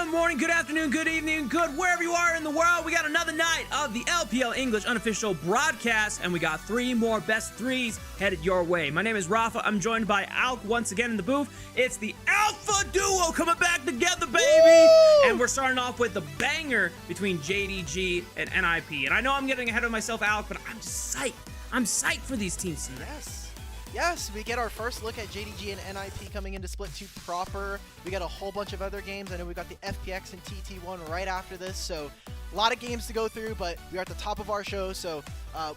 Good morning, good afternoon, good evening, good wherever you are in the world. We got another night of the LPL English unofficial broadcast, and we got 3 more best threes headed your way. My name is Rafa. I'm joined by Alk once again in the booth. It's the Alpha Duo coming back together, baby. Woo! And we're starting off with the banger between JDG and NiP. And I know I'm getting ahead of myself, Alk, but I'm just psyched. I'm psyched for these teams tonight. Yes, we get our first look at JDG and NiP coming into Split 2 proper. We got a whole bunch of other games. I know we got the FPX and TT1 right after this, so a lot of games to go through, but we are at the top of our show, so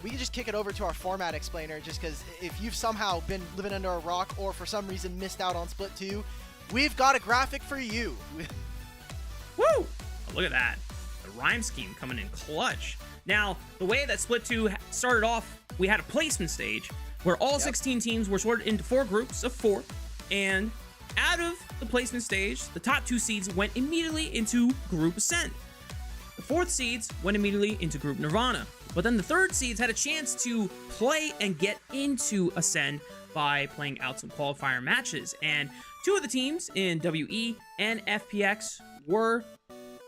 we can just kick it over to our format explainer, just because if you've somehow been living under a rock or for some reason missed out on Split 2, we've got a graphic for you. Woo! Oh, look at that. The rhyme scheme coming in clutch. Now, the way that Split 2 started off, we had a placement stage, where all 16 teams were sorted into 4 groups of 4, and out of the placement stage, the top 2 seeds went immediately into Group Ascent. The 4th seeds went immediately into Group Nirvana, but then the 3rd seeds had a chance to play and get into Ascend by playing out some qualifier matches, and 2 of the teams in WE and FPX were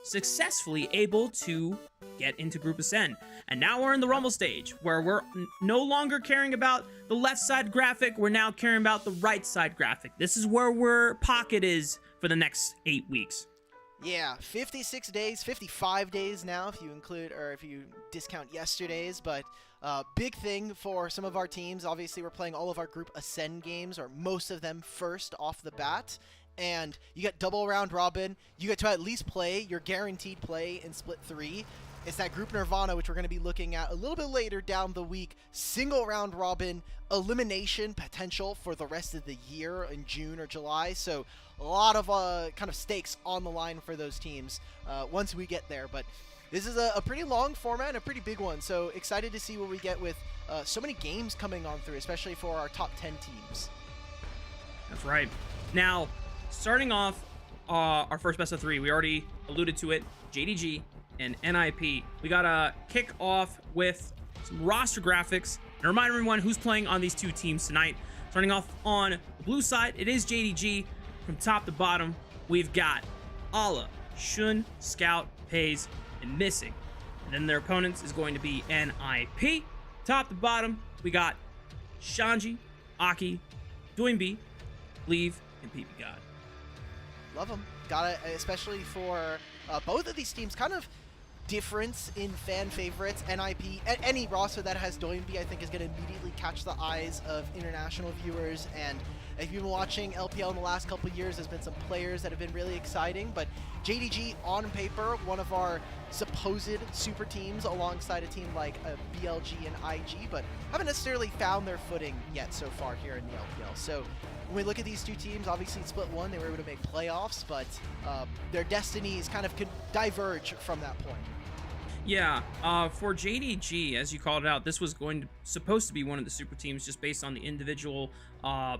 successfully able to get into Group Ascend. And now we're in the Rumble stage, where we're no longer caring about the left side graphic, we're now caring about the right side graphic. This is where our pocket is for the next 8 weeks. Yeah, 56 days, 55 days now if you include, or if you discount yesterday's, but big thing for some of our teams. Obviously, we're playing all of our Group Ascend games, or most of them first off the bat. And you get double round robin. You get to at least play your guaranteed play in Split 3. It's that Group Nirvana, which we're going to be looking at a little bit later down the week. Single round robin elimination potential for the rest of the year in June or July. So a lot of kind of stakes on the line for those teams once we get there. But this is a pretty long format and a pretty big one. So excited to see what we get with so many games coming on through, especially for our top 10 teams. That's right. Now, starting off our first best of 3, we already alluded to it, JDG and NiP. We gotta kick off with some roster graphics and remind everyone who's playing on these 2 teams tonight. Starting off on the blue side, it is JDG. From top to bottom, we've got Ala, Shun, Scout, Pays, and Missing. And then their opponents is going to be NiP. Top to bottom, we got Shanji, Aki, Doinb, Leave, and PP God. Love them. Got it, especially for both of these teams. Kind of difference in fan favorites. NiP, any roster that has Doinb, I think, is going to immediately catch the eyes of international viewers. And if you've been watching LPL in the last couple of years, there's been some players that have been really exciting. But JDG, on paper, one of our supposed super teams alongside a team like BLG and IG, but haven't necessarily found their footing yet so far here in the LPL. So when we look at these 2 teams, obviously in Split 1, they were able to make playoffs, but their destinies kind of could diverge from that point. Yeah, for JDG, as you called it out, this was supposed to be one of the super teams just based on the individual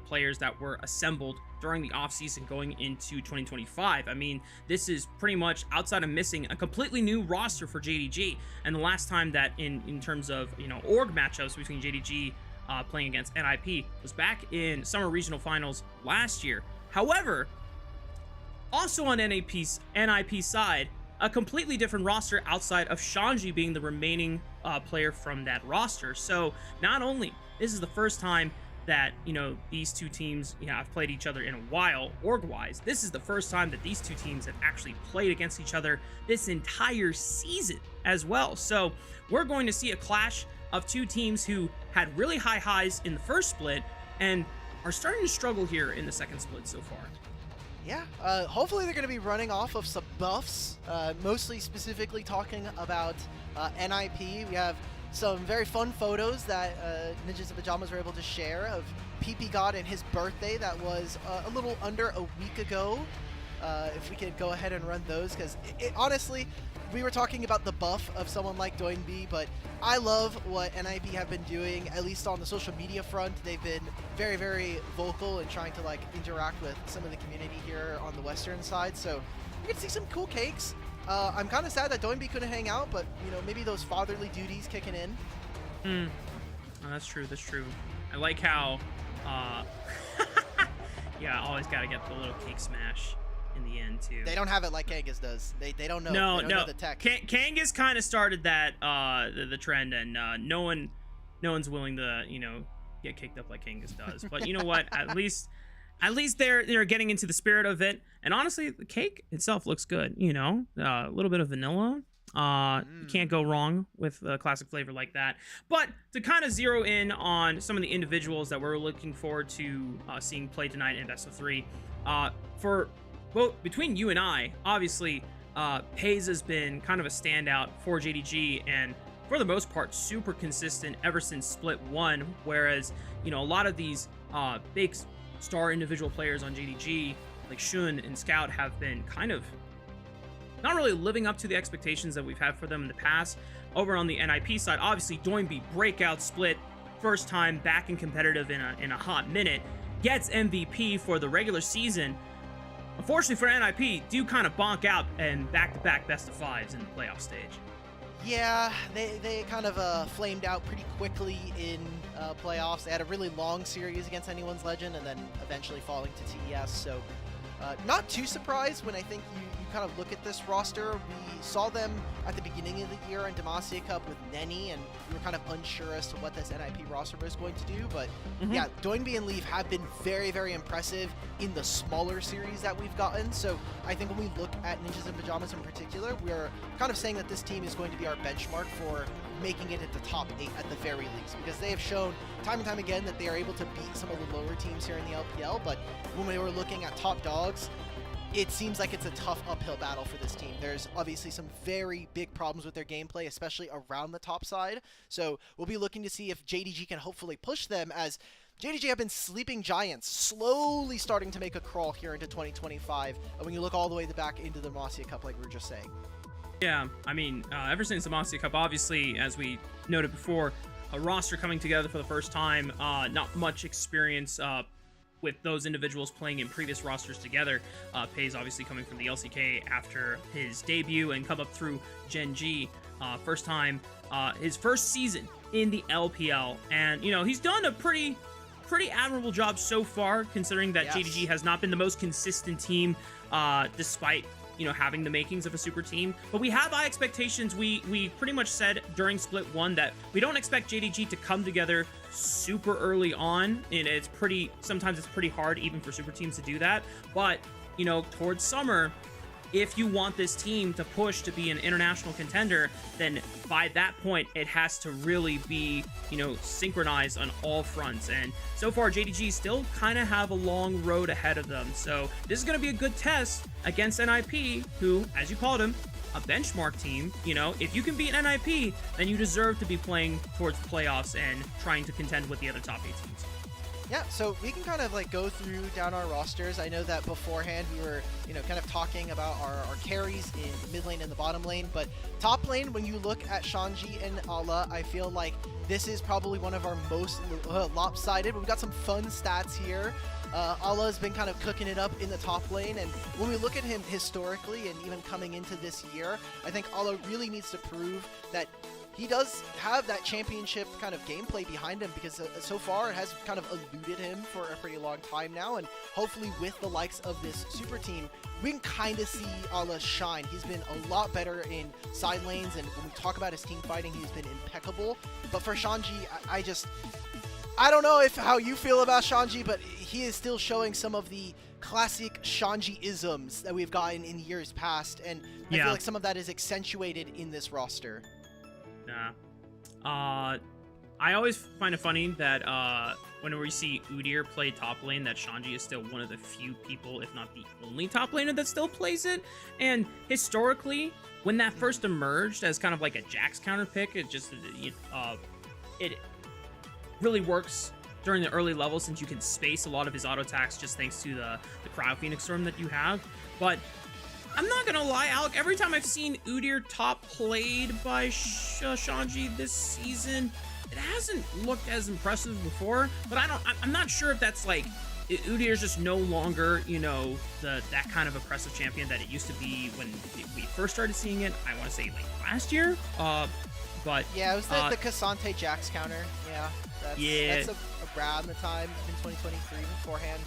players that were assembled during the offseason going into 2025. I mean, this is pretty much, outside of Missing, a completely new roster for JDG. And the last time that in terms of, org matchups between JDG playing against NiP was back in Summer Regional Finals last year. However, also on NiP's side, a completely different roster outside of Shanji being the remaining player from that roster. So not only this is the first time that these 2 teams have played each other in a while org-wise, this is the first time that these 2 teams have actually played against each other this entire season as well. So we're going to see a clash of 2 teams who had really high highs in the first split and are starting to struggle here in the second split so far. Yeah, hopefully they're going to be running off of some buffs, mostly specifically talking about NiP. We have some very fun photos that Ninjas in Pajamas were able to share of PP God and his birthday that was a little under a week ago. If we could go ahead and run those, because honestly, we were talking about the buff of someone like Doinb, but I love what NiP have been doing, at least on the social media front. They've been very, very vocal and trying to interact with some of the community here on the western side. So we can see some cool cakes. I'm kind of sad that Doinb couldn't hang out, but maybe those fatherly duties kicking in. Oh, that's true. That's true. I like how, yeah, always got to get the little cake smash in the end. into. They don't have it like Kangas does. They don't know. No, they don't know the tech. Kangas kind of started that the trend, and no one's willing to get kicked up like Kangas does. But you know what? At least they're getting into the spirit of it. And honestly, the cake itself looks good. A little bit of vanilla. You can't go wrong with a classic flavor like that. But to kind of zero in on some of the individuals that we're looking forward to seeing play tonight in best of 3, for both between you and I, obviously, Pays has been kind of a standout for JDG, and for the most part, super consistent ever since Split 1. Whereas, a lot of these big star individual players on JDG, like Shun and Scout, have been kind of not really living up to the expectations that we've had for them in the past. Over on the NiP side, obviously, Doinby breakout Split, first time back in competitive in a hot minute, gets MVP for the regular season. Unfortunately for NiP, do kind of bonk out and back-to-back best of 5s in the playoff stage. Yeah, they kind of flamed out pretty quickly in playoffs. They had a really long series against Anyone's Legend and then eventually falling to TES. So not too surprised when I think you kind of look at this roster. We saw them at the beginning of the year in Demacia Cup with Nenny, and we were kind of unsure as to what this NiP roster was going to do. But yeah, Doinby and Leaf have been very, very impressive in the smaller series that we've gotten. So I think when we look at Ninjas in Pajamas in particular, we're kind of saying that this team is going to be our benchmark for making it into top 8 at the very least, because they have shown time and time again that they are able to beat some of the lower teams here in the LPL. But when we were looking at top dogs, it seems like it's a tough uphill battle for this team. There's obviously some very big problems with their gameplay, especially around the top side. So we'll be looking to see if JDG can hopefully push them, as JDG have been sleeping giants, slowly starting to make a crawl here into 2025. And when you look all the way back into the Demacia Cup, like we were just saying. Yeah, I mean, ever since the Demacia Cup, obviously, as we noted before, a roster coming together for the first time, not much experience with those individuals playing in previous rosters together. Pays obviously coming from the LCK after his debut and come up through Gen G, first time, his first season in the LPL. And, he's done a pretty admirable job so far, considering that JDG has not been the most consistent team, despite having the makings of a super team. But we have high expectations. We pretty much said during Split 1 that we don't expect JDG to come together super early on, and sometimes it's pretty hard even for super teams to do that. But towards summer, if you want this team to push to be an international contender, then by that point, it has to really be, synchronized on all fronts. And so far, JDG still kind of have a long road ahead of them. So this is going to be a good test against NiP, who, as you called him, a benchmark team. If you can beat NiP, then you deserve to be playing towards playoffs and trying to contend with the other top 8 teams. Yeah, so we can kind of go through down our rosters. I know that beforehand we were, kind of talking about our carries in the mid lane and the bottom lane, but top lane, when you look at Shanji and Ala, I feel like this is probably one of our most lopsided. We've got some fun stats here. Ala has been kind of cooking it up in the top lane, and when we look at him historically and even coming into this year, I think Ala really needs to prove that he does have that championship kind of gameplay behind him, because so far it has kind of eluded him for a pretty long time now, and hopefully with the likes of this super team, we can kind of see Ala shine. He's been a lot better in side lanes, and when we talk about his team fighting, he's been impeccable. But for Shanji, I don't know how you feel about Shanji, but he is still showing some of the classic Shanji-isms that we've gotten in years past, and I feel like some of that is accentuated in this roster. Nah. I always find it funny that whenever we see Udyr play top lane, that Shanji is still one of the few people, if not the only top laner that still plays it. And historically, when that first emerged as kind of like a Jax counter pick, it really works during the early levels, since you can space a lot of his auto attacks just thanks to the Cryo Phoenix Storm that you have. But I'm not gonna lie, Alec, every time I've seen Udyr top played by Shanji this season, it hasn't looked as impressive before. But I'm not sure if that's like Udyr's just no longer, that kind of impressive champion that it used to be when we first started seeing it. I want to say like last year. But yeah, it was the Cassante Jax counter. Yeah, that's around the time in 2023 beforehand.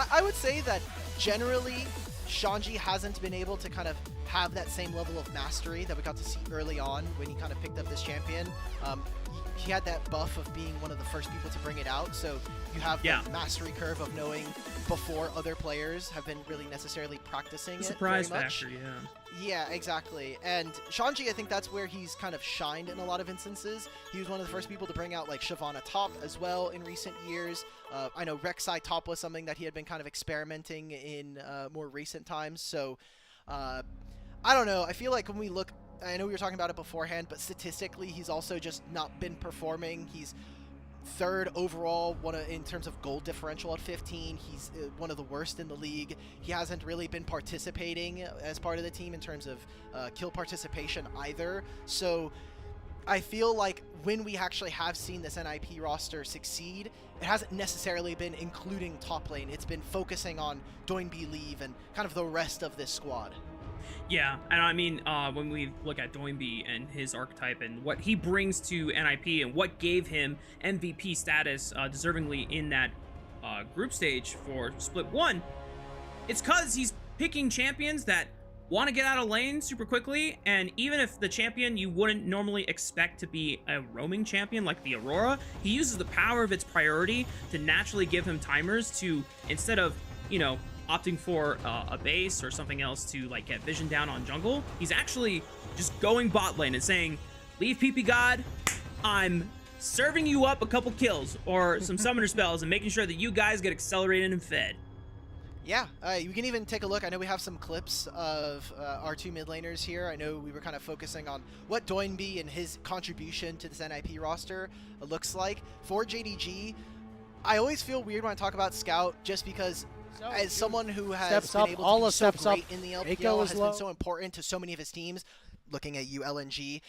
I would say that generally Shanji hasn't been able to kind of have that same level of mastery that we got to see early on when he kind of picked up this champion. He had that buff of being one of the first people to bring it out, so you have the mastery curve of knowing before other players have been really necessarily practicing it surprise very much. factor, yeah. Yeah, exactly. And Shanji, I think that's where he's kind of shined in a lot of instances. He was one of the first people to bring out like Shyvana top as well in recent years. I know Rek'Sai top was something that he had been kind of experimenting in more recent times. So I don't know. I feel like when we look, I know we were talking about it beforehand, but statistically, he's also just not been performing. He's third overall in terms of goal differential at 15. He's one of the worst in the league. He hasn't really been participating as part of the team in terms of kill participation either. So I feel like when we actually have seen this NiP roster succeed, it hasn't necessarily been including top lane. It's been focusing on Doinb, Leave, and kind of the rest of this squad. Yeah, and I mean, when we look at Doinb and his archetype and what he brings to NiP and what gave him MVP status deservingly in that group stage for Split 1, it's because he's picking champions that want to get out of lane super quickly, and even if the champion you wouldn't normally expect to be a roaming champion like the Aurora, he uses the power of its priority to naturally give him timers to, instead of, you know, opting for a base or something else to like get vision down on jungle, he's actually just going bot lane and saying, leave PP God, I'm serving you up a couple kills or some summoner spells and making sure that you guys get accelerated and fed. Yeah, you can even take a look. I know we have some clips of our two mid laners here. I know we were kind of focusing on what Doinb and his contribution to this NiP roster looks like. For JDG, I always feel weird when I talk about Scout just because as someone who has been able to be so great in the LPL, has been so important to so many of his teams, looking at you, LNG,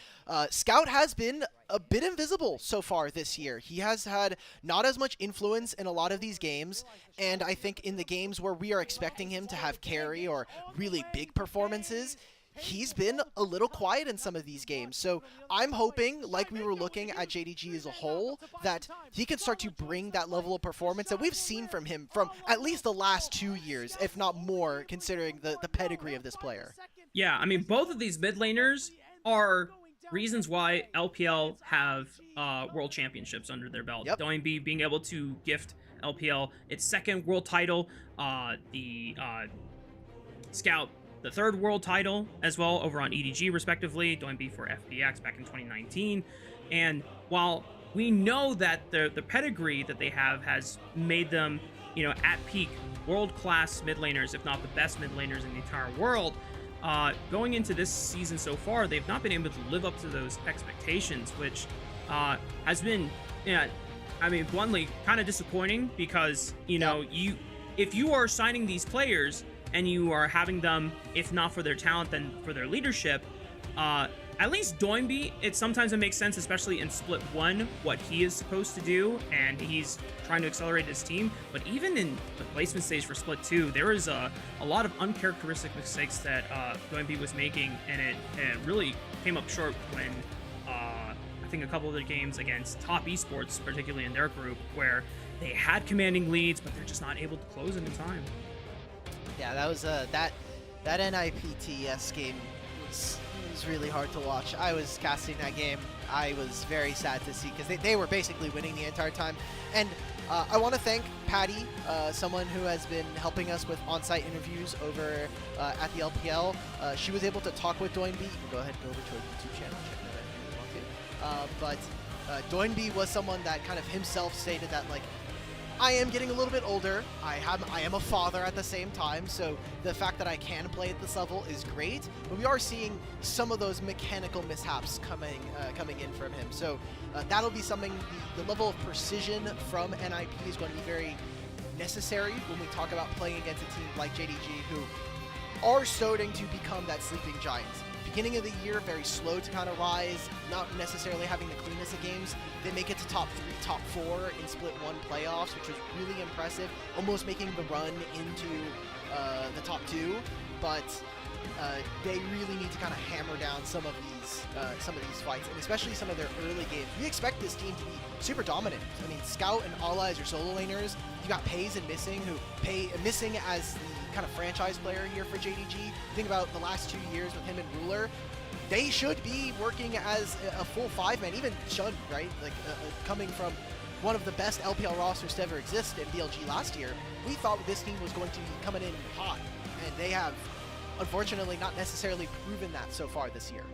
Scout has been a bit invisible so far this year. He has had not as much influence in a lot of these games, and I think in the games where we are expecting him to have carry or really big performances, he's been a little quiet in some of these games. So I'm hoping, like we were looking at JDG as a whole, that he can start to bring that level of performance that we've seen from him from at least the last 2 years, if not more, considering the pedigree of this player. Yeah, I mean, both of these mid laners are reasons why LPL have world championships under their belt. Yep. Doinb being able to gift LPL its second world title, the Scout the third world title as well over on EDG respectively, Doinb for FPX back in 2019. And while we know that the pedigree that they have has made them, you know, at peak world-class mid laners, if not the best mid laners in the entire world, going into this season so far, they've not been able to live up to those expectations, which has been, I mean, bluntly, kind of disappointing because, you know, if you are signing these players and you are having them, if not for their talent, then for their leadership, at least Doinb, sometimes it makes sense, especially in Split 1, what he is supposed to do, and he's trying to accelerate his team. But even in the placement stage for Split 2, there is a lot of uncharacteristic mistakes that Doinb was making, and it really came up short when I think a couple of the games against top esports, particularly in their group, where they had commanding leads, but they're just not able to close them in time. Yeah, that was that NIPTS game was really hard to watch. I was casting that game. I was very sad to see because they were basically winning the entire time. And I want to thank Patty, someone who has been helping us with on-site interviews over at the LPL. She was able to talk with Doinb. You can go ahead and go over to our YouTube channel, check that out if you want to. But Doinb was someone that kind of himself stated that, like, I am getting a little bit older. I am a father at the same time, so the fact that I can play at this level is great. But we are seeing some of those mechanical mishaps coming in from him. So that'll be something. The level of precision from NiP is going to be very necessary when we talk about playing against a team like JDG, who are starting to become that sleeping giant. Beginning of the year, very slow to kind of rise, not necessarily having the cleanest of games. They make it to top 3, top 4 in Split 1 playoffs, which was really impressive, almost making the run into the top 2. But they really need to kind of hammer down some of these fights, and especially some of their early games. We expect this team to be super dominant. I mean, Scout and Ala as your solo laners. You got Pays and Missing, Missing as the kind of franchise player here for JDG. Think about the last 2 years with him and Ruler. They should be working as a full 5-man, even Shun, right? Like coming from one of the best LPL rosters to ever exist in BLG last year. We thought this team was going to be coming in hot, and they have unfortunately not necessarily proven that so far this year.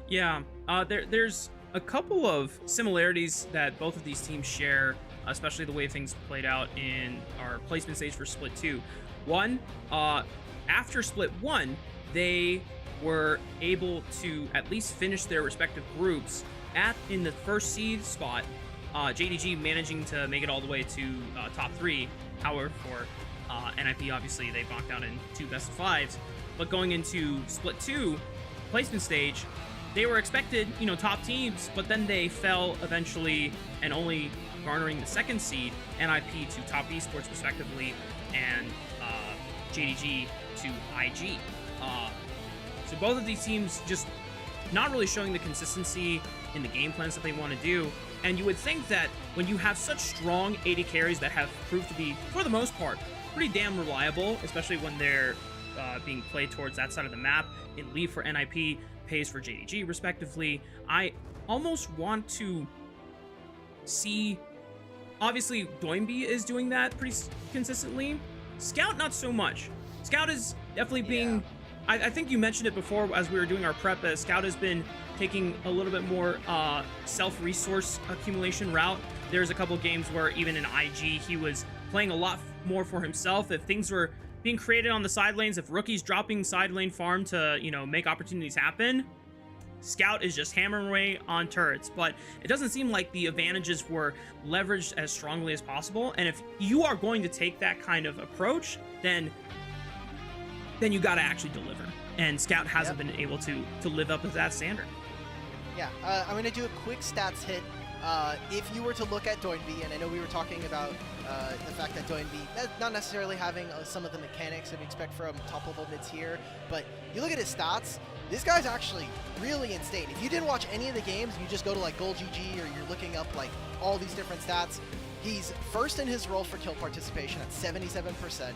Yeah, there's a couple of similarities that both of these teams share, especially the way things played out in our placement stage for Split 2. One, after Split 1, they were able to at least finish their respective groups in the first seed spot, JDG managing to make it all the way to top 3. However, for NiP, obviously, they knocked out in 2 best-of-5s. But going into Split 2 placement stage, they were expected, top teams, but then they fell eventually, and only garnering the 2nd seed, NiP to top esports respectively, and JDG to IG. So both of these teams just not really showing the consistency in the game plans that they want to do. And you would think that when you have such strong AD carries that have proved to be, for the most part, pretty damn reliable, especially when they're being played towards that side of the map, in leave for NiP, pays for JDG respectively, I almost want to see, obviously Doinby is doing that pretty consistently. Scout, not so much. Scout is definitely being, I think you mentioned it before as we were doing our prep, that Scout has been taking a little bit more self-resource accumulation route. There's a couple games where even in IG, he was playing a lot more for himself. If things were being created on the side lanes, if rookies dropping side lane farm to, make opportunities happen, Scout is just hammering away on turrets. But it doesn't seem like the advantages were leveraged as strongly as possible. And if you are going to take that kind of approach, then you got to actually deliver. And Scout hasn't been able to live up to that standard. Yeah, I'm going to do a quick stats hit. If you were to look at Doinby, and I know we were talking about the fact that Doinby, not necessarily having some of the mechanics that we expect from top-level mids here, but you look at his stats, this guy's actually really insane. If you didn't watch any of the games, you just go to like GoldGG, or you're looking up like all these different stats. He's first in his role for kill participation at 77%.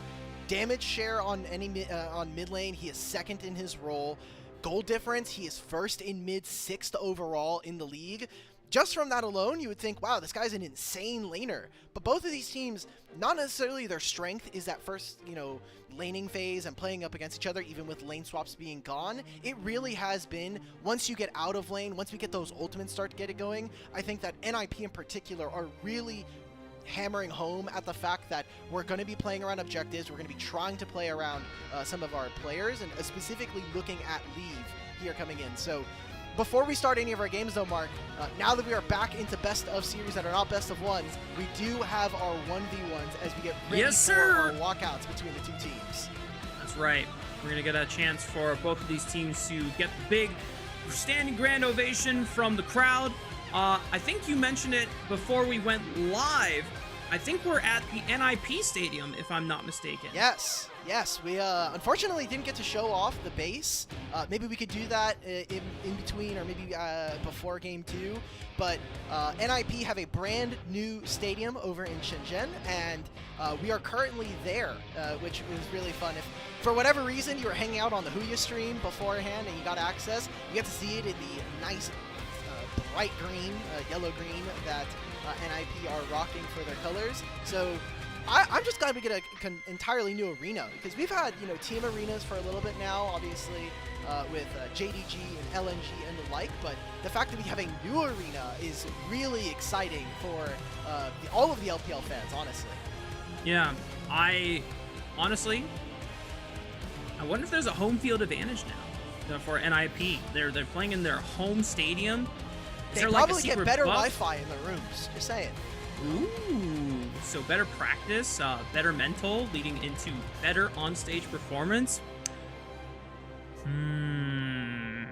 Damage share on any on mid lane, he is second in his role. Gold difference, he is first in mid, 6th overall in the league. Just from that alone, you would think, wow, this guy's an insane laner. But both of these teams, not necessarily their strength is that first, laning phase and playing up against each other, even with lane swaps being gone. It really has been, once you get out of lane, once we get those ultimates start to get it going, I think that NiP in particular are really hammering home at the fact that we're going to be playing around objectives, we're going to be trying to play around some of our players, and specifically looking at leave here coming in. So before we start any of our games though, Mark, now that we are back into best of series that are not best of ones, we do have our 1v1s as we get ready for our walkouts between the two teams. That's right. We're going to get a chance for both of these teams to get the big standing grand ovation from the crowd. I think you mentioned it before we went live. I think we're at the NiP Stadium, if I'm not mistaken. Yes. We unfortunately didn't get to show off the base. Maybe we could do that in between, or maybe before Game 2. But NiP have a brand new stadium over in Shenzhen, and we are currently there, which is really fun. If for whatever reason you were hanging out on the Huya stream beforehand and you got access, you get to see it in the nice bright green, yellow green that NiP are rocking for their colors. So I'm just glad we get an entirely new arena, because we've had team arenas for a little bit now, obviously with JDG and LNG and the like, but the fact that we have a new arena is really exciting for all of the LPL fans, honestly. Yeah, I wonder if there's a home field advantage now for NiP. They're playing in their home stadium. They probably get better Wi-Fi in the rooms, just saying. Ooh, so better practice, better mental, leading into better on-stage performance.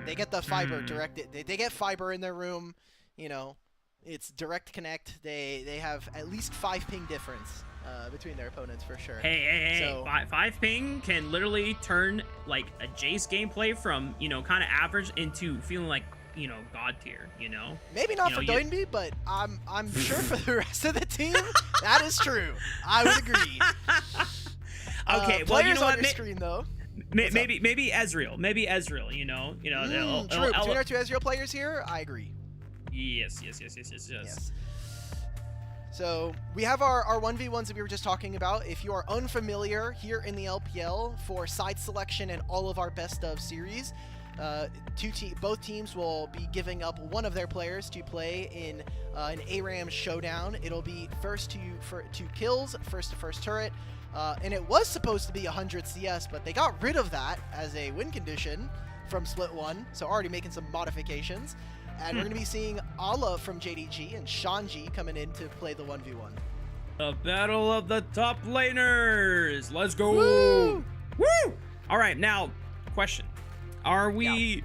They get the fiber directed. They get fiber in their room. It's direct connect. They have at least 5 ping difference between their opponents for sure. Hey! So, 5 ping can literally turn like a Jace gameplay from kind of average into feeling like god tier. Maybe not for Doinby, but I'm sure for the rest of the team that is true. I would agree. Okay, well, you Players know on what? your screen, though. Maybe Ezreal. Maybe Ezreal. True. Between our two Ezreal players here, I agree. Yes. Yes. So we have our 1v1s that we were just talking about. If you are unfamiliar here in the LPL for side selection and all of our best of series, both teams will be giving up one of their players to play in an ARAM showdown. It'll be first to kills, first to first turret, and it was supposed to be 100 CS, but they got rid of that as a win condition from Split 1, so already making some modifications. And we're going to be seeing Ala from JDG and Shanji coming in to play the 1v1. The battle of the top laners. Let's go. Woo! Woo! All right, now, question. Are we...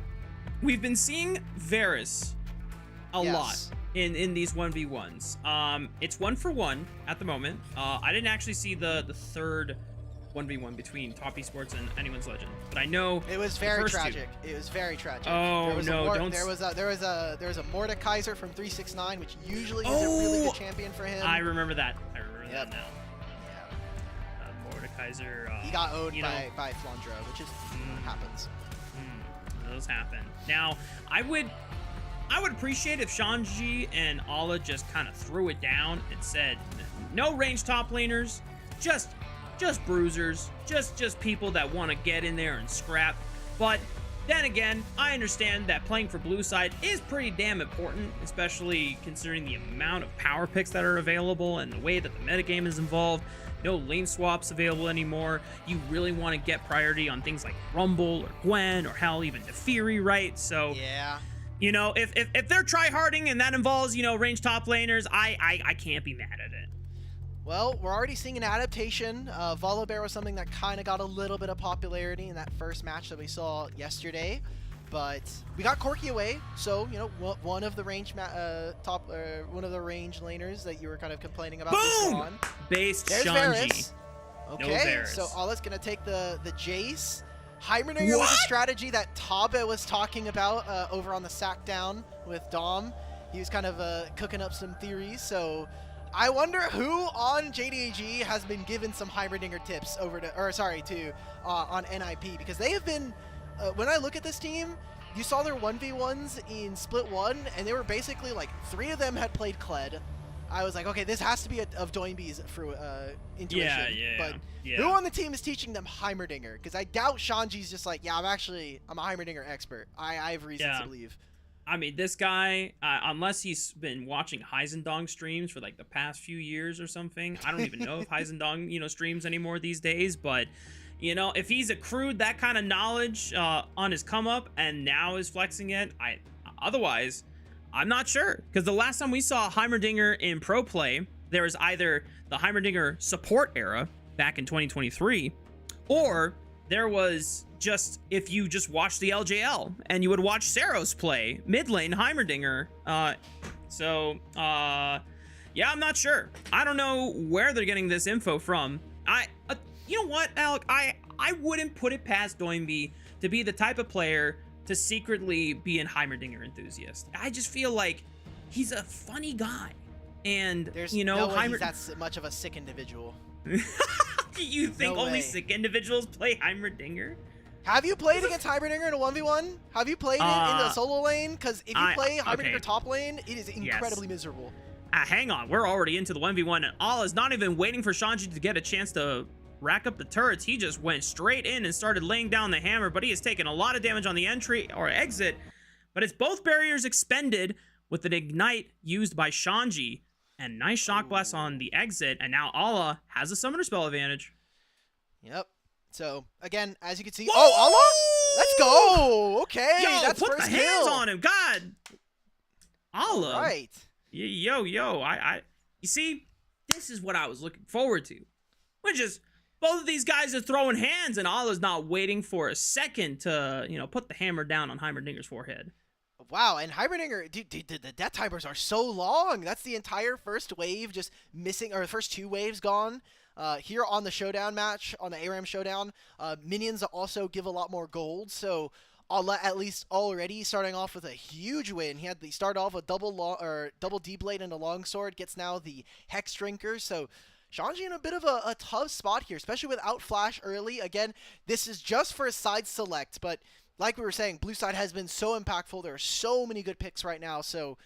We've been seeing Varus a lot in these 1v1s. It's 1-for-1 at the moment. I didn't actually see the third 1v1 between Top Esports and Anyone's Legend, but I know it was very tragic. It was very tragic. Oh no! There was a Mordekaiser from 369, which usually is a really good champion for him. I remember that. I remember that now. Yeah. Mordekaiser. He got owned by Flandra, which is happens. Those happen. Now, I would appreciate if Shanji and Ala just kind of threw it down and said, no range top laners, just bruisers, just people that want to get in there and scrap. But then again, I understand that playing for blue side is pretty damn important, especially considering the amount of power picks that are available and the way that the metagame is involved. No lane swaps available anymore. You really want to get priority on things like Rumble or Gwen or hell, even Defiri, right? So yeah, you know, if they're tryharding and that involves, you know, range top laners, I can't be mad at it. Well, we're already seeing an adaptation. Volibear was something that kind of got a little bit of popularity in that first match that we saw yesterday, but we got Corki away. So you know, one of the range one of the range laners that you were kind of complaining about. Boom! Based There's Shanji. Varus. Okay, no Varus. so Ala's gonna take the Jace. Heimerdinger was a strategy that Tabe was talking about over on the sack down with Dom. He was kind of cooking up some theories. So I wonder who on JDG has been given some Heimerdinger tips on NiP, because they have been, when I look at this team, you saw their 1v1s in Split 1, and they were basically like 3 of them had played Kled. I was like, okay, this has to be of Doinby's intuition. But who on the team is teaching them Heimerdinger? Because I doubt Shanji's just like, yeah, I'm a Heimerdinger expert. I have reasons to believe. I mean, this guy, unless he's been watching Heisendong streams for like the past few years or something, I don't even know if Heisendong, you know, streams anymore these days. But, you know, if he's accrued that kind of knowledge on his come up and now is flexing it, otherwise, I'm not sure. Because the last time we saw Heimerdinger in pro play, there was either the Heimerdinger support era back in 2023, or there was just, if you just watched the LJL and you would watch Saros play mid lane Heimerdinger. Yeah, I'm not sure. I don't know where they're getting this info from. You know what, Alec? I wouldn't put it past Doinby to be the type of player to secretly be an Heimerdinger enthusiast. I just feel like he's a funny guy. And, there's you know, no way he's that much of a sick individual. You think only sick individuals play Heimerdinger? Have you played against Heimerdinger in a 1v1? Have you played it in the solo lane? Because if you play Heimerdinger top lane, it is incredibly miserable. Hang on, we're already into the 1v1, and Ala's not even waiting for Shanji to get a chance to rack up the turrets. He just went straight in and started laying down the hammer, but he has taken a lot of damage on the entry or exit. But it's both barriers expended with an ignite used by Shanji, and nice shock blast on the exit, and now Ala has a summoner spell advantage. Yep. So, again, as you can see... Whoa! Oh, Ala? Let's go! Okay, yo, that's put first the hands on him, God! Ala. All right. Yo, you see, this is what I was looking forward to. Which is, both of these guys are throwing hands, and Ala's not waiting for a second to, you know, put the hammer down on Heimerdinger's forehead. Wow, and Heimerdinger, dude, the death timers are so long. That's the entire first wave just missing, or the first 2 waves gone. Here on the showdown match, on the ARAM showdown, minions also give a lot more gold, so Ala at least already starting off with a huge win. He started off with double D blade and a longsword, gets now the Hex Drinker, so Shanji in a bit of a tough spot here, especially without Flash early. Again, this is just for a side select, but like we were saying, blue side has been so impactful. There are so many good picks right now, so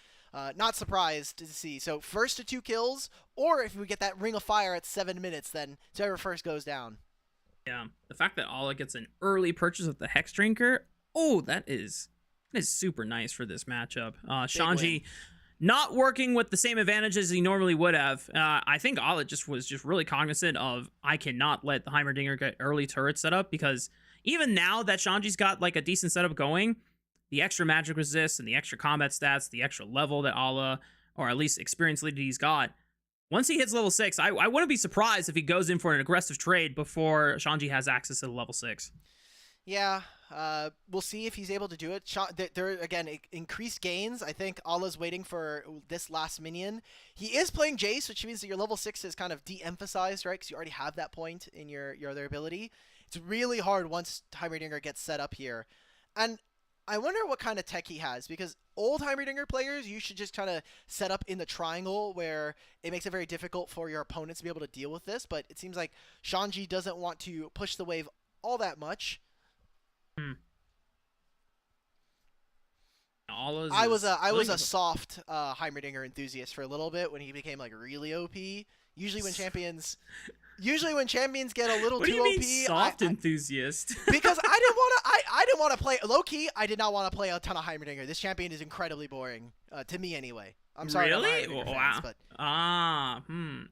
not surprised to see. So first to 2 kills, or if we get that Ring of Fire at 7 minutes, then whoever first goes down. Yeah, the fact that Ala gets an early purchase of the Hex Drinker, oh, that is super nice for this matchup. Shanji not working with the same advantages he normally would have. I think Ala was really cognizant of, I cannot let the Heimerdinger get early turret setup, because even now that Shanji's got like a decent setup going, the extra magic resist and the extra combat stats, the extra level that Ala, or at least experience lead he's got, once he hits level 6, I wouldn't be surprised if he goes in for an aggressive trade before Shanji has access to the level 6. Yeah, we'll see if he's able to do it. There again, increased gains. I think Allah's waiting for this last minion. He is playing Jace, which means that your level 6 is kind of de-emphasized, right? Because you already have that point in your other ability. It's really hard once Heimerdinger gets set up here. And I wonder what kind of tech he has, because old Heimerdinger players, you should just kind of set up in the triangle where it makes it very difficult for your opponents to be able to deal with this. But it seems like Shanji doesn't want to push the wave all that much. I was a soft Heimerdinger enthusiast for a little bit when he became like really OP. Usually when champions get a little too OP, soft enthusiast. Because I didn't want to play low key. I did not want to play a ton of Heimerdinger. This champion is incredibly boring to me anyway. I'm sorry, really? Fans, but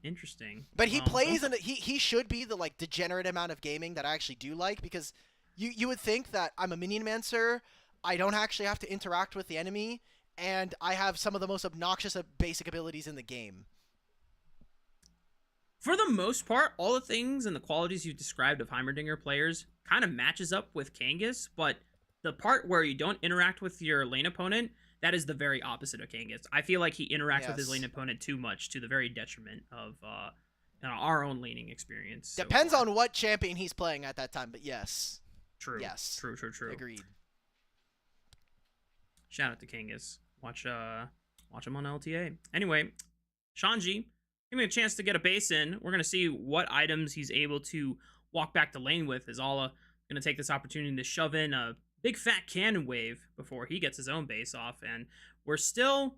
interesting. But he plays and he should be the like degenerate amount of gaming that I actually do like, because you would think that I'm a minion mancer. I don't actually have to interact with the enemy, and I have some of the most obnoxious basic abilities in the game. For the most part, all the things and the qualities you described of Heimerdinger players kind of matches up with Kangas, but the part where you don't interact with your lane opponent, that is the very opposite of Kangas. I feel like he interacts with his lane opponent too much, to the very detriment of our own laning experience. Depends on what champion he's playing at that time, but yes. True. Yes. True. Agreed. Shout out to Kangas. Watch him on LTA. Anyway, Shanji, give me a chance to get a base in. We're going to see what items he's able to walk back to lane with. Is Ala going to take this opportunity to shove in a big fat cannon wave before he gets his own base off? And we're still,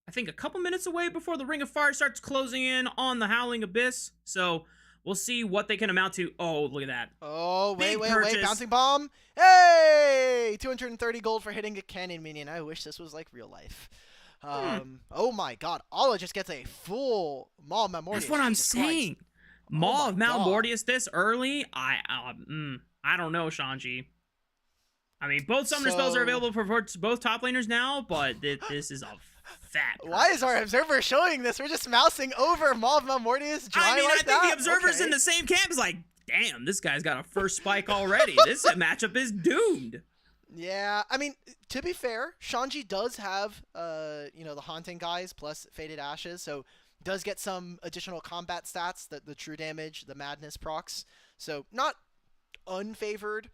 I think, a couple minutes away before the Ring of Fire starts closing in on the Howling Abyss. So we'll see what they can amount to. Oh, look at that. Oh, wait. Bouncing bomb. Hey! 230 gold for hitting a cannon minion. I wish this was like real life. Oh my god. Ala just gets a full Maw of Mount Mortius. That's what I'm saying. Maw of Mount Mortius this early? I don't know, Shanji. I mean, both summoner spells are available for both top laners now, but this is a fat purchase. Why is our observer showing this? We're just mousing over Maw of Mount Mortius. I think the observer's in the same camp is like, damn, this guy's got a first spike already. This matchup is doomed. Yeah, I mean, to be fair, Shanji does have, the Haunting guys plus Faded Ashes, so does get some additional combat stats, the true damage, the madness procs, so not unfavored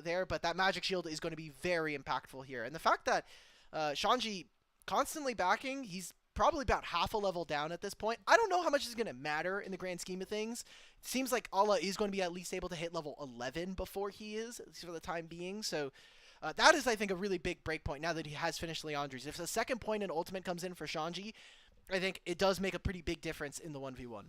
there, but that magic shield is going to be very impactful here. And the fact that Shanji constantly backing, he's probably about half a level down at this point. I don't know how much is going to matter in the grand scheme of things. It seems like Ala is going to be at least able to hit level 11 before he is, at least for the time being, so that is, I think, a really big breakpoint now that he has finished Leandri's. If the second point in Ultimate comes in for Shanji, I think it does make a pretty big difference in the 1v1.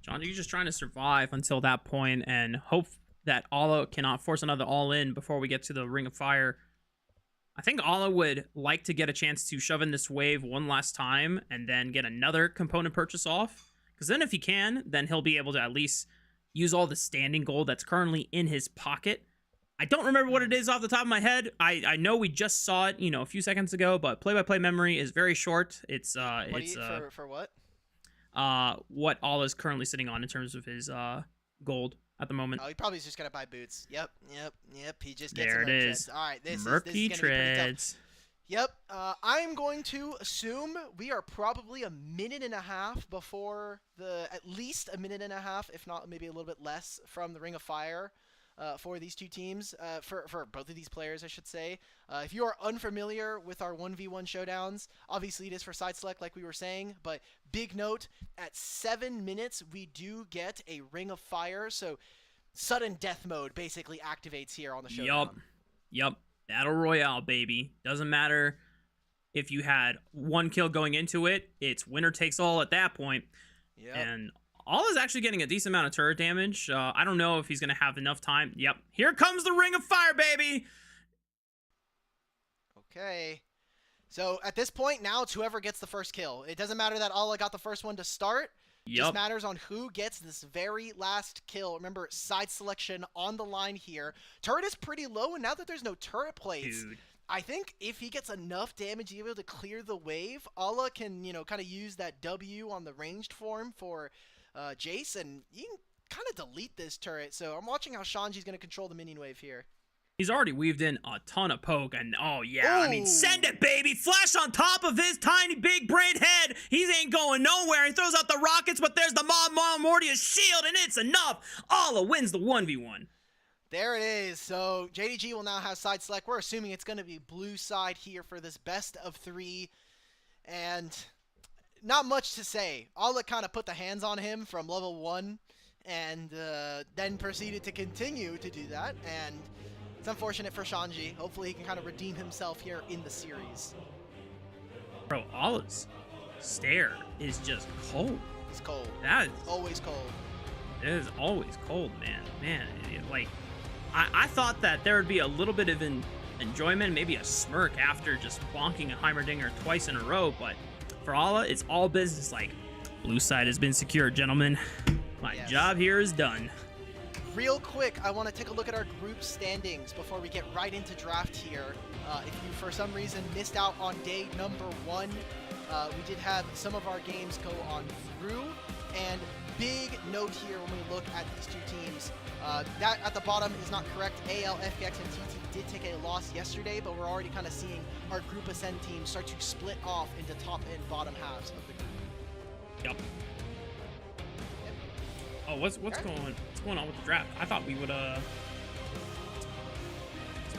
Shanji's just trying to survive until that point and hope that Ala cannot force another all-in before we get to the Ring of Fire. I think Ala would like to get a chance to shove in this wave one last time and then get another component purchase off. Because then if he can, then he'll be able to at least use all the standing gold that's currently in his pocket. I don't remember what it is off the top of my head. I know we just saw it, a few seconds ago, but play-by-play memory is very short. It's for what? What Ala is currently sitting on in terms of his gold at the moment. Oh, he probably is just gonna buy boots. Yep. He just gets there. It is. All right, this Murky is treads. Yep. I'm going to assume we are probably a minute and a half before at least a minute and a half, if not maybe a little bit less, from the Ring of Fire. for these two teams, for both of these players, I should say. If you are unfamiliar with our 1v1 showdowns, obviously it is for side select like we were saying, but big note, at 7 minutes we do get a Ring of Fire, so sudden death mode basically activates here on the showdown. Yup. Battle Royale, baby. Doesn't matter if you had 1 kill going into it, it's winner takes all at that point. Yep. And All is actually getting a decent amount of turret damage. I don't know if he's going to have enough time. Yep. Here comes the Ring of Fire, baby! Okay. So at this point, now it's whoever gets the first kill. It doesn't matter that Allah got the first one to start. It just matters on who gets this very last kill. Remember, side selection on the line here. Turret is pretty low, and now that there's no turret plates, Dude. I think if he gets enough damage to be able to clear the wave, Allah can, you know, kind of use that W on the ranged form for Jace, and you can kind of delete this turret. So I'm watching how Shanji's going to control the minion wave here. He's already weaved in a ton of poke, and oh yeah, I mean, send it, baby! Flash on top of his tiny big brain head! He ain't going nowhere! He throws out the rockets, but there's the Mortia's shield, and it's enough! Allah wins the 1v1. There it is. So JDG will now have side select. We're assuming it's going to be blue side here for this best of 3, and not much to say. Allah kind of put the hands on him from level 1, and then proceeded to continue to do that, and it's unfortunate for Shanji. Hopefully he can kind of redeem himself here in the series. Bro, Allah's stare is just cold. He's cold. That is always cold. It is always cold, man. Man, like, I thought that there would be a little bit of enjoyment, maybe a smirk after just bonking a Heimerdinger twice in a row, but for Allah, it's all business. Like, blue side has been secured, gentlemen. My job here is done. Real quick, I want to take a look at our group standings before we get right into draft here. If you, for some reason, missed out on day number 1, we did have some of our games go on through. And big note here when we look at these two teams. That at the bottom is not correct. AL, FPX, and TT did take a loss yesterday, but we're already kind of seeing our group ascend teams start to split off into top and bottom halves of the group. Yep. Oh, what's going on with the draft? I thought we would we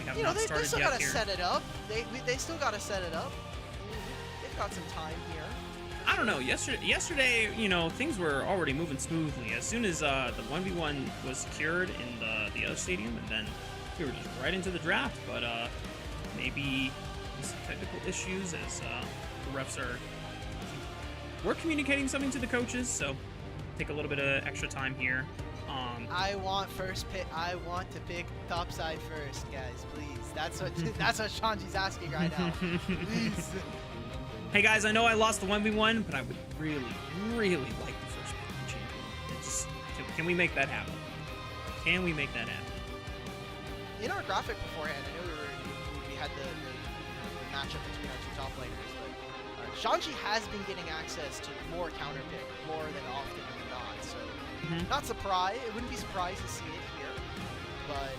have not started they still yet gotta here. set it up. They still gotta set it up. They've got some time here. I don't know. Yesterday, you know, things were already moving smoothly. As soon as the 1v1 was secured in the other stadium, and then we were just right into the draft. But maybe some technical issues as the refs we're communicating something to the coaches, so take a little bit of extra time here. I want first pick. I want to pick topside first, guys. Please. That's what Shanji's asking right now. Please. Hey guys, I know I lost the 1v1, but I would really, really like the first pick champion. Just, can we make that happen? Can we make that happen? In our graphic beforehand, I know we had the matchup between our two top laners, but Shanji has been getting access to more counter pick more than often than not. So not surprised. It wouldn't be surprised to see it here. But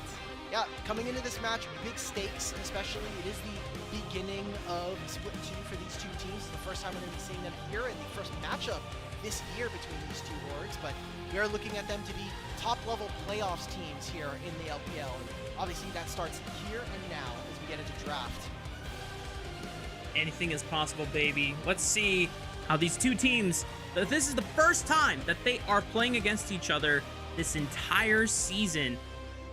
yeah, coming into this match, big stakes, especially. It is the beginning of Split 2 for these two teams. It's the first time we're going to be seeing them here, and the first matchup this year between these two orgs. But we are looking at them to be top-level playoffs teams here in the LPL. And obviously, that starts here and now as we get into draft. Anything is possible, baby. Let's see how these two teams, this is the first time that they are playing against each other this entire season.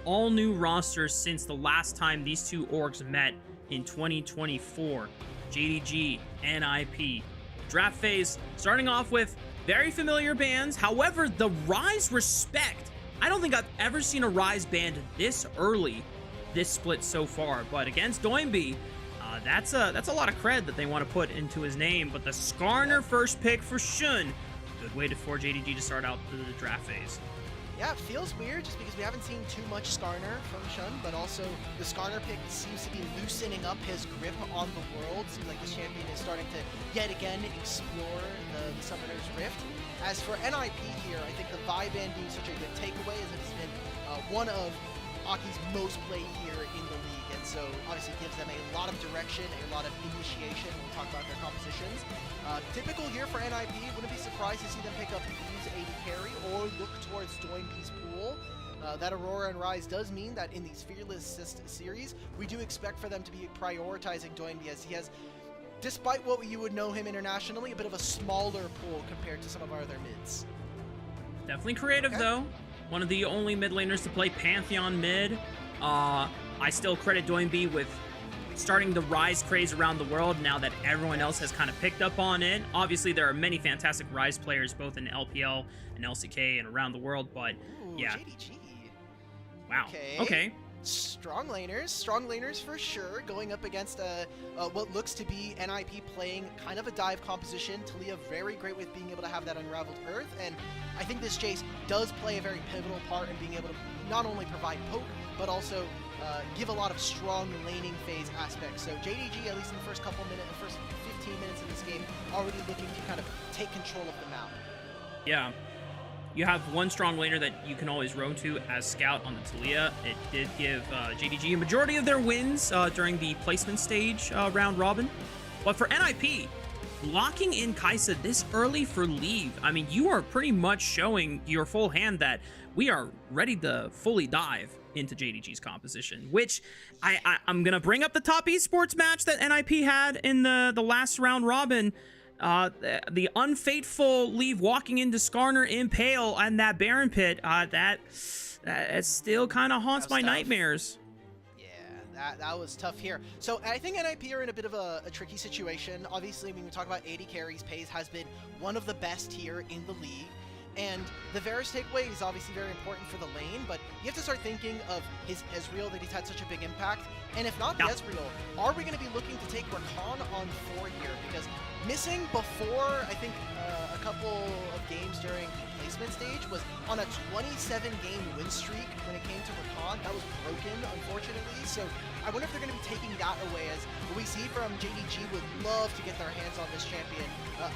All new rosters since the last time these two orgs met in 2024. JDG, NiP. Draft phase starting off with very familiar bands. However, the Rise Respect, I don't think I've ever seen a Rise band this early, this split so far. But against Doinby, that's a lot of cred that they want to put into his name. But the Skarner first pick for Shun. Good way for JDG to start out the draft phase. Yeah, it feels weird just because we haven't seen too much Skarner from Shun, but also the Skarner pick seems to be loosening up his grip on the world. Seems like this champion is starting to yet again explore the Summoner's Rift. As for NiP here, I think the Vi band being such a good takeaway as it has been one of Aki's most played here in the league, and so obviously gives them a lot of direction, a lot of initiation when we talk about their compositions. Typical here for NiP, wouldn't be surprised to see them pick up Fuse AD carry or look towards Doinby's pool. that Aurora and Rise does mean that in these Fearless series, we do expect for them to be prioritizing Doinby, as he has, despite what you would know him internationally, a bit of a smaller pool compared to some of our other mids. Definitely creative, though. One of the only mid laners to play Pantheon mid. I still credit Doinby with starting the Rise craze around the world now that everyone else has kind of picked up on it. Obviously, there are many fantastic Rise players, both in LPL and LCK and around the world, but yeah. JDG. Wow. Okay. Strong laners for sure, going up against what looks to be NiP playing kind of a dive composition. Talia very great with being able to have that unraveled earth, and I think this Jace does play a very pivotal part in being able to not only provide poke, but also give a lot of strong laning phase aspects. So JDG, at least in the first 15 minutes of this game, already looking to kind of take control of the map. Yeah. You have one strong laner that you can always roam to as Scout on the Talia. It did give JDG a majority of their wins during the placement stage round robin. But for NiP, locking in Kai'Sa this early for leave, I mean, you are pretty much showing your full hand that we are ready to fully dive into JDG's composition, which I'm going to bring up the top esports match that NiP had in the last round robin. The unfaithful leave walking into Skarner Impale and that Baron Pit, that it still kind of haunts my nightmares. Yeah, that was tough here. So I think NiP are in a bit of a tricky situation. Obviously, when we talk about AD carries, Paze has been one of the best here in the league. And the Varus takeaway is obviously very important for the lane, but you have to start thinking of his Ezreal, that he's had such a big impact. And if not the Ezreal, are we going to be looking to take Rakan on 4 here? Because missing before, I think, a couple of games during the placement stage was on a 27-game win streak when it came to Rakan. That was broken, unfortunately. So I wonder if they're going to be taking that away, as what we see from JDG would love to get their hands on this champion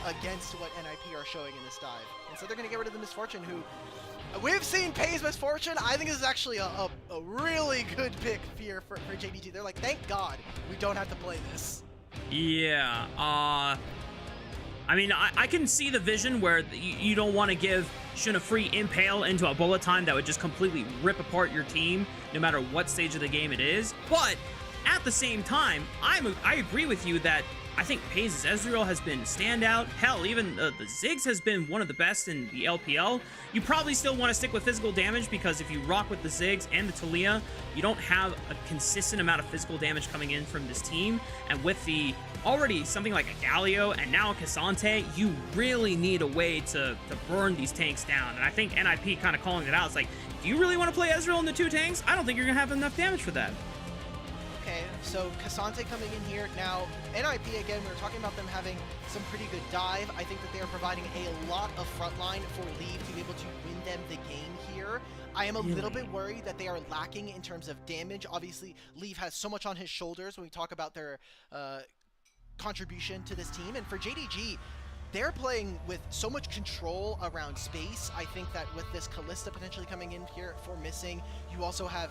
against what NiP are showing in this dive. And so they're going to get rid of the Misfortune, who we've seen Paze Misfortune. I think this is actually a really good pick here for JDG. They're like, thank God we don't have to play this. Yeah, I mean, I can see the vision where you don't want to give Shun a free Impale into a bullet time that would just completely rip apart your team, no matter what stage of the game it is. But at the same time, I agree with you that I think Paze's Ezreal has been standout. Hell, even the Ziggs has been one of the best in the LPL. You probably still want to stick with physical damage, because if you rock with the Ziggs and the Talia, you don't have a consistent amount of physical damage coming in from this team. And with the already something like a Galio and now a Cassante, you really need a way to burn these tanks down. And I think NiP kind of calling it out. It's like, do you really want to play Ezreal into 2 tanks? I don't think you're going to have enough damage for that. Okay, so Cassante coming in here. Now, NiP, again, we were talking about them having some pretty good dive. I think that they are providing a lot of frontline for Leave to be able to win them the game here. I am a little bit worried that they are lacking in terms of damage. Obviously, Leave has so much on his shoulders when we talk about their contribution to this team. And for JDG, they're playing with so much control around space. I think that with this Kalista potentially coming in here for missing, you also have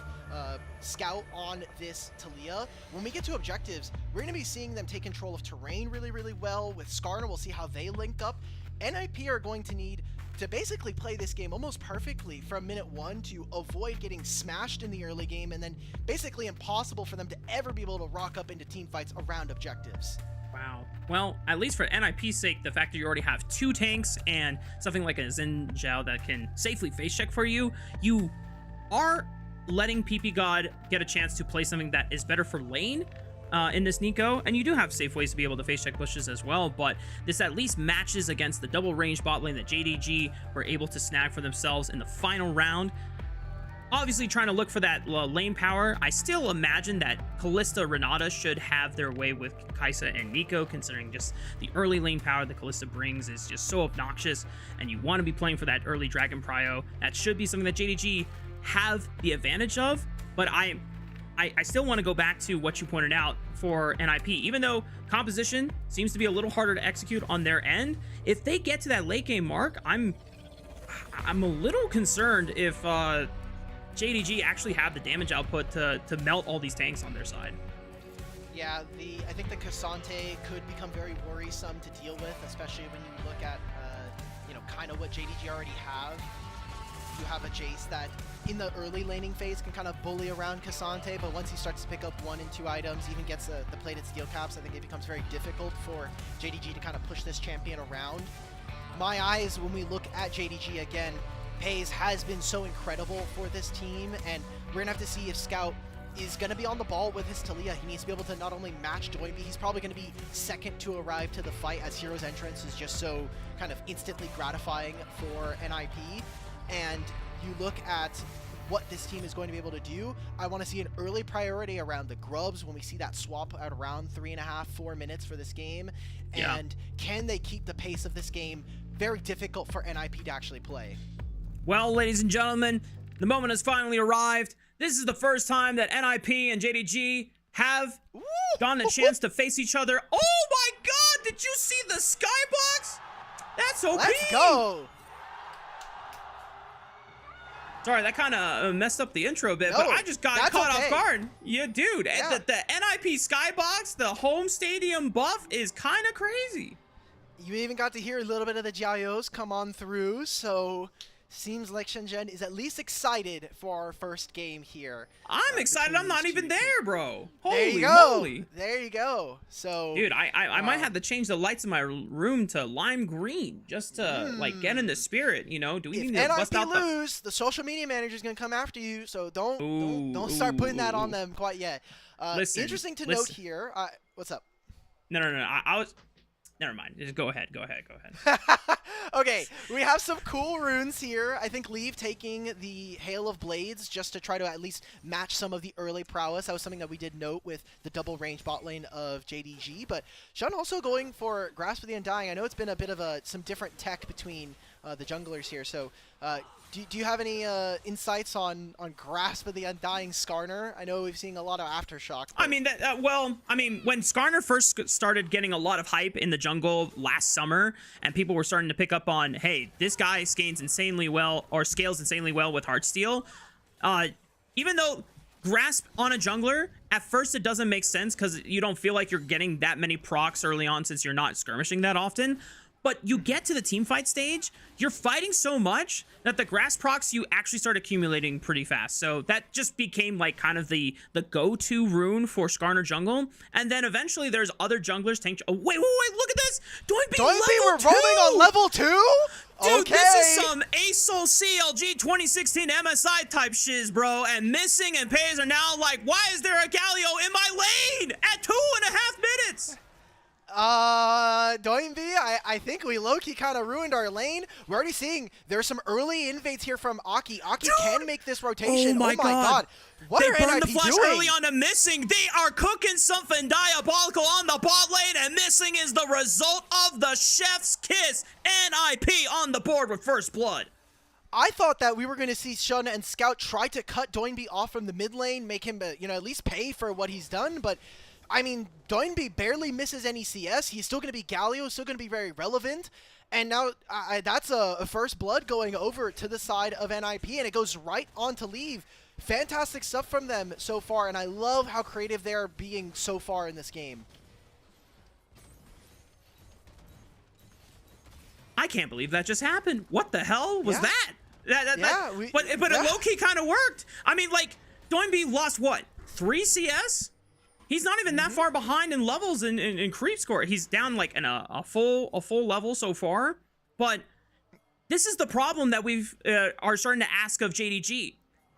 Scout on this Talia. When we get to objectives, we're going to be seeing them take control of terrain really, really well. With Skarner, we'll see how they link up. NiP are going to need to basically play this game almost perfectly from minute 1 to avoid getting smashed in the early game, and then basically impossible for them to ever be able to rock up into team fights around objectives. Wow. Well, at least for NiP's sake, the fact that you already have 2 tanks and something like a Xin Zhao that can safely face check for you, you are letting PP God get a chance to play something that is better for lane in this Nico, and you do have safe ways to be able to face check bushes as well, but this at least matches against the double range bot lane that JDG were able to snag for themselves in the final round. Obviously trying to look for that lane power. I still imagine that Kalista Renata should have their way with Kai'Sa and Nico, considering just the early lane power that Kalista brings is just so obnoxious, and you want to be playing for that early Dragon Prio. That should be something that JDG have the advantage of, but I still want to go back to what you pointed out for NiP. Even though composition seems to be a little harder to execute on their end, if they get to that late game mark, I'm a little concerned if JDG actually have the damage output to melt all these tanks on their side. Yeah, I think the Cassante could become very worrisome to deal with, especially when you look at kind of what JDG already have. you have a Jace that in the early laning phase can kind of bully around Cassante, but once he starts to pick up 1 and 2 items, even gets the plated steel caps, I think it becomes very difficult for JDG to kind of push this champion around. My eyes, when we look at JDG again, FaZe has been so incredible for this team, and we're gonna have to see if Scout is going to be on the ball with his Taliyah. He needs to be able to not only match Doinby, he's probably going to be second to arrive to the fight, as Hero's entrance is just so kind of instantly gratifying for NiP. And you look at what this team is going to be able to do, I want to see an early priority around the grubs when we see that swap at around 3.5, 4 minutes for this game. And can they keep the pace of this game? Very difficult for NiP to actually play. Well, ladies and gentlemen, the moment has finally arrived. This is the first time that NiP and JDG have gotten a chance to face each other. Oh my god, did you see the skybox? That's OP! Let's go! Sorry, that kind of messed up the intro a bit, No, but I just got caught off guard. Yeah, dude, Yeah. the NiP skybox, the home stadium buff is kind of crazy. You even got to hear a little bit of the Jiayos come on through, so seems like Shenzhen is at least excited for our first game here. I'm excited. I'm not even there, bro. Holy there you go. moly. There you go. So, dude, I might have to change the lights in my room to lime green just to like get in the spirit, you know? Do we need to bust out the social media manager is going to come after you, so don't start putting that on them quite yet. Interesting to note here. What's up? No. I was never mind. Just go ahead. Okay, we have some cool runes here. I think Leave taking the Hail of Blades just to try to at least match some of the early prowess. That was something that we did note with the double range bot lane of JDG. But Shun also going for Grasp of the Undying. I know it's been a bit of some different tech between the junglers here. So do you have any insights on Grasp of the Undying Skarner? I know we've seen a lot of Aftershock. I mean, when Skarner first started getting a lot of hype in the jungle last summer, and people were starting to pick up on, hey, this guy scales insanely well with Heartsteel. Even though Grasp on a jungler, at first it doesn't make sense because you don't feel like you're getting that many procs early on since you're not skirmishing that often. But you get to the teamfight stage, you're fighting so much that the grass procs you actually start accumulating pretty fast. So that just became like kind of the go-to rune for Skarner jungle. And then eventually there's other junglers tank. Oh, wait, look at this! Doinby we're rolling on level 2? Dude, okay. This is some ASOL CLG 2016 MSI type shiz, bro. And Missing and FaZe are now like, why is there a Galio in my lane at 2.5 minutes? Doinby, I think we low-key kind of ruined our lane. We're already seeing there's some early invades here from Aki. Aki can make this rotation. Oh my god. What they are burned NiP the flash doing? early on to Missing. They are cooking something diabolical on the bot lane, and Missing is the result of the chef's kiss. NiP on the board with first blood. I thought that we were going to see Shun and Scout try to cut Doinby off from the mid lane, make him, at least pay for what he's done, but I mean, Doinby barely misses any CS. He's still going to be Galio, still going to be very relevant. And now that's a first blood going over to the side of NiP, and it goes right on to Leave. Fantastic stuff from them so far, and I love how creative they are being so far in this game. I can't believe that just happened. What the hell was that? But it low-key kind of worked. I mean, like, Doinby lost, what, 3 CS? He's not even that far behind in levels in creep score. He's down like in a full level so far. But this is the problem that we've are starting to ask of JDG.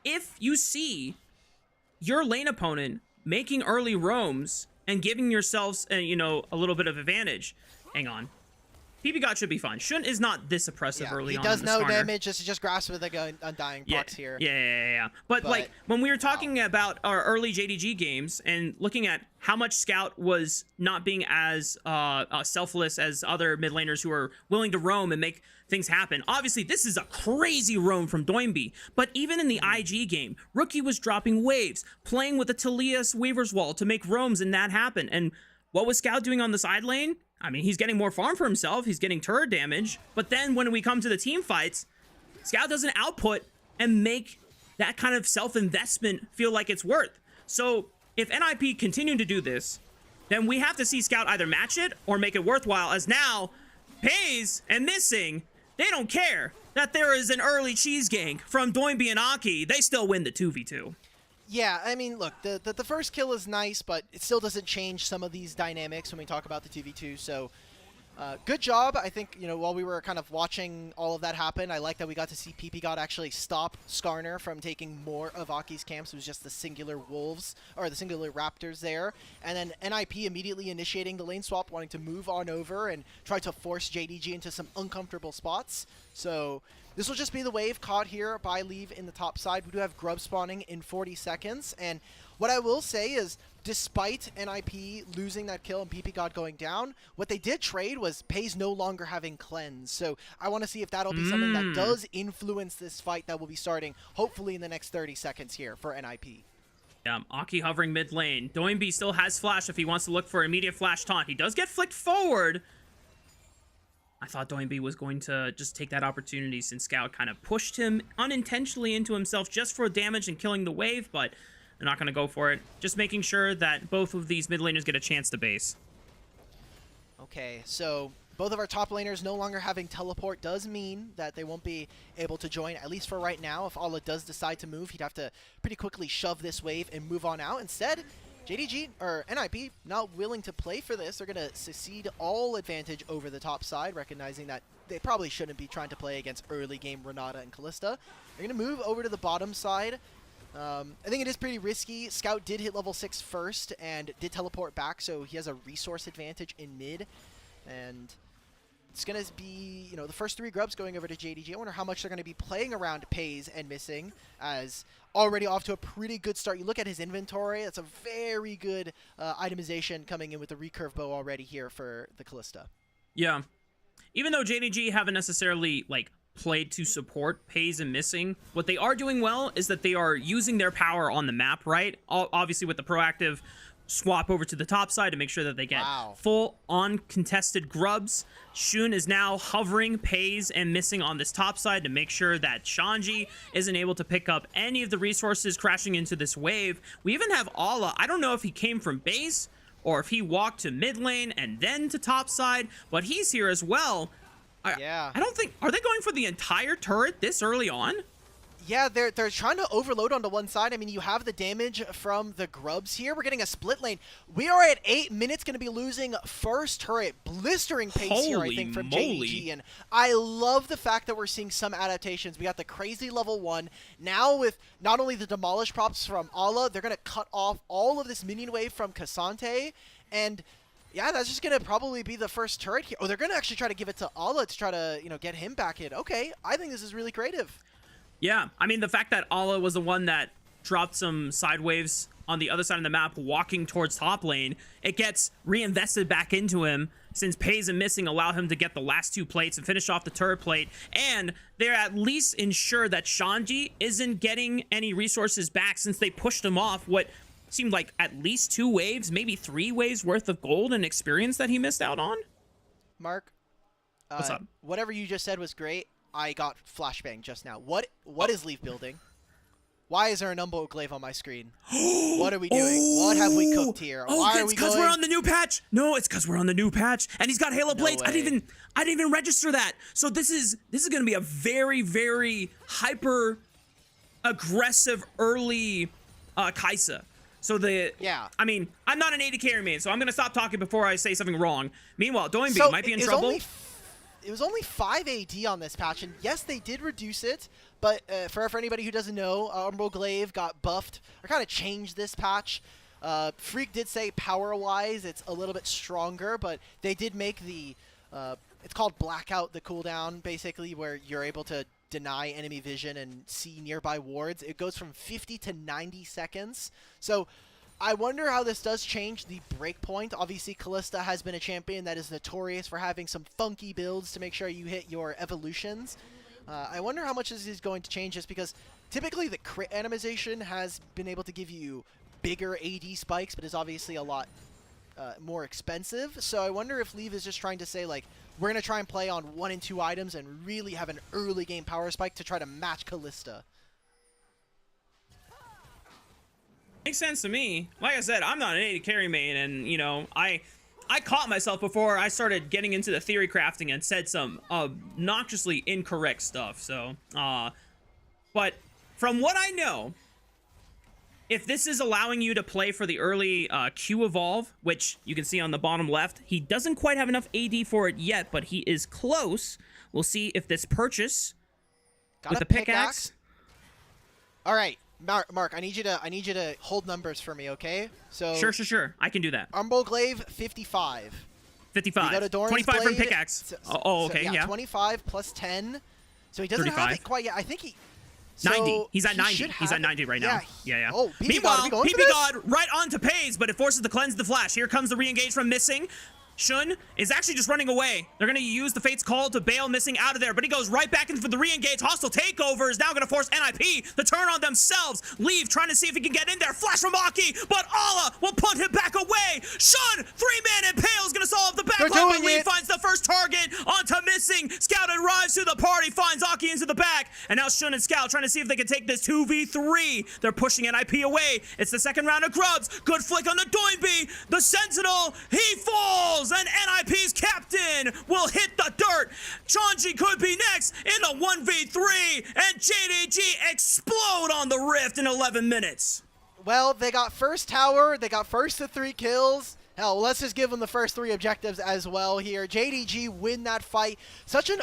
If you see your lane opponent making early roams and giving yourselves a little bit of advantage, hang on. PP God should be fine. Shun is not this oppressive early on. He does no Skarner. damage, just grasp with the Undying procs here. Yeah. But like, when we were talking about our early JDG games and looking at how much Scout was not being as selfless as other mid laners who are willing to roam and make things happen. Obviously, this is a crazy roam from Doinby. But even in the IG game, Rookie was dropping waves, playing with the Taliyah's Weaver's Wall to make roams and that happen. And what was Scout doing on the side lane? I mean, he's getting more farm for himself. He's getting turret damage. But then when we come to the team fights, Scout doesn't output and make that kind of self-investment feel like it's worth. So if NiP continue to do this, then we have to see Scout either match it or make it worthwhile, as now FaZe and Missing they don't care that there is an early cheese gank from Doinby and Aki. They still win the 2v2. Yeah, I mean, look, the first kill is nice, but it still doesn't change some of these dynamics when we talk about the 2v2, so good job. I think, you know, while we were kind of watching all of that happen, I like that we got to see PP actually stop Skarner from taking more of Aki's camps. It was just the singular wolves, or the singular raptors there. And then NiP immediately initiating the lane swap, wanting to move on over and try to force JDG into some uncomfortable spots. So this will just be the wave caught here by Leave in the top side. We do have Grub spawning in 40 seconds. And what I will say is, despite NiP losing that kill and PP going down, what they did trade was Pays no longer having cleanse. So I want to see if that'll be something that does influence this fight that will be starting hopefully in the next 30 seconds here for NiP. Yeah, Aki hovering mid lane. Doinby still has flash if he wants to look for immediate flash taunt. He does get flicked forward. I thought Doinby was going to just take that opportunity since Scout kind of pushed him unintentionally into himself just for damage and killing the wave, but they're not going to go for it. Just making sure that both of these mid laners get a chance to base. Okay, so both of our top laners no longer having teleport does mean that they won't be able to join, at least for right now. If Allah does decide to move, he'd have to pretty quickly shove this wave and move on out. Instead, JDG, or NiP, not willing to play for this. They're going to secede all advantage over the top side, recognizing that they probably shouldn't be trying to play against early game Renata and Kalista. They're going to move over to the bottom side. I think it is pretty risky. Scout did hit level 6 first and did teleport back, so he has a resource advantage in mid. And it's going to be, you know, the first 3 grubs going over to JDG. I wonder how much they're going to be playing around Pays and Missing, as already off to a pretty good start. You look at his inventory, that's a very good itemization coming in with the recurve bow already here for the Kalista. Yeah. Even though JDG haven't necessarily, like, played to support Pays and Missing, what they are doing well is that they are using their power on the map, right? Obviously with the proactive swap over to the top side to make sure that they get full uncontested grubs. Shun is now hovering Pays and Missing on this top side to make sure that Shanji isn't able to pick up any of the resources crashing into this wave. We even have Allah. I don't know if he came from base or if he walked to mid lane and then to top side, but he's here as well. I don't think... Are they going for the entire turret this early on? Yeah, they're trying to overload onto one side. I mean, you have the damage from the grubs here. We're getting a split lane. We are at 8 minutes, going to be losing first turret. Blistering pace here, I think, from JDG. And I love the fact that we're seeing some adaptations. We got the crazy level 1. Now with not only the demolish props from Allah, they're going to cut off all of this minion wave from Cassante. And yeah, that's just going to probably be the first turret here. Oh, they're going to actually try to give it to Allah to try to, you know, get him back in. Okay, I think this is really creative. Yeah, I mean, the fact that Allah was the one that dropped some side waves on the other side of the map walking towards top lane, it gets reinvested back into him since Pays and Missing allow him to get the last 2 plates and finish off the turret plate. And they're at least ensure that Shanji isn't getting any resources back since they pushed him off what seemed like at least 2 waves, maybe 3 waves worth of gold and experience that he missed out on. Mark, what's up? Whatever you just said was great. I got flashbang just now. What is Leaf building? Why is there an Umbo glaive on my screen? What are we doing? What have we cooked here? Why are we because we're on the new patch. No, it's because we're on the new patch, and he's got Halo Blades. Way. I didn't even register that. So this is going to be a very, very hyper aggressive early Kaisa. So I mean, I'm not an AD carry main, so I'm gonna stop talking before I say something wrong. Meanwhile, Doinby might be in trouble. It was only 5 AD on this patch, and yes, they did reduce it, but for anybody who doesn't know, Umbral Glaive got buffed, or kind of changed this patch. Freak did say power-wise it's a little bit stronger, but they did make the, it's called Blackout, the cooldown, basically, where you're able to deny enemy vision and see nearby wards. It goes from 50 to 90 seconds. So I wonder how this does change the breakpoint. Obviously, Kalista has been a champion that is notorious for having some funky builds to make sure you hit your evolutions. I wonder how much this is going to change, just because typically the crit animation has been able to give you bigger AD spikes, but is obviously a lot more expensive. So I wonder if Leave is just trying to say, like, we're going to try and play on 1 and 2 items and really have an early game power spike to try to match Kalista. Makes sense to me. Like I said, I'm not an AD carry main, and, you know, I I caught myself before I started getting into the theory crafting and said some obnoxiously incorrect stuff. So, but from what I know, if this is allowing you to play for the early Q evolve, which you can see on the bottom left, he doesn't quite have enough AD for it yet, but he is close. We'll see if this purchase with the pickaxe. All right, Mark, I need you to hold numbers for me, okay? So Sure. I can do that. Umbral Glaive 55. 55. We go to Doran's 25 from Blade, pickaxe. Okay, yeah. 25 plus 10. So he doesn't 35. have it quite yet. I think he. 90. He's at 90. He's at 90 right now. Yeah. Oh, Meanwhile, PP God right onto Pays, but it forces the cleanse the flash. Here comes the re-engage from Missing. Shun is actually just running away. They're going to use the Fate's Call to bail Missing out of there, but he goes right back in for the re-engage. Hostile takeover is now going to force NiP to turn on themselves. Leave, trying to see if he can get in there. Flash from Aki, but Allah will punt him back away. Shun, 3-man Impale is going to solve the backline, but Leave finds the first target onto Missing. Scout arrives to the party, finds Aki into the back, and now Shun and Scout trying to see if they can take this 2v3. They're pushing NiP away. It's the second round of Grubs. Good flick on the Doinby. The Sentinel, he falls. And NiP's captain will hit the dirt. Chonji could be next in the 1v3, and JDG explode on the Rift in 11 minutes. Well, they got first tower. They got first to 3 kills. Hell, let's just give them the first 3 objectives as well here. JDG win that fight. Such an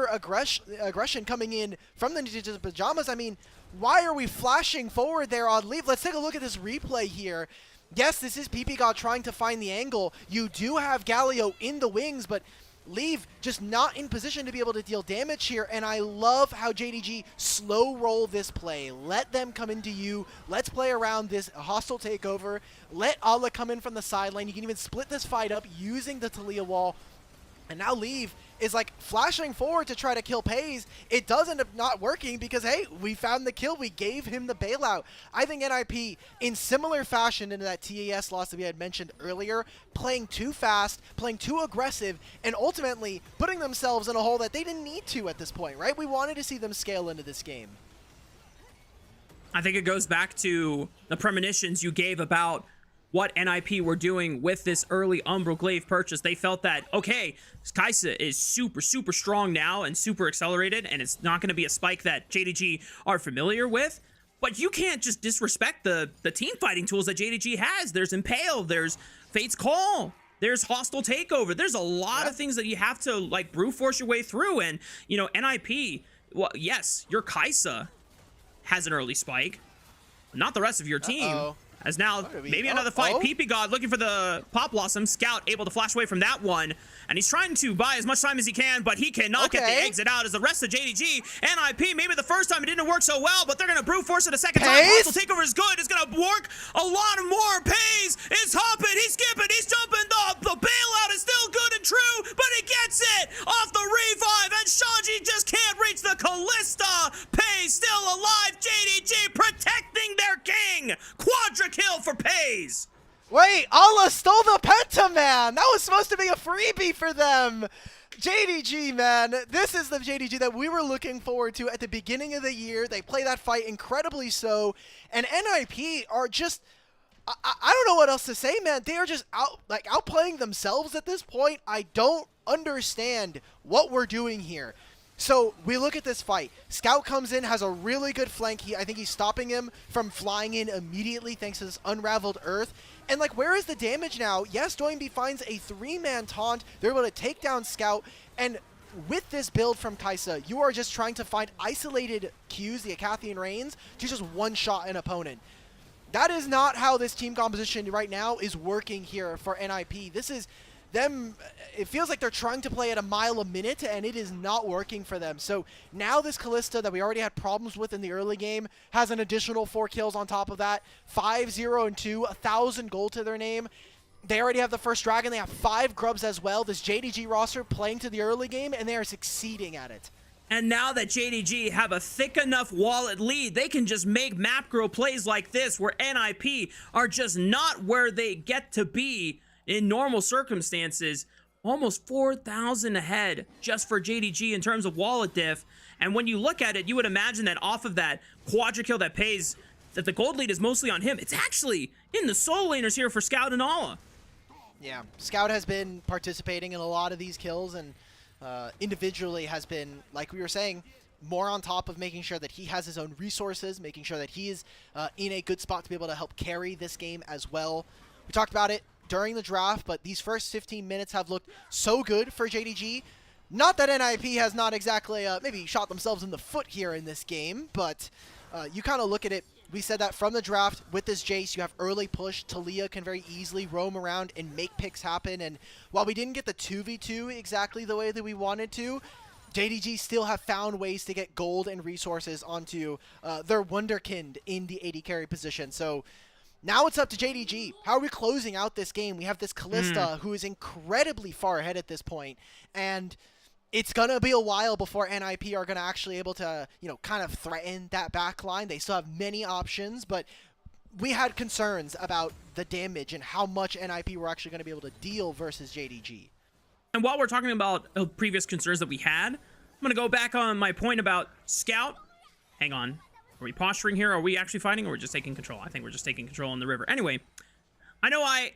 aggression coming in from the Ninja Pajamas. I mean, why are we flashing forward there on Leave? Let's take a look at this replay here. Yes, this is PP God trying to find the angle. You do have Galio in the wings, but Leave just not in position to be able to deal damage here, and I love how JDG slow roll this play. Let them come into you. Let's play around this hostile takeover. Let Allah come in from the sideline. You can even split this fight up using the Talia wall. And now Leave is like flashing forward to try to kill Pays. It does end up not working because, hey, we found the kill. We gave him the bailout. I think NiP, in similar fashion into that TAS loss that we had mentioned earlier, playing too fast, playing too aggressive, and ultimately putting themselves in a hole that they didn't need to at this point, right? We wanted to see them scale into this game. I think it goes back to the premonitions you gave about what NiP were doing with this early Umbral Glaive purchase. They felt that, okay, Kaisa is super strong now and super accelerated, and it's not going to be a spike that JDG are familiar with. But you can't just disrespect the team fighting tools that JDG has. There's Impale, there's Fate's Call, there's Hostile Takeover. There's a lot of things that you have to, like, brute force your way through. And, you know, NiP, well, yes, your Kaisa has an early spike, not the rest of your team. As now, maybe another fight. PP God looking for the Pop Blossom. Scout able to flash away from that one. And he's trying to buy as much time as he can, but he cannot get the exit out as the rest of JDG. NiP, maybe the first time it didn't work so well, but they're going to brute force it a second time. Hostile takeover is good. It's going to work a lot more. Pays is hopping. He's skipping. He's jumping. The bailout is still good and true, but he gets it off the revive. And Shanji just can't reach the Callista. Pays still alive. JDG protecting their king. Quadra kill for Pays. Wait, Allah stole the Penta, man. That was supposed to be a freebie for them. JDG, man. This is the JDG that we were looking forward to at the beginning of the year. They play that fight incredibly so. And NiP are just, I don't know what else to say, man. They are just outplaying themselves at this point. I don't understand what we're doing here. So we look at this fight. Scout comes in, has a really good flank. I think he's stopping him from flying in immediately thanks to this unraveled earth. And like, where is the damage now? Yes, Doinby finds a 3-man taunt. They're able to take down Scout. And with this build from Kaisa, you are just trying to find isolated Qs, the Acathian Reigns, to just one-shot an opponent. That is not how this team composition right now is working here for NiP. This is them, it feels like they're trying to play at a mile a minute, and it is not working for them. So now this Callista that we already had problems with in the early game has an additional 4 kills on top of that. 5-0-2, 1,000 gold to their name. They already have the first dragon. They have 5 grubs as well. This JDG roster playing to the early game, and they are succeeding at it. And now that JDG have a thick enough wallet lead, they can just make map grow plays like this where NiP are just not where they get to be in normal circumstances. Almost 4,000 ahead just for JDG in terms of wallet diff. And when you look at it, you would imagine that off of that quadra kill that Pays, that the gold lead is mostly on him. It's actually in the solo laners here for Scout and Allah. Yeah, Scout has been participating in a lot of these kills, and individually has been, like we were saying, more on top of making sure that he has his own resources, making sure that he is in a good spot to be able to help carry this game as well. We talked about it during the draft, but these first 15 minutes have looked so good for JDG. Not that NiP has not exactly maybe shot themselves in the foot here in this game, but you kind of look at it. We said that from the draft, with this Jace, you have early push. Talia can very easily roam around and make picks happen. And while we didn't get the 2v2 exactly the way that we wanted to, JDG still have found ways to get gold and resources onto their Wunderkind in the AD carry position. So now it's up to JDG. How are we closing out this game? We have this Kalista who is incredibly far ahead at this point, and it's going to be a while before NiP are going to actually able to, kind of threaten that back line. They still have many options, but we had concerns about the damage and how much NiP were actually going to be able to deal versus JDG. And while we're talking about previous concerns that we had, I'm going to go back on my point about Scout. Hang on. Are we posturing here? Are we actually fighting, or we're just taking control? I think we're just taking control on the river. Anyway, I know I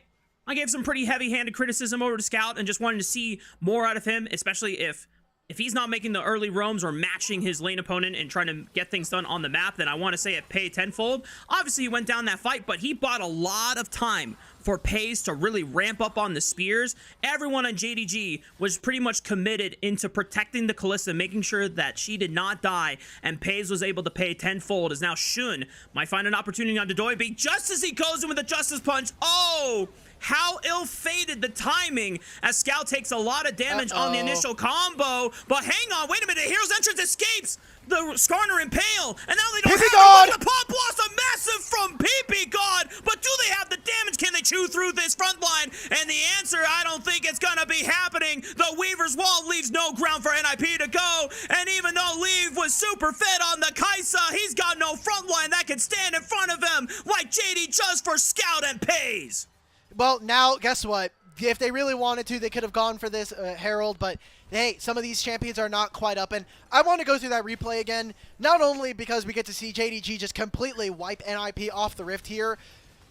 gave some pretty heavy-handed criticism over to Scout and just wanted to see more out of him, especially if he's not making the early roams or matching his lane opponent and trying to get things done on the map, then I want to say it pay tenfold. Obviously, he went down that fight, but he bought a lot of time for Pays to really ramp up on the spears. Everyone on JDG was pretty much committed into protecting the Kalista, making sure that she did not die, and Pays was able to pay tenfold, as now Shun might find an opportunity on Dodoibi just as he goes in with a Justice Punch. Oh! How ill-fated the timing, as Scout takes a lot of damage on the initial combo. But hang on, wait a minute, Hero's Entrance escapes the Skarner Impale, and now they don't have the Pop Blossom massive from PP God, but do they have the damage? Can they chew through this front line? And the answer, I don't think it's gonna be happening. The Weaver's Wall leaves no ground for NiP to go, and even though Leave was super fed on the Kaisa, he's got no front line that can stand in front of him like JD does for Scout and Pays. Well, now, guess what? If they really wanted to, they could have gone for this Herald, but hey, some of these champions are not quite up, and I want to go through that replay again, not only because we get to see JDG just completely wipe NiP off the rift here.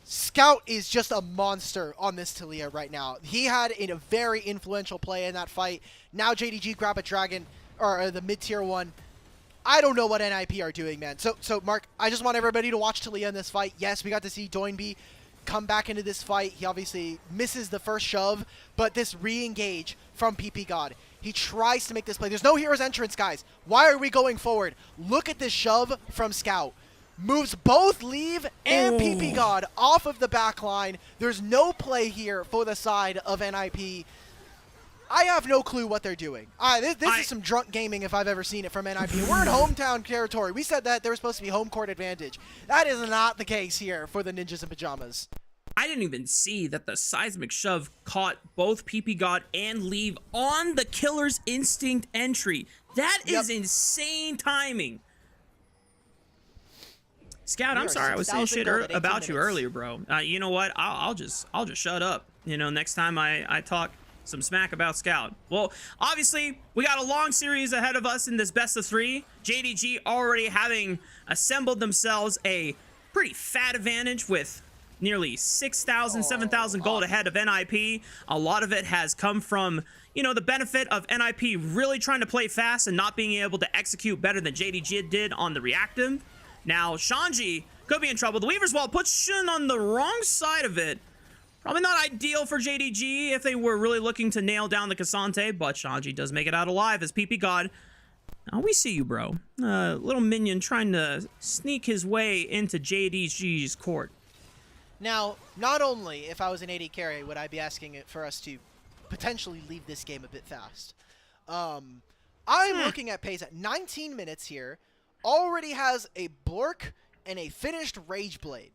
Scout is just a monster on this Talia right now. He had a very influential play in that fight. Now JDG grab a dragon, or the mid-tier one. I don't know what NiP are doing, man. So Mark, I just want everybody to watch Talia in this fight. Yes, we got to see Doinby come back into this fight. He obviously misses the first shove, but this re-engage from PP God. He tries to make this play. There's no Hero's Entrance, guys. Why are we going forward? Look at this shove from Scout. Moves both Leave and PP God off of the back line. There's no play here for the side of NiP. I have no clue what they're doing. This is some drunk gaming if I've ever seen it from NiP. We're in hometown territory. We said that there was supposed to be home court advantage. That is not the case here for the Ninjas in Pajamas. I didn't even see that the seismic shove caught both PP God and Leave on the Killer's Instinct entry. That is insane timing. Scout, I'm sorry I was saying shit about you earlier, bro. You know what? I'll just shut up. Next time I talk some smack about Scout. Well, obviously, we got a long series ahead of us in this best of 3. JDG already having assembled themselves a pretty fat advantage with nearly 6,000, 7,000 gold ahead of NiP. A lot of it has come from, the benefit of NiP really trying to play fast and not being able to execute better than JDG did on the reactive. Now, Shanji could be in trouble. The Weaver's Wall puts Shun on the wrong side of it. Probably not ideal for JDG if they were really looking to nail down the Cassante, but Shanji does make it out alive as PP God. Now, we see you, bro. Little minion trying to sneak his way into JDG's court. Now, not only if I was an AD carry would I be asking it for us to potentially leave this game a bit fast. I'm looking at Pays at 19 minutes here. Already has a Blork and a finished Rage Blade.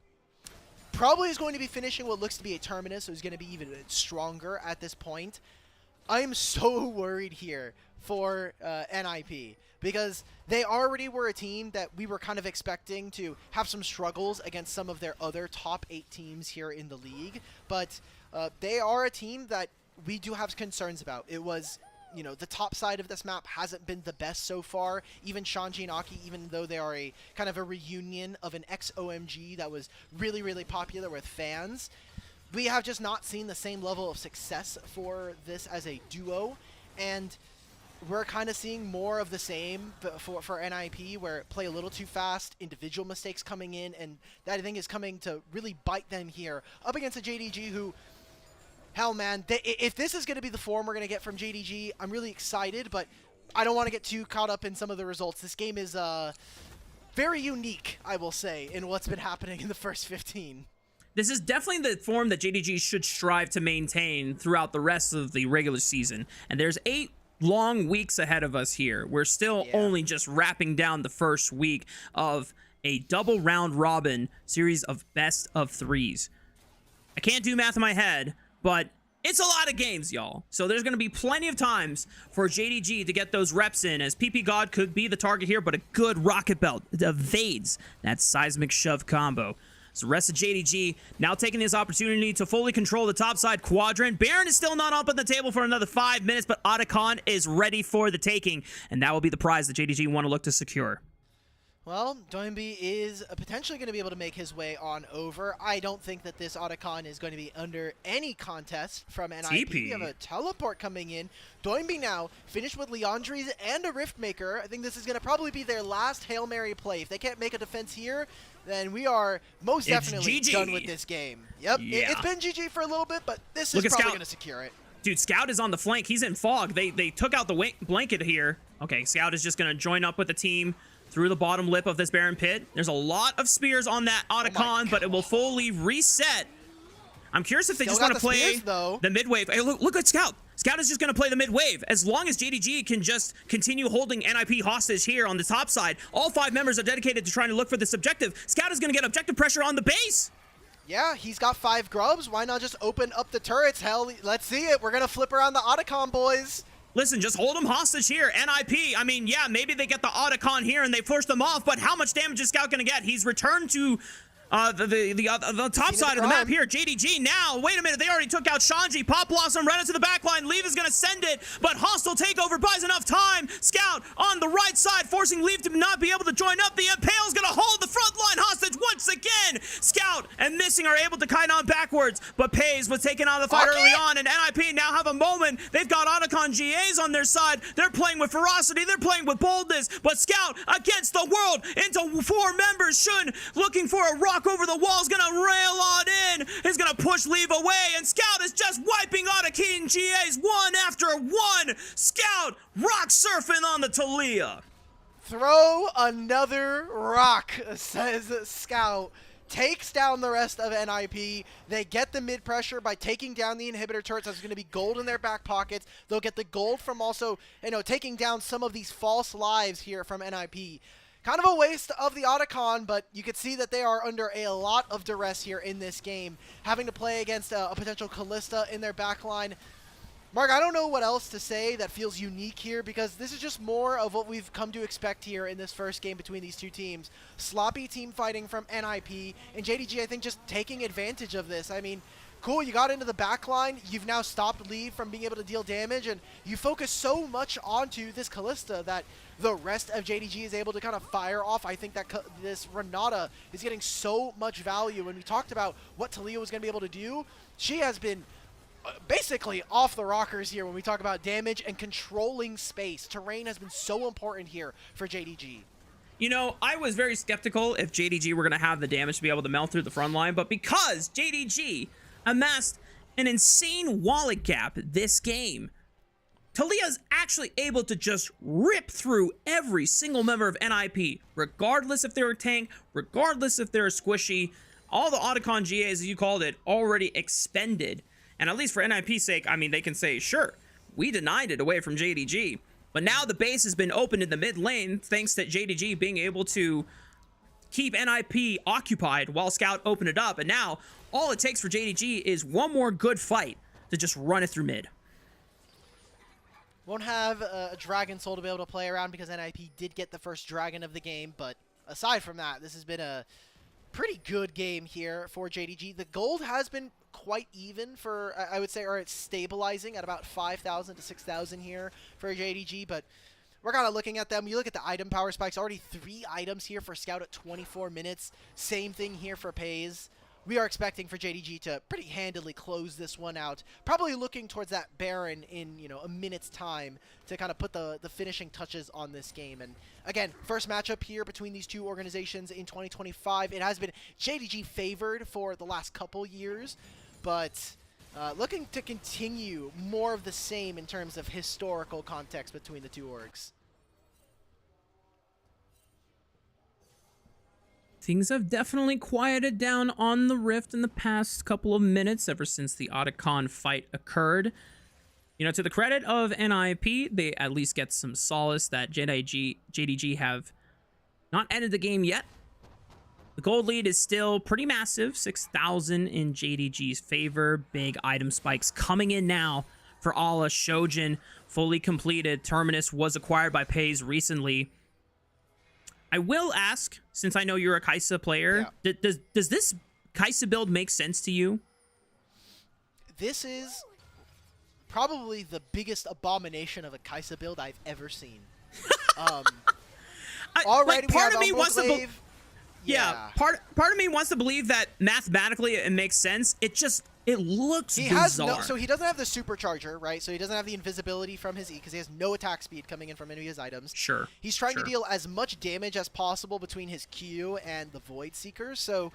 Probably is going to be finishing what looks to be a Terminus, so he's going to be even stronger at this point. I am so worried here for NiP, because they already were a team that we were kind of expecting to have some struggles against some of their other top 8 teams here in the league, but they are a team that we do have concerns about. It was, the top side of this map hasn't been the best so far. Even Shanji and Aki, even though they are a kind of a reunion of an ex-OMG that was really, really popular with fans, we have just not seen the same level of success for this as a duo, and we're kind of seeing more of the same for NiP, where play a little too fast, individual mistakes coming in, and that I think is coming to really bite them here up against a JDG who, hell man, if this is going to be the form we're going to get from JDG, I'm really excited, but I don't want to get too caught up in some of the results. This game is very unique, I will say, in what's been happening in the first 15. This is definitely the form that JDG should strive to maintain throughout the rest of the regular season, and there's 8 long weeks ahead of us here. We're still only just wrapping down the first week of a double round robin series of best of 3s. I can't do math in my head, but it's a lot of games, y'all. So there's going to be plenty of times for JDG to get those reps in, as PP God could be the target here, but a good rocket belt evades that seismic shove combo. So the rest of JDG now taking this opportunity to fully control the topside quadrant. Baron is still not up on the table for another 5 minutes, but Otacon is ready for the taking, and that will be the prize that JDG want to look to secure. Well, Doinby is potentially going to be able to make his way on over. I don't think that this Otacon is going to be under any contest from NiP. We have a teleport coming in. Doinby now finished with Leandries and a Riftmaker. I think this is going to probably be their last Hail Mary play. If they can't make a defense here, then we are most definitely done with this game. Yep, it's been GG for a little bit, but this is probably going to secure it. Dude, Scout is on the flank. He's in fog. They took out the blanket here. Okay, Scout is just going to join up with the team through the bottom lip of this Baron pit. There's a lot of spears on that Otacon, but it will fully reset. I'm curious if they just want to play the mid wave. Hey, look at Scout. Scout is just going to play the mid wave. As long as JDG can just continue holding NiP hostage here on the top side, all 5 members are dedicated to trying to look for this objective. Scout is going to get objective pressure on the base. Yeah, he's got 5 grubs. Why not just open up the turrets? Hell, let's see it. We're going to flip around the Otacon, boys. Listen, just hold them hostage here. NiP, I mean, yeah, maybe they get the Otacon here and they force them off, but how much damage is Scout going to get? He's returned to the top side of the map here. JDG now, wait a minute, they already took out Shanji. Pop Blossom right into the back line. Leave is going to send it, but hostile takeover buys enough time. Scout on the right side, forcing Leave to not be able to join up. The Impale's going to hold the front line hostage once again. Scout and Missing are able to kite on backwards, but Pays was taken out of the fight early on, and NiP now have a moment. They've got Otacon GAs on their side. They're playing with ferocity. They're playing with boldness, but Scout against the world into 4 members. Shun looking for a rock over the wall, is gonna rail on in, is gonna push Leave away, and Scout is just wiping Otacon GAs one after one. Scout rock surfing on the Talia. Throw another rock, says Scout. Takes down the rest of NiP. They get the mid pressure by taking down the inhibitor turrets. There's going to be gold in their back pockets. They'll get the gold from also, taking down some of these false lives here from NiP. Kind of a waste of the Otacon, but you could see that they are under a lot of duress here in this game, having to play against a potential Callista in their backline. Mark, I don't know what else to say that feels unique here, because this is just more of what we've come to expect here in this first game between these 2 teams. Sloppy team fighting from NiP, and JDG, I think, just taking advantage of this. I mean, cool, you got into the backline, you've now stopped Leave from being able to deal damage, and you focus so much onto this Callista that the rest of JDG is able to kind of fire off. I think that this Renata is getting so much value. When we talked about what Talia was going to be able to do, she has been basically off the rockers here when we talk about damage and controlling space. Terrain has been so important here for JDG. You know, I was very skeptical if JDG were going to have the damage to be able to melt through the front line, but because JDG amassed an insane wallet gap this game, Talia's actually able to just rip through every single member of NiP, regardless if they're a tank, regardless if they're a squishy. All the Otacon GAs, as you called it, already expended. And at least for NiP's sake, I mean, they can say, sure, we denied it away from JDG. But now the base has been opened in the mid lane, thanks to JDG being able to keep NiP occupied while Scout opened it up. And now all it takes for JDG is one more good fight to just run it through mid. Won't have a Dragon Soul to be able to play around because NiP did get the first Dragon of the game. But aside from that, this has been a pretty good game here for JDG. The gold has been quite even for, I would say, or it's stabilizing at about 5,000 to 6,000 here for JDG, but we're kind of looking at them. You look at the item power spikes, already 3 items here for Scout at 24 minutes. Same thing here for Pays. we are expecting for JDG to pretty handily close this one out. Probably looking towards that Baron in, you know, a minute's time to kind of put the finishing touches on this game. And again, first matchup here between these two organizations in 2025. It has been JDG favored for the last couple years, but looking to continue more of the same in terms of historical context between the two orgs. Things have definitely quieted down on the Rift in the past couple of minutes ever since the Otacon fight occurred. You know, to the credit of NiP, they at least get some solace that JDG have not ended the game yet. The gold lead is still pretty massive, 6,000 in JDG's favor. Big item spikes coming in now for Ala. Shojin fully completed. Terminus was acquired by FPX recently. I will ask, since I know you're a Kai'Sa player, does this Kai'Sa build make sense to you? This is probably the biggest abomination of a Kai'Sa build I've ever seen. Already, part of me wants to part of me wants to believe that mathematically it makes sense. It looks bizarre. So he doesn't have the supercharger, right? So he doesn't have the invisibility from his E because he has no attack speed coming in from any of his items. Sure. He's trying to deal as much damage as possible between his Q and the Void Seeker. So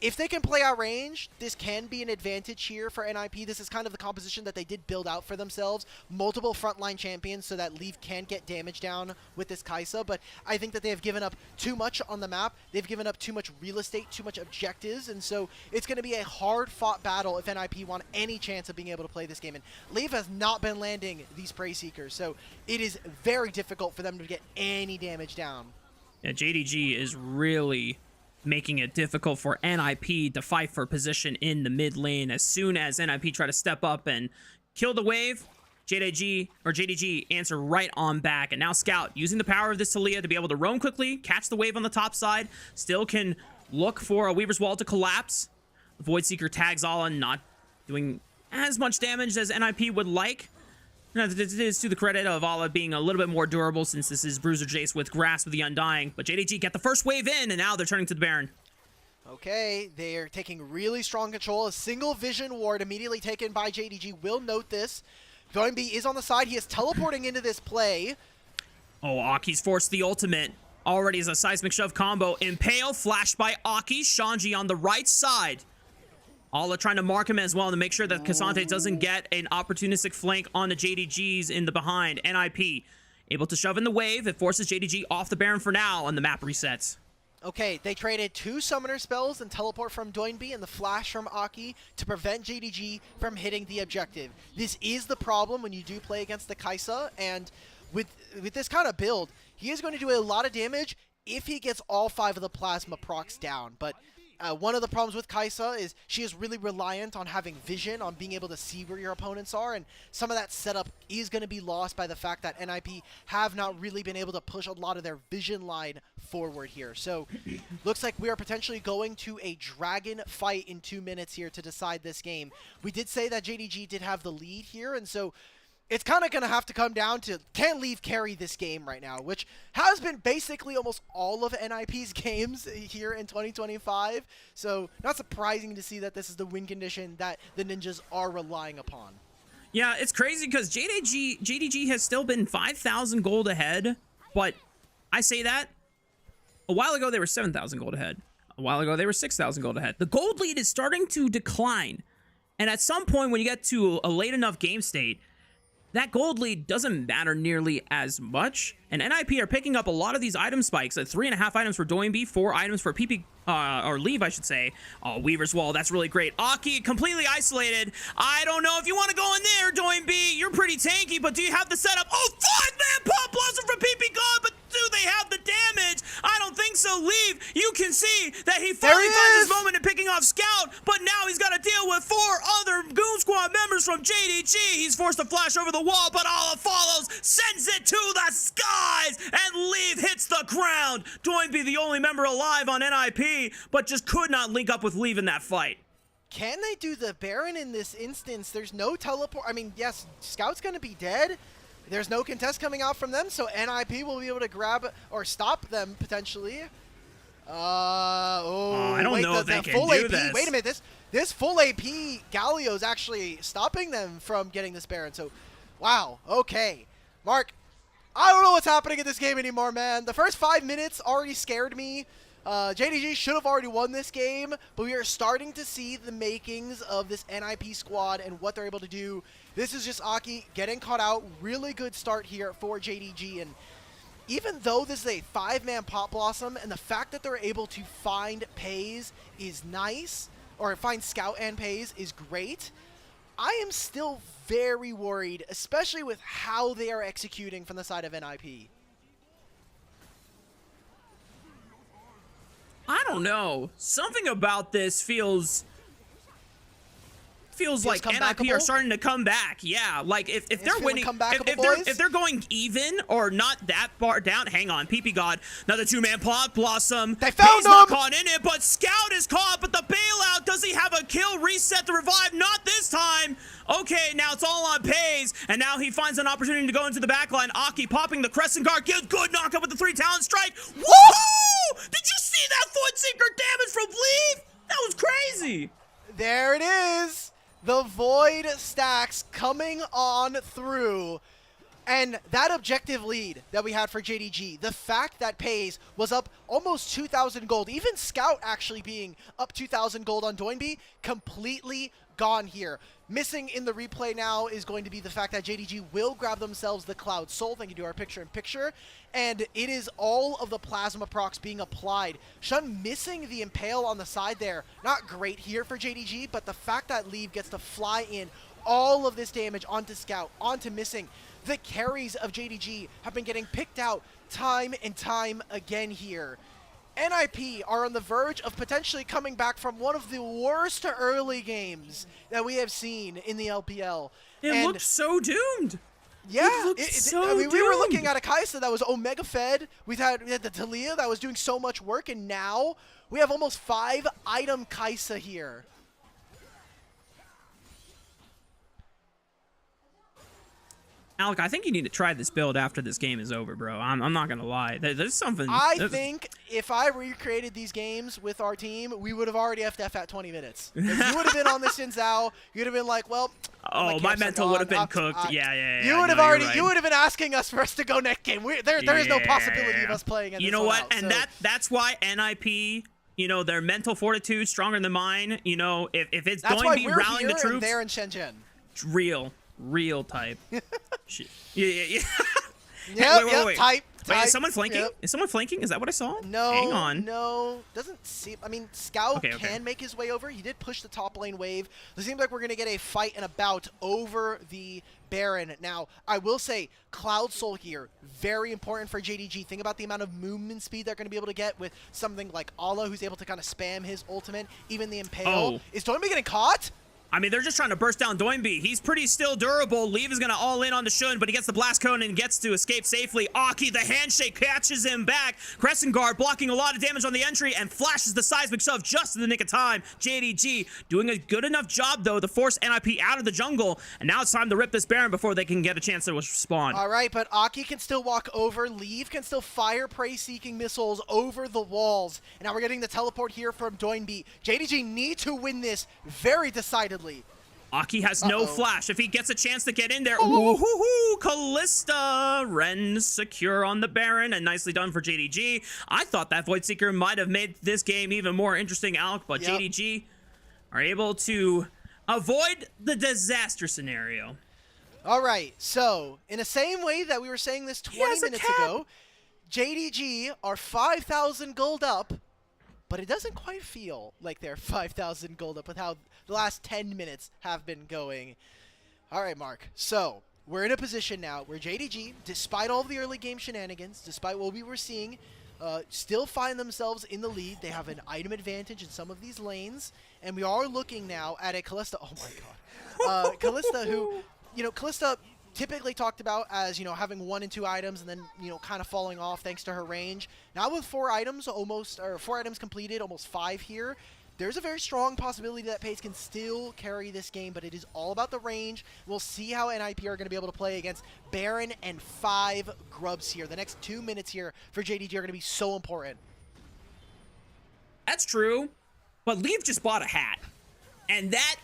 if they can play out range, this can be an advantage here for NiP. This is kind of the composition that they did build out for themselves. Multiple frontline champions so that Leave can get damage down with this Kai'Sa, but I think that they have given up too much on the map. They've given up too much real estate, too much objectives, and so it's going to be a hard-fought battle if NiP want any chance of being able to play this game. And Leave has not been landing these Prey Seekers, so it is very difficult for them to get any damage down. Yeah, JDG is really making it difficult for NiP to fight for position in the mid lane. As soon as NiP try to step up and kill the wave, JDG answer right on back. And now Scout, using the power of this Talia to be able to roam quickly, catch the wave on the top side, still can look for a Weaver's Wall to collapse. The Void Seeker tags Ala, not doing as much damage as NiP would like. Now, this is to the credit of Ala being a little bit more durable since this is Bruiser Jace with Grasp of the Undying. But JDG get the first wave in, and now they're turning to the Baron. Okay, they're taking really strong control. A single vision ward immediately taken by JDG. Will note this. Doinb is on the side. He is teleporting into this play. Oh, Aki's forced the ultimate. Already is a seismic shove combo. Impale, flashed by Aki. Shanji on the right side. Ala trying to mark him as well to make sure that Cassante doesn't get an opportunistic flank on the JDGs in the behind. NiP able to shove in the wave. It forces JDG off the Baron for now, and the map resets. Okay, they traded 2 summoner spells and teleport from Doinb and the flash from Aki to prevent JDG from hitting the objective. This is the problem when you do play against the Kai'Sa, and with this kind of build, he is going to do a lot of damage if he gets all 5 of the plasma procs down. But one of the problems with Kai'Sa is she is really reliant on having vision, on being able to see where your opponents are, and some of that setup is going to be lost by the fact that NiP have not really been able to push a lot of their vision line forward here. So looks like we are potentially going to a dragon fight in 2 minutes here to decide this game. We did say that JDG did have the lead here, and so it's kind of going to have to come down to, can Leave carry this game right now, which has been basically almost all of NiP's games here in 2025. So not surprising to see that this is the win condition that the Ninjas are relying upon. Yeah, it's crazy because JDG has still been 5,000 gold ahead, but I say that a while ago they were 7,000 gold ahead. A while ago they were 6,000 gold ahead. The gold lead is starting to decline, and at some point when you get to a late enough game state, that gold lead doesn't matter nearly as much, and NiP are picking up a lot of these item spikes. 3.5 items for Doinb, 4 items for PP, or Leave, I should say. Oh, Weaver's Wall, that's really great. Aki, completely isolated. I don't know if you want to go in there, Doinb. You're pretty tanky, but do you have the setup? Oh, 5-man pop blossom from PP gone, but do they have the damage? I don't think so. Leave, you can see that he finally finds his moment in picking off Scout, but now he's got to deal with 4 other Goon Squad members from JDG. He's forced to flash over the wall, but Ala follows, sends it to the skies, and Leave hits the ground. Doinb, the only member alive on NiP, but just could not link up with Leave in that fight. Can they do the Baron in this instance? There's no teleport. I mean, yes, Scout's going to be dead. There's no contest coming out from them, so NiP will be able to grab or stop them potentially. I don't know if they can full do AP. this. Wait a minute, this full AP Galio's actually stopping them from getting this Baron. So, wow. Okay, Mark. I don't know what's happening in this game anymore, man. The first 5 minutes already scared me. JDG should have already won this game, but we are starting to see the makings of this NiP squad and what they're able to do. This is just Aki getting caught out. Really good start here for JDG, and even though this is a 5-man Pop Blossom, and the fact that they're able to find Pays is nice, or find Scout and Pays is great, I am still very worried, especially with how they are executing from the side of NiP. I don't know. Something about this feels like NiP are starting to come back. Yeah, like if they're winning, if they're going even or not that far down. Hang on, PP God, another 2-man Pop Blossom. They found him. Not caught in it, but Scout is caught. But the bailout, does he have a kill? Reset the revive? Not this time. Okay, now it's all on Pays, and now he finds an opportunity to go into the backline. Aki popping the Crescent Guard, good knockup with the 3 talent strike. Woohoo! Did you see that Foot Sinker damage from Leaf? That was crazy. There it is. The Void stacks coming on through. And that objective lead that we had for JDG, the fact that Pays was up almost 2,000 gold, even Scout actually being up 2,000 gold on Doinby, completely gone here. Missing in the replay now is going to be the fact that JDG will grab themselves the Cloud Soul. Thank you to our picture-in-picture. And it is all of the Plasma procs being applied. Shun missing the Impale on the side there. Not great here for JDG, but the fact that Leave gets to fly in all of this damage onto Scout, onto Missing. The carries of JDG have been getting picked out time and time again here. NiP are on the verge of potentially coming back from one of the worst early games that we have seen in the LPL. It looked so doomed. Yeah, I mean, we were looking at a Kai'Sa that was Omega fed. We had the Taliyah that was doing so much work, and now we have almost 5-item Kai'Sa here. Alec, I think you need to try this build after this game is over, bro. I'm not gonna lie. There's something. I think if I recreated these games with our team, we would have already FF at 20 minutes. If you would have been on this Xin Zhao, you'd have been like, well. Oh, my mental would have been cooked. Yeah. You would have already. Right. You would have been asking us for us to go net game. There is no possibility of us playing. You know what? And that's why NiP. You know, their mental fortitude stronger than mine. You know, if it's going to be rallying the troops. They're in Shenzhen. Real type. Shit. Yeah. Wait. Type. Wait, is someone flanking? Yep. Is someone flanking? Is that what I saw? No. Hang on. No. Doesn't seem. I mean, Scout can make his way over. He did push the top lane wave. It seems like we're going to get a fight and a bout over the Baron. Now, I will say, Cloud Soul here, very important for JDG. Think about the amount of movement speed they're going to be able to get with something like Allah, who's able to kind of spam his ultimate. Even the Impale. Oh. Is Doinby getting caught? I mean, they're just trying to burst down Doinby. He's pretty still durable. Leave is going to all in on the Shun, but he gets the blast cone and gets to escape safely. Aki, the handshake, catches him back. Crescent Guard blocking a lot of damage on the entry and flashes the seismic shove just in the nick of time. JDG doing a good enough job, though, to force NiP out of the jungle. And now it's time to rip this Baron before they can get a chance to spawn. All right, but Aki can still walk over. Leave can still fire prey-seeking missiles over the walls. And now we're getting the teleport here from Doinby. JDG need to win this very decidedly. Aki has no flash. If he gets a chance to get in there, ooh, Callista, Ren secure on the Baron, and nicely done for JDG. I thought that Void Seeker might have made this game even more interesting, Alec, but JDG are able to avoid the disaster scenario. All right, so in the same way that we were saying this 20 minutes ago, JDG are 5,000 gold up, but it doesn't quite feel like they're 5,000 gold up with how the last 10 minutes have been going. All right, Mark. So we're in a position now where JDG, despite all of the early game shenanigans, despite what we were seeing, still find themselves in the lead. They have an item advantage in some of these lanes, and we are looking now at a Callista. Oh my God, Callista who, Callista typically talked about as, having 1 and 2 items and then, kind of falling off thanks to her range. Now with 4 items completed, almost 5 here, there's a very strong possibility that Pays can still carry this game, but it is all about the range. We'll see how NiP are going to be able to play against Baron and 5 Grubs here. The next 2 minutes here for JDG are going to be so important. That's true, but Leaf just bought a hat, and that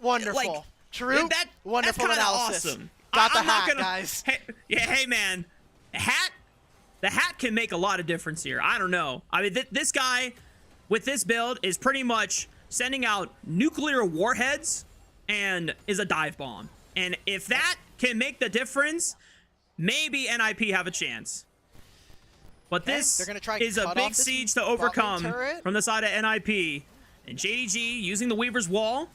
Wonderful. like, True. Wonderful that's analysis. Awesome. Got the I'm not hat, gonna, guys. Hey man, the hat can make a lot of difference here. I don't know. I mean, this guy with this build is pretty much sending out nuclear warheads and is a dive bomb. And if that can make the difference, maybe NiP have a chance. But this is a big siege to overcome from the side of NiP. And JDG using the Weaver's Wall.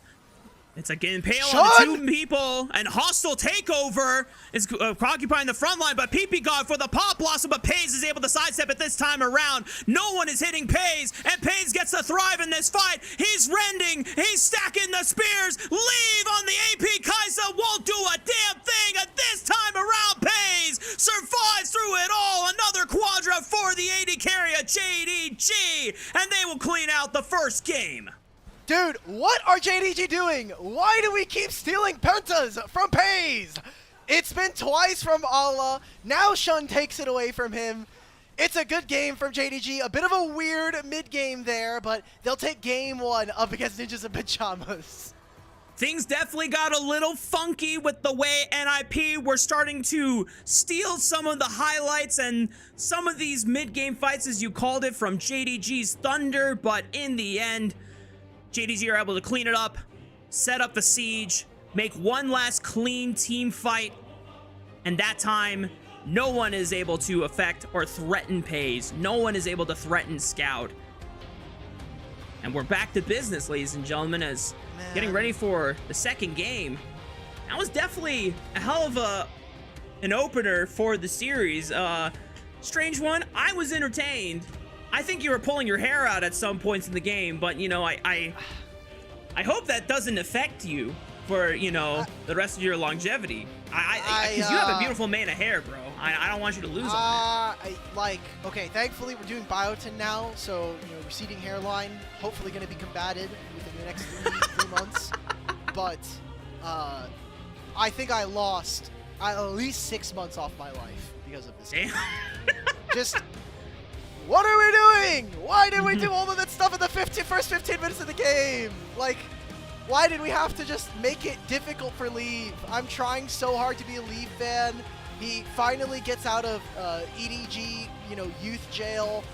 It's again Impale on the 2 people, and hostile takeover is occupying the front line, but PP God for the pop blossom, but Pays is able to sidestep it this time around. No one is hitting Pays, and Pays gets to thrive in this fight. He's rending, he's stacking the spears. Leave on the AP, Kaisa won't do a damn thing, and this time around Pays survives through it all. Another quadra for the AD carry of JDG, and they will clean out the first game. Dude, what are JDG doing? Why do we keep stealing pentas from Pays? It's been twice from Allah. Now Shun takes it away from him. It's a good game from JDG. A bit of a weird mid-game there, but they'll take game 1 up against Ninjas in Pajamas. Things definitely got a little funky with the way NiP were starting to steal some of the highlights and some of these mid-game fights, as you called it, from JDG's Thunder, but in the end, JDG are able to clean it up, set up the siege, make one last clean team fight, and that time, no one is able to affect or threaten Pays. No one is able to threaten Scout. And we're back to business, ladies and gentlemen, as getting ready for the second game. That was definitely a hell of an opener for the series. Strange one. I was entertained. I think you were pulling your hair out at some points in the game, but, you know, I hope that doesn't affect you for, you know, the rest of your longevity. Because you have a beautiful mane of hair, bro. I don't want you to lose on it. Okay, thankfully we're doing biotin now, so, you know, receding hairline, hopefully going to be combated within the next 3 months. But I think I lost at least 6 months off my life because of this game. Just... what are we doing? Why did we do all of that stuff in the first 15 minutes of the game? Like, why did we have to just make it difficult for Leave? I'm trying so hard to be a Leave fan. He finally gets out of EDG, you know, youth jail.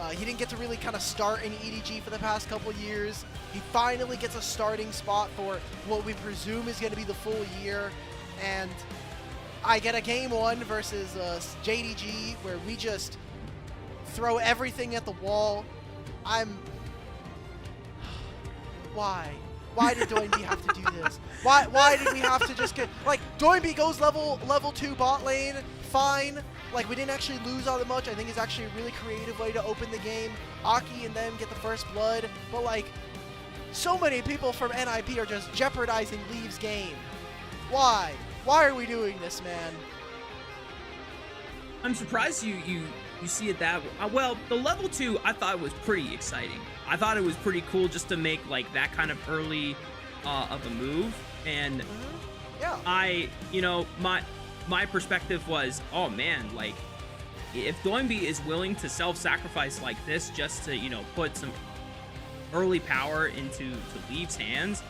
He didn't get to really kind of start in EDG for the past couple years. He finally gets a starting spot for what we presume is going to be the full year. And I get a game 1 versus JDG where we just throw everything at the wall. Why? Why did Doinby have to do this? Why did we have to just get, like, Doinby goes level 2 bot lane, fine. Like, we didn't actually lose all that much. I think it's actually a really creative way to open the game. Aki and them get the first blood, but, like, so many people from NiP are just jeopardizing Leave's game. Why? Why are we doing this, man? I'm surprised you see it that way. Well, the level 2 I thought was pretty exciting. I thought it was pretty cool just to make like that kind of early of a move. And yeah, you know, my perspective was, oh man, like if Doinby is willing to self-sacrifice like this just to, you know, put some early power into Leave's hands,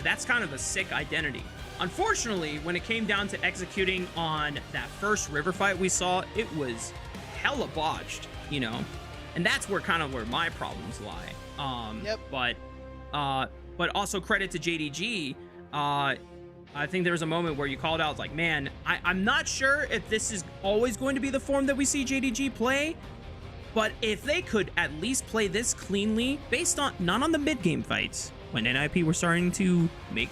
that's kind of a sick identity. Unfortunately, when it came down to executing on that first river fight we saw, it was hella botched, you know, and that's where my problems lie. But also credit to JDG. I think there was a moment where you called out like, man, I'm not sure if this is always going to be the form that we see JDG play, but if they could at least play this cleanly, based on not on the mid game fights when NiP were starting to make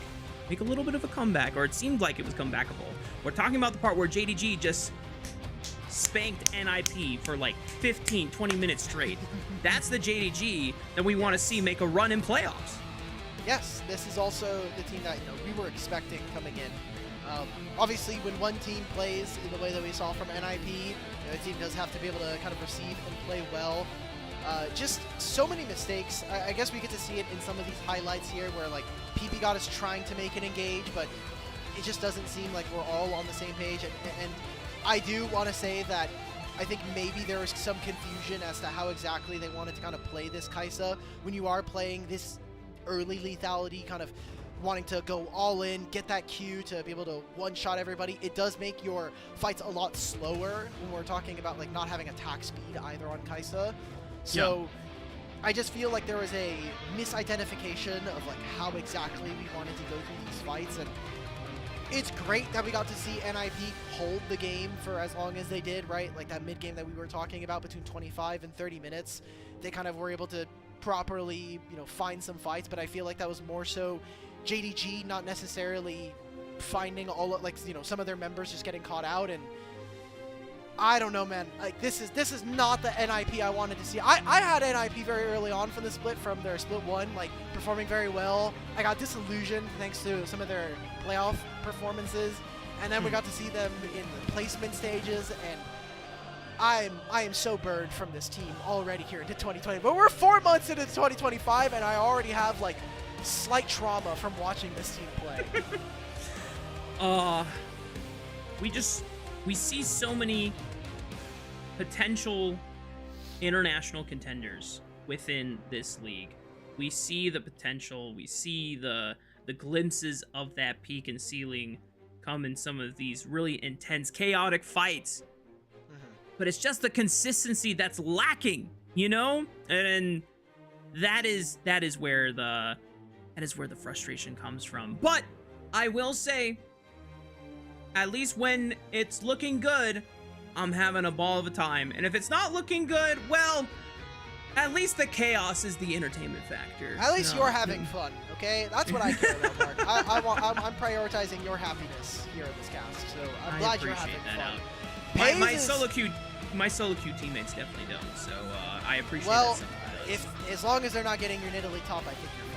a little bit of a comeback, or it seemed like it was comebackable. We're talking about the part where JDG just spanked NiP for like 15-20 minutes straight. That's the JDG that we want to see make a run in playoffs. Yes, this is also the team that, you know, we were expecting coming in. Obviously, when one team plays in the way that we saw from NiP, you know, the team does have to be able to kind of receive and play well. Just so many mistakes. I guess we get to see it in some of these highlights here where like PP God is trying to make it engage, but it just doesn't seem like we're all on the same page. And I do want to say that I think maybe there was some confusion as to how exactly they wanted to kind of play this Kai'Sa when you are playing this early lethality, kind of wanting to go all in, get that Q to be able to one-shot everybody. It does make your fights a lot slower when we're talking about like not having attack speed either on Kai'Sa. So I just feel like there was a misidentification of like how exactly we wanted to go through these fights, and it's great that we got to see NiP hold the game for as long as they did, right? Like that mid-game that we were talking about between 25 and 30 minutes, they kind of were able to properly, you know, find some fights, but I feel like that was more so JDG not necessarily finding all of, like, you know, some of their members just getting caught out, and I don't know, man. Like this is not the NiP I wanted to see. I had NiP very early on from the split, from their split 1, like performing very well. I got disillusioned thanks to some of their playoff performances, and then we got to see them in the placement stages, and I am so burned from this team already here into 2020. But we're 4 months into 2025, and I already have like slight trauma from watching this team play. We see so many potential international contenders within this league. We see the potential, we see the glimpses of that peak and ceiling come in some of these really intense, chaotic fights. But it's just the consistency that's lacking, you know? And that is where the frustration comes from. But I will say, at least when it's looking good, I'm having a ball of a time. And if it's not looking good, well, at least the chaos is the entertainment factor. At least you're having fun, okay? That's what I care about, Mark. I'm prioritizing your happiness here in this cast, so I'm glad you're having fun. My solo queue teammates definitely don't, so I appreciate well, that. As long as they're not getting your Nidalee top, I think you're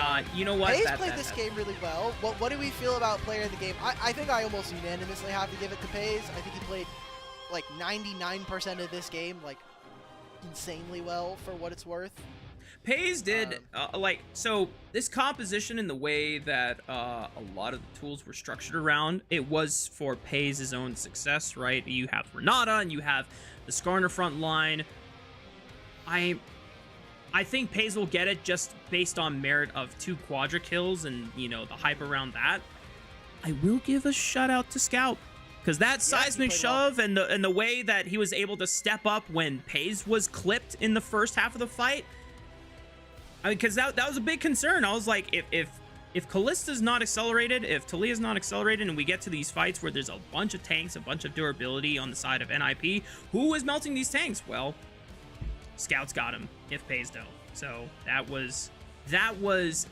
fine. You know what? FaZe played this game really well. What do we feel about player of the game? I think I almost unanimously have to give it to FaZe. I think he played like 99% of this game, like insanely well for what it's worth. FaZe did so this composition and the way that a lot of the tools were structured around, it was for FaZe's own success, right? You have Renata and you have the Skarner front line. I think FaZe will get it just based on merit of 2 quadra kills and, you know, the hype around that. I will give a shout out to Scout, because that seismic shove and the way that he was able to step up when FaZe was clipped in the first half of the fight. I mean, because that was a big concern. I was like, if Kallista's not accelerated, if Talia's not accelerated, and we get to these fights where there's a bunch of tanks, a bunch of durability on the side of NiP, who is melting these tanks? Well, Scouts got him if FaZe don't. So that was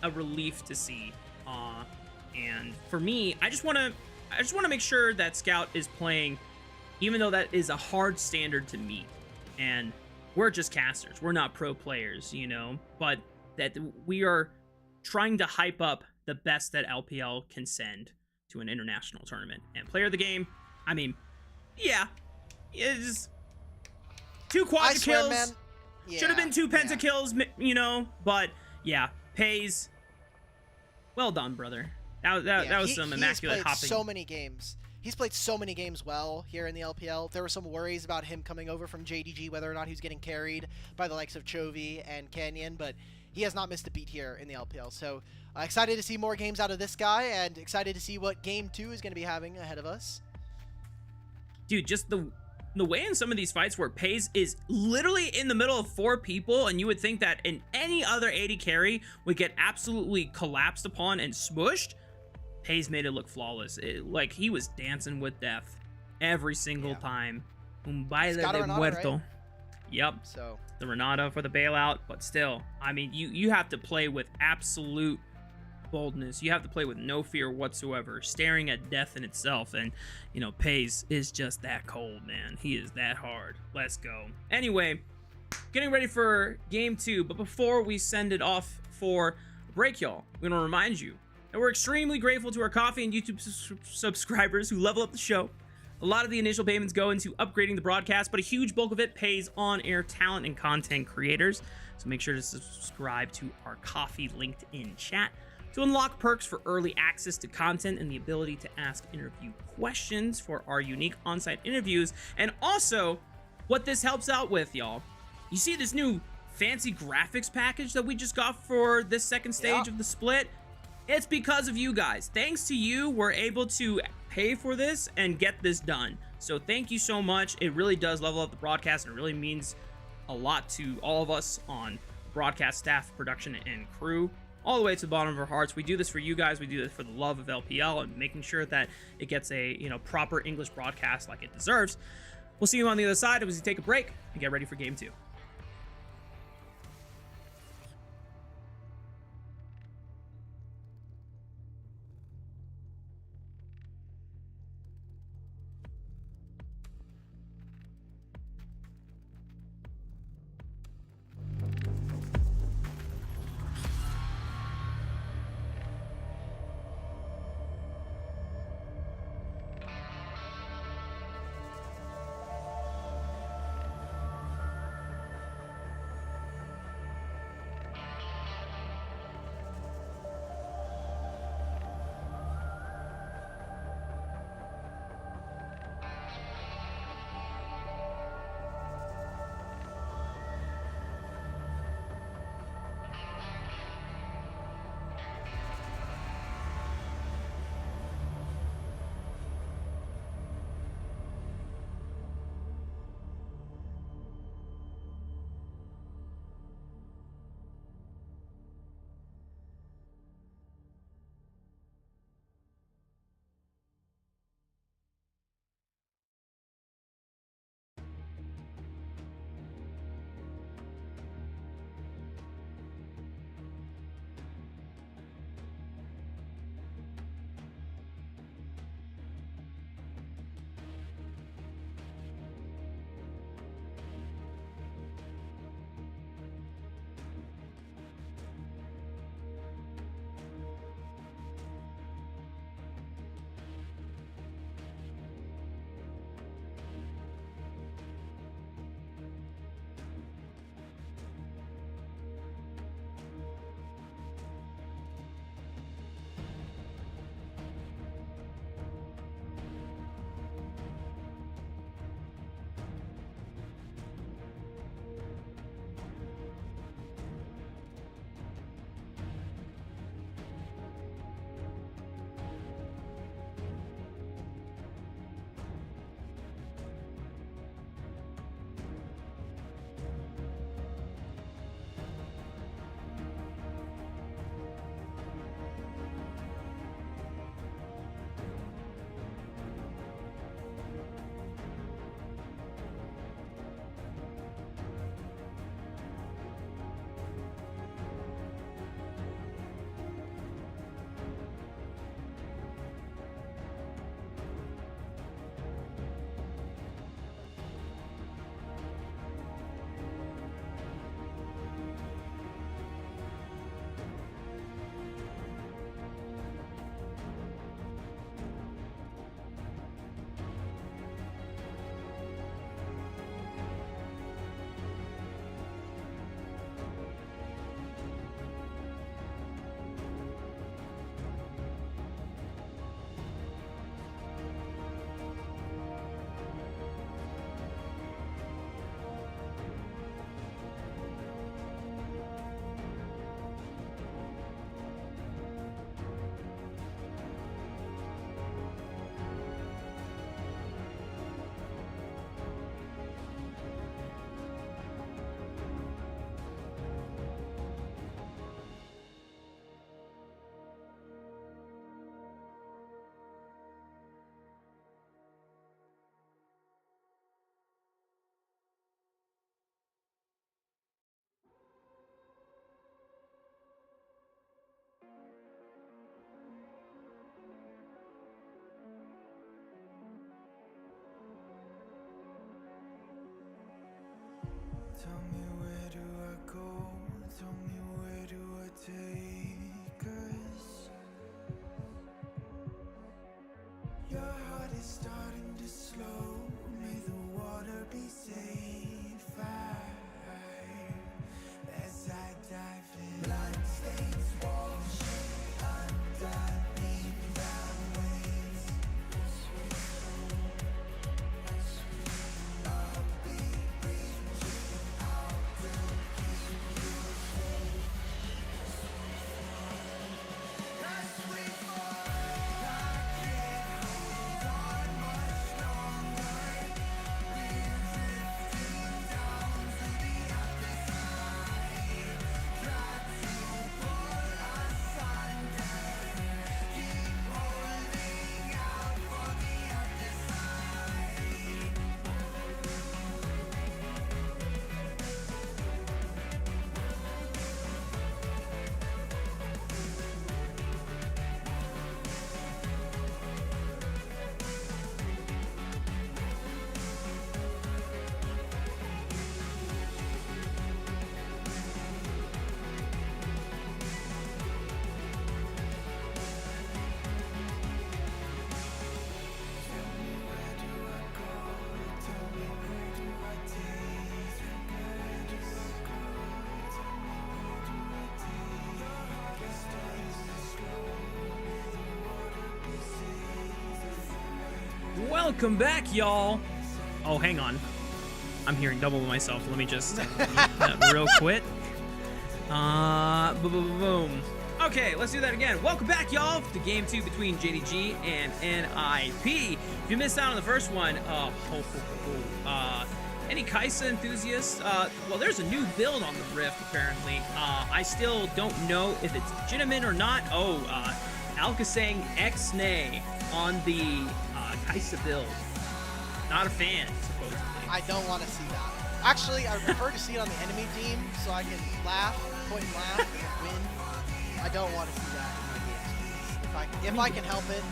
a relief to see. And for me, I just want to make sure that Scout is playing, even though that is a hard standard to meet. And we're just casters. We're not pro players, you know, but that we are trying to hype up the best that LPL can send to an international tournament. And player of the game, I mean, yeah, it's 2 quadra kills. Man. Yeah, should have been 2 pentakills, you know, but yeah, FaZe. Well done, brother. That was some immaculate hopping. So many games. He's played so many games well here in the LPL. There were some worries about him coming over from JDG, whether or not he's getting carried by the likes of Chovy and Canyon, but he has not missed a beat here in the LPL. So excited to see more games out of this guy, and excited to see what Game 2 is going to be having ahead of us. Dude, just the way in some of these fights where FaZe is literally in the middle of 4 people, and you would think that in any other AD carry would get absolutely collapsed upon and smushed, FaZe made it look flawless. Like he was dancing with death every single time. Un baile de muerto. Right? Yep. So the Renata for the bailout, but still, I mean, you have to play with absolute boldness. You have to play with no fear whatsoever, staring at death in itself. And you know, FaZe is just that cold, man. He is that hard. Let's go. Anyway, getting ready for game 2, but before we send it off for a break, y'all, we're gonna remind you that we're extremely grateful to our Coffee and YouTube subscribers who level up the show. A lot of the initial payments go into upgrading the broadcast, but a huge bulk of it pays on-air talent and content creators. So make sure to subscribe to our Coffee linked in chat. to unlock perks for early access to content and the ability to ask interview questions for our unique on-site interviews. And also, what this helps out with, y'all, you see this new fancy graphics package that we just got for this second stage of the split? It's because of you guys. Thanks to you, we're able to pay for this and get this done. So thank you so much. It really does level up the broadcast, and it really means a lot to all of us on broadcast staff, production, and crew, all the way to the bottom of our hearts. We do this for you guys. We do this for the love of LPL and making sure that it gets a proper English broadcast like it deserves. We'll see you on the other side as we take a break and get ready for game 2. Tell me, where do I go? Tell me, where do I take us? Your heart is starting to slow. May the water be safe. As I dive in, blood stains wash Welcome back, y'all. Oh, hang on. I'm hearing double myself. Let me just real quick. Boom. Okay, let's do that again. Welcome back, y'all, to Game 2 between JDG and NiP. If you missed out on the first one, any Kaisa enthusiasts? Well, there's a new build on the Rift, apparently. I still don't know if it's legitimate or not. Oh, Alcasang X-Nay on the Kaisa build. Not a fan, supposedly. I don't want to see that. Actually, I would prefer to see it on the enemy team so I can laugh, point and laugh, and win. I don't want to see that in my games. If I can help it.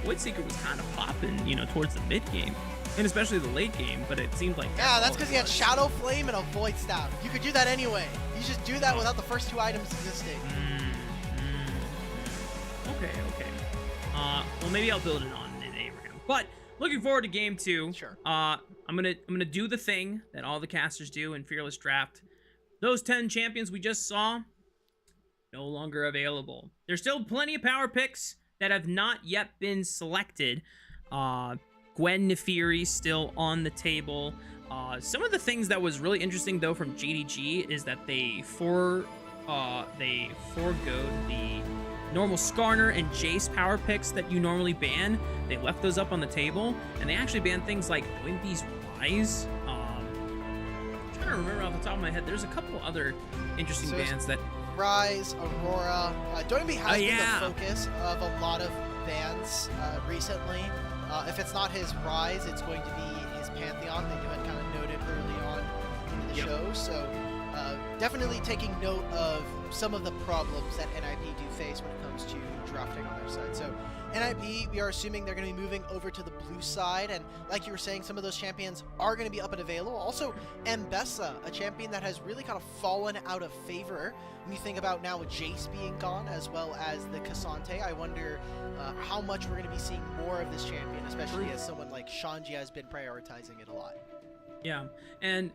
Void Seeker was kind of popping, you know, towards the mid game, and especially the late game, but it seemed like that's because he had Shadow Flame and a Void Staff. You could do that anyway. You just do that without the first two items existing. Okay. Well, maybe I'll build it on an Abraham. But looking forward to Game 2. Sure. I'm gonna do the thing that all the casters do in Fearless Draft. Those 10 champions we just saw, no longer available. There's still plenty of power picks that have not yet been selected. Gwen Neferi still on the table. Some of the things that was really interesting though from JDG is that they forgoed the normal Skarner and Jace power picks that you normally ban. They left those up on the table, and they actually banned things like Wimpy's Rise. I'm trying to remember off the top of my head. There's a couple other interesting bans that. Rise, Aurora. Wimpy has been yeah. the focus of a lot of bans recently. If it's not his Rise, it's going to be his Pantheon that you had kind of noted early on in the show. So definitely taking note of some of the problems that NiP do face when it comes to drafting on their side. So NiP, we are assuming they're going to be moving over to the blue side, and like you were saying, some of those champions are going to be up and available. Also, Mbessa, a champion that has really kind of fallen out of favor when you think about now with Jace being gone, as well as the Cassante. I wonder how much we're going to be seeing more of this champion, especially as someone like Shanji has been prioritizing it a lot. Yeah, and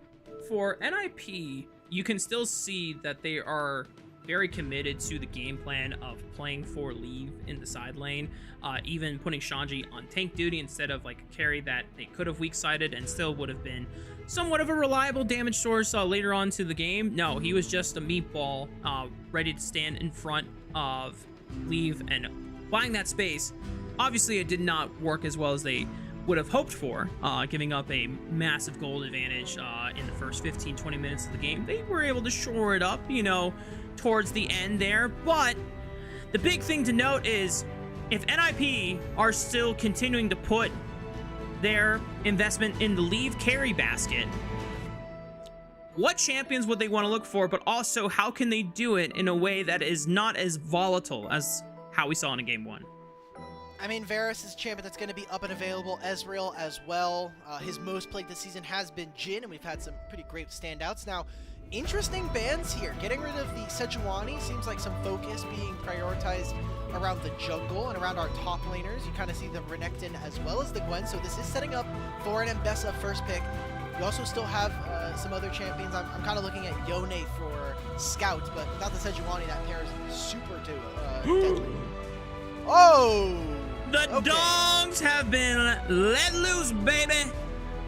for NiP, you can still see that they are very committed to the game plan of playing for leave in the side lane, even putting Shanji on tank duty instead of like a carry that they could have weak-sided and still would have been somewhat of a reliable damage source later on to the game. No, he was just a meatball ready to stand in front of leave and buying that space. Obviously, it did not work as well as they would have hoped for, giving up a massive gold advantage in the first 15-20 minutes of the game. They were able to shore it up, you know, towards the end there. But the big thing to note is if NiP are still continuing to put their investment in the leave carry basket, what champions would they want to look for, but also how can they do it in a way that is not as volatile as how we saw in a game 1? I mean, Varus is a champion that's going to be up and available. Ezreal as well. His most played this season has been Jhin, and we've had some pretty great standouts. Now, interesting bans here. Getting rid of the Sejuani seems like some focus being prioritized around the jungle and around our top laners. You kind of see the Renekton as well as the Gwen, so this is setting up for an Mbessa first pick. You also still have some other champions. I'm kind of looking at Yone for Scout, but without the Sejuani, that pair is super deadly. Oh! The dogs have been let loose, baby.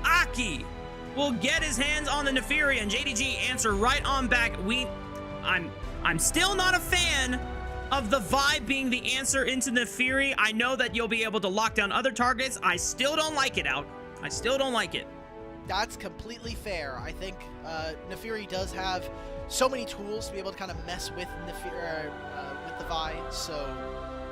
Aki will get his hands on the Neferi, and JDG answer right on back. I'm still not a fan of the vibe being the answer into Neferi. I know that you'll be able to lock down other targets. I still don't like it, out. I still don't like it. That's completely fair. I think Neferi does have so many tools to be able to kind of mess with Neferi, with the Vine, so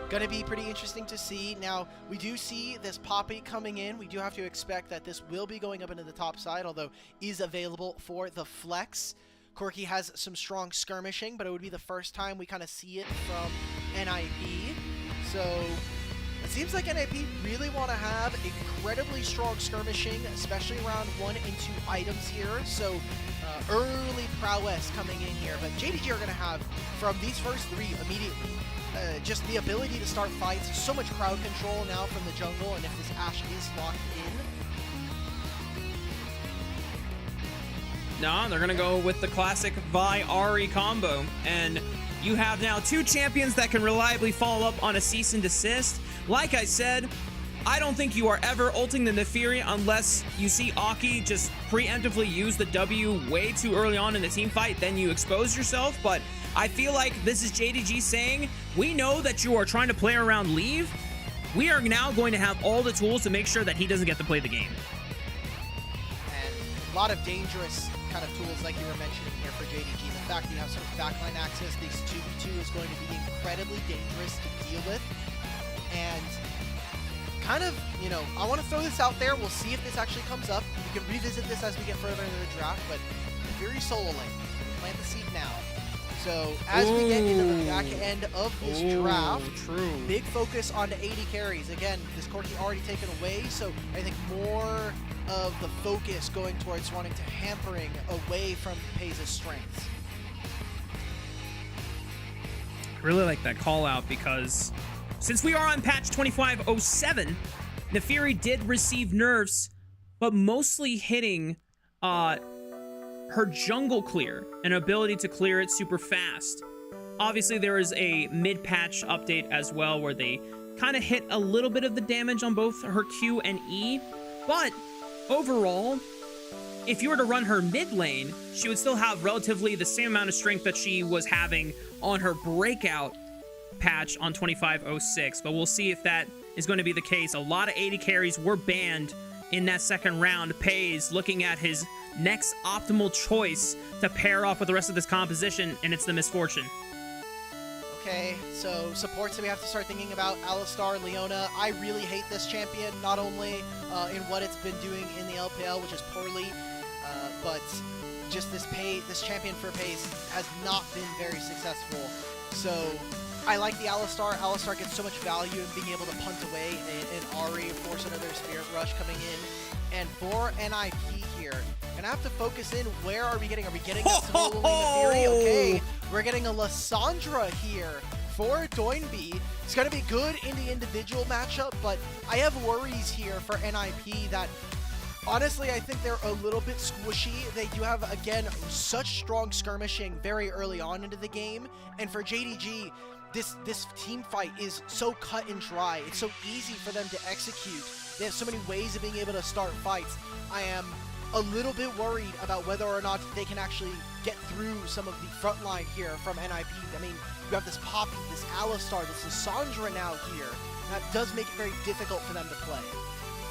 gonna be pretty interesting to see. Now, we do see this Poppy coming in. We do have to expect that this will be going up into the top side, although is available for the flex. Corki has some strong skirmishing, but it would be the first time we kind of see it from NiP. So it seems like NiP really want to have incredibly strong skirmishing, especially around 1 and 2 items here. So early prowess coming in here, but JDG are going to have, from these first 3 immediately, just the ability to start fights, so much crowd control now from the jungle, and if this Ashe is locked in. No, they're going to go with the classic Vi-Ahri combo, and you have now 2 champions that can reliably follow up on a cease and desist. Like I said, I don't think you are ever ulting the Nefiri unless you see Aki just preemptively use the W way too early on in the team fight, then you expose yourself. But I feel like this is JDG saying, we know that you are trying to play around leave. We are now going to have all the tools to make sure that he doesn't get to play the game. And a lot of dangerous kind of tools like you were mentioning here for JDG. The fact that you have sort of backline access, this 2v2 is going to be incredibly dangerous to deal with. And kind of, you know, I want to throw this out there. We'll see if this actually comes up. We can revisit this as we get further into the draft, but Fury solo lane, plant the seed now. So as we get into the back end of this draft, big focus on the 80 carries. Again, this Corki already taken away, so I think more of the focus going towards wanting to hampering away from Pei's strengths. I really like that call out because since we are on patch 2507, Nefiri did receive nerfs, but mostly hitting her jungle clear and ability to clear it super fast. Obviously, there is a mid-patch update as well where they kind of hit a little bit of the damage on both her Q and E, but overall, if you were to run her mid lane, she would still have relatively the same amount of strength that she was having on her breakout patch on 2506, but we'll see if that is going to be the case. A lot of 80 carries were banned in that second round. Pei's looking at his next optimal choice to pair off with the rest of this composition, and it's the Misfortune. Okay, so supports that we have to start thinking about. Alistar, Leona. I really hate this champion, not only in what it's been doing in the LPL, which is poorly, but just this champion for Pei's has not been very successful. So I like the Alistar. Alistar gets so much value in being able to punt away an Ahri, force another Spirit Rush coming in. And for NiP here, and I have to focus in, where are we getting? Are we getting a solo Nefiri? Okay, we're getting a Lissandra here for Doinby. It's going to be good in the individual matchup, but I have worries here for NiP that honestly, I think they're a little bit squishy. They do have, again, such strong skirmishing very early on into the game. And for JDG, this team fight is so cut and dry. It's so easy for them to execute. They have so many ways of being able to start fights. I am a little bit worried about whether or not they can actually get through some of the front line here from NiP. I mean, you have this Poppy, this Alistar, this Lissandra now here. That does make it very difficult for them to play.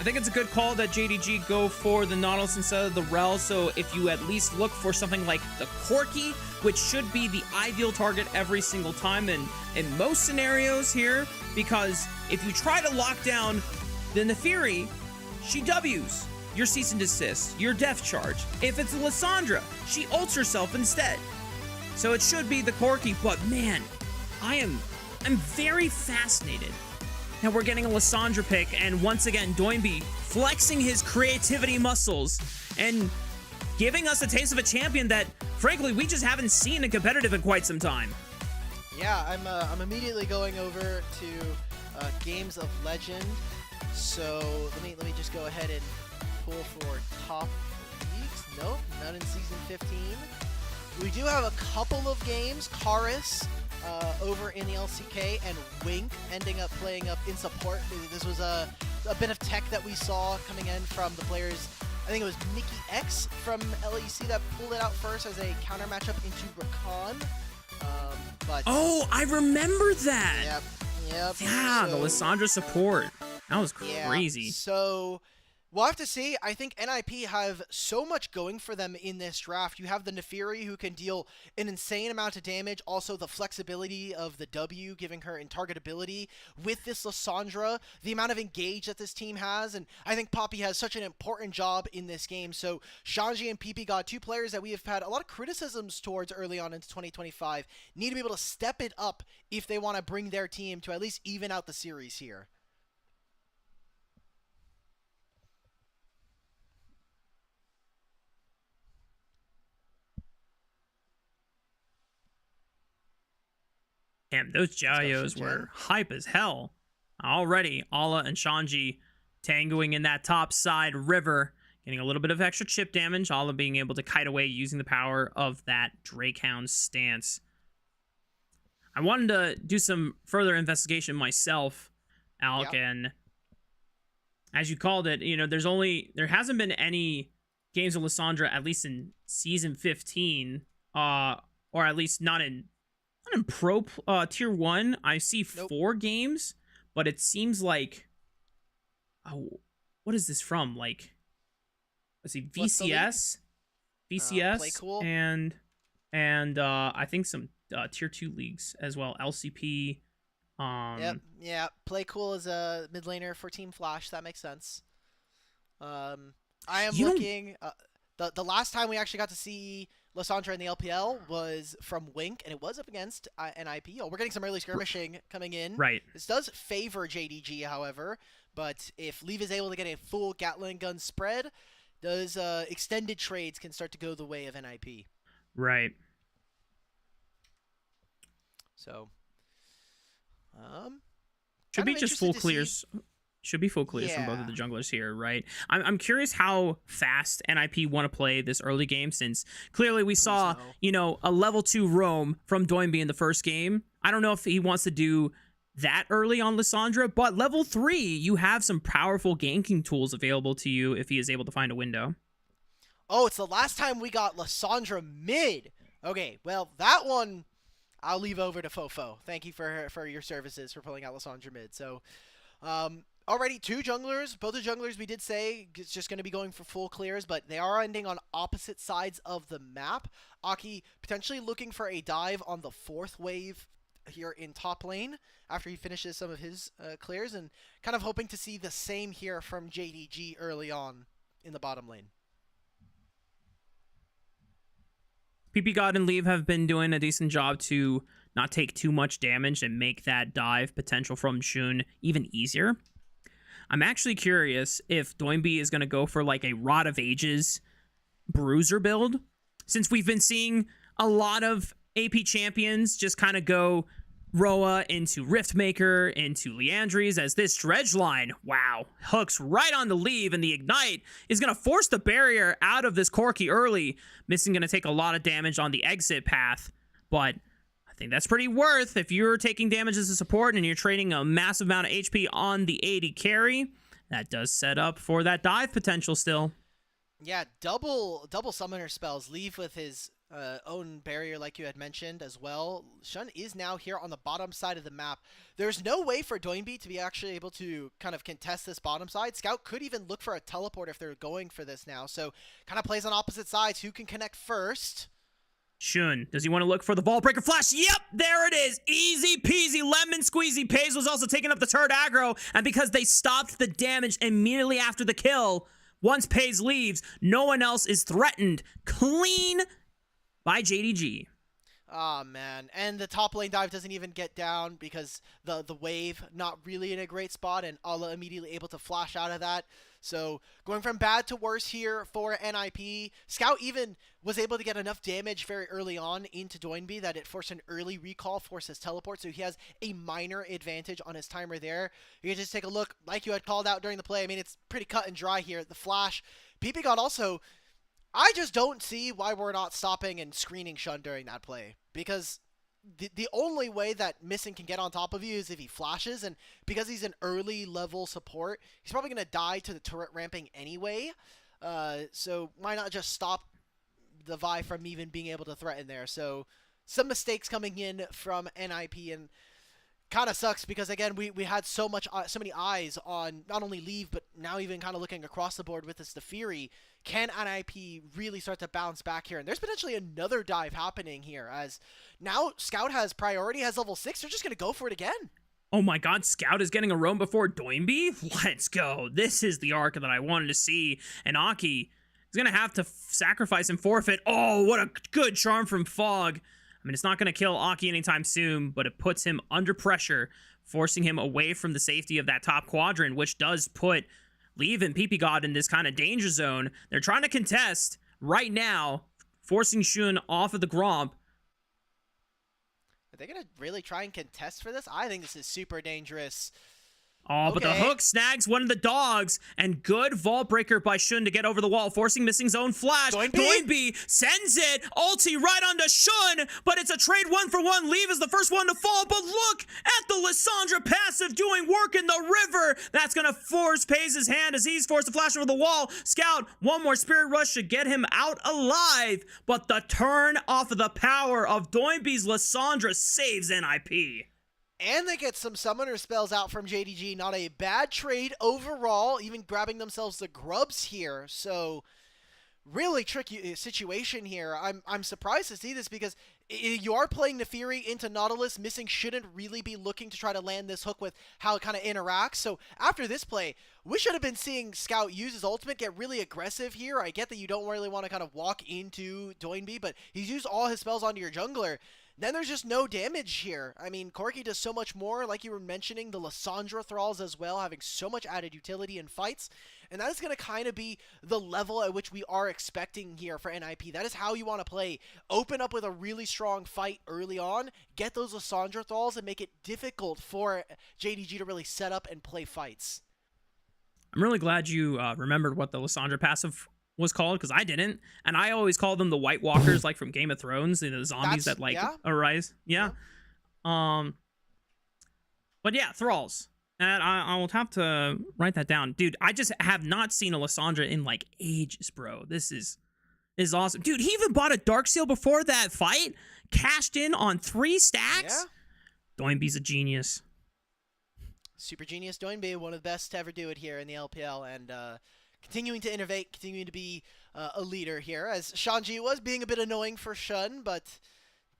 I think it's a good call that JDG go for the Nautilus instead of the Rel, so if you at least look for something like the Corki, which should be the ideal target every single time in most scenarios here, because if you try to lock down the Nefiri, she W's your cease and desist, your death charge. If it's Lissandra, she ults herself instead. So it should be the Corki, but man, I'm very fascinated. Now we're getting a Lissandra pick, and once again, Doinby flexing his creativity muscles and giving us a taste of a champion that, frankly, we just haven't seen in competitive in quite some time. Yeah, I'm immediately going over to Games of Legend. So let me just go ahead and pull for top leagues. Nope, not in season 15. We do have a couple of games. Karis over in the LCK, and Wink ending up playing up in support. This was a bit of tech that we saw coming in from the players. I think it was Mickey X from LEC that pulled it out first as a counter matchup into Rakan. But oh, I remember that. Yep. Yeah, so, the Lissandra support. That was crazy. Yeah, so we'll have to see. I think NiP have so much going for them in this draft. You have the Nefiri, who can deal an insane amount of damage. Also, the flexibility of the W, giving her in targetability. With this Lissandra, the amount of engage that this team has. And I think Poppy has such an important job in this game. So Shanji and PP God, two players that we have had a lot of criticisms towards early on into 2025, need to be able to step it up if they want to bring their team to at least even out the series here. Damn, those Jayos were hype as hell. Already, Ala and Shanji tangoing in that top side river, getting a little bit of extra chip damage. Ala being able to kite away using the power of that Drakehound stance. I wanted to do some further investigation myself, Alec, and as you called it, there hasn't been any games of Lissandra, at least in season 15, or at least not in pro tier 1. I see Nope. 4 games, but it seems like, oh, what is this from? Like, let's see, What's the league? VCS, Play Cool. and I think some tier 2 leagues as well, LCP. Yep. Yeah. Play Cool is a mid laner for Team Flash. That makes sense. I am looking. The last time we actually got to see Lissandra in the LPL was from Wink, and it was up against NiP. Oh, we're getting some early skirmishing coming in. Right. This does favor JDG, however, but if Leave is able to get a full Gatling gun spread, those extended trades can start to go the way of NiP. Right. So, should be just full clears. Should be full clears from both of Yeah. the junglers here, right? I'm curious how fast NiP want to play this early game, since clearly we saw, a level 2 roam from Doinby in the first game. I don't know if he wants to do that early on Lissandra, but level 3, you have some powerful ganking tools available to you if he is able to find a window. Oh, it's the last time we got Lissandra mid. Okay, well, that one I'll leave over to Fofo. Thank you for your services for pulling out Lissandra mid. So, already 2 junglers. Both the junglers we did say it's just going to be going for full clears, but they are ending on opposite sides of the map. Aki potentially looking for a dive on the 4th wave here in top lane after he finishes some of his clears, and kind of hoping to see the same here from JDG early on in the bottom lane. PP God and Leave have been doing a decent job to not take too much damage and make that dive potential from Shun even easier. I'm actually curious if Doinby is going to go for like a Rod of Ages bruiser build, since we've been seeing a lot of AP champions just kind of go Roa into Riftmaker, into Leandries, as this dredge line, wow, hooks right on the Leave, and the Ignite is going to force the barrier out of this Corki early. Missing going to take a lot of damage on the exit path, but I think that's pretty worth if you're taking damage as a support and you're trading a massive amount of HP on the AD carry. That does set up for that dive potential still. Yeah, double summoner spells. Leave with his own barrier, like you had mentioned as well. Shun is now here on the bottom side of the map. There's no way for Doinby to be actually able to kind of contest this bottom side. Scout could even look for a teleport if they're going for this now. So kind of plays on opposite sides. Who can connect first? Shun, does he want to look for the Vault Breaker Flash? Yep, there it is. Easy peasy, lemon squeezy. Pays was also taking up the turret aggro, and because they stopped the damage immediately after the kill, once Pays leaves, no one else is threatened. Clean by JDG. Oh, man. And the top lane dive doesn't even get down because the wave not really in a great spot, and Allah immediately able to flash out of that. So going from bad to worse here for NiP. Scout even was able to get enough damage very early on into Doinby that it forced an early recall, forced his teleport, so he has a minor advantage on his timer there. You can just take a look, like you had called out during the play. I mean, it's pretty cut and dry here. The flash. PP got also... I just don't see why we're not stopping and screening Shun during that play, because the only way that Missing can get on top of you is if he flashes, and because he's an early level support, he's probably going to die to the turret ramping anyway, so why not just stop the Vi from even being able to threaten there? So some mistakes coming in from NiP, and kind of sucks because, again, we had so many eyes on not only Leave, but now even kind of looking across the board with this, the Fury. Can NiP really start to bounce back here? And there's potentially another dive happening here, as now Scout has priority, has level 6. They're just going to go for it again. Oh my god, Scout is getting a roam before Doinby? Let's go. This is the arc that I wanted to see. And Aki is going to have to sacrifice and forfeit. Oh, what a good charm from Fog. I mean, it's not going to kill Aki anytime soon, but it puts him under pressure, forcing him away from the safety of that top quadrant, which does put Leave and PP God in this kind of danger zone. They're trying to contest right now, forcing Shun off of the Gromp. Are they going to really try and contest for this? I think this is super dangerous. Oh, but the Okay. hook snags one of the dogs, and good vault breaker by Shun to get over the wall, forcing missing zone flash. Doinby sends it, ulti right onto Shun, but it's a trade 1-for-1. Leave is the first one to fall, but look at the Lissandra passive doing work in the river. That's gonna force FaZe's hand as he's forced to flash over the wall. Scout, one more Spirit Rush should get him out alive, but the turn off of the power of Doinby's Lissandra saves NiP. And they get some summoner spells out from JDG. Not a bad trade overall, even grabbing themselves the grubs here. So, really tricky situation here. I'm surprised to see this because you are playing Nefiri into Nautilus. Missing shouldn't really be looking to try to land this hook with how it kind of interacts. So, after this play, we should have been seeing Scout use his ultimate, get really aggressive here. I get that you don't really want to kind of walk into Doinby, but he's used all his spells onto your jungler. Then there's just no damage here. I mean, Corki does so much more, like you were mentioning, the Lissandra thralls as well, having so much added utility in fights. And that is going to kind of be the level at which we are expecting here for NiP. That is how you want to play. Open up with a really strong fight early on, get those Lissandra thralls, and make it difficult for JDG to really set up and play fights. I'm really glad you remembered what the Lissandra passive was called, because I didn't, and I always call them the White Walkers, like from Game of Thrones, the zombies that like arise. Yeah. But yeah, thralls, and I will have to write that down, dude. I just have not seen a Lissandra in like ages, bro. This is awesome, dude. He even bought a Dark Seal before that fight, cashed in on 3 stacks. Yeah. Doinby's a genius. Super genius Doinby, one of the best to ever do it here in the LPL, and continuing to innovate, continuing to be a leader here, as Shanji was being a bit annoying for Shun, but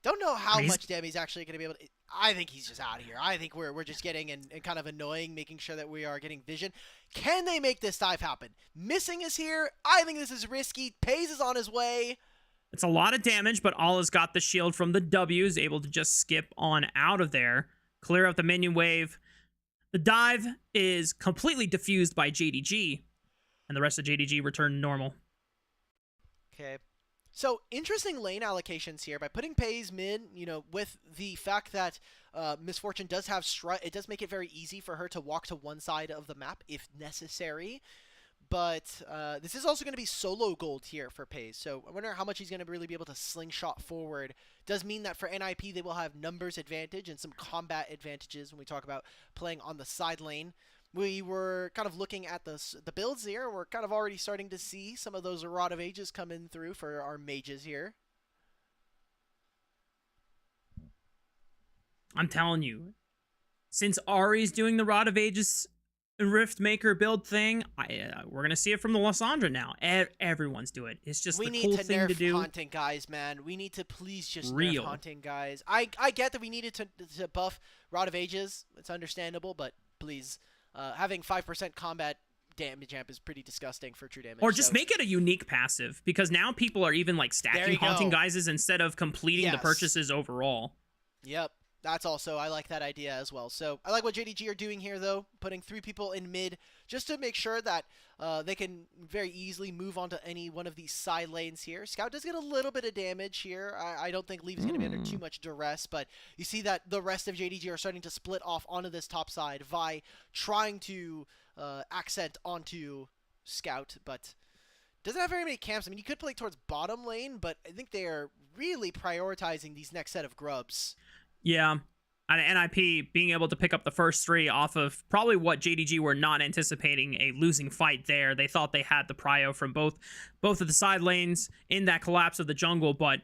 don't know how much damage he's actually going to be able to... I think he's just out of here. I think we're just getting and kind of annoying, making sure that we are getting vision. Can they make this dive happen? Missing is here. I think this is risky. FaZe is on his way. It's a lot of damage, but Allah's got the shield from the W, is able to just skip on out of there, clear out the minion wave. The dive is completely diffused by JDG, and the rest of JDG return normal. Okay. So, interesting lane allocations here. By putting FaZe mid, you know, with the fact that Miss Fortune does have strut, it does make it very easy for her to walk to one side of the map if necessary. But this is also going to be solo gold here for FaZe. So, I wonder how much he's going to really be able to slingshot forward. Does mean that for NiP, they will have numbers advantage and some combat advantages when we talk about playing on the side lane. We were kind of looking at the builds here. We're kind of already starting to see some of those Rod of Ages come in through for our mages here. I'm telling you, since Ari's doing the Rod of Ages Rift Maker build thing, we're going to see it from the Lissandra now. Everyone's doing it. It's just the cool thing to do. We need to nerf haunting, guys, man. We need to please just nerf haunting, guys. I get that we needed to buff Rod of Ages. It's understandable, but please... having 5% combat damage amp is pretty disgusting for true damage. Or just make it a unique passive, because now people are even like stacking haunting guises instead of completing the purchases overall. Yep, that's also, I like that idea as well. So I like what JDG are doing here, though, putting 3 people in mid just to make sure that they can very easily move on to any one of these side lanes here. Scout does get a little bit of damage here. I don't think Leave is going to be under too much duress, but you see that the rest of JDG are starting to split off onto this top side. Vi trying to accent onto Scout, but doesn't have very many camps. I mean, you could play towards bottom lane, but I think they are really prioritizing these next set of grubs. Yeah. And NiP being able to pick up the first 3 off of probably what JDG were not anticipating, a losing fight there. They thought they had the prio from both of the side lanes in that collapse of the jungle, but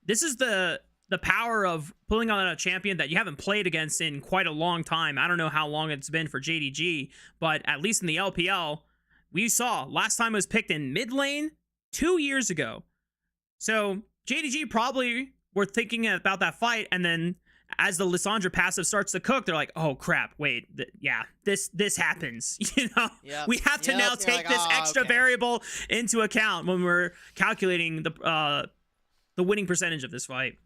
this is the power of pulling on a champion that you haven't played against in quite a long time. I don't know how long it's been for JDG, but at least in the LPL, we saw last time it was picked in mid lane 2 years ago. So JDG probably were thinking about that fight, and then as the Lissandra passive starts to cook, they're like, "Oh crap! Wait, this happens." You know, we have to now take this extra variable into account when we're calculating the winning percentage of this fight.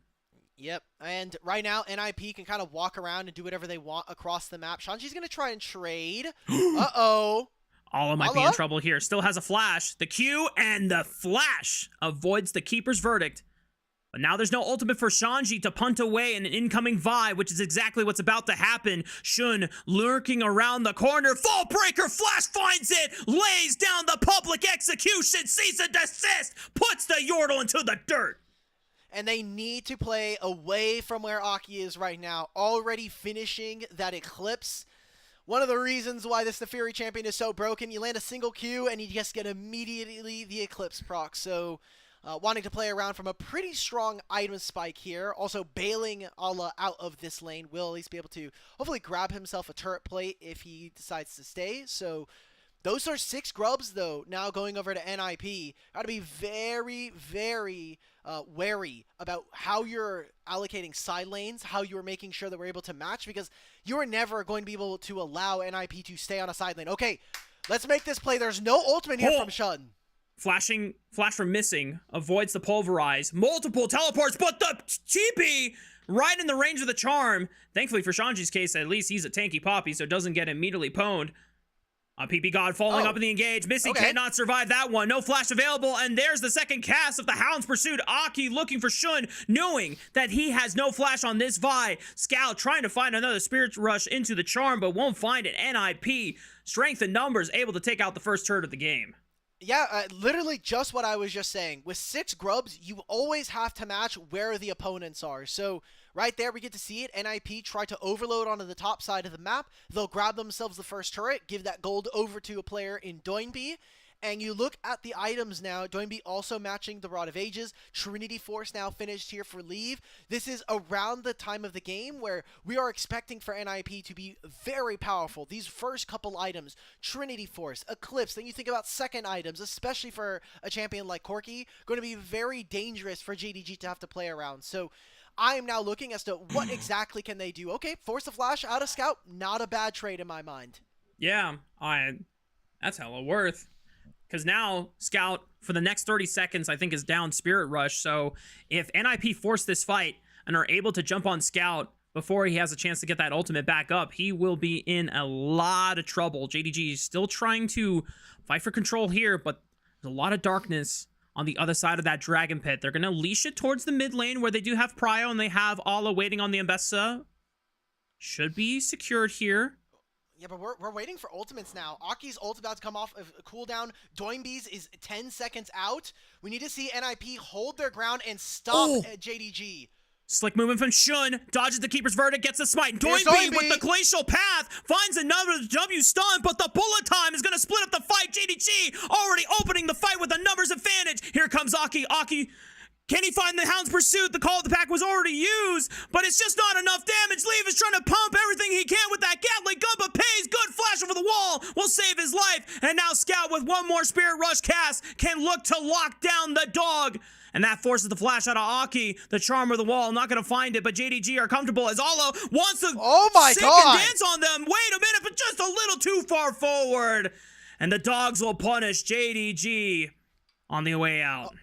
Yep, and right now NiP can kind of walk around and do whatever they want across the map. Shanji's gonna try and trade. Uh-oh. Allah might be in trouble here. Still has a flash. The Q and the flash avoids the keeper's verdict. But now there's no ultimate for Shanji to punt away an incoming Vi, which is exactly what's about to happen. Shun lurking around the corner. Fall breaker, Flash finds it, lays down the public execution, cease and desist, puts the Yordle into the dirt. And they need to play away from where Aki is right now, already finishing that Eclipse. One of the reasons why this the Fury champion is so broken, you land a single Q and you just get immediately the Eclipse proc. So wanting to play around from a pretty strong item spike here. Also bailing Ala out of this lane will at least be able to hopefully grab himself a turret plate if he decides to stay. So those are 6 grubs though. Now going over to NiP, got to be very, very wary about how you're allocating side lanes, how you're making sure that we're able to match, because you are never going to be able to allow NiP to stay on a side lane. Okay, let's make this play. There's no ultimate here from Shun. Flash from missing, avoids the pulverize, multiple teleports, but the TP right in the range of the charm. Thankfully for Shanji's case, at least he's a tanky poppy, so it doesn't get immediately pwned. PP God falling up in the engage. Missy cannot survive that one. No flash available, and there's the second cast of the Hound's Pursuit. Aki looking for Shun, knowing that he has no flash on this Vi. Scout trying to find another Spirit Rush into the charm, but won't find it. NiP, strength in numbers, able to take out the first turret of the game. Yeah, literally just what I was just saying. With 6 grubs, you always have to match where the opponents are. So right there, we get to see it. NiP try to overload onto the top side of the map. They'll grab themselves the first turret, give that gold over to a player in Doinby. And you look at the items now, Doinby also matching the Rod of Ages. Trinity Force now finished here for Leave. This is around the time of the game where we are expecting for NiP to be very powerful. These first couple items, Trinity Force, Eclipse, then you think about second items, especially for a champion like Corki, going to be very dangerous for JDG to have to play around. So I am now looking as to what exactly can they do. Okay, force a flash out of Scout, not a bad trade in my mind. Yeah, that's hella worth. Because now, Scout, for the next 30 seconds, I think is down Spirit Rush. So if NiP force this fight and are able to jump on Scout before he has a chance to get that ultimate back up, he will be in a lot of trouble. JDG is still trying to fight for control here, but there's a lot of darkness on the other side of that Dragon Pit. They're going to leash it towards the mid lane where they do have Prio and they have Ala waiting on the Ambessa. Should be secured here. Yeah, but we're waiting for ultimates now. Aki's ult about to come off of a cooldown. Doinby's is 10 seconds out. We need to see NiP hold their ground and stop JDG. Slick movement from Shun, dodges the Keeper's Verdict, gets the smite. Doinby with the Glacial Path, finds another W stun, but the bullet time is going to split up the fight. JDG already opening the fight with a numbers advantage. Here comes Aki. Aki, can he find the Hound's Pursuit? The Call of the Pack was already used, but it's just not enough damage. Leave is trying to pump everything he can with that Gatling gun, but Pays, good flash over the wall, will save his life. And now Scout with one more Spirit Rush cast can look to lock down the dog. And that forces the flash out of Aki, the charm of the wall. Not going to find it, but JDG are comfortable as Ala wants to sink and dance on them. Wait a minute, but just a little too far forward. And the dogs will punish JDG on the way out.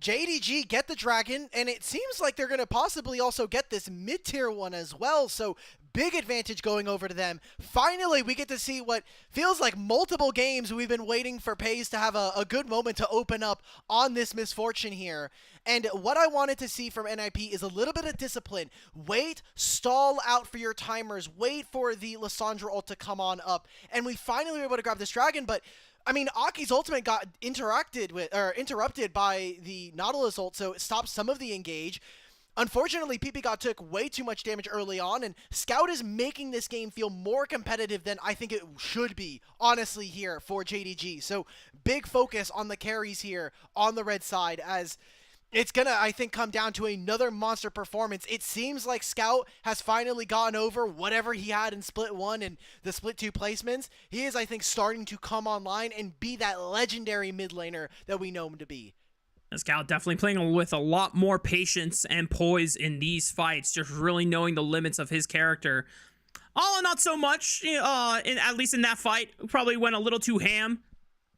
JDG get the dragon, and it seems like they're going to possibly also get this mid-tier one as well, so big advantage going over to them. Finally, we get to see what feels like multiple games we've been waiting for Pays to have a good moment to open up on this misfortune here. And what I wanted to see from NiP is a little bit of discipline. Wait, stall out for your timers, wait for the Lissandra ult to come on up, and we finally were able to grab this dragon, but I mean, Aki's ultimate got interrupted by the Nautilus ult, so it stopped some of the engage. Unfortunately, PP God took way too much damage early on, and Scout is making this game feel more competitive than I think it should be, honestly, here for JDG. So, big focus on the carries here on the red side, as it's gonna, I think, come down to another monster performance. It seems like Scout has finally gotten over whatever he had in Split 1 and the Split 2 placements. He is, I think, starting to come online and be that legendary mid laner that we know him to be. Scout definitely playing with a lot more patience and poise in these fights, just really knowing the limits of his character. Ala not so much, at least in that fight, probably went a little too ham,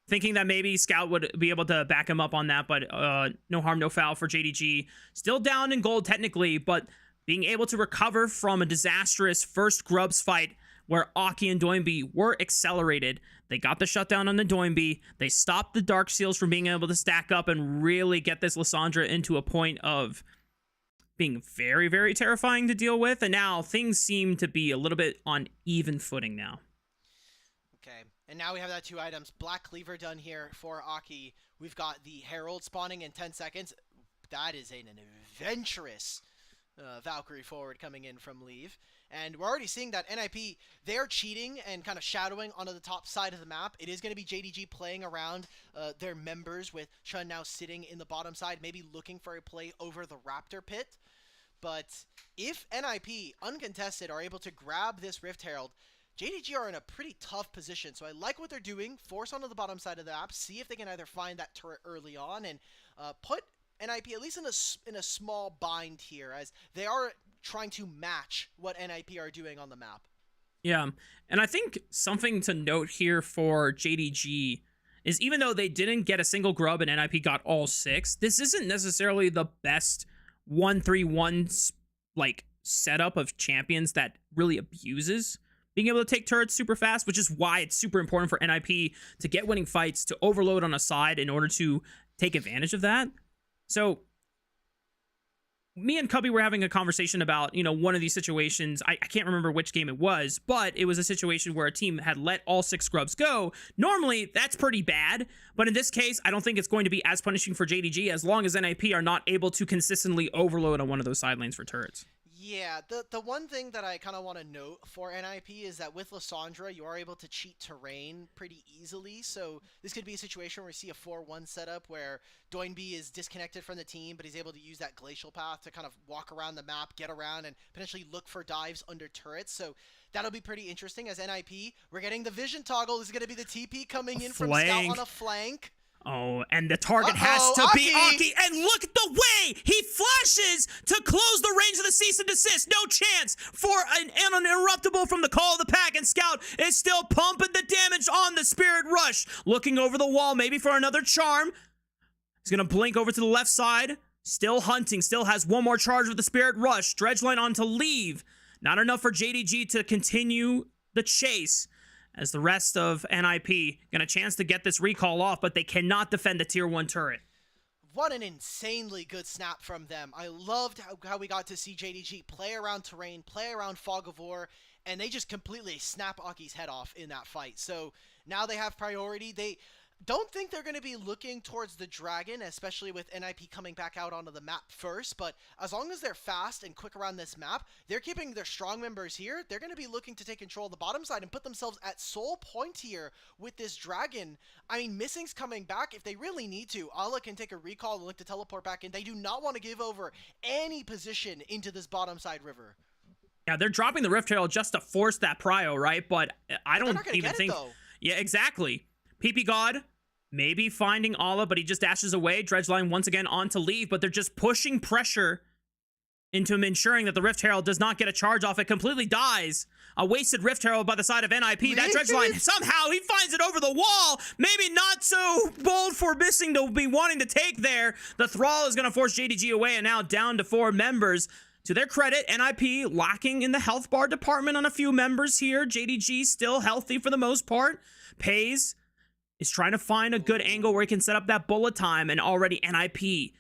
thinking that maybe Scout would be able to back him up on that, but no harm, no foul for JDG. Still down in gold technically, but being able to recover from a disastrous first Grubs fight where Aki and Doinby were accelerated. They got the shutdown on the Doinby. They stopped the Dark Seals from being able to stack up and really get this Lissandra into a point of being very, very terrifying to deal with. And now things seem to be a little bit on even footing now. Okay, and now we have that 2 items. Black Cleaver done here for Aki. We've got the Herald spawning in 10 seconds. That is an adventurous Valkyrie forward coming in from Leave. And we're already seeing that NiP, they're cheating and kind of shadowing onto the top side of the map. It is going to be JDG playing around their members, with Chun now sitting in the bottom side, maybe looking for a play over the Raptor pit. But if NiP, uncontested, are able to grab this Rift Herald, JDG are in a pretty tough position. So I like what they're doing. Force onto the bottom side of the map, see if they can either find that turret early on and put NiP at least in a small bind here, as they are trying to match what NiP are doing on the map. Yeah, and I think something to note here for JDG is, even though they didn't get a single grub and NiP got all 6, this isn't necessarily the best 1-3-1 like setup of champions that really abuses being able to take turrets super fast, which is why it's super important for NiP to get winning fights, to overload on a side in order to take advantage of that. So me and Cubby were having a conversation about, one of these situations. I can't remember which game it was, but it was a situation where a team had let all 6 scrubs go. Normally, that's pretty bad, but in this case, I don't think it's going to be as punishing for JDG as long as NiP are not able to consistently overload on one of those side lanes for turrets. Yeah, the one thing that I kind of want to note for NiP is that with Lissandra, you are able to cheat terrain pretty easily. So this could be a situation where we see a 4-1 setup where Doinby is disconnected from the team, but he's able to use that glacial path to kind of walk around the map, get around, and potentially look for dives under turrets. So that'll be pretty interesting. As NiP, we're getting the vision toggle. This is going to be the TP coming in from Scout on a flank. Oh, and the target has to be Aki. And look at the way he flashes to close the range of the cease and desist. No chance for an uninterruptible from the call of the pack. And Scout is still pumping the damage on the Spirit Rush. Looking over the wall, maybe for another charm. He's going to blink over to the left side. Still hunting. Still has one more charge with the Spirit Rush. Dredgeline on to Leave. Not enough for JDG to continue the chase, as the rest of NiP get a chance to get this recall off, but they cannot defend the tier 1 turret. What an insanely good snap from them. I loved how we got to see JDG play around terrain, play around Fog of War, and they just completely snap Aki's head off in that fight. So now they have priority. They don't think they're going to be looking towards the dragon, especially with NiP coming back out onto the map first, but as long as they're fast and quick around this map, they're keeping their strong members here. They're going to be looking to take control of the bottom side and put themselves at sole point here with this dragon. I mean, Missing's coming back if they really need to. Ala can take a recall and look to teleport back in. They do not want to give over any position into this bottom side river. Yeah, they're dropping the Rift Herald just to force that prio, right? But I don't even think... Yeah, exactly. PP God maybe finding Ala, but he just dashes away. Dredgeline once again on to Leave, but they're just pushing pressure into him, ensuring that the Rift Herald does not get a charge off. It completely dies. A wasted Rift Herald by the side of NiP. That Dredgeline, somehow he finds it over the wall. Maybe not so bold for Missing to be wanting to take there. The Thrall is going to force JDG away, and now down to 4 members. To their credit, NiP lacking in the health bar department on a few members here. JDG still healthy for the most part. Pays is trying to find a good angle where he can set up that bullet time, and already NiP,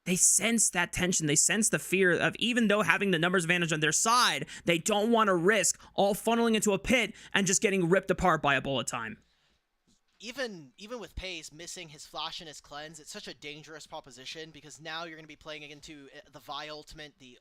they sense that tension. They sense the fear of, even though having the numbers advantage on their side, they don't want to risk all funneling into a pit and just getting ripped apart by a bullet time. Even with Pace missing his flash and his cleanse, it's such a dangerous proposition, because now you're going to be playing into the Vi ultimate, the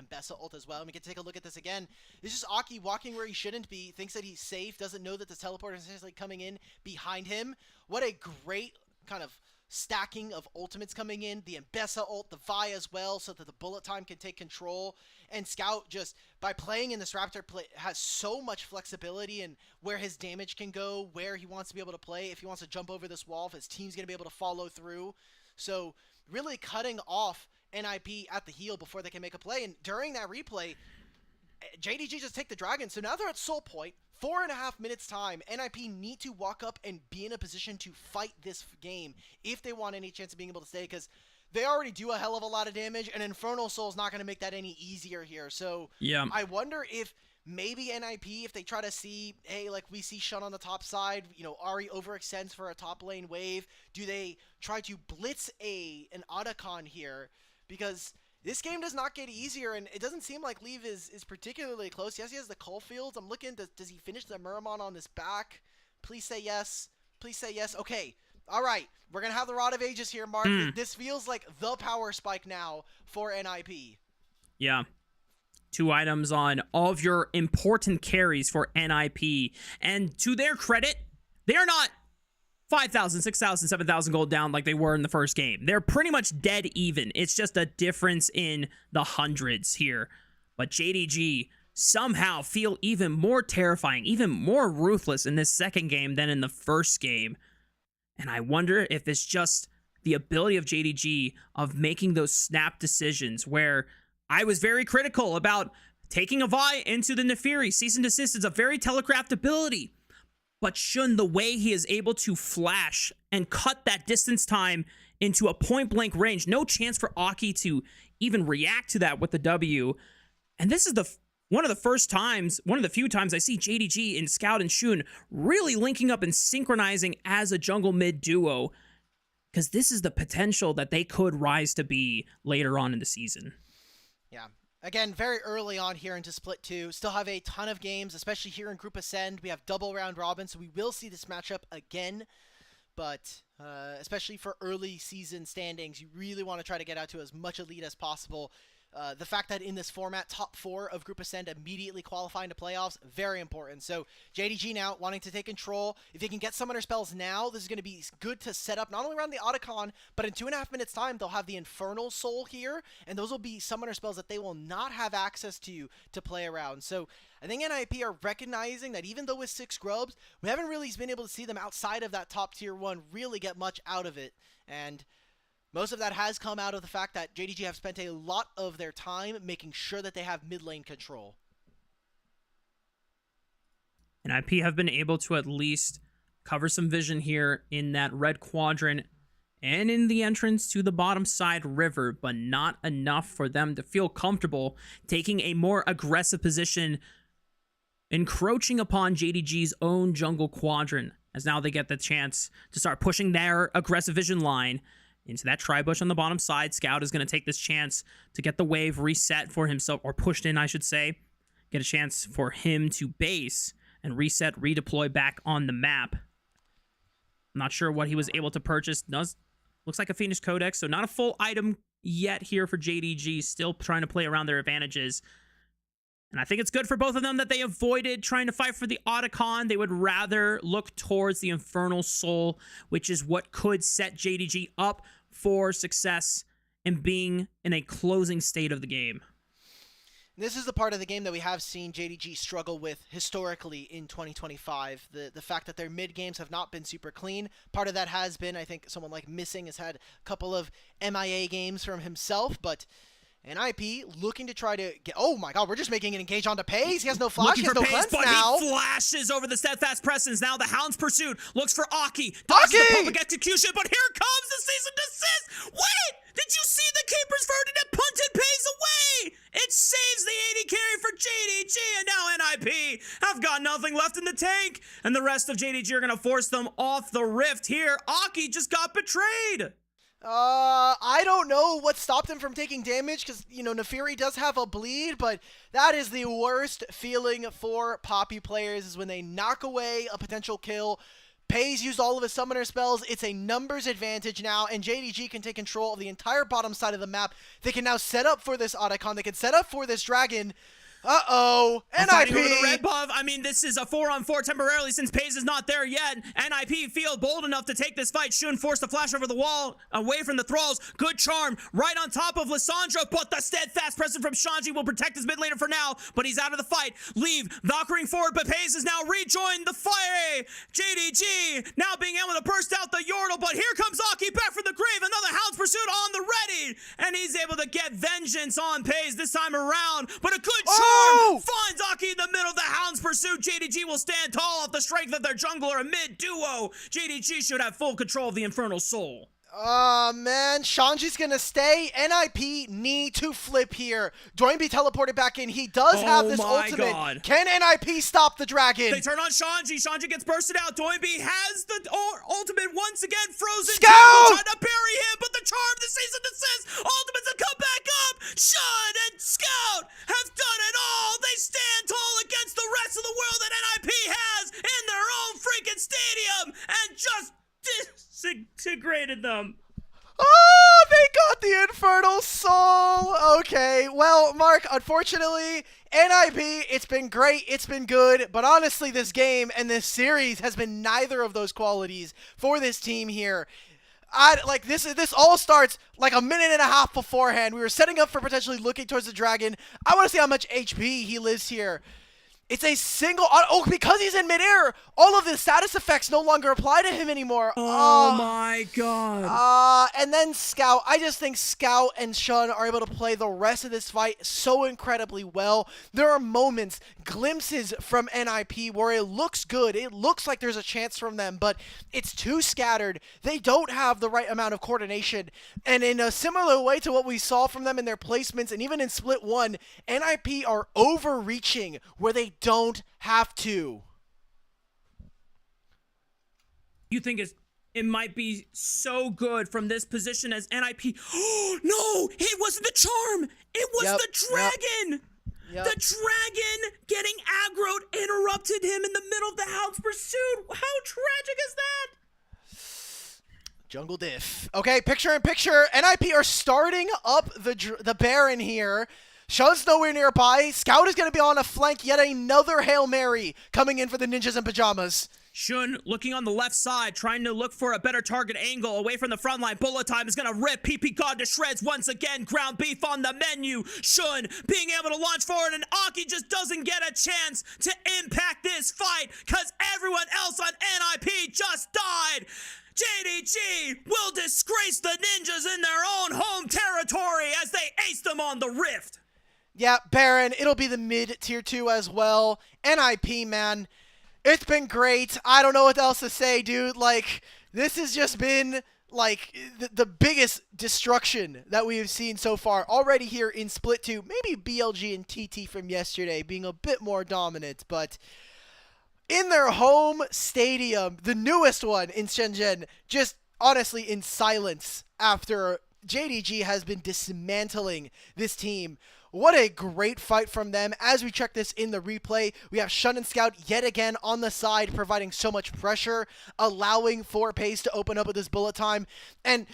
Mbessa ult as well. And we can take a look at this again. It's just Aki walking where he shouldn't be, thinks that he's safe, doesn't know that the teleport is essentially coming in behind him. What a great kind of stacking of ultimates coming in, the Mbessa ult, the Vi as well, so that the bullet time can take control. And Scout, just by playing in this Raptor play, has so much flexibility in where his damage can go, where he wants to be able to play, if he wants to jump over this wall, if his team's going to be able to follow through. So really cutting off NiP at the heel before they can make a play. And during that replay, JDG just take the dragon. So now they're at soul point. 4.5 minutes time. NiP need to walk up and be in a position to fight this game if they want any chance of being able to stay, because they already do a hell of a lot of damage, and Infernal Soul is not going to make that any easier here. So yeah, I wonder if maybe NiP, if they try to see, hey, like we see Shun on the top side, Ahri overextends for a top lane wave. Do they try to blitz an Otacon here? Because This game does not get easier, and it doesn't seem like Leave is particularly close. Yes, he has the Caulfields. I'm looking, does he finish the Muramon on this back? Please say yes. Please say yes. Okay. All right. We're going to have the Rod of Ages here, Mark. This feels like the power spike now for NiP. Yeah. 2 items on all of your important carries for NiP. And to their credit, they are not 5,000, 6,000, 7,000 gold down like they were in the first game. They're pretty much dead even. It's just a difference in the hundreds here. But JDG somehow feel even more terrifying, even more ruthless in this second game than in the first game. And I wonder if it's just the ability of JDG of making those snap decisions where I was very critical about taking a Vi into the Nefiri. Cease and desist is a very telegraphed ability. But Shun, the way he is able to flash and cut that distance time into a point-blank range, no chance for Aki to even react to that with the W. And this is one of the few times I see JDG and Scout and Shun really linking up and synchronizing as a jungle mid duo, because this is the potential that they could rise to be later on in the season. Yeah. Again, very early on here into Split 2. Still have a ton of games, especially here in Group Ascend. We have double round robin, so we will see this matchup again. But especially for early season standings, you really want to try to get out to as much elite as possible. The fact that in this format, top 4 of Group Ascend immediately qualifying to playoffs, very important. So JDG now wanting to take control. If they can get summoner spells now, this is going to be good to set up not only around the Otacon, but in 2.5 minutes time, they'll have the Infernal Soul here, and those will be summoner spells that they will not have access to play around. So I think NiP are recognizing that even though with 6 grubs, we haven't really been able to see them outside of that top tier 1 really get much out of it. And most of that has come out of the fact that JDG have spent a lot of their time making sure that they have mid lane control. And NiP have been able to at least cover some vision here in that red quadrant and in the entrance to the bottom side river, but not enough for them to feel comfortable taking a more aggressive position, encroaching upon JDG's own jungle quadrant, as now they get the chance to start pushing their aggressive vision line into that tri-bush on the bottom side. Scout is going to take this chance to get the wave reset for himself, or pushed in, I should say. Get a chance for him to base and reset, redeploy back on the map. I'm not sure what he was able to purchase. Looks like a Phoenix Codex, so not a full item yet here for JDG. Still trying to play around their advantages. And I think it's good for both of them that they avoided trying to fight for the Otacon. They would rather look towards the Infernal Soul, which is what could set JDG up for success in being in a closing state of the game. This is the part of the game that we have seen JDG struggle with historically in 2025. The fact that their mid games have not been super clean. Part of that has been, I think, someone like Missing has had a couple of MIA games from himself, but NiP looking to try to get... Oh my god, we're just making an engage onto Paze. He has no flash, he has no cleanse now. He flashes over the steadfast presence. Now the Hound's pursuit looks for Aki. Does the public execution, but here comes the cease and desist. Wait! Did you see the Keeper's Verdict punted Paze away? It saves the 80 carry for JDG, and now NiP have got nothing left in the tank. And the rest of JDG are going to force them off the rift here. Aki just got betrayed. I don't know what stopped him from taking damage, because, you know, Nefiri does have a bleed, but that is the worst feeling for Poppy players, is when they knock away a potential kill. Paze used all of his summoner spells. It's a numbers advantage now, and JDG can take control of the entire bottom side of the map. They can now set up for this Otacon. They can set up for this dragon. Uh-oh, NiP! Over the red buff. I mean, this is a 4-on-4 temporarily since Paze is not there yet. NiP feel bold enough to take this fight. Shun forced to flash over the wall, away from the thralls. Good charm, right on top of Lissandra, but the steadfast presence from Shanji will protect his mid laner for now, but he's out of the fight. Leave, Valkyrie forward, but Paze has now rejoined the fire. JDG now being able to burst out the Yordle, but here comes Aki back from the grave. Another Hound's Pursuit on the ready, and he's able to get vengeance on Paze this time around, but a good charm. Finds Aki in the middle of the Hound's Pursuit. JDG will stand tall off the strength of their jungler, a mid duo. JDG should have full control of the Infernal Soul. Man, Shanji's gonna stay. NiP need to flip here. Doinby teleported back in. He does have this ultimate. God. Can NiP stop the dragon? They turn on Shanji. Shanji gets bursted out. Doinby has the ultimate once again frozen. Scout! Trying to bury him, but the charm, the cease and desist. Ultimates have come back up. degraded them. Oh, they got the Infernal Soul. Okay, well, Mark, unfortunately, NiP, it's been great, it's been good, but honestly, this game and this series has been neither of those qualities for this team here. This all starts like a minute and a half beforehand. We were setting up for potentially looking towards the dragon. I want to see how much HP he lives here. It's a single... Oh, because he's in midair, all of the status effects no longer apply to him anymore. Oh my god. And then Scout. I just think Scout and Shun are able to play the rest of this fight so incredibly well. There are moments, glimpses from NiP where it looks good. It looks like there's a chance from them, but it's too scattered. They don't have the right amount of coordination. And in a similar way to what we saw from them in their placements and even in Split 1, NiP are overreaching where they don't have to. You think it might be so good from this position as NiP. Oh, no, it wasn't the charm. It was the dragon. Yep. The dragon getting aggroed interrupted him in the middle of the house pursuit. How tragic is that? Jungle diff. Okay, picture in picture. NiP are starting up the Baron here. Shun's nowhere nearby. Scout is going to be on a flank. Yet another Hail Mary coming in for the ninjas in pajamas. Shun looking on the left side, trying to look for a better target angle away from the front line. Bullet time is going to rip PP God to shreds once again. Ground beef on the menu. Shun being able to launch forward, and Aki just doesn't get a chance to impact this fight because everyone else on NiP just died. JDG will disgrace the ninjas in their own home territory as they ace them on the rift. Yeah, Baron, it'll be the mid-tier 2 as well. NiP, man, it's been great. I don't know what else to say, dude. Like, this has just been, like, the biggest destruction that we've seen so far. Already here in Split 2, maybe BLG and TT from yesterday being a bit more dominant, but in their home stadium, the newest one in Shenzhen, just honestly in silence after JDG has been dismantling this team. What a great fight from them. As we check this in the replay, we have Shun and Scout yet again on the side, providing so much pressure, allowing for pace to open up with this bullet time. And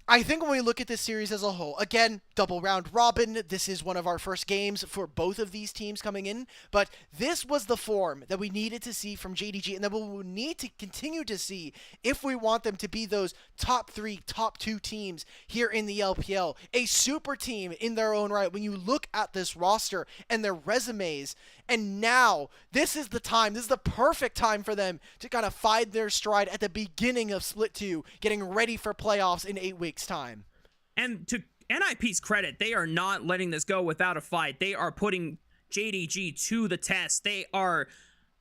I think when we look at this series as a whole, again, double round robin, this is one of our first games for both of these teams coming in, but this was the form that we needed to see from JDG and that we will need to continue to see if we want them to be those top 3, top 2 teams here in the LPL. A super team in their own right when you look at this roster and their resumes. And now, this is the time, this is the perfect time for them to kind of find their stride at the beginning of Split 2, getting ready for playoffs in 8 weeks' time. And to NiP's credit, they are not letting this go without a fight. They are putting JDG to the test. They are,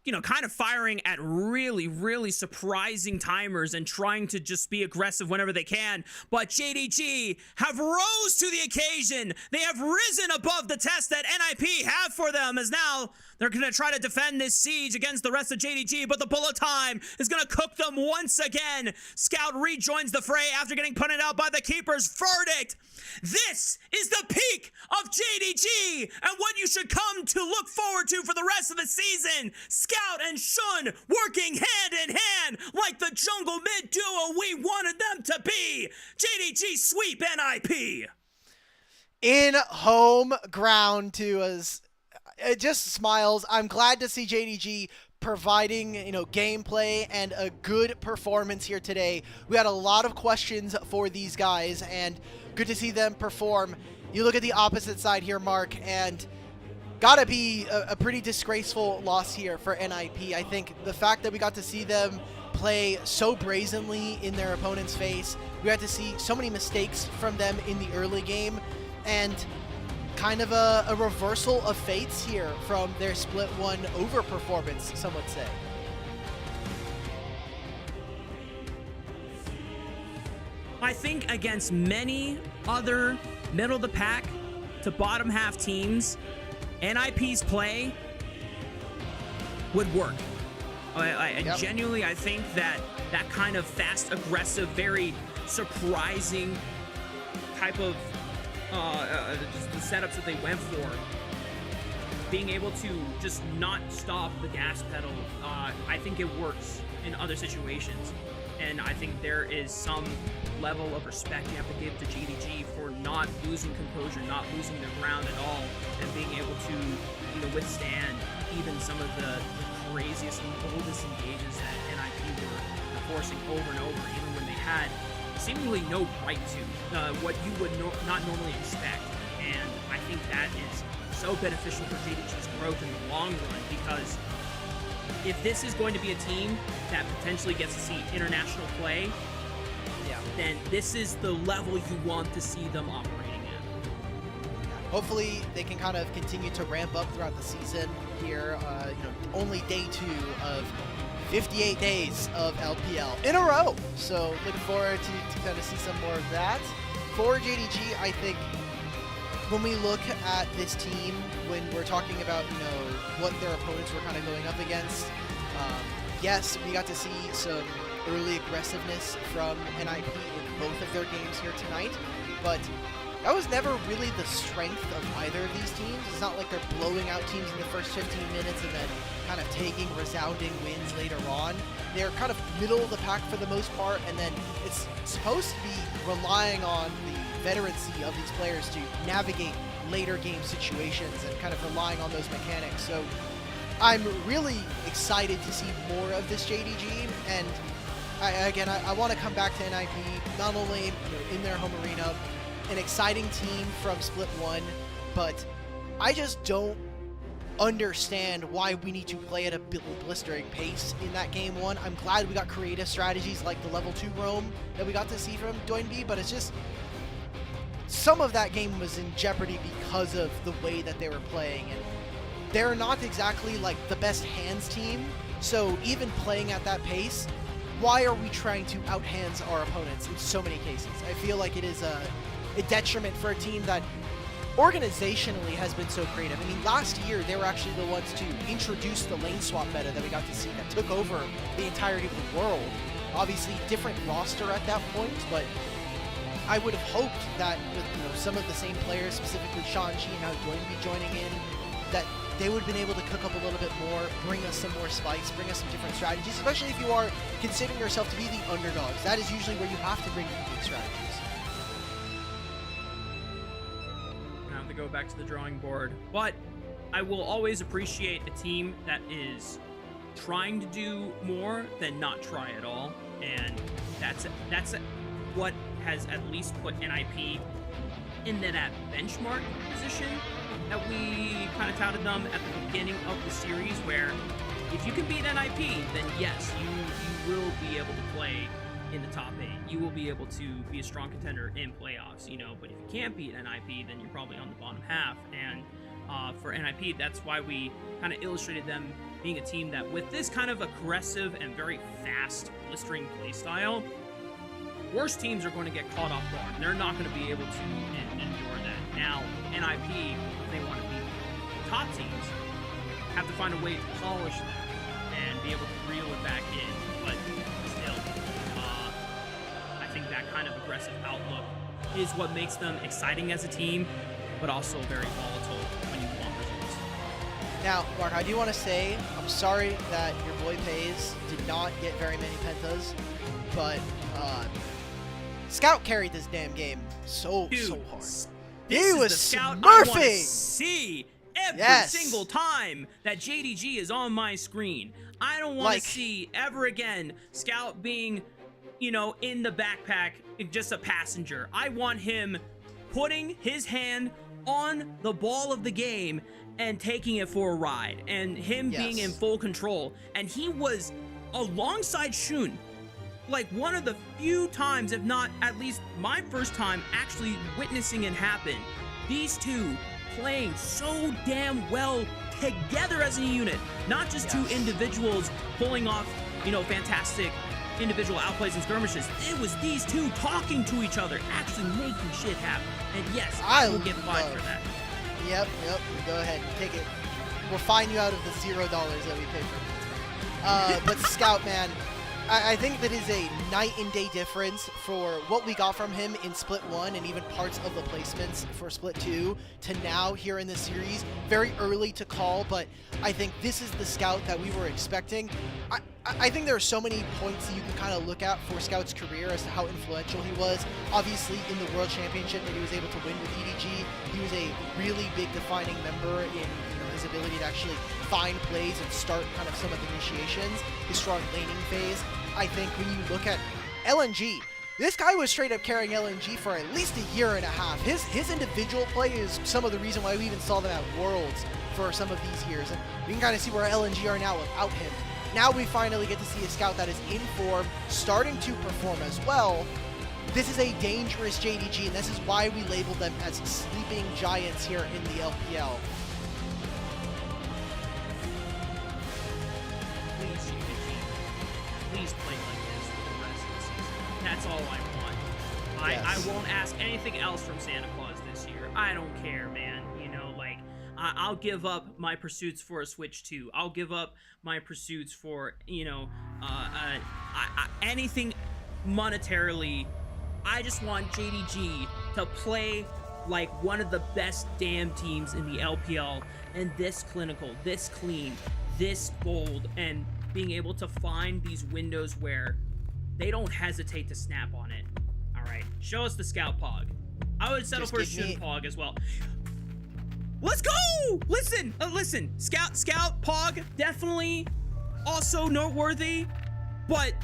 you know, kind of firing at really, really surprising timers and trying to just be aggressive whenever they can. But JDG have rose to the occasion. They have risen above the test that NiP have for them, as now they're going to try to defend this siege against the rest of JDG, but the bullet time is going to cook them once again. Scout rejoins the fray after getting punted out by the keeper's verdict. This is the peak of JDG and what you should come to look forward to for the rest of the season. Scout and Shun working hand in hand like the jungle mid duo we wanted them to be. JDG sweep NiP. In home ground to us. It just smiles. I'm glad to see JDG providing, you know, gameplay and a good performance here today. We had a lot of questions for these guys, and good to see them perform. You look at the opposite side here, Mark, and gotta be a pretty disgraceful loss here for NiP. I think the fact that we got to see them play so brazenly in their opponent's face, we had to see so many mistakes from them in the early game, and kind of a reversal of fates here from their Split 1 overperformance, some would say. I think against many other middle of the pack to bottom half teams, NiP's play would work. Yep. Genuinely, I think that kind of fast, aggressive, very surprising type of just the setups that they went for, being able to just not stop the gas pedal, I think it works in other situations. and I think there is some level of respect you have to give to JDG for not losing composure, not losing their ground at all, and being able to, you know, withstand even some of the craziest and oldest engages that NiP were forcing over and over, even when they had seemingly no right to, what you would not normally expect. And I think that is so beneficial for JDG's growth in the long run, because if this is going to be a team that potentially gets to see international play, then this is the level you want to see them operating at. Hopefully they can kind of continue to ramp up throughout the season here. You know, only day 2 of 58 days of LPL in a row. So looking forward to kind of see some more of that. For JDG, I think when we look at this team, when we're talking about, you know, what their opponents were kind of going up against, yes, we got to see some early aggressiveness from NiP in both of their games here tonight, but that was never really the strength of either of these teams. It's not like they're blowing out teams in the first 15 minutes and then kind of taking resounding wins later on. They're kind of middle of the pack for the most part, and then it's supposed to be relying on the veterancy of these players to navigate later game situations and kind of relying on those mechanics. So I'm really excited to see more of this JDG, and I want to come back to NiP, not only, you know, in their home arena, an exciting team from Split 1, but I just don't understand why we need to play at a blistering pace in that game 1. I'm glad we got creative strategies like the level 2 roam that we got to see from Doinb, but it's just some of that game was in jeopardy because of the way that they were playing, and they're not exactly like the best hands team, so even playing at that pace, why are we trying to out-hands our opponents in so many cases? I feel like it is a detriment for a team that organizationally has been so creative. I mean, last year they were actually the ones to introduce the lane swap meta that we got to see that took over the entirety of the world. Obviously, different roster at that point, but I would have hoped that with, you know, some of the same players, specifically Shanji and now Doinb joining in, that they would have been able to cook up a little bit more, bring us some more spikes, bring us some different strategies, especially if you are considering yourself to be the underdogs. That is usually where you have to bring unique strategies. I have to go back to the drawing board, but I will always appreciate a team that is trying to do more than not try at all, and that's what has at least put NiP in that benchmark position that we kind of touted them at the beginning of the series, where if you can beat NiP, then yes, you will be able to play in the top 8. You will be able to be a strong contender in playoffs, you know, but if you can't beat NiP, then you're probably on the bottom half. And for NiP, that's why we kind of illustrated them being a team that, with this kind of aggressive and very fast blistering playstyle, worse teams are going to get caught off guard. They're not going to be able to endure that. Now, NiP, if they want to beat top teams, have to find a way to polish that and be able to reel it back in. But still, I think that kind of aggressive outlook is what makes them exciting as a team, but also very volatile when you want results. Now, Mark, I do want to say, I'm sorry that your boy Pays did not get very many pentas, but Scout carried this damn game so hard. He was the Scout I want to see every single time that JDG is on my screen. I don't want to see ever again Scout being, you know, in the backpack, just a passenger. I want him putting his hand on the ball of the game and taking it for a ride, and him being in full control. And he was alongside Shun, like one of the few times, if not at least my first time, actually witnessing it happen. These two playing so damn well together as a unit, not just two individuals pulling off, you know, fantastic individual outplays and skirmishes. It was these two talking to each other, actually making shit happen. And yes, I will get fined for that. Yep, go ahead, take it. We'll fine you out of the $0 that we paid for it. But Scout, man, I think that is a night and day difference for what we got from him in Split 1 and even parts of the placements for Split 2 to now here in the series. Very early to call, but I think this is the Scout that we were expecting. I think there are so many points that you can kind of look at for Scout's career as to how influential he was. Obviously, in the World Championship that he was able to win with EDG, he was a really big defining member in his ability to actually find plays and start kind of some of the initiations, his strong laning phase. I think when you look at LNG, this guy was straight up carrying LNG for at least a year and a half. His individual play is some of the reason why we even saw them at Worlds for some of these years. And we can kind of see where LNG are now without him. Now we finally get to see a Scout that is in form, starting to perform as well. This is a dangerous JDG, and this is why we labeled them as sleeping giants here in the LPL. Please play like this for the rest of the season. That's all I want. Yes. I won't ask anything else from Santa Claus this year. I don't care, man. You know, like, I'll give up my pursuits for a Switch 2. I'll give up my pursuits for, you know, anything monetarily. I just want JDG to play like one of the best damn teams in the LPL, and this clinical, this clean, this bold, and being able to find these windows where they don't hesitate to snap on it. All right, show us the Scout Pog. I would settle for a Shun Pog as well. Let's go! Listen, Scout Pog definitely also noteworthy, but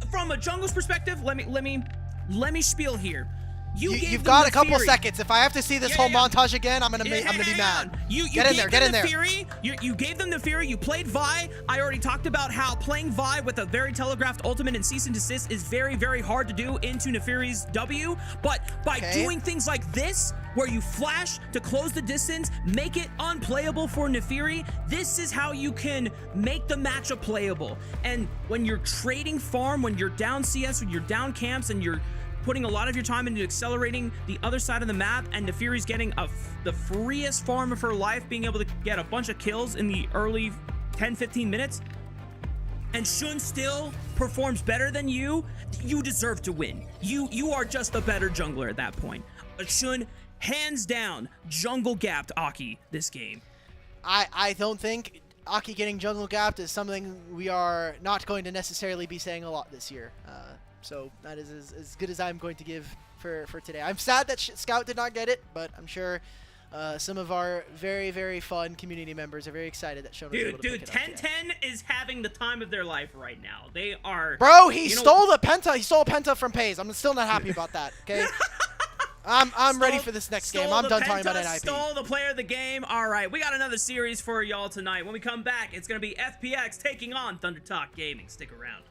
from a jungle's perspective, let me spiel here. You've got a couple seconds. If I have to see this whole montage again, I'm gonna be mad. Get in there. Fury. You gave them the Fury. You played Vi. I already talked about how playing Vi with a very telegraphed ultimate and cease and desist is very, very hard to do into Neferi's W. But by doing things like this, where you flash to close the distance, make it unplayable for Neferi, this is how you can make the matchup playable. And when you're trading farm, when you're down CS, when you're down camps, and you're putting a lot of your time into accelerating the other side of the map, and Neferi's getting the freest farm of her life, being able to get a bunch of kills in the early 10-15 minutes, and Shun still performs better than you, you deserve to win. You are just a better jungler at that point. But Shun, hands down, jungle gapped Aki this game. I don't think Aki getting jungle gapped is something we are not going to necessarily be saying a lot this year. So that is as good as I'm going to give for today. I'm sad that Scout did not get it, but I'm sure some of our very, very fun community members are very excited that Shun was able to pick it up. 1010 is having the time of their life right now. They are... Bro, he stole the Penta. He stole a Penta from Pays. I'm still not happy about that, okay? I'm ready for this next game. I'm done talking about NiP. Stole the player of the game. All right, we got another series for y'all tonight. When we come back, it's going to be FPX taking on Thunder Talk Gaming. Stick around.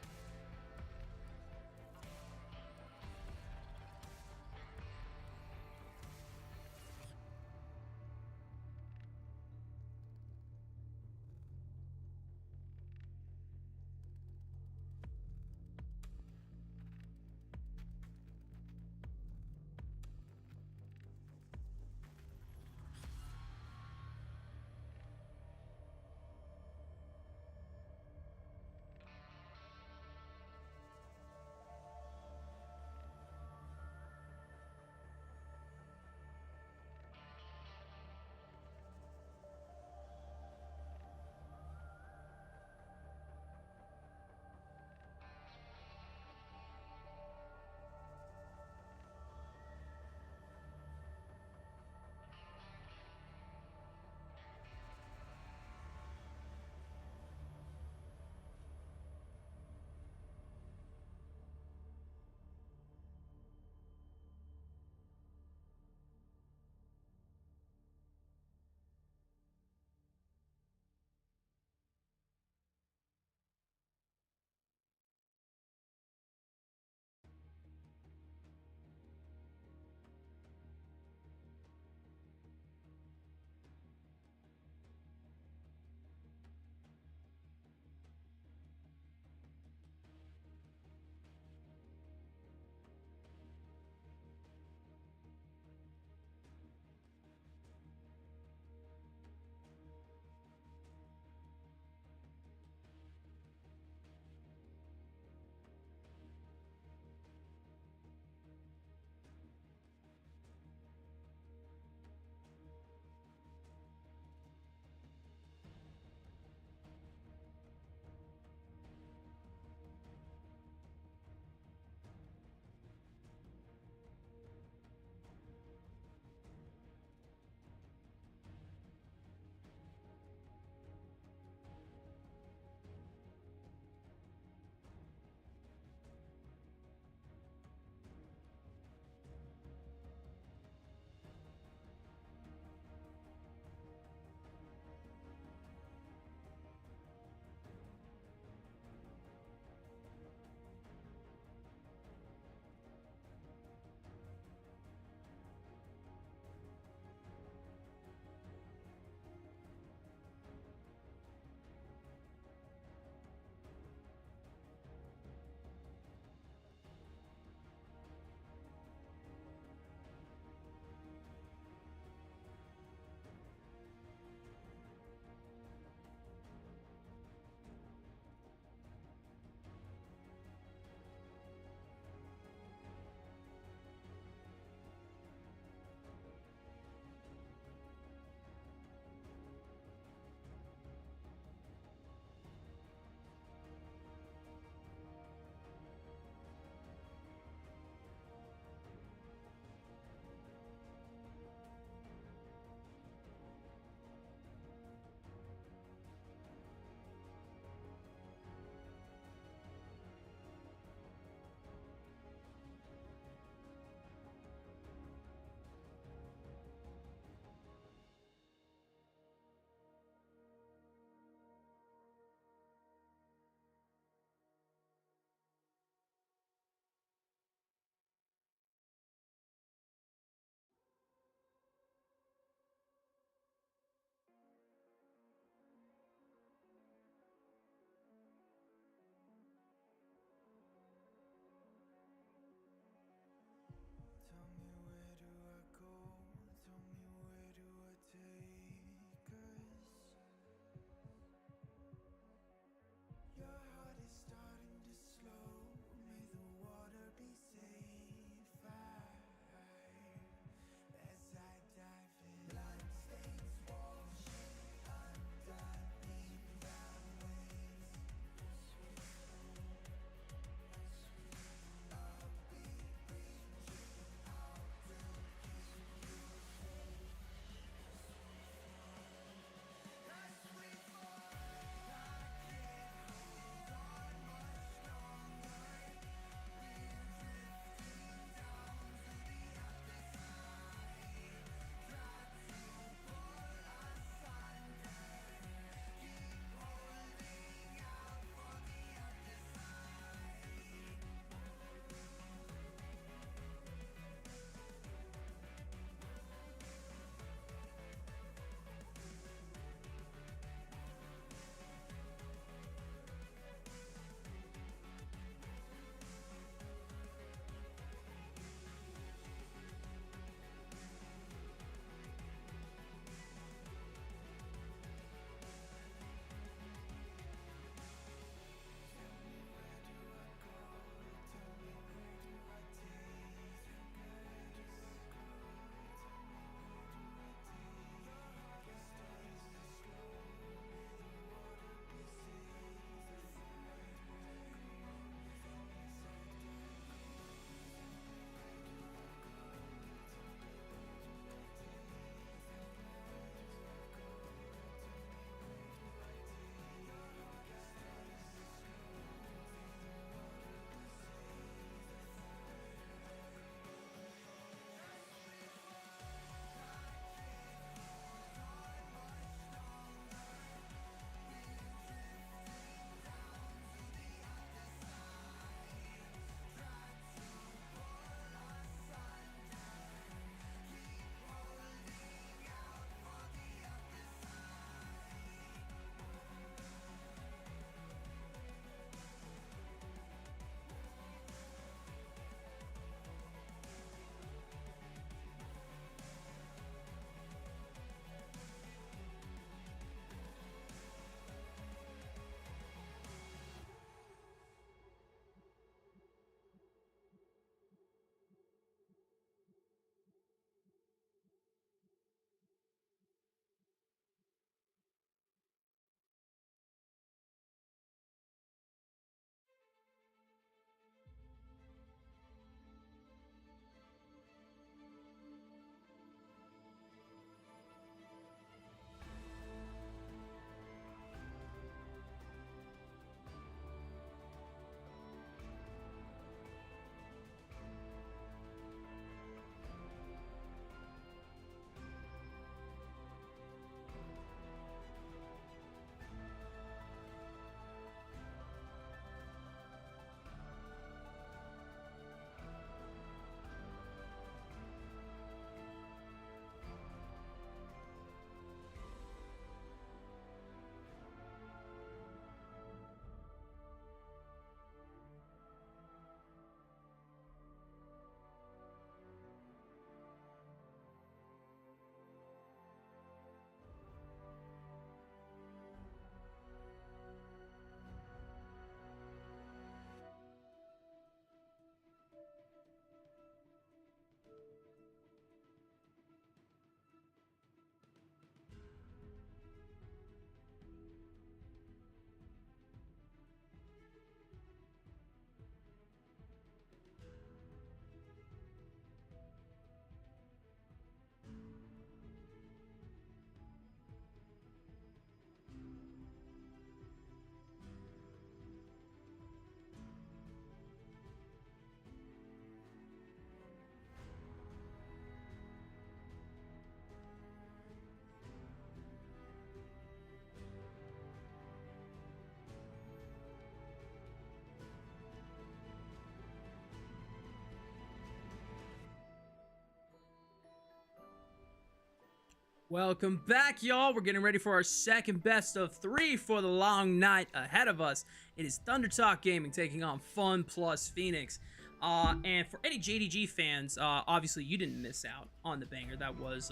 Welcome back, y'all. We're getting ready for our second best of 3 for the long night ahead of us. It is Thunder Talk Gaming taking on Fun plus Phoenix. And for any JDG fans, obviously you didn't miss out on the banger that was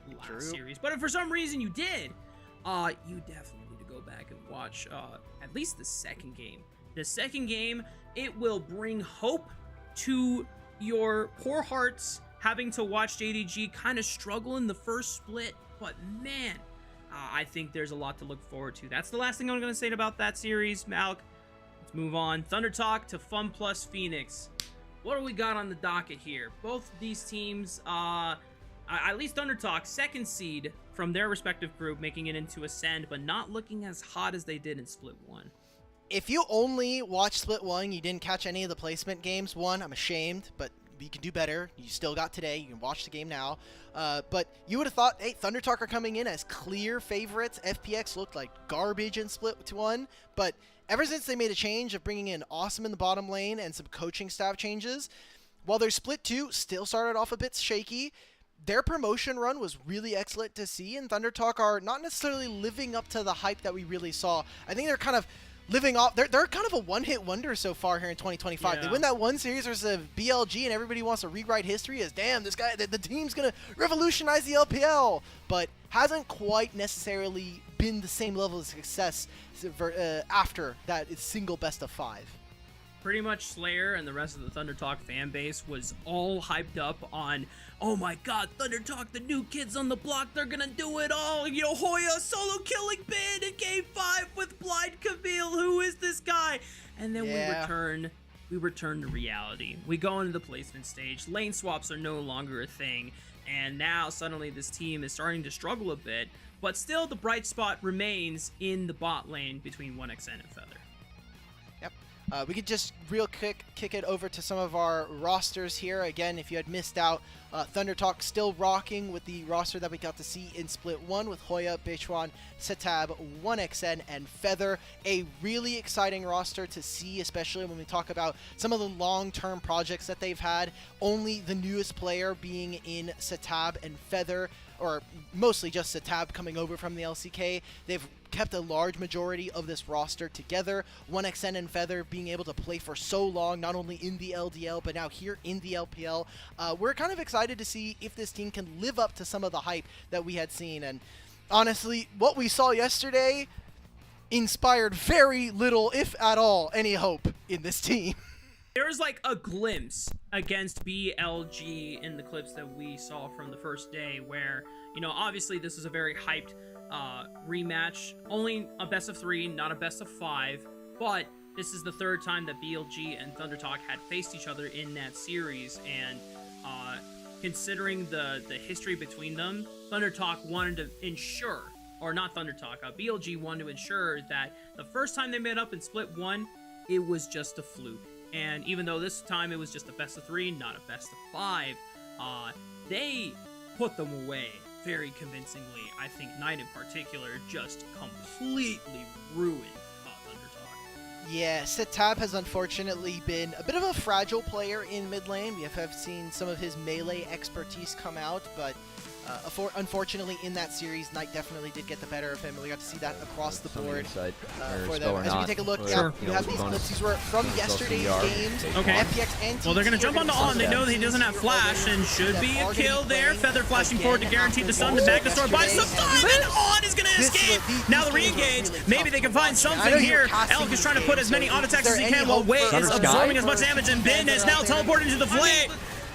last series. But if for some reason you did, you definitely need to go back and watch at least the second game. The second game, it will bring hope to your poor hearts having to watch JDG kind of struggle in the first split. But man, I think there's a lot to look forward to. That's the last thing I'm going to say about that series, Malik. Let's move on. Thunder Talk to Fun plus Phoenix. What do we got on the docket here? Both of these teams, at least Thunder Talk, second seed from their respective group, making it into Ascend, but not looking as hot as they did in Split 1. If you only watched Split 1, you didn't catch any of the placement games, one, I'm ashamed, but you can do better. You still got today. You can watch the game now. But you would have thought, hey, Thunder Talk are coming in as clear favorites. FPX looked like garbage in Split 1. But ever since they made a change of bringing in Awesome in the bottom lane and some coaching staff changes, while their Split 2 still started off a bit shaky, their promotion run was really excellent to see. And Thunder Talk are not necessarily living up to the hype that we really saw. I think they're kind of living off, they're kind of a one-hit wonder so far here in 2025. Yeah. They win that one series versus BLG, and everybody wants to rewrite history as, damn, this guy, the team's gonna revolutionize the LPL, but hasn't quite necessarily been the same level of success after that single best of 5. Pretty much Slayer and the rest of the Thunder Talk fan base was all hyped up on, oh my god, Thunder Talk, the new kids on the block, they're gonna do it all. You know, Hoya solo killing Bin in game 5 with Blind Camille. Who is this guy? And then we return to reality. We go into the placement stage. Lane swaps are no longer a thing. And now suddenly this team is starting to struggle a bit. But still the bright spot remains in the bot lane between 1xN and Feather. We could just real quick kick it over to some of our rosters here. Again, if you had missed out, Thunder Talk still rocking with the roster that we got to see in Split 1 with Hoya, Beichuan, Setab, 1xN, and Feather. A really exciting roster to see, especially when we talk about some of the long-term projects that they've had. Only the newest player being in Setab and Feather, or mostly just Setab coming over from the LCK. They've kept a large majority of this roster together. 1xN and Feather being able to play for so long, not only in the LDL, but now here in the LPL. We're kind of excited to see if this team can live up to some of the hype that we had seen. And honestly, what we saw yesterday inspired very little, if at all, any hope in this team. There was like a glimpse against BLG in the clips that we saw from the first day where, you know, obviously this was a very hyped rematch. Only a best of 3, not a best of 5, but this is the third time that BLG and Thunder Talk had faced each other in that series, and considering the history between them, Thunder Talk wanted to ensure, or not Thunder Talk, BLG wanted to ensure that the first time they met up in Split 1, it was just a fluke. And even though this time it was just a best of 3, not a best of 5, they put them away very convincingly. I think Knight in particular just completely ruined Thunder Talk. Yeah, Setab has unfortunately been a bit of a fragile player in mid lane. We have seen some of his melee expertise come out, but unfortunately in that series, Knight definitely did get the better of him, and we got to see that across the board for them. As we can take a look, you have these clips. These were from yesterday's games. Okay. FPX and well, they're going to jump onto On. They know that he doesn't have flash, and should be a kill there. Feather flashing forward to guarantee the stun. The Magnustor buys some time, and On is going to escape. Now the re-engage. Maybe they can find something here. Elk is trying to put as many on attacks as he can, while Wei is absorbing as much damage, and Bin is now teleported into the flame.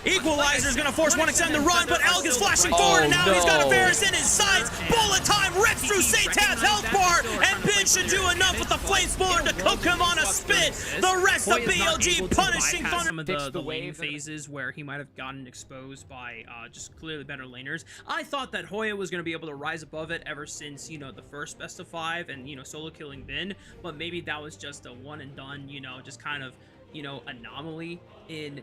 Equalizer is going to force 1xN to run, but Elk is flashing forward, and now he's got a Varus in his sights. Bullet time rips through Satab's health bar, and Bin should do enough with the Flame Spoiler to cook him on a spit. The rest of BLG punishing Thunder. Some of the lane phases where he might have gotten exposed by just clearly better laners. I thought that Hoya was going to be able to rise above it ever since, you know, the first best of 5 and, you know, solo killing Bin, but maybe that was just a one and done, you know, just kind of, you know, anomaly in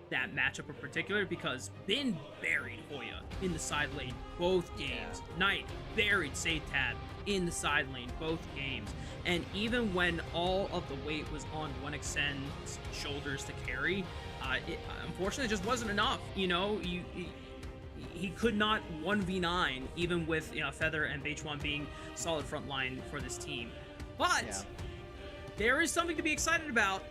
that matchup in particular, because Bin buried Hoya in the side lane both games. Knight buried Satab in the side lane both games. And even when all of the weight was on 1xN's shoulders to carry, it unfortunately just wasn't enough. You know, he could not 1v9 even with Feather and Beichuan being solid front line for this team. But there is something to be excited about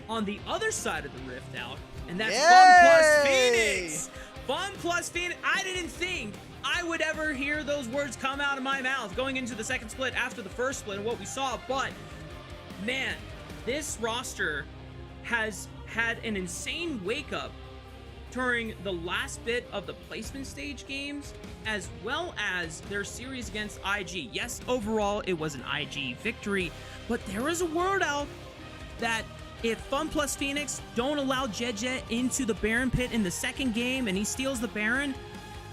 on the other side of the rift out, and that's Fun plus Phoenix. Fun plus Phoenix. I didn't think I would ever hear those words come out of my mouth going into the second split after the first split and what we saw, but man, this roster has had an insane wake up during the last bit of the placement stage games, as well as their series against IG. Yes, overall it was an IG victory, but there is a word out that if Fun plus Phoenix don't allow JDG into the Baron pit in the second game and he steals the Baron,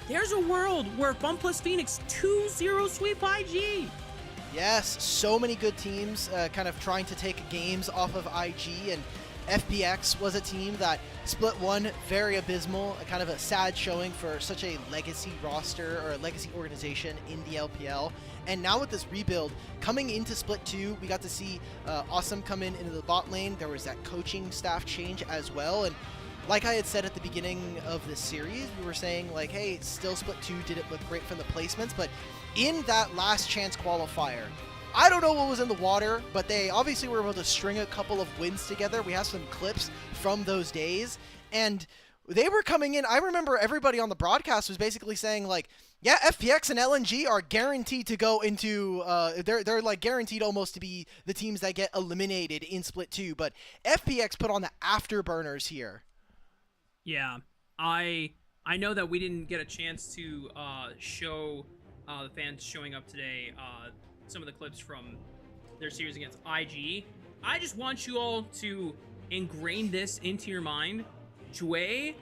there's a world where Fun plus Phoenix 2-0 sweep IG. Yes, so many good teams kind of trying to take games off of IG, and FPX was a team that split one very abysmal, a kind of a sad showing for such a legacy roster or a legacy organization in the LPL. And now with this rebuild, coming into split 2, we got to see Awesome come into the bot lane. There was that coaching staff change as well. And like I had said at the beginning of this series, we were saying like, hey, still split 2 didn't look great from the placements, but in that last chance qualifier, I don't know what was in the water, but they obviously were able to string a couple of wins together. We have some clips from those days, and they were coming in. I remember everybody on the broadcast was basically saying like, yeah, FPX and LNG are guaranteed to go into, they're like guaranteed almost to be the teams that get eliminated in split 2, but FPX put on the afterburners here. Yeah, I know that we didn't get a chance to show the fans showing up today some of the clips from their series against IG. I just want you all to ingrain this into your mind. Jue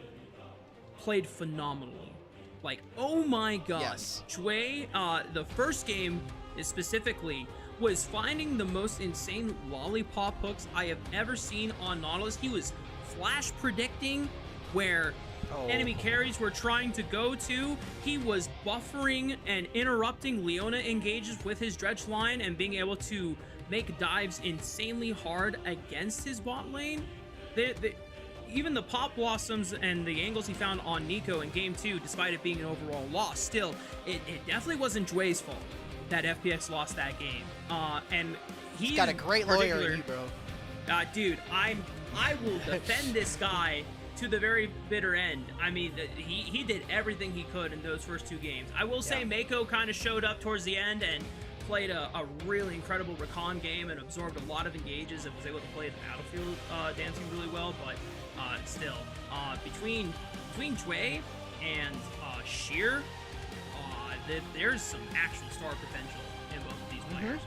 played phenomenally. Like, oh my god. Yes. Jue, the first game is specifically, was finding the most insane lollipop hooks I have ever seen on Nautilus. He was flash predicting where enemy carries were trying to go to. He was buffering and interrupting Leona engages with his dredge line and being able to make dives insanely hard against his bot lane. Even the pop blossoms and the angles he found on Nico in game 2, despite it being an overall loss, still, it definitely wasn't Jue's fault that FPX lost that game. And he's got a great lawyer in you, bro. Dude, I will defend this guy to the very bitter end. I mean, he did everything he could in those first 2 games. I will say Mako kind of showed up towards the end and played a really incredible recon game and absorbed a lot of engages and was able to play the battlefield dancing really well, but still, between Jue and Sheer, there's some actual star potential in both of these players.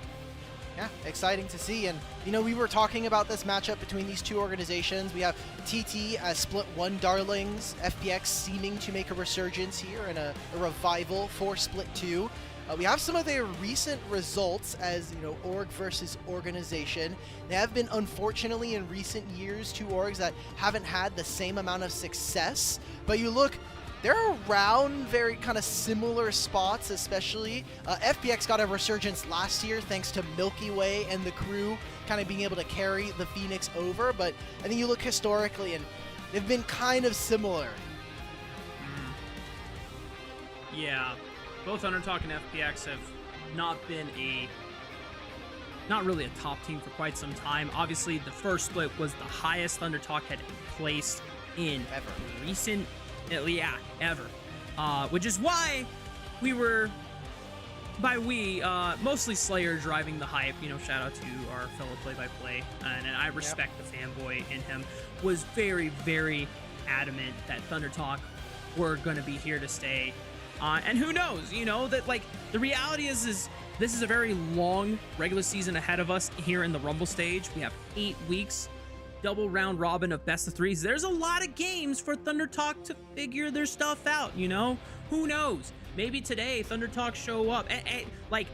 Yeah, exciting to see. And, you know, we were talking about this matchup between these two organizations. We have TT as split 1 darlings, FPX seeming to make a resurgence here and a revival for split 2. We have some of their recent results as, you know, org versus organization. They have been, unfortunately, in recent years, 2 orgs that haven't had the same amount of success. But you look, they're around very kind of similar spots, especially. FPX got a resurgence last year thanks to Milky Way and the crew kind of being able to carry the Phoenix over. But I think you look historically and they've been kind of similar. Yeah. Both Undertalk and FPX have not been not really a top team for quite some time. Obviously, the first split was the highest Undertalk had placed in recent, ever. Which is why we were, mostly Slayer driving the hype. You know, shout out to our fellow play-by-play, and I respect the fanboy in him. Was very, very adamant that Thundertalk were going to be here to stay. And who knows, you know, that like the reality is this is a very long regular season ahead of us here in the Rumble stage. We have 8 weeks, double round robin of best of 3s. There's a lot of games for Thundertalk to figure their stuff out, you know? Who knows? Maybe today Thundertalk show up. Like,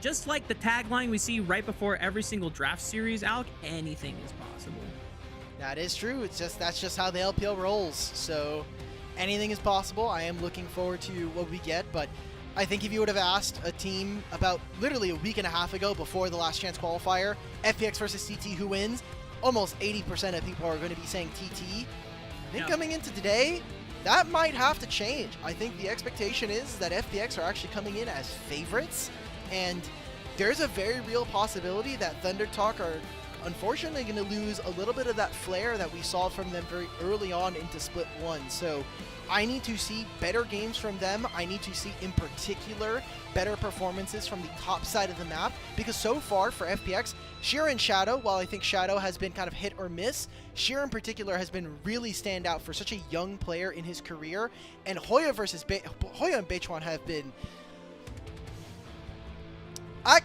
just like the tagline we see right before every single draft series, Alec, anything is possible. That is true. That's just how the LPL rolls. So anything is possible. I am looking forward to what we get, but I think if you would have asked a team about literally a week and a half ago before the last chance qualifier, FPX versus TT, who wins, almost 80% of people are going to be saying TT. I think coming into today, that might have to change. I think the expectation is that FPX are actually coming in as favorites, and there's a very real possibility that Thunder Talk are unfortunately going to lose a little bit of that flair that we saw from them very early on into Split 1. So I need to see better games from them. I need to see, in particular, better performances from the top side of the map, because so far for FPX, Sheer and Shadow, while I think Shadow has been kind of hit or miss, Sheer in particular has been really stand out for such a young player in his career, and Hoya and Beichuan have been...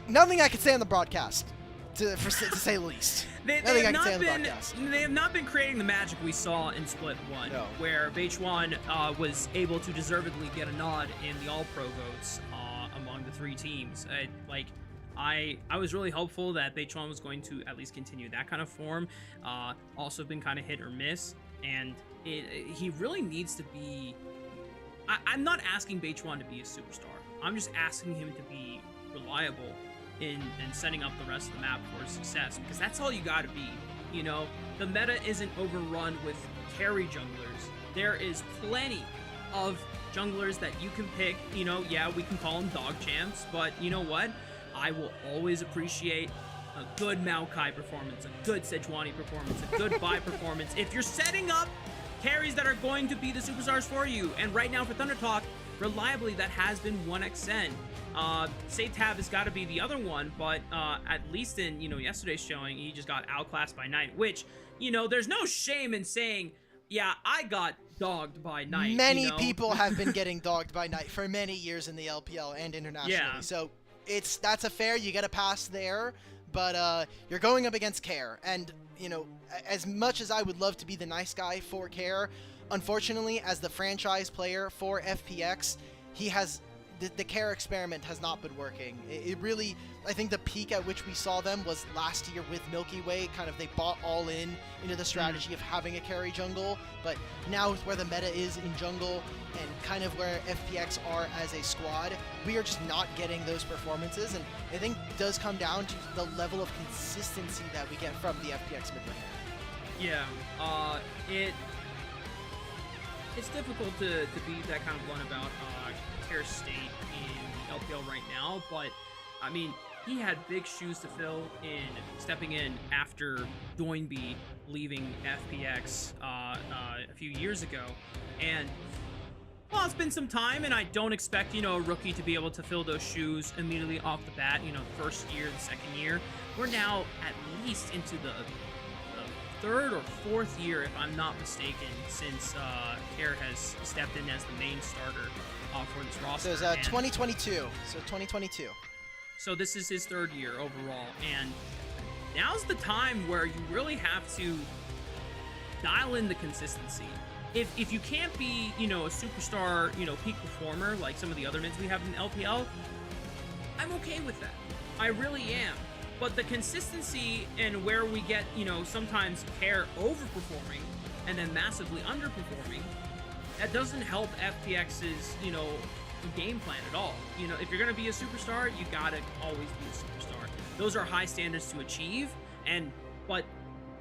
nothing I could say on the broadcast, to say the least. They have not been creating the magic we saw in Split 1, No. where Beichuan was able to deservedly get a nod in the All-Pro votes among the 3 teams. I was really hopeful that Beichuan was going to at least continue that kind of form. Also been kind of hit or miss, and he really needs to be... I'm not asking Beichuan to be a superstar. I'm just asking him to be reliable in setting up the rest of the map for success, because that's all you gotta be. You know, the meta isn't overrun with carry junglers. There is plenty of junglers that you can pick. You know, yeah, we can call them dog champs, but you know what? I will always appreciate a good Maokai performance, a good Sejuani performance, a good Vi performance. If you're setting up carries that are going to be the superstars for you, and right now for Thunder Talk, reliably that has been 1xN. Satab has got to be the other one, but at least in, you know, yesterday's showing, he just got outclassed by Knight, which, you know, there's no shame in saying, yeah, I got dogged by Knight. Many people have been getting dogged by Knight for many years in the LPL and internationally. Yeah. So that's a fair, you get a pass there, but you're going up against Care, and you know, as much as I would love to be the nice guy for Care, unfortunately, as the franchise player for FPX, he has the Care experiment has not been working. It really, I think the peak at which we saw them was last year with Milky Way. Kind of they bought all into the strategy of having a carry jungle, but now with where the meta is in jungle and kind of where FPX are as a squad, we are just not getting those performances, and I think it does come down to the level of consistency that we get from the FPX mid laner. Yeah, it's difficult to be that kind of blunt about Care's state in the LPL right now, but I mean, he had big shoes to fill in stepping in after Doinby leaving FPX a few years ago, and well, it's been some time, and I don't expect, you know, a rookie to be able to fill those shoes immediately off the bat, you know, the first year, the second year. We're now at least into the third or fourth year, if I'm not mistaken, since Care has stepped in as the main starter for this roster. So it's 2022. So 2022. So this is his third year overall, and now's the time where you really have to dial in the consistency. If you can't be, you know, a superstar, you know, peak performer like some of the other mids we have in LPL, I'm okay with that. I really am. But the consistency and where we get, you know, sometimes Care overperforming and then massively underperforming, that doesn't help FPX's, you know, game plan at all. You know, if you're going to be a superstar, you got to always be a superstar. Those are high standards to achieve, but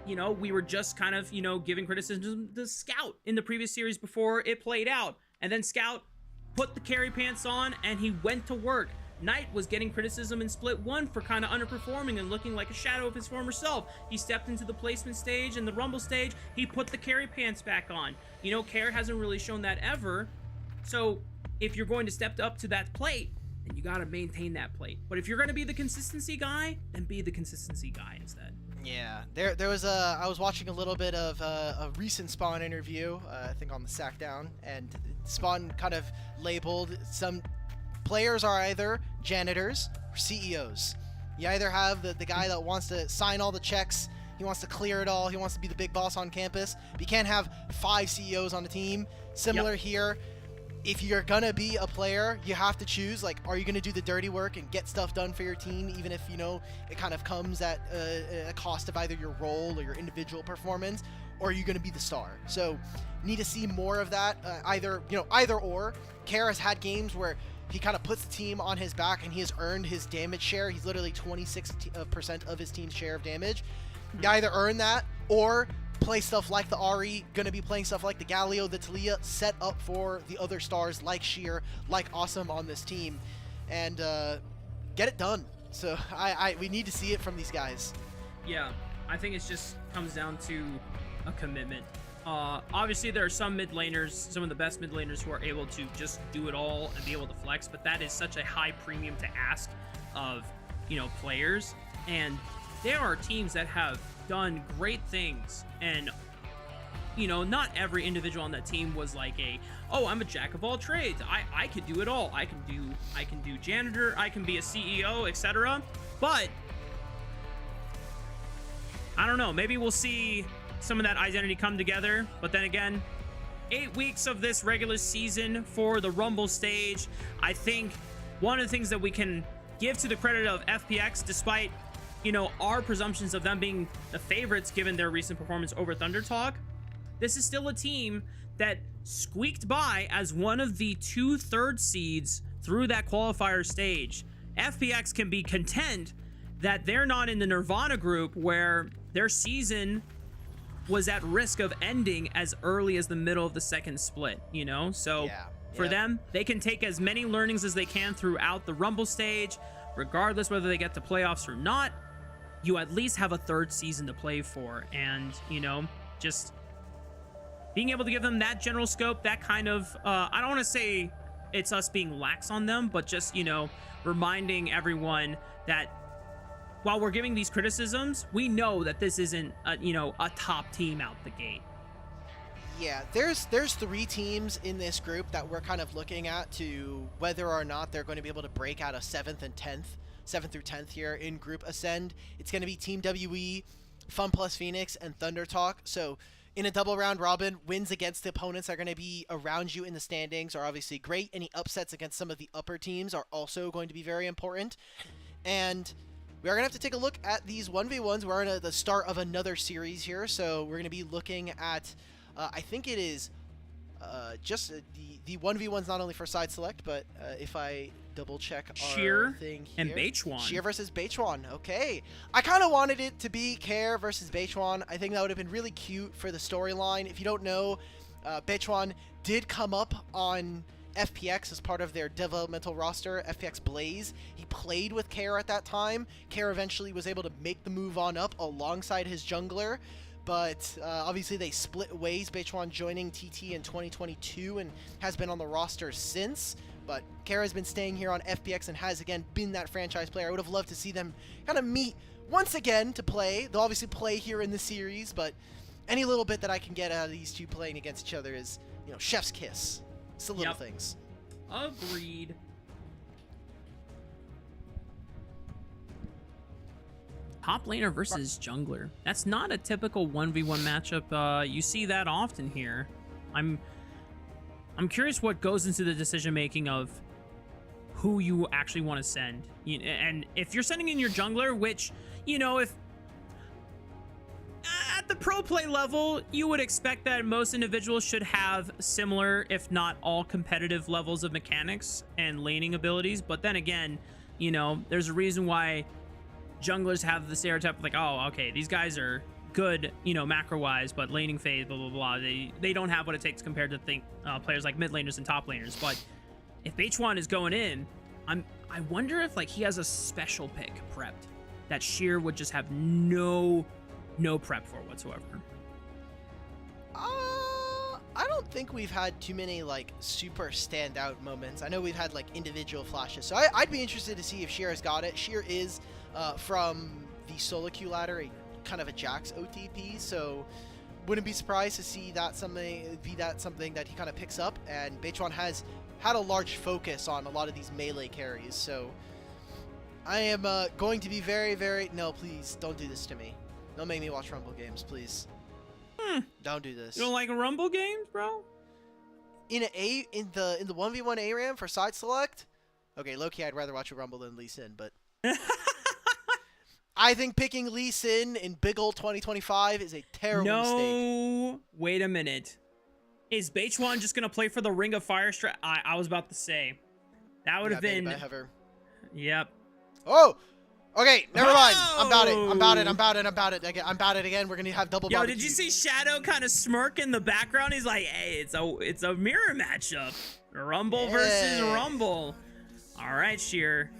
you know, we were just kind of, you know, giving criticism to Scout in the previous series before it played out. And then Scout put the carry pants on and he went to work. Knight was getting criticism in Split 1 for kind of underperforming and looking like a shadow of his former self. He stepped into the placement stage and the Rumble stage. He put the carry pants back on. You know, Care hasn't really shown that ever. So if you're going to step up to that plate, then you got to maintain that plate. But if you're going to be the consistency guy, then be the consistency guy instead. Yeah, there was I was watching a little bit of a recent Spawn interview, I think on the Sackdown, and Spawn kind of labeled some players are either janitors or CEOs. You either have the guy that wants to sign all the checks, he wants to clear it all, he wants to be the big boss on campus, but you can't have 5 CEOs on the team. Similar here. If you're gonna be a player, you have to choose, like, are you gonna do the dirty work and get stuff done for your team, even if, you know, it kind of comes at a cost of either your role or your individual performance, or are you gonna be the star? So, need to see more of that, either or. Care has had games where he kind of puts the team on his back and he has earned his damage share. He's literally 26% of his team's share of damage. You either earn that, or play stuff like the Ari, gonna be playing stuff like the Galio, the Talia, set up for the other stars like Sheer, like Awesome on this team, and get it done. So we need to see it from these guys. Yeah, I think it just comes down to a commitment. Obviously, there are some mid laners, some of the best mid laners who are able to just do it all and be able to flex, but that is such a high premium to ask of, you know, players. And there are teams that have done great things, and, you know, not every individual on that team was like oh, I'm a jack of all trades. I could do it all. I can do janitor, I can be a CEO, etc. But I don't know, maybe we'll see some of that identity come together. But then again, 8 weeks of this regular season for the Rumble stage. I think one of the things that we can give to the credit of FPX, despite, you know, our presumptions of them being the favorites given their recent performance over Thunder Talk, this is still a team that squeaked by as one of the 2 third seeds through that qualifier stage. FPX can be content that they're not in the Nirvana group where their season was at risk of ending as early as the middle of the second split, you know? So for them, they can take as many learnings as they can throughout the Rumble stage, regardless whether they get to playoffs or not. You at least have a third season to play for, and, you know, just being able to give them that general scope, that kind of, I don't want to say it's us being lax on them, but just, you know, reminding everyone that while we're giving these criticisms, we know that this isn't, you know, a top team out the gate. Yeah, there's 3 teams in this group that we're kind of looking at to whether or not they're going to be able to break out a 7th through 10th here in Group Ascend. It's going to be Team WE, Fun Plus Phoenix, and Thunder Talk. So in a double round robin, wins against the opponents that are going to be around you in the standings are obviously great. Any upsets against some of the upper teams are also going to be very important. And we are going to have to take a look at these 1v1s. We're at the start of another series here, so we're going to be looking at, I think it is just the 1v1s not only for side select, but if I double check our Sheer thing here. and Beichuan. Sheer versus Beichuan. Okay. I kind of wanted it to be Care versus Beichuan. I think that would have been really cute for the storyline. If you don't know, Beichuan did come up on FPX as part of their developmental roster, FPX Blaze. He played with Care at that time. Care eventually was able to make the move on up alongside his jungler, but obviously they split ways, Beichuan joining TT in 2022 and has been on the roster since. But Care has been staying here on FPX and has, again, been that franchise player. I would have loved to see them kind of meet once again to play. They'll obviously play here in the series, but any little bit that I can get out of these two playing against each other is, you know, chef's kiss. It's the little things. Agreed. Top laner versus jungler. That's not a typical 1v1 matchup. You see that often here. I'm curious what goes into the decision making of who you actually want to send. And if you're sending in your jungler, which, you know, if at the pro play level, you would expect that most individuals should have similar, if not all, competitive levels of mechanics and laning abilities. But then again, you know, there's a reason why junglers have the stereotype of like, oh, okay, these guys are good, you know, macro wise, but laning phase, blah blah blah, they don't have what it takes compared to players like mid laners and top laners. But if Beichuan is going in, I wonder if like he has a special pick prepped that Sheer would just have no prep for whatsoever. I don't think we've had too many like super standout moments. I know we've had like individual flashes, so I'd be interested to see if Sheer has got it. Sheer is from the solo queue ladder, kind of a Jax OTP, so wouldn't be surprised to see that something that he kind of picks up. And Beichuan has had a large focus on a lot of these melee carries, so I am going to be very no, please don't do this to me. Don't make me watch Rumble games, please. Don't do this. You don't like Rumble games, bro? In the 1v1 ARAM for side select? Okay, low-key I'd rather watch a Rumble than Lee Sin, but I think picking Lee Sin in Big Ol' 2025 is a terrible mistake. No, wait a minute. Is Beichuan just gonna play for the Ring of Fire strat? I was about to say that would have been. Yep. Oh, Okay, never mind. I'm about it. I'm about it again. We're gonna have double Yo, barbecue. did you see Shadow kind of smirk in the background? He's like, hey, it's a mirror matchup. Rumble versus Rumble. All right, Sheer.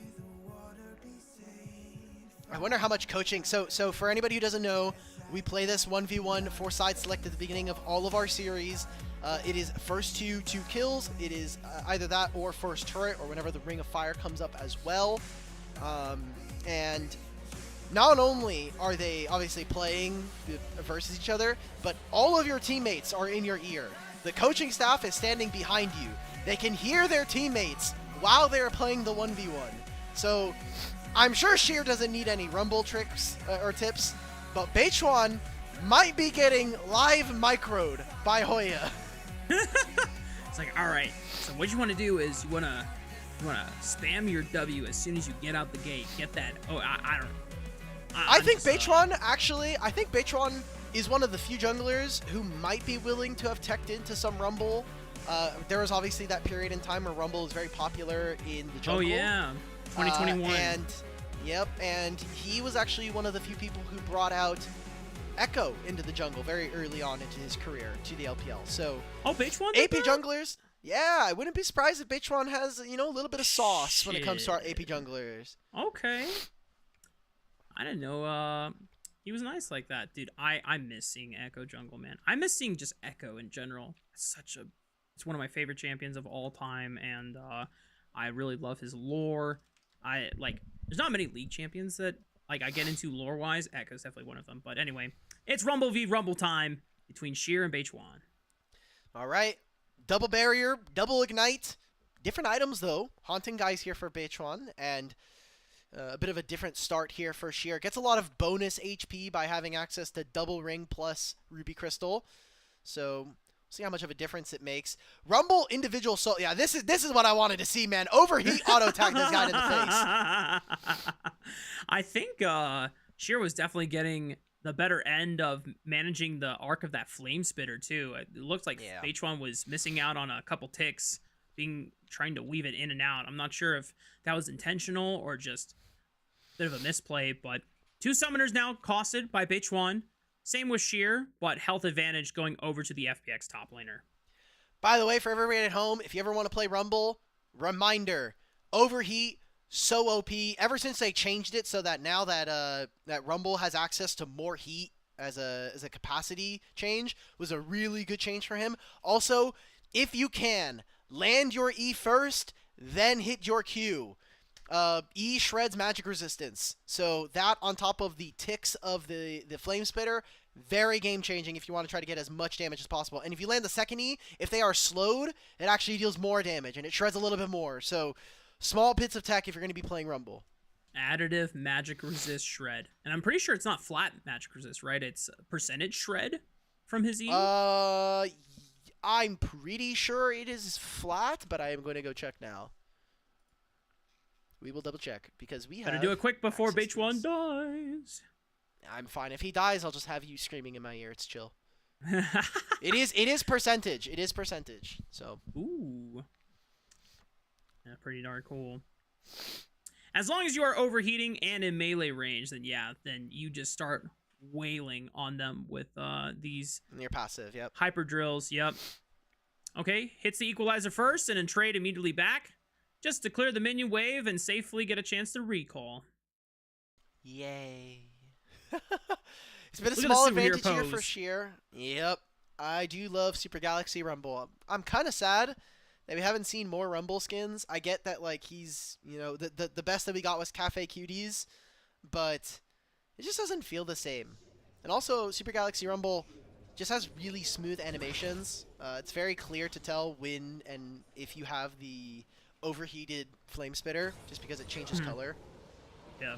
I wonder how much coaching. So for anybody who doesn't know, we play this 1v1 4-side select at the beginning of all of our series. It is first two kills. It is either that or first turret, or whenever the Ring of Fire comes up as well. And not only are they obviously playing versus each other, but all of your teammates are in your ear. The coaching staff is standing behind you. They can hear their teammates while they're playing the 1v1. So I'm sure Sheer doesn't need any Rumble tricks or tips, but Beichuan might be getting live microed by Hoya. It's like, all right, so what you want to do is you want to spam your W as soon as you get out the gate. Get that. Oh, I don't know. I think Beichuan is one of the few junglers who might be willing to have teched into some Rumble. There was obviously that period in time where Rumble was very popular in the jungle. Oh yeah, 2021. And he was actually one of the few people who brought out Echo into the jungle very early on into his career to the LPL. So Beichuan AP junglers, yeah, I wouldn't be surprised if Beichuan has, you know, a little bit of sauce when it comes to our AP junglers. Okay. I didn't know he was nice like that. Dude, I miss seeing Echo jungle, man. I miss seeing just Echo in general. It's one of my favorite champions of all time, and I really love his lore. There's not many League champions that I get into lore-wise. Echo's definitely one of them. But anyway, it's Rumble v Rumble time between Sheer and Beichuan. All right. Double barrier, double ignite. Different items, though. Haunting Guys here for Beichuan, and a bit of a different start here for Sheer. Gets a lot of bonus HP by having access to double ring plus Ruby Crystal. So see how much of a difference it makes. Rumble individual soul. Yeah, this is what I wanted to see, man. Overheat auto attack this guy in the face. I think Sheer was definitely getting the better end of managing the arc of that flame spitter too. It looked like Beichuan was missing out on a couple ticks, trying to weave it in and out. I'm not sure if that was intentional or just a bit of a misplay, but 2 summoners now costed by Beichuan. Same with Sheer, but health advantage going over to the FPX top laner. By the way, for everybody at home, if you ever want to play Rumble, reminder, Overheat, so OP. Ever since they changed it so that now that Rumble has access to more heat as a capacity change, was a really good change for him. Also, if you can, land your E first, then hit your Q. E shreds magic resistance. So that on top of the ticks of the flame spitter, very game changing if you want to try to get as much damage as possible. And if you land the second E, if they are slowed, it actually deals more damage and it shreds a little bit more. So small bits of tech if you're going to be playing Rumble. Additive magic resist shred. And I'm pretty sure it's not flat magic resist, right? It's percentage shred from his E? I'm pretty sure it is flat, but I am going to go check now. We will double check because we have. Gotta do it quick before Beichuan dies. I'm fine. If he dies, I'll just have you screaming in my ear. It's chill. It is percentage. It is percentage. So. Ooh. Yeah, pretty darn cool. As long as you are overheating and in melee range, then you just start wailing on them with these. And you're passive. Yep. Hyper drills. Yep. Okay, hits the equalizer first and then trade immediately back, just to clear the minion wave and safely get a chance to recall. Yay. It's been a small advantage here for Sheer. Yep. I do love Super Galaxy Rumble. I'm kind of sad that we haven't seen more Rumble skins. I get that, like, he's, you know, the best that we got was Cafe Cuties, but it just doesn't feel the same. And also, Super Galaxy Rumble just has really smooth animations. It's very clear to tell when and if you have the overheated flame spitter, just because it changes color. Yeah.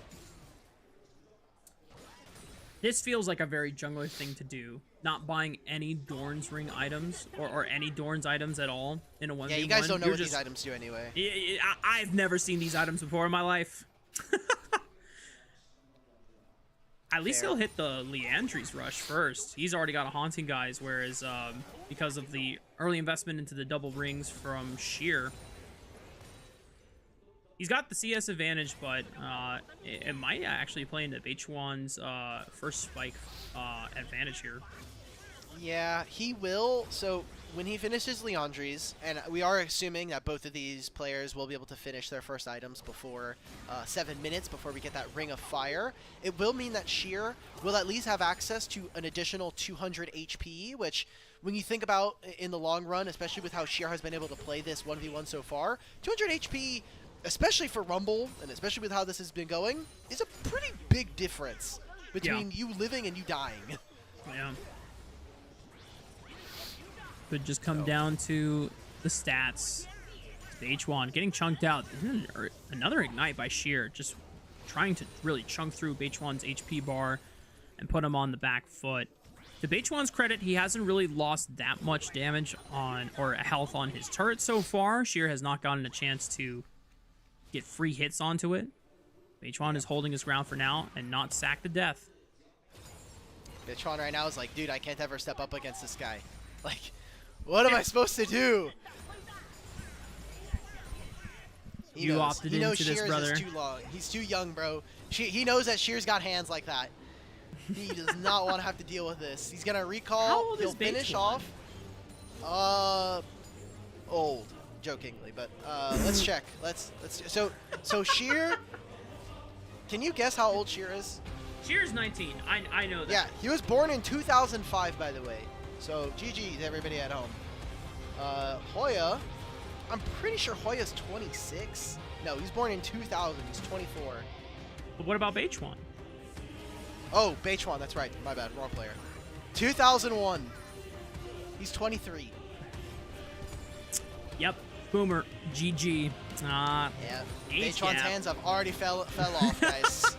This feels like a very jungler thing to do. Not buying any Dorn's Ring items or any Dorn's items at all in a 1v1. Yeah, you guys don't know what these items do anyway. I've never seen these items before in my life. At least he'll hit the Leandry's Rush first. He's already got a Haunting Guys, whereas because of the early investment into the double rings from Sheer. He's got the CS advantage, but it might actually play into Beichuan's first spike advantage here. Yeah, he will. So when he finishes Leandri's, and we are assuming that both of these players will be able to finish their first items before 7 minutes before we get that Ring of Fire, it will mean that Sheer will at least have access to an additional 200 HP, which when you think about in the long run, especially with how Sheer has been able to play this 1v1 so far, 200 HP, especially for Rumble, and especially with how this has been going, is a pretty big difference between you living and you dying. Yeah. Could just come down to the stats. Beichuan getting chunked out. Another ignite by Sheer, just trying to really chunk through Beichuan's HP bar and put him on the back foot. To Beichuan's credit, he hasn't really lost that much damage on or health on his turret so far. Sheer has not gotten a chance to get free hits onto it. Beichuan is holding his ground for now and not sacked to death. Beichuan right now is like, dude, I can't ever step up against this guy. Like, what am I supposed to do? He opted into this, Shears brother. is too long. He's too young, bro. He knows that Shears got hands like that. He does not want to have to deal with this. He's gonna recall. How old He'll is finish Beichuan? off. Old, jokingly, but let's check. So Sheer. Can you guess how old Sheer is? Sheer's 19. I know that. Yeah, he was born in 2005, by the way. So GG to everybody at home. Hoya, I'm pretty sure Hoya's 26. No, he's born in 2000. He's 24. But what about Beichuan? Oh, Beichuan, that's right. My bad, wrong player. 2001. He's 23. Yep. Boomer. GG. Yeah. Ace Beichuan's gap. hands have already fell off, guys.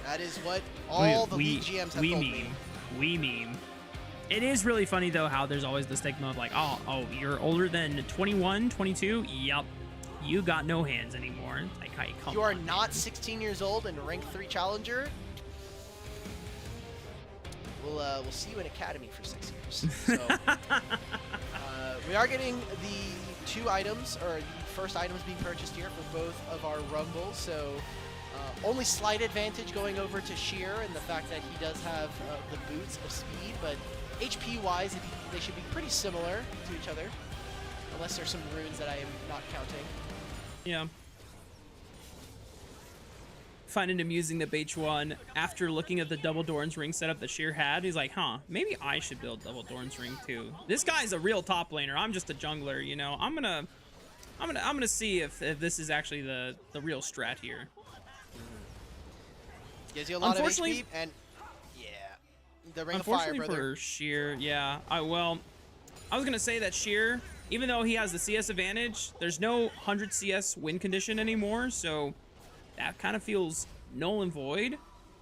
That is what all the league GMs have told me. We meme. It is really funny, though, how there's always the stigma of like, oh, you're older than 21, 22? Yup. You got no hands anymore. Like, hey, come You are on, not man. 16 years old and rank 3 challenger. We'll see you in Academy for 6 years. So, we are getting the 2 items, or the first items being purchased here for both of our Rumbles. So, only slight advantage going over to Sheer and the fact that he does have the boots of speed, but HP-wise, they should be pretty similar to each other, unless there's some runes that I am not counting. Yeah. Find it amusing that Beichuan, after looking at the double Doran's ring setup that Sheer had, he's like, huh, maybe I should build double Doran's ring too. This guy's a real top laner. I'm just a jungler, you know. I'm gonna see if this is actually the real strat here. Gives you a lot of HP, and yeah, the Ring of Fire, brother. For Sheer, yeah. I was gonna say that Sheer, even though he has the CS advantage, there's no 100 CS win condition anymore, so that kind of feels null and void.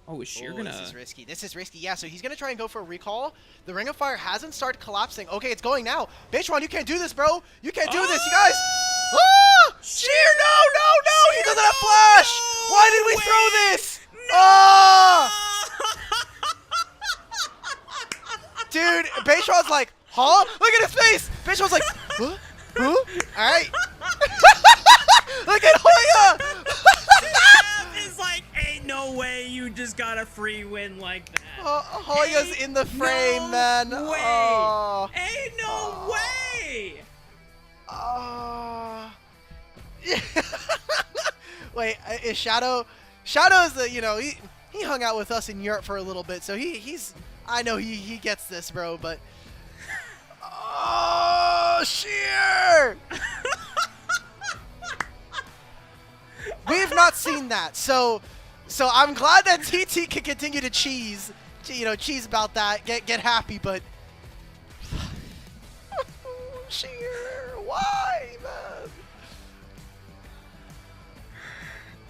Oh, is Sheer gonna... This is risky. This is risky. Yeah, so he's gonna try and go for a recall. The Ring of Fire hasn't started collapsing. Okay, it's going now. Beichuan, you can't do this, bro. You can't do this, you guys. Ah! Sheer, no! He doesn't have flash. Why did we throw this? Oh! Dude, Beichuan's like, huh? Look at his face! Beichuan's like, huh? Alright. Look at Hoya! It's like, ain't no way you just got a free win like that. Hoya's in the frame, man. Way. Oh. Ain't no way! Wait, is Shadow... Shadow's the, you know, he hung out with us in Europe for a little bit, so he's... I know he gets this, bro, but... Oh, Sheer! We've not seen that, so I'm glad that TT can continue to cheese about that, get happy, but... Sheer, why, man?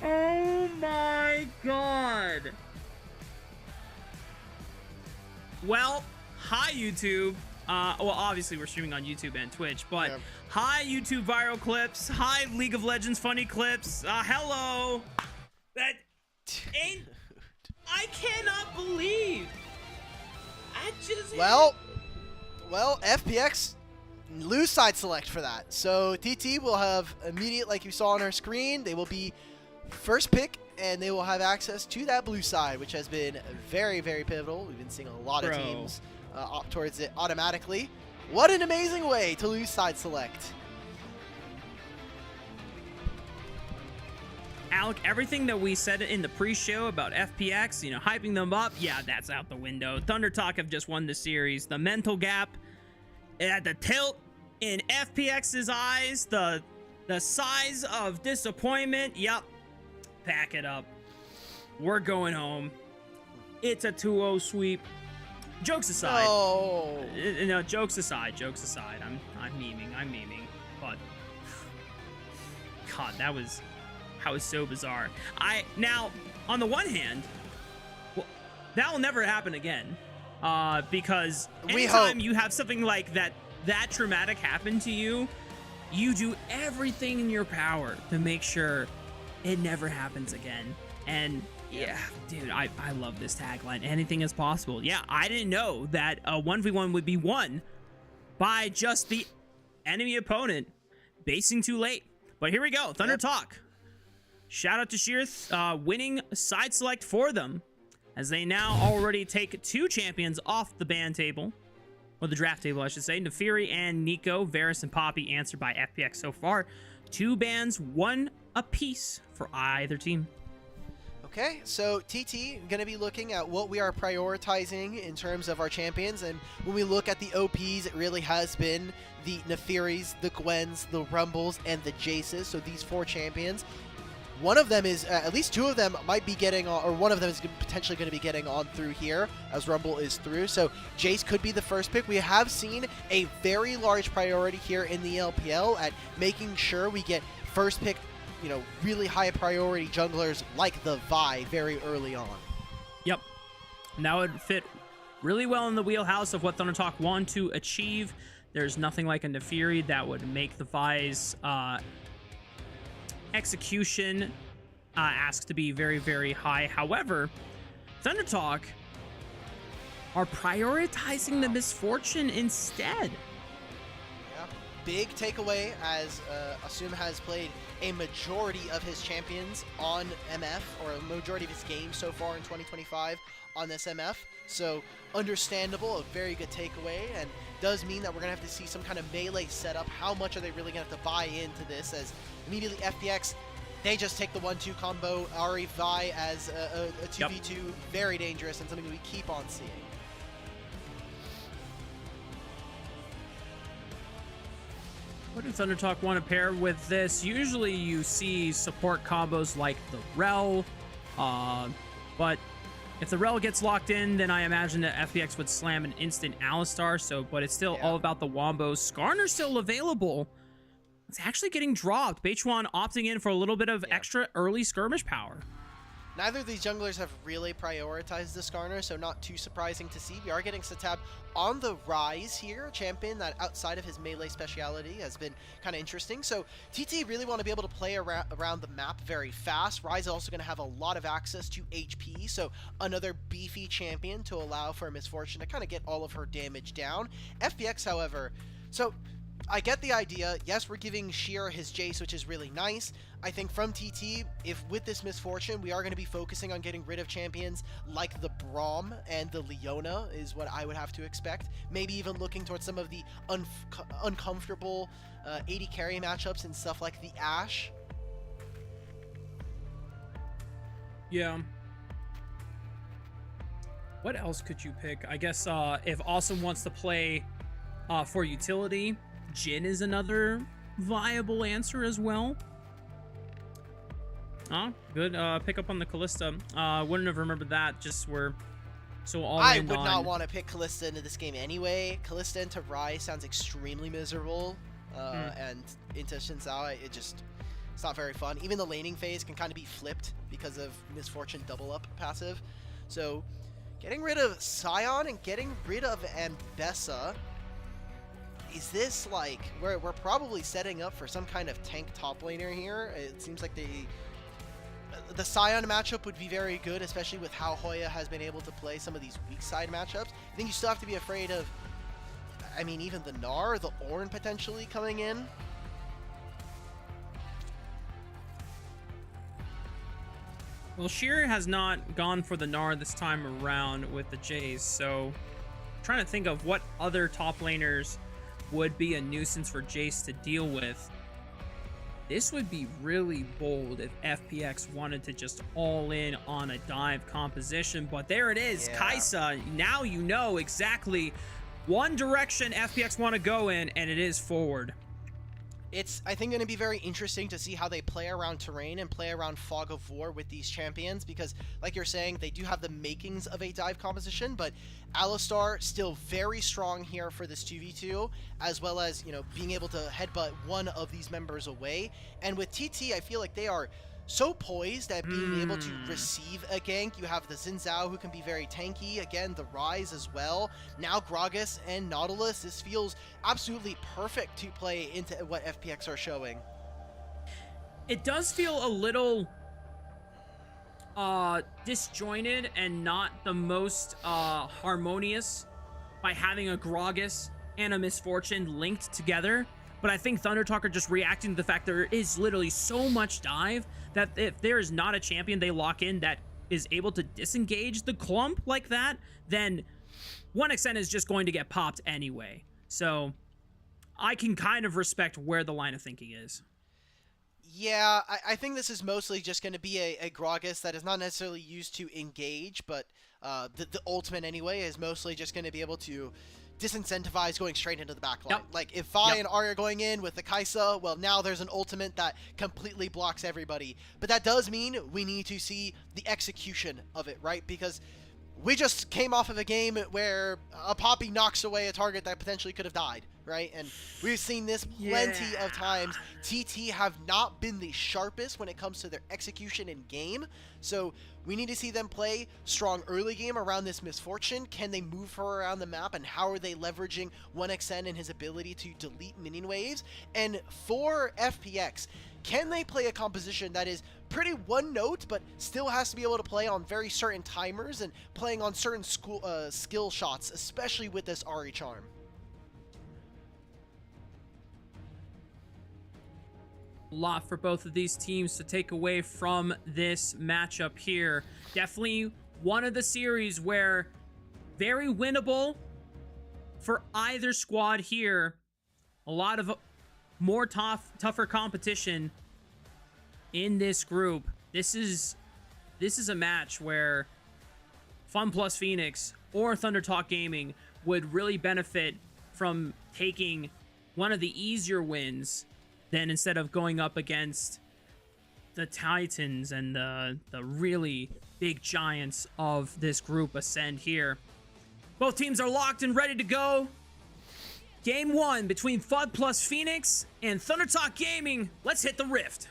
Oh my god. Well, hi YouTube. Well, obviously we're streaming on YouTube and Twitch, but yeah. Hi YouTube viral clips. Hi League of Legends funny clips. Hello. That ain't... I cannot believe. I just... Well, FPX lose side select for that. So TT will have immediate, like you saw on our screen, they will be first pick, and they will have access to that blue side, which has been very, very pivotal. We've been seeing a lot of teams opt towards it automatically. What an amazing way to lose side select. Alec, everything that we said in the pre-show about FPX, you know, hyping them up, yeah, that's out the window. Thunder Talk have just won the series. The mental gap at the tilt in FPX's eyes, the size of disappointment, yep, pack it up. We're going home. It's a 2-0 sweep. Jokes aside. Oh. No, jokes aside. I'm memeing. But God, that was so bizarre. Now, on the one hand, well, that will never happen again. Because anytime you have something like that traumatic happen to you, you do everything in your power to make sure it never happens again. And yeah, dude, I love this tagline. Anything is possible. Yeah, I didn't know that a 1v1 would be won by just the enemy opponent basing too late. But here we go. Thunder Talk. Shout out to Sheerth, winning side select for them, as they now already take 2 champions off the ban table, or the draft table, I should say. Nefiri and Nico, Varus and Poppy answered by FPX so far. 2 bans, 1 apiece for either team. Okay, so TT going to be looking at what we are prioritizing in terms of our champions, and when we look at the OPs, it really has been the Nefiris, the Gwens, the Rumbles, and the Jaces. So these 4 champions. One of them is, at least 2 of them might be getting on, or one of them is potentially going to be getting on through here, as Rumble is through. So Jace could be the first pick. We have seen a very large priority here in the LPL at making sure we get first pick, you know, really high priority junglers like the Vi very early on. Yep. And that would fit really well in the wheelhouse of what Thunder Talk want to achieve. There's nothing like a Nefiri that would make the Vi's execution asks to be very, very high. However, Thunder Talk are prioritizing the misfortune instead. Yeah. Big takeaway, as Asum has played a majority of his champions on MF, or a majority of his games so far in 2025 on this MF. So understandable, a very good takeaway, and does mean that we're going to have to see some kind of melee setup. How much are they really going to have to buy into this, as immediately FPX, they just take the 1-2 combo, Ahri Vi as a 2v2, yep. Very dangerous and something we keep on seeing. What do Thunder Talk want to pair with this? Usually you see support combos like the Rel, but if the Rel gets locked in, then I imagine that FPX would slam an instant Alistar. So, but it's still all about the wombos. Skarner's still available. It's actually getting dropped. Beichuan opting in for a little bit of extra early skirmish power. Neither of these junglers have really prioritized the Skarner, so not too surprising to see. We are getting Satab on the rise here, a champion that outside of his melee speciality has been kind of interesting. So TT really want to be able to play around the map very fast. Rise is also going to have a lot of access to HP, so another beefy champion to allow for Misfortune to kind of get all of her damage down. FPX, however, so I get the idea. Yes, we're giving Sheer his Jace, which is really nice. I think from TT, if with this Misfortune, we are going to be focusing on getting rid of champions like the Braum and the Leona is what I would have to expect. Maybe even looking towards some of the uncomfortable AD carry matchups and stuff like the Ashe. Yeah. What else could you pick? I guess if Awesome wants to play for utility, Jhin is another viable answer as well. Oh, good pick up on the Callista. Wouldn't have remembered that. Just were so all I in would on... not want to pick Callista into this game anyway. Callista into Rai sounds extremely miserable, and into Shinzao, it's not very fun. Even the laning phase can kind of be flipped because of Misfortune double up passive. So getting rid of Sion and getting rid of Ambessa. Is this like we're probably setting up for some kind of tank top laner here? It seems like the Sion matchup would be very good, especially with how Hoya has been able to play some of these weak side matchups. I think you still have to be afraid of. I mean, even the Gnar, the Ornn potentially coming in. Well, Sheer has not gone for the Gnar this time around with the Jays, so I'm trying to think of what other top laners would be a nuisance for Jace to deal with. This would be really bold if FPX wanted to just all in on a dive composition, but there it is, Yeah. Kai'Sa. Now you know exactly one direction FPX want to go in, and it is forward. It's, I think, going to be very interesting to see how they play around terrain and play around Fog of War with these champions, because, like you're saying, they do have the makings of a dive composition, but Alistar still very strong here for this 2v2, as well as, you know, being able to headbutt one of these members away. And with TT, I feel like they are so poised at being able to receive a gank. You have the Xin Zhao, who can be very tanky. Again, the Ryze as well. Now Gragas and Nautilus. This feels absolutely perfect to play into what FPX are showing. It does feel a little disjointed and not the most harmonious by having a Gragas and a Misfortune linked together. But I think ThunderTalk are just reacting to the fact there is literally so much dive that if there is not a champion they lock in that is able to disengage the clump like that, then 1xN is just going to get popped anyway. So I can kind of respect where the line of thinking is. Yeah, I think this is mostly just going to be a Gragas that is not necessarily used to engage, but the ultimate anyway is mostly just going to be able to disincentivize going straight into the backline. Yep. Like, if Vi and Arya are going in with the Kai'Sa, well, now there's an ultimate that completely blocks everybody. But that does mean we need to see the execution of it, right? Because we just came off of a game where a Poppy knocks away a target that potentially could have died, right? And we've seen this plenty of times. TT have not been the sharpest when it comes to their execution in game. So we need to see them play strong early game around this Misfortune. Can they move her around the map, and how are they leveraging 1xN and his ability to delete minion waves? And for FPX, can they play a composition that is pretty one note, but still has to be able to play on very certain timers and playing on certain skill shots, especially with this Ahri charm? A lot for both of these teams to take away from this matchup here. Definitely one of the series where very winnable for either squad here. A lot of more tougher competition in this group. This is a match where Fun Plus Phoenix or ThunderTalk Gaming would really benefit from taking one of the easier wins than instead of going up against the Titans and the really big giants of this group Ascend here. Both teams are locked and ready to go. Game 1 between FUD Plus Phoenix and ThunderTalk Gaming. Let's hit the rift.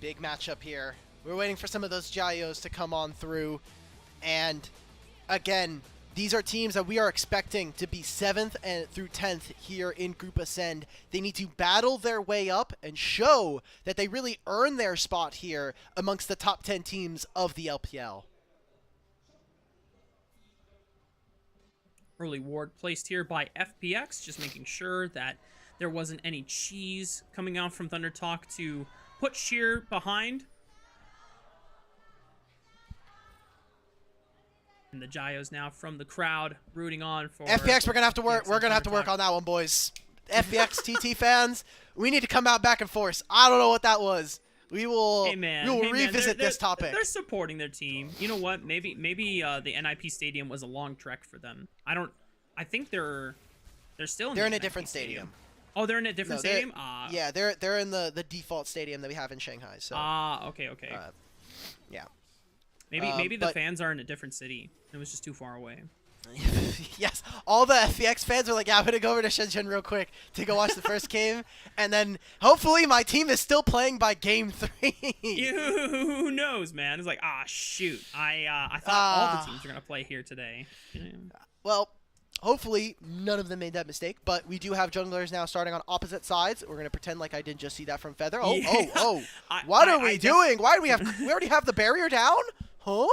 Big matchup here. We're waiting for some of those Jayos to come on through. And again, these are teams that we are expecting to be 7th and through 10th here in Group Ascend. They need to battle their way up and show that they really earn their spot here amongst the top 10 teams of the LPL. Early ward placed here by FPX, just making sure that there wasn't any cheese coming out from ThunderTalk to put Sheer behind. And the Jayos now from the crowd rooting on for FPX. We're gonna have to work. FPX We're gonna have to work ThunderTalk. on that one, boys. FPX TT fans, we need to come out back and forth. I don't know what that was. We will. Hey man, we will hey, man, revisit this topic. They're supporting their team. You know what? Maybe the NiP stadium was a long trek for them. I think they're still in They're the in a NiP different stadium. Oh, they're in a different No, stadium? Yeah, they're in the default stadium that we have in Shanghai. So. Okay. Yeah. Maybe the but- fans are in a different city. It was just too far away. Yes, all the FPX fans are like, yeah, I'm gonna go over to Shenzhen real quick to go watch the first game, and then hopefully my team is still playing by game 3. Who knows, man? It's like, shoot. I thought all the teams were gonna play here today. Well, Hopefully, none of them made that mistake, but we do have junglers now starting on opposite sides. We're going to pretend like I didn't just see that from Feather. Oh, Yeah. What are we doing? Why do we have... we already have the barrier down? Huh?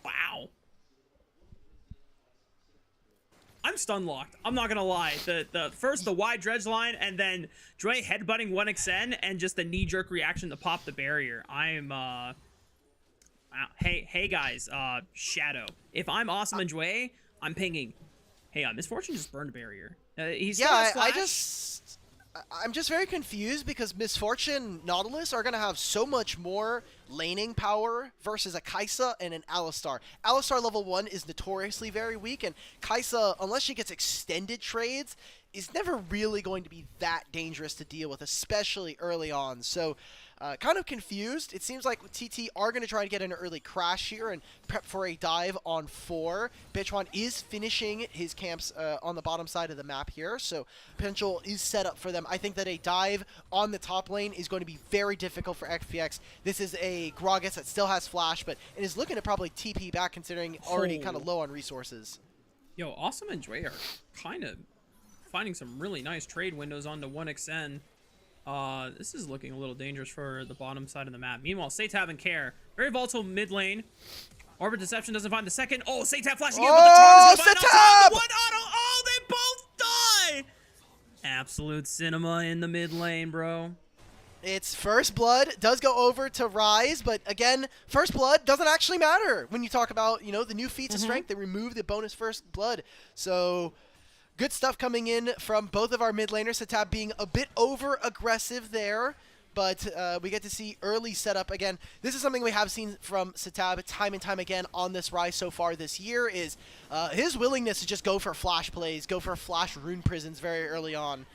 Wow. I'm stun locked. I'm not gonna lie. The first the wide dredge line and then Dre headbutting 1xn and just the knee jerk reaction to pop the barrier. I'm wow. Hey guys, Shadow. If I'm awesome and Dre, I'm pinging. Hey, Misfortune just burned a barrier. He's still has flash. I'm just very confused because Misfortune Nautilus are going to have so much more laning power versus a Kai'Sa and an Alistar. Alistar level 1 is notoriously very weak, and Kai'Sa, unless she gets extended trades, is never really going to be that dangerous to deal with, especially early on. So, kind of confused. It seems like TT are going to try to get an early crash here and prep for a dive on 4. Bitchwan is finishing his camps on the bottom side of the map here, so potential is set up for them. I think that a dive on the top lane is going to be very difficult for FPX. This is a Gragas that still has flash, but it is looking to probably TP back considering already kind of low on resources. Yo, Awesome and Dre are kind of finding some really nice trade windows onto 1xn. This is looking a little dangerous for the bottom side of the map. Meanwhile, Satab and Care, very volatile mid lane. Orbit Deception doesn't find the second. Oh, Satab flashing in, but the Charm is going to find out the one auto. Oh, they both die! Absolute cinema in the mid lane, bro. It's First Blood, does go over to Rise, but again, First Blood doesn't actually matter when you talk about, you know, the new feats of strength. They remove the bonus First Blood. So... good stuff coming in from both of our mid laners. Satab being a bit over-aggressive there, but we get to see early setup. Again, this is something we have seen from Satab time and time again on this Rise so far this year, is his willingness to just go for flash plays, go for flash rune prisons very early on.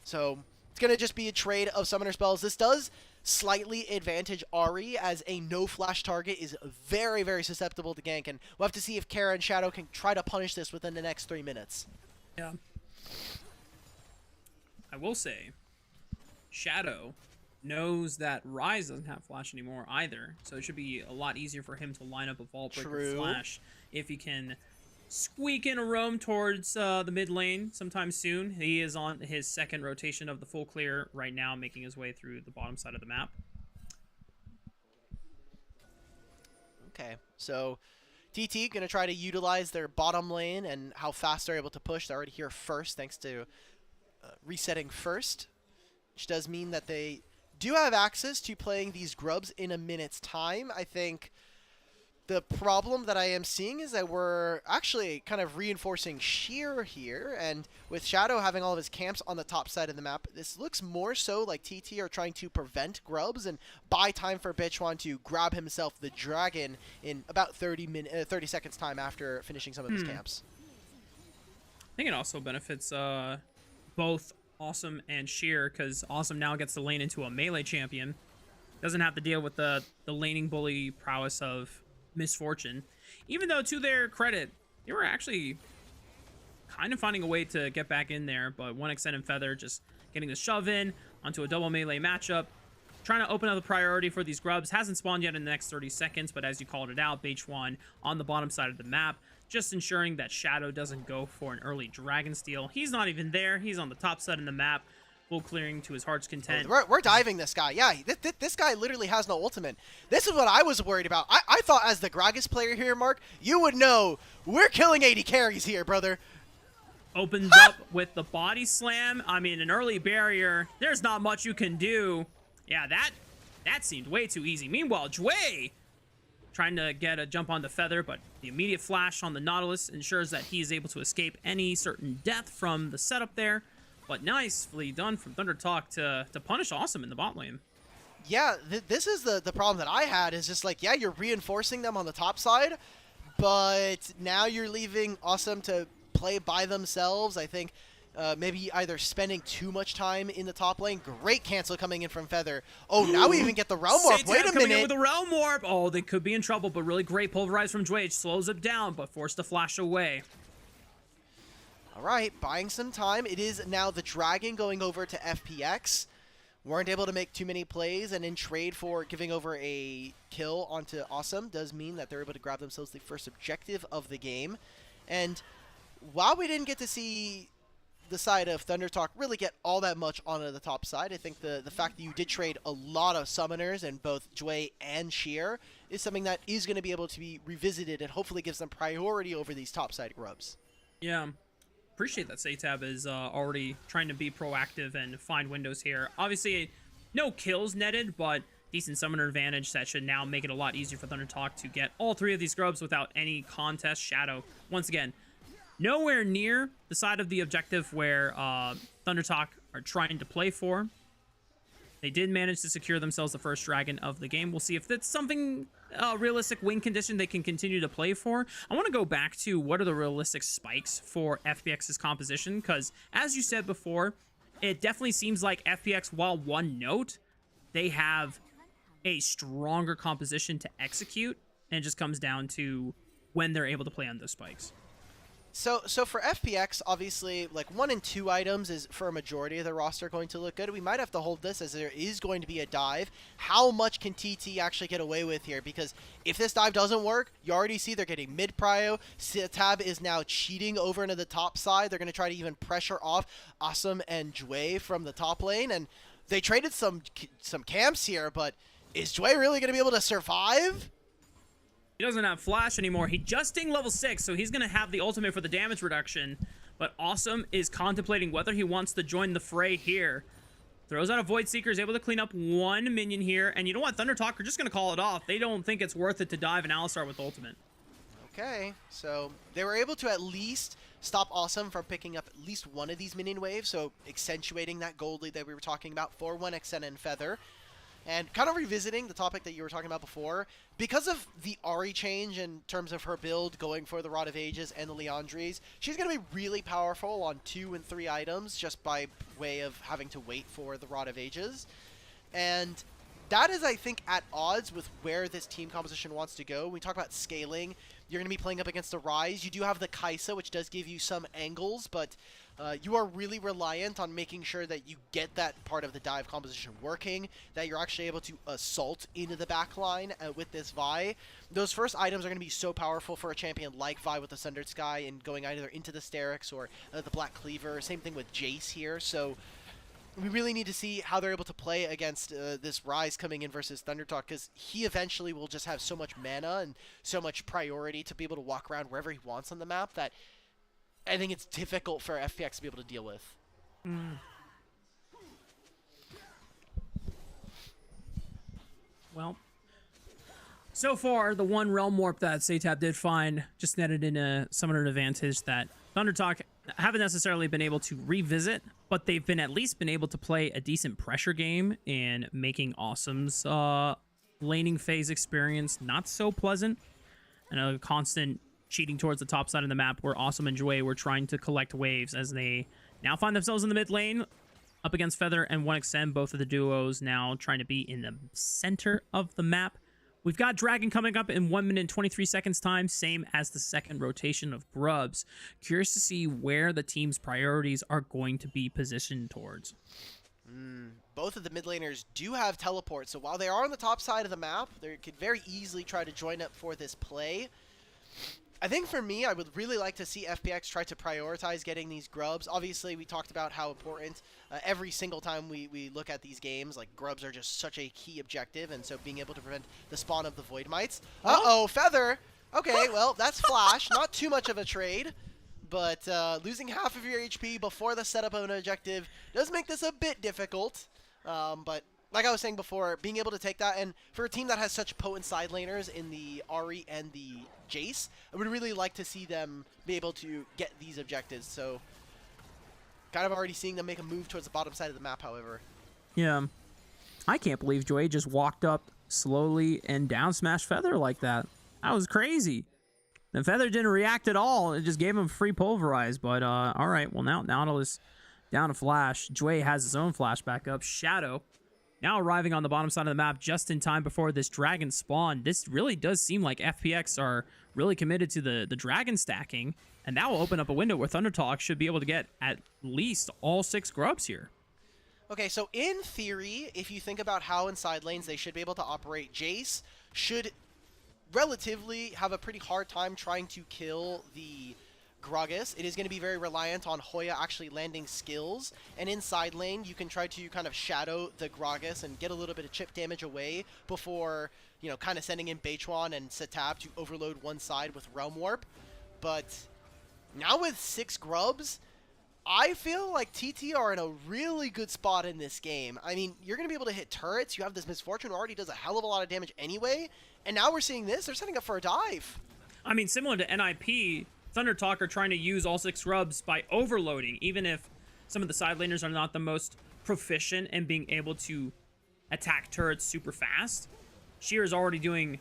So it's going to just be a trade of summoner spells. This does slightly advantage Ahri, as a no-flash target is very, very susceptible to gank, and we'll have to see if Kara and Shadow can try to punish this within the next 3 minutes. Yeah. I will say, Shadow knows that Rise doesn't have flash anymore either, so it should be a lot easier for him to line up a Vault Breaker flash if he can squeak in a roam towards the mid lane sometime soon. He is on his second rotation of the full clear right now, making his way through the bottom side of the map. Okay, so... TT going to try to utilize their bottom lane and how fast they're able to push. They're already here first thanks to resetting first, which does mean that they do have access to playing these grubs in a minute's time. I think the problem that I am seeing is that we're actually kind of reinforcing Sheer here, and with Shadow having all of his camps on the top side of the map, this looks more so like TT are trying to prevent grubs and buy time for Bitchwan to grab himself the dragon in about 30 seconds time after finishing some of his camps. I think it also benefits both Awesome and Sheer, because Awesome now gets to lane into a melee champion. Doesn't have to deal with the laning bully prowess of Misfortune, even though, to their credit, they were actually kind of finding a way to get back in there, but 1xn and Feather just getting the shove in onto a double melee matchup, trying to open up the priority for these grubs. Hasn't spawned yet in the next 30 seconds, but as you called it out, H1 on the bottom side of the map, just ensuring that Shadow doesn't go for an early dragon steal. He's not even there. He's on the top side of the map, full clearing to his heart's content. We're diving this guy. Yeah, this guy literally has no ultimate. This is what I was worried about. I thought as the Gragas player here, Mark, you would know we're killing 80 carries here, brother. Opens up with the body slam. I mean, an early barrier. There's not much you can do. Yeah, that seemed way too easy. Meanwhile, Dway trying to get a jump on the Feather, but the immediate flash on the Nautilus ensures that he is able to escape any certain death from the setup there. But nicely done from Thunder Talk to punish Awesome in the bot lane. Yeah, this is the problem that I had, is just like, yeah, you're reinforcing them on the top side, but now you're leaving Awesome to play by themselves. I think maybe either spending too much time in the top lane. Great cancel coming in from Feather. Oh, now we even get the Realm Warp. Wait a coming minute. In with the Realm Warp. Oh, they could be in trouble, but really great Pulverize from Dwayne. Slows it down, but forced to flash away. All right, buying some time. It is now the Dragon going over to FPX. weren't able to make too many plays, and in trade for giving over a kill onto Awesome does mean that they're able to grab themselves the first objective of the game. And while we didn't get to see the side of Thunder Talk really get all that much onto the top side, I think the fact that you did trade a lot of summoners in both Jway and Sheer is something that is going to be able to be revisited and hopefully gives them priority over these top side grubs. Yeah. Appreciate that Satab is already trying to be proactive and find windows here. Obviously, no kills netted, but decent summoner advantage that should now make it a lot easier for Thunder Talk to get all 3 of these grubs without any contest. Shadow, once again, nowhere near the side of the objective where Thunder Talk are trying to play for. They did manage to secure themselves the first dragon of the game. We'll see if that's something, realistic win condition they can continue to play for. I want to go back to what are the realistic spikes for FPX's composition, because as you said before, it definitely seems like FPX, while one note, they have a stronger composition to execute, and it just comes down to when they're able to play on those spikes. So for FPX, obviously, like 1 and 2 items is for a majority of the roster going to look good. We might have to hold this as there is going to be a dive. How much can TT actually get away with here? Because if this dive doesn't work, you already see they're getting mid-prio. Tab is now cheating over into the top side. They're going to try to even pressure off Awesome and Jway from the top lane. And they traded some camps here, but is Jway really going to be able to survive? He doesn't have flash anymore. He just dinged level 6, so he's going to have the ultimate for the damage reduction. But Awesome is contemplating whether he wants to join the fray here. Throws out a Void Seeker, is able to clean up 1 minion here. And you know what? Thunder Talk are just going to call it off. They don't think it's worth it to dive an Alistar with ultimate. Okay, so they were able to at least stop Awesome from picking up at least 1 of these minion waves, so accentuating that gold lead that we were talking about for 1xN and Feather. And kind of revisiting the topic that you were talking about before, because of the Ahri change in terms of her build going for the Rod of Ages and the Liandry's, she's going to be really powerful on 2 and 3 items just by way of having to wait for the Rod of Ages. And that is, I think, at odds with where this team composition wants to go. When we talk about scaling, you're going to be playing up against the Ryze. You do have the Kai'Sa, which does give you some angles, but you are really reliant on making sure that you get that part of the dive composition working, that you're actually able to assault into the backline with this Vi. Those first items are going to be so powerful for a champion like Vi with the Sundered Sky and going either into the Sterix or the Black Cleaver. Same thing with Jace here. So we really need to see how they're able to play against this Ryze coming in versus Thunder Talk, because he eventually will just have so much mana and so much priority to be able to walk around wherever he wants on the map that I think it's difficult for FPX to be able to deal with. Well, so far, the one Realm Warp that Satab did find just netted in a summoner advantage that Thunder Talk haven't necessarily been able to revisit, but they've been at least been able to play a decent pressure game in making Awesome's laning phase experience not so pleasant, and a constant cheating towards the top side of the map where Awesome and Jway were trying to collect waves as they now find themselves in the mid lane up against Feather and 1xN, both of the duos now trying to be in the center of the map. We've got Dragon coming up in 1 minute and 23 seconds time, same as the second rotation of Grubs. Curious to see where the team's priorities are going to be positioned towards. Both of the mid laners do have teleport, so while they are on the top side of the map, they could very easily try to join up for this play. I think for me, I would really like to see FPX try to prioritize getting these grubs. Obviously, we talked about how important every single time we look at these games, like grubs are just such a key objective, and so being able to prevent the spawn of the Void Mites. Uh-oh, Feather! Okay, well, that's Flash. Not too much of a trade, but losing half of your HP before the setup of an objective does make this a bit difficult. But like I was saying before, being able to take that, and for a team that has such potent side laners in the Ahri and the Jace, I would really like to see them be able to get these objectives. So, kind of already seeing them make a move towards the bottom side of the map, however. Yeah. I can't believe Joy just walked up slowly and down smashed Feather like that. That was crazy. And Feather didn't react at all. It just gave him free pulverize. But, all right. Well, now Nautilus down a flash. Joy has his own flash back up. Shadow now arriving on the bottom side of the map just in time before this dragon spawn. This really does seem like FPX are really committed to the dragon stacking, and that will open up a window where Thunder Talk should be able to get at least all 6 grubs here. Okay, so in theory, if you think about how in side lanes they should be able to operate, Jace should relatively have a pretty hard time trying to kill the Gragas. It is going to be very reliant on Hoya actually landing skills, and in side lane you can try to kind of shadow the Gragas and get a little bit of chip damage away before, you know, kind of sending in Beichuan and Satab to overload one side with Realm Warp. But now with 6 grubs, I feel like TT are in a really good spot in this game. I mean, you're going to be able to hit turrets. You have this Misfortune who already does a hell of a lot of damage anyway. And now we're seeing this. They're setting up for a dive. I mean, similar to NiP, ThunderTalk are trying to use all 6 grubs by overloading, even if some of the side laners are not the most proficient in being able to attack turrets super fast. Sheer is already doing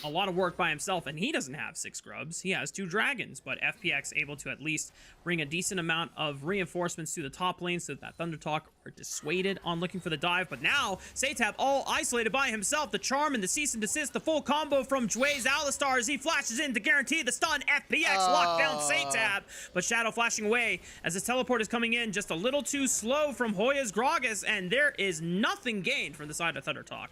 a lot of work by himself, and he doesn't have 6 grubs. He has 2 dragons, but FPX able to at least bring a decent amount of reinforcements to the top lane so that ThunderTalk are dissuaded on looking for the dive. But now, Satab all isolated by himself. The charm and the cease and desist, the full combo from Jway's Alistar as he flashes in to guarantee the stun. FPX locked down Satab, but Shadow flashing away as his teleport is coming in just a little too slow from Hoya's Gragas, and there is nothing gained from the side of ThunderTalk.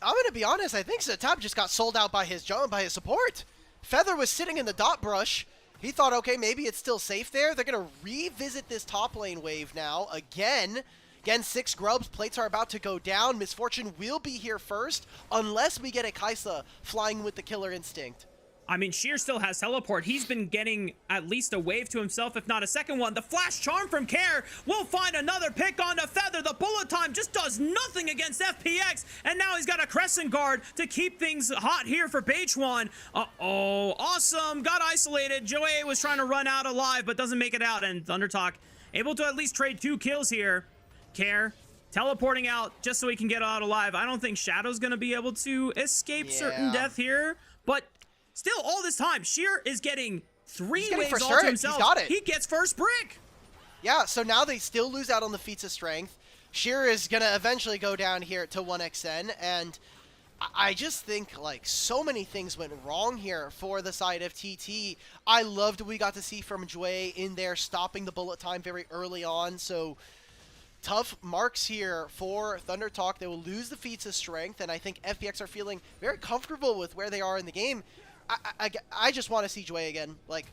I'm going to be honest, I think Satab just got sold out by his support. Feather was sitting in the dot brush. He thought, okay, maybe it's still safe there. They're going to revisit this top lane wave now. Again, 6 grubs. Plates are about to go down. Misfortune will be here first, unless we get a Kaisa flying with the killer instinct. I mean, Sheer still has teleport. He's been getting at least a wave to himself, if not a second one. The flash charm from Care will find another pick on the Feather. The bullet time just does nothing against FPX. And now he's got a Crescent Guard to keep things hot here for Beichuan. Uh-oh, awesome. Got isolated. Joey was trying to run out alive, but doesn't make it out. And ThunderTalk able to at least trade 2 kills here. Care teleporting out just so he can get out alive. I don't think Shadow's going to be able to escape certain death here, but still, all this time, Sheer is getting 3 waves all to himself. He's got it. He gets first brick. Yeah, so now they still lose out on the feats of strength. Sheer is going to eventually go down here to 1xN, and I just think, like, so many things went wrong here for the side of TT. I loved what we got to see from Jway in there, stopping the bullet time very early on, so tough marks here for ThunderTalk. They will lose the feats of strength, and I think FPX are feeling very comfortable with where they are in the game. I just want to see Jway again. Like,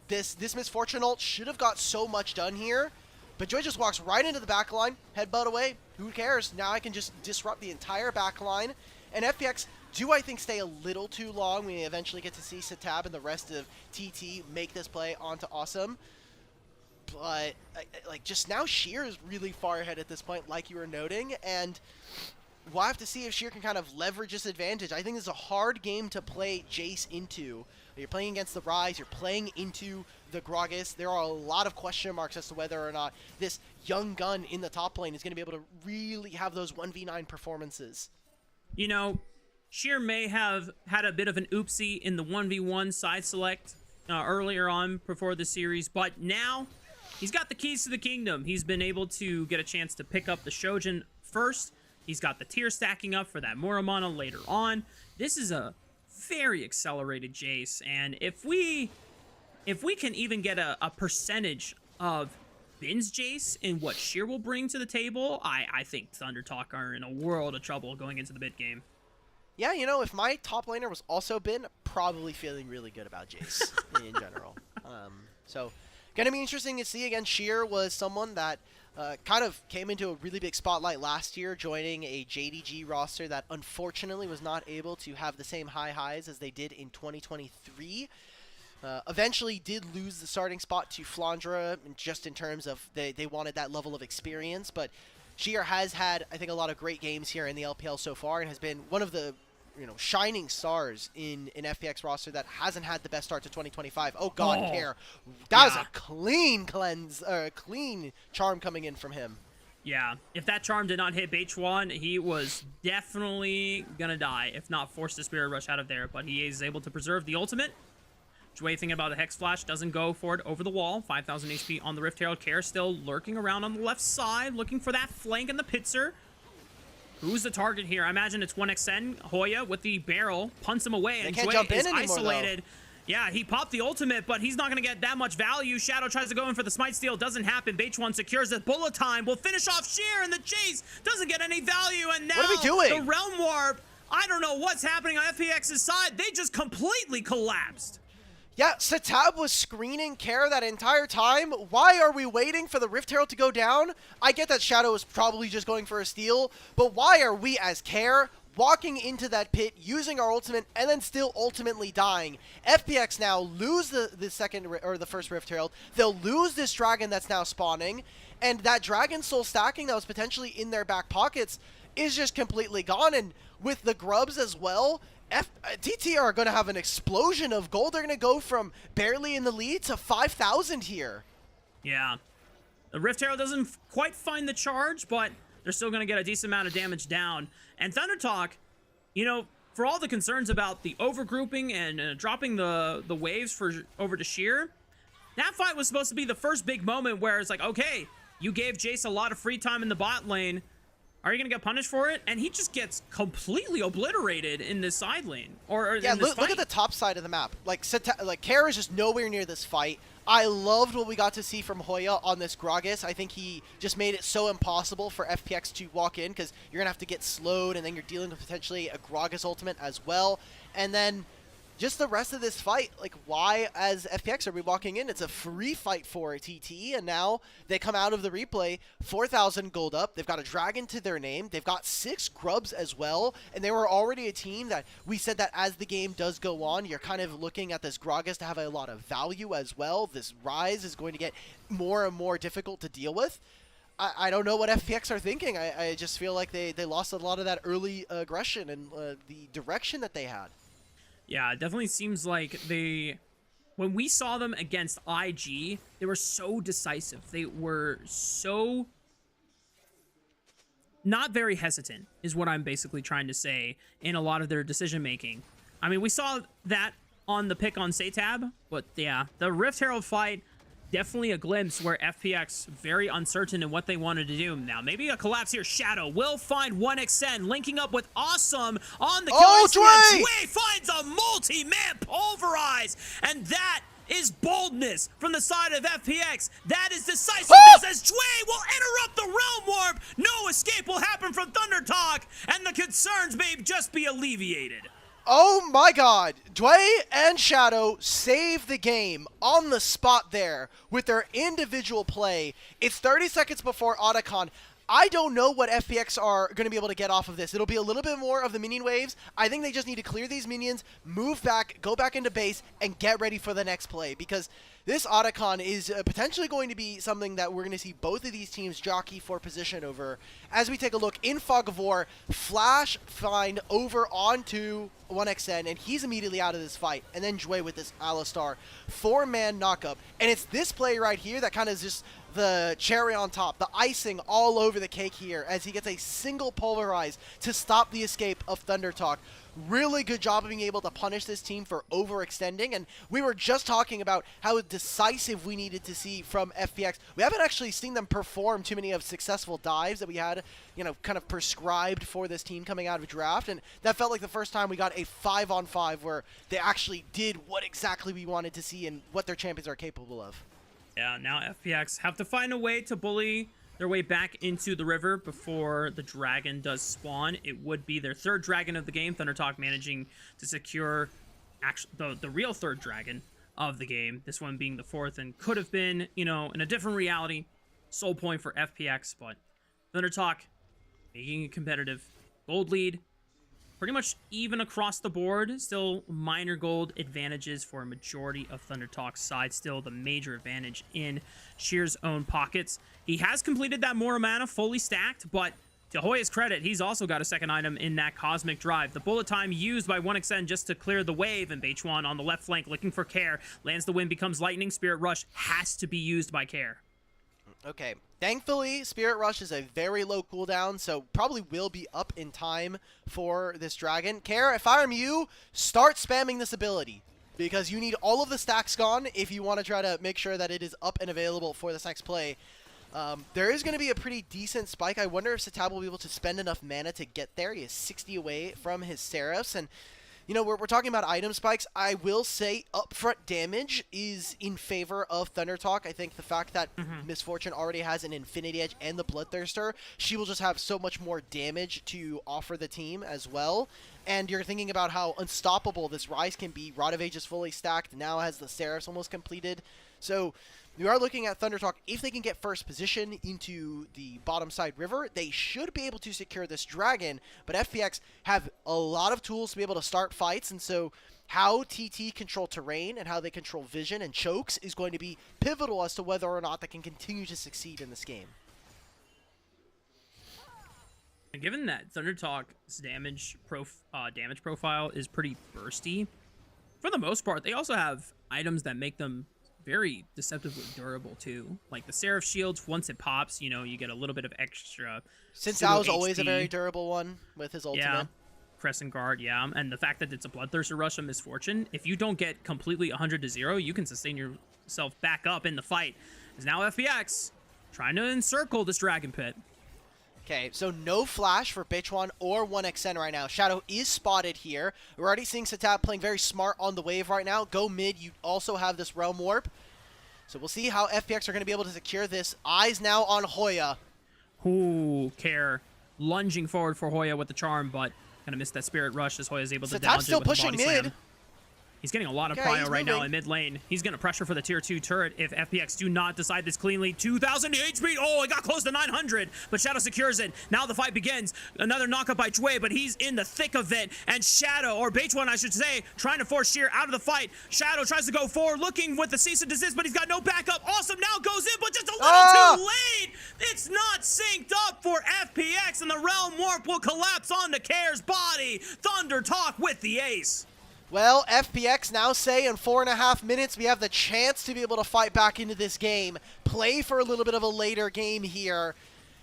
this Misfortune ult should have got so much done here, but Jway just walks right into the back line, headbutt away. Who cares? Now I can just disrupt the entire back line. And FPX do, I think, stay a little too long. We eventually get to see Satab and the rest of TT make this play onto Awesome. But, like, just now Sheer is really far ahead at this point, like you were noting, and we'll have to see if Sheer can kind of leverage this advantage. I think this is a hard game to play Jace into. You're playing against the Rise, you're playing into the Gragas. There are a lot of question marks as to whether or not this young gun in the top lane is going to be able to really have those 1v9 performances. You know, Sheer may have had a bit of an oopsie in the 1v1 side select earlier on before the series, but now he's got the keys to the kingdom. He's been able to get a chance to pick up the Shojin first. He's got the tier stacking up for that Muramana later on. This is a very accelerated Jace, and if we can even get a percentage of Bin's Jace and what Sheer will bring to the table, I think ThunderTalk are in a world of trouble going into the mid game. Yeah, you know, if my top laner was also Bin, probably feeling really good about Jace in general. So, gonna be interesting to see. Again, Sheer was someone that kind of came into a really big spotlight last year, joining a JDG roster that unfortunately was not able to have the same high highs as they did in 2023. Eventually did lose the starting spot to Flandra, just in terms of they wanted that level of experience, but Sheer has had, I think, a lot of great games here in the LPL so far, and has been one of the, you know, shining stars in an FPX roster that hasn't had the best start to 2025. Oh God, Care. That was a clean cleanse, clean charm coming in from him. Yeah, if that charm did not hit Beichuan, he was definitely gonna die, if not force the Spirit Rush out of there, but he is able to preserve the ultimate. Jway thinking about the Hex Flash, doesn't go for it over the wall. 5,000 HP on the Rift Herald. Care still lurking around on the left side, looking for that flank in the Pitzer. Who's the target here? I imagine it's 1xN. Hoya with the barrel punts him away, and can't Jway jump in is anymore, isolated. Yeah, he popped the ultimate, but he's not going to get that much value. Shadow tries to go in for the smite steal. Doesn't happen. H1 secures it. Bullet time will finish off Sheer, and the chase doesn't get any value. And now what are we doing? The Realm Warp, I don't know what's happening on FPX's side. They just completely collapsed. Yeah, Satab was screening Care that entire time. Why are we waiting for the Rift Herald to go down? I get that Shadow is probably just going for a steal, but why are we as Care walking into that pit, using our ultimate, and then still ultimately dying? FPX now lose the second or the first Rift Herald. They'll lose this dragon that's now spawning, and that dragon soul stacking that was potentially in their back pockets is just completely gone. And with the grubs as well, TT are going to have an explosion of gold. They're going to go from barely in the lead to 5,000 here. Yeah. The Rift Herald doesn't quite find the charge, but they're still going to get a decent amount of damage down. And ThunderTalk, you know, for all the concerns about the overgrouping and dropping the waves over to Sheer, that fight was supposed to be the first big moment where it's like, okay, you gave Jace a lot of free time in the bot lane. Are you going to get punished for it? And he just gets completely obliterated in this side lane. Yeah, look at the top side of the map. Like Kara is just nowhere near this fight. I loved what we got to see from Hoya on this Gragas. I think he just made it so impossible for FPX to walk in, because you're going to have to get slowed, and then you're dealing with potentially a Gragas ultimate as well. And then just the rest of this fight, like, why as FPX are we walking in? It's a free fight for TT, and now they come out of the replay 4,000 gold up. They've got a dragon to their name. They've got 6 grubs as well, and they were already a team that we said that as the game does go on, you're kind of looking at this Gragas to have a lot of value as well. This Rise is going to get more and more difficult to deal with. I don't know what FPX are thinking. I just feel like they lost a lot of that early aggression and the direction that they had. Yeah, it definitely seems like when we saw them against IG, they were so decisive. They were so not very hesitant, is what I'm basically trying to say, in a lot of their decision making. I mean, we saw that on the pick on Satab, but yeah, the Rift Herald fight, definitely a glimpse where FPX very uncertain in what they wanted to do. Now, maybe a collapse here. Shadow will find 1xN, linking up with Awesome on the kill. Oh, Dway! Dway finds a multi-man pulverize, and that is boldness from the side of FPX. That is decisiveness as Dway will interrupt the Realm Warp. No escape will happen from ThunderTalk, and the concerns may just be alleviated. Oh my god, Dway and Shadow save the game on the spot there with their individual play. It's 30 seconds before Otacon. I don't know what FPX are going to be able to get off of this. It'll be a little bit more of the minion waves. I think they just need to clear these minions, move back, go back into base, and get ready for the next play, because this Otacon is potentially going to be something that we're going to see both of these teams jockey for position over. As we take a look in Fog of War, Flash find over onto 1xN, and he's immediately out of this fight. And then Dway with this Alistar 4-man knockup. And it's this play right here that kind of is just the cherry on top, the icing all over the cake here, as he gets a single pulverize to stop the escape of ThunderTalk. Really good job of being able to punish this team for overextending, and we were just talking about how decisive we needed to see from FPX. We haven't actually seen them perform too many of successful dives that we had, you know, kind of prescribed for this team coming out of draft, and that felt like the first time we got a 5-on-5 where they actually did what exactly we wanted to see and what their champions are capable of. Yeah, now FPX have to find a way to bully their way back into the river before the dragon does spawn. It would be their 3rd dragon of the game. ThunderTalk managing to secure the real 3rd dragon of the game. This one being the 4th, and could have been, you know, in a different reality, soul point for FPX, but ThunderTalk making it competitive. Gold lead, pretty much even across the board. Still minor gold advantages for a majority of ThunderTalk's side. Still the major advantage in Sheer's own pockets. He has completed that Mora mana fully stacked, but to Hoya's credit, he's also got a 2nd item in that Cosmic Drive. The bullet time used by 1xN just to clear the wave, and H1 on the left flank looking for Care. Lands the wind, becomes lightning. Spirit Rush has to be used by Care. Okay, thankfully, Spirit Rush is a very low cooldown, so probably will be up in time for this dragon. Care, if I am you, start spamming this ability, because you need all of the stacks gone if you want to try to make sure that it is up and available for this next play. There is going to be a pretty decent spike. I wonder if Satab will be able to spend enough mana to get there. He is 60 away from his Seraphs, and You know, we're talking about item spikes. I will say upfront damage is in favor of Thunder Talk. I think the fact that Miss Fortune already has an Infinity Edge and the Bloodthirster, she will just have so much more damage to offer the team as well. And you're thinking about how unstoppable this Rise can be. Rod of Age is fully stacked, now has the Seraphs almost completed. So we are looking at Thunder Talk. If they can get first position into the bottom side river, they should be able to secure this dragon. But FPX have a lot of tools to be able to start fights, and so how TT control terrain and how they control vision and chokes is going to be pivotal as to whether or not they can continue to succeed in this game. Given that Thunder Talk's damage profile is pretty bursty, for the most part, they also have items that make them very deceptively durable too. Like the Seraph Shields, once it pops, you know, you get a little bit of extra. Since that was always a very durable one with his ultimate. Yeah. Crescent Guard, yeah. And the fact that it's a Bloodthirster Rush of Misfortune, if you don't get completely 100 to 0, you can sustain yourself back up in the fight. Is now FPX trying to encircle this Dragon Pit. Okay, so no flash for Beichuan or 1xN right now. Shadow is spotted here. We're already seeing Satap playing very smart on the wave right now. Go mid, you also have this Realm Warp. So we'll see how FPX are going to be able to secure this. Eyes now on Hoya. Ooh, Care lunging forward for Hoya with the charm, but gonna miss that Spirit Rush as Hoya is able to dodge it with the body slam. He's getting a lot of prio right now in mid lane. He's going to pressure for the tier 2 turret if FPX do not decide this cleanly. 2,000 HP. Oh, it got close to 900, but Shadow secures it. Now the fight begins. Another knockup by Chue, but he's in the thick of it. And Shadow, or Beichuan, I should say, trying to force Sheer out of the fight. Shadow tries to go forward, looking with the cease and desist, but he's got no backup. Awesome now goes in, but just a little too late. It's not synced up for FPX, and the Realm Warp will collapse onto Care's body. Thunder Talk with the ace. Well, FPX now say in 4.5 minutes we have the chance to be able to fight back into this game, play for a little bit of a later game here.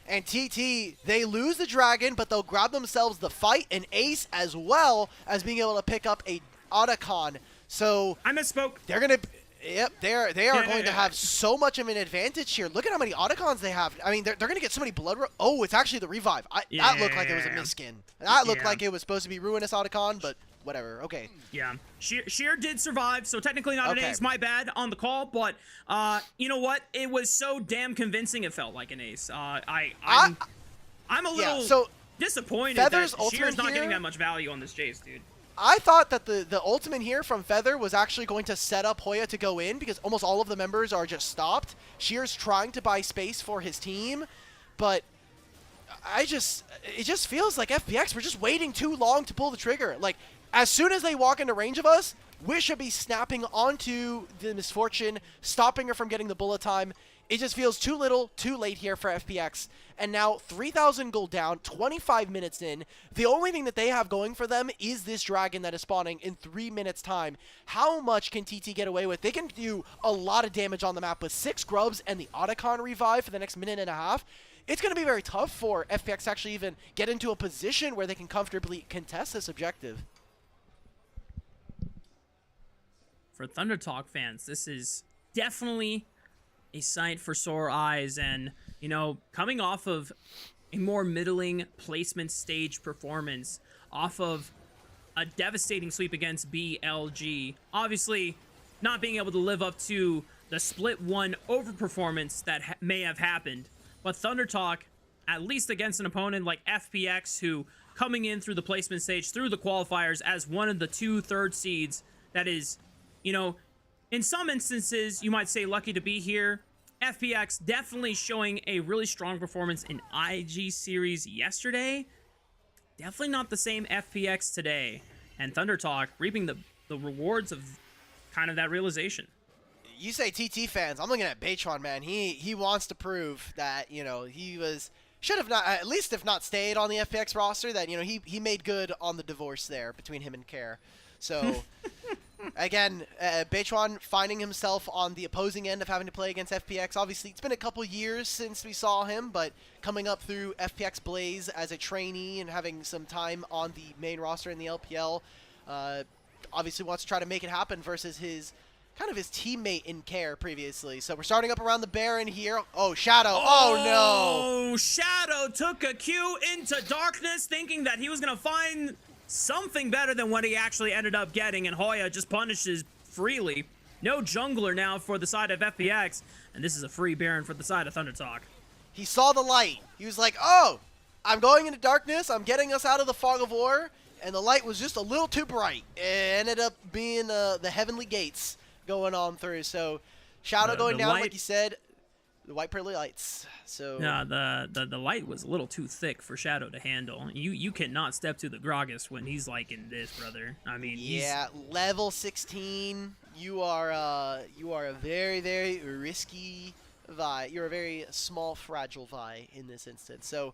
And TT, they lose the dragon, but they'll grab themselves the fight and ace as well as being able to pick up a Otacon. So I misspoke. They're gonna, yep, they are going to have so much of an advantage here. Look at how many Otacons they have. I mean, they're gonna get so many blood. Oh, it's actually the revive. That looked like it was a misskin. That looked like it was supposed to be Ruinous Otacon, but whatever. Okay. Yeah. Sheer did survive, so technically not an ace. My bad on the call, but you know what? It was so damn convincing. It felt like an ace. I'm a little disappointed Feather's that Sheer's not here, getting that much value on this Jace, dude. I thought that the ultimate here from Feather was actually going to set up Hoya to go in because almost all of the members are just stopped. Sheer's trying to buy space for his team, but it just feels like FPX, we're just waiting too long to pull the trigger. Like, as soon as they walk into range of us, we should be snapping onto the Misfortune, stopping her from getting the bullet time. It just feels too little, too late here for FPX. And now 3,000 gold down, 25 minutes in. The only thing that they have going for them is this dragon that is spawning in 3 minutes time. How much can TT get away with? They can do a lot of damage on the map with 6 grubs and the Otacon revive for the next minute and a half. It's going to be very tough for FPX to actually even get into a position where they can comfortably contest this objective. For Thunder Talk fans, this is definitely a sight for sore eyes, and you know, coming off of a more middling placement stage performance, off of a devastating sweep against BLG, obviously not being able to live up to the split 1 overperformance that may have happened, but Thunder Talk, at least against an opponent like FPX, who coming in through the placement stage, through the qualifiers as one of the 2 third seeds, that is, you know, in some instances, you might say lucky to be here. FPX definitely showing a really strong performance in IG series yesterday. Definitely not the same FPX today. And Thunder Talk reaping the rewards of kind of that realization. You say TT fans, I'm looking at Beichuan, man. He wants to prove that, you know, should have not, at least if not stayed on the FPX roster, that, you know, he made good on the divorce there between him and Care. So, again, Beichuan finding himself on the opposing end of having to play against FPX. Obviously, it's been a couple years since we saw him, but coming up through FPX Blaze as a trainee and having some time on the main roster in the LPL, obviously wants to try to make it happen versus his teammate in Care previously. So we're starting up around the Baron here. Oh, Shadow. Oh, no. Shadow took a Q into darkness, thinking that he was going to find something better than what he actually ended up getting, and Hoya just punishes freely. No jungler now for the side of FPX, and this is a free Baron for the side of ThunderTalk. He saw the light. He was like, oh, I'm going into darkness. I'm getting us out of the fog of war. And the light was just a little too bright. It ended up being the heavenly gates going on through. So Shadow going down, like you said, the white pearly lights. So no, the light was a little too thick for Shadow to handle. You cannot step to the Gragas when he's like in this, brother. I mean, yeah, level 16. You are a very, very risky Vi. You're a very small, fragile Vi in this instance. So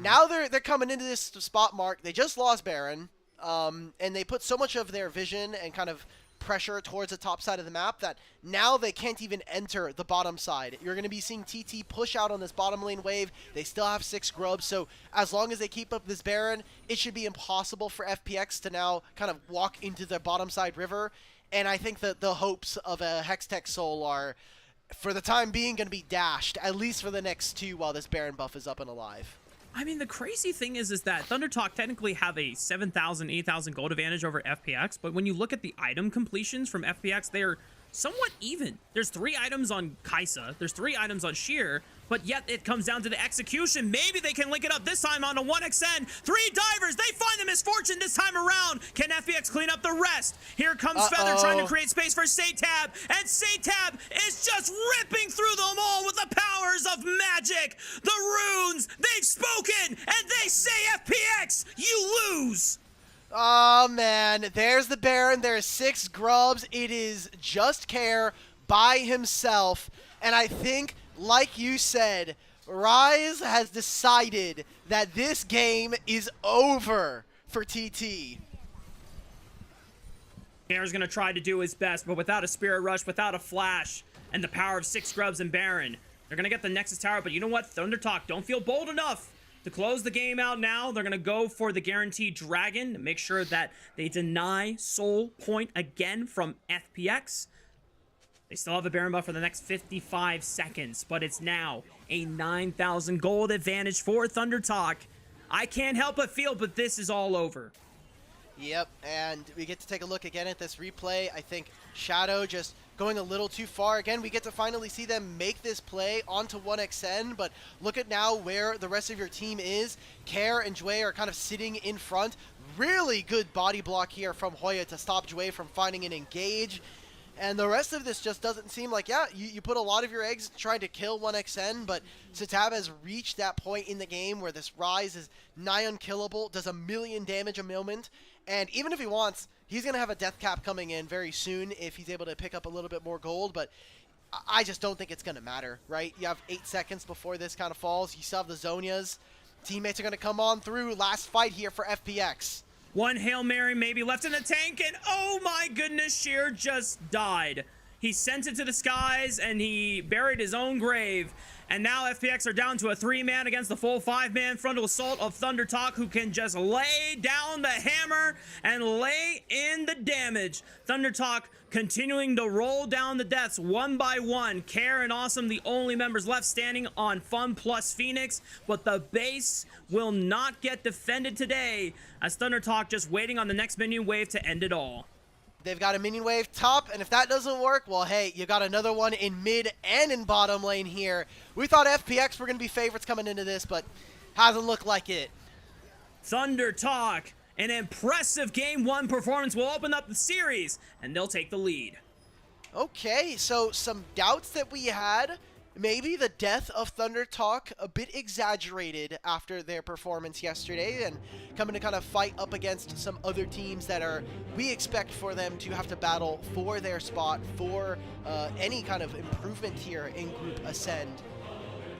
now they're coming into this spot mark. They just lost Baron, and they put so much of their vision and kind of pressure towards the top side of the map that now they can't even enter the bottom side. You're going to be seeing TT push out on this bottom lane wave. They still have 6 grubs, so as long as they keep up this Baron, it should be impossible for FPX to now kind of walk into the bottom side river. And I think that the hopes of a Hextech Soul are, for the time being, going to be dashed, at least for the next 2 while this Baron buff is up and alive. I mean, the crazy thing is that ThunderTalk technically have a 7,000, 8,000 gold advantage over FPX, but when you look at the item completions from FPX, they're somewhat even. There's 3 items on Kaisa, there's 3 items on Sheer, but yet it comes down to the execution. Maybe they can link it up this time on a 1xN. 3 divers, they find the misfortune this time around. Can FPX clean up the rest? Here comes Feather trying to create space for Satab, and Satab is just ripping through them all with the powers of magic. The runes, they've spoken, and they say FPX, you lose. Oh, man. There's the Baron. There's 6 grubs. It is just Care by himself. And I think, like you said, Rise has decided that this game is over for TT. Care's going to try to do his best, but without a Spirit Rush, without a Flash, and the power of 6 grubs and Baron, they're going to get the Nexus Tower. But you know what? ThunderTalk don't feel bold enough to close the game out now. They're going to go for the guaranteed dragon to make sure that they deny soul point again from FPX. They still have a Baron buff for the next 55 seconds, but it's now a 9,000 gold advantage for ThunderTalk. I can't help but feel, but this is all over. Yep, and we get to take a look again at this replay. I think Shadow just going a little too far. Again, we get to finally see them make this play onto 1xN, but look at now where the rest of your team is. Care and Jue are kind of sitting in front. Really good body block here from Hoya to stop Jue from finding an engage. And the rest of this just doesn't seem like, yeah, you put a lot of your eggs trying to kill 1xN, but Satab has reached that point in the game where this Rise is nigh unkillable, does 1,000,000 damage a moment, and even if he wants, he's going to have a death cap coming in very soon if he's able to pick up a little bit more gold, but I just don't think it's going to matter, right? You have 8 seconds before this kind of falls. You still have the Zonias. Teammates are going to come on through. Last fight here for FPX. One Hail Mary maybe left in the tank, and oh my goodness, Sheer just died. He sent it to the skies, and he buried his own grave. And now FPX are down to a 3-man against the full 5-man frontal assault of ThunderTalk, who can just lay down the hammer and lay in the damage. ThunderTalk continuing to roll down the deaths one by one. Care and Awesome, the only members left standing on Fun plus Phoenix, but the base will not get defended today, as ThunderTalk just waiting on the next minion wave to end it all. They've got a minion wave top, and if that doesn't work, well, hey, you got another one in mid and in bottom lane here. We thought FPX were going to be favorites coming into this, but hasn't looked like it. ThunderTalk, an impressive Game 1 performance will open up the series, and they'll take the lead. Okay, so some doubts that we had. Maybe the death of ThunderTalk a bit exaggerated after their performance yesterday, and coming to kind of fight up against some other teams that we expect for them to have to battle for their spot, for any kind of improvement here in Group Ascend.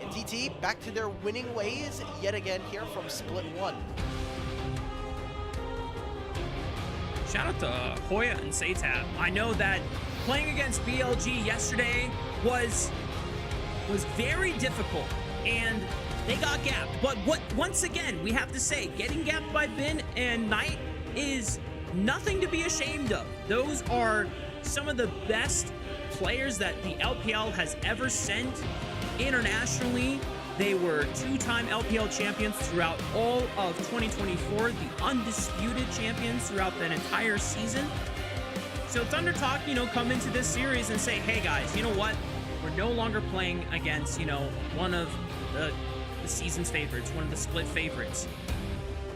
And TT back to their winning ways yet again here from Split 1. Shout out to Hoya and Satab. I know that playing against BLG yesterday was very difficult, and they got gapped. But once again, we have to say, getting gapped by Bin and Knight is nothing to be ashamed of. Those are some of the best players that the LPL has ever sent internationally They were 2-time LPL champions throughout all of 2024, the undisputed champions throughout that entire season. So Thunder Talk, come into this series and say, hey guys, you know what? We're no longer playing against, one of the season's favorites, one of the split favorites.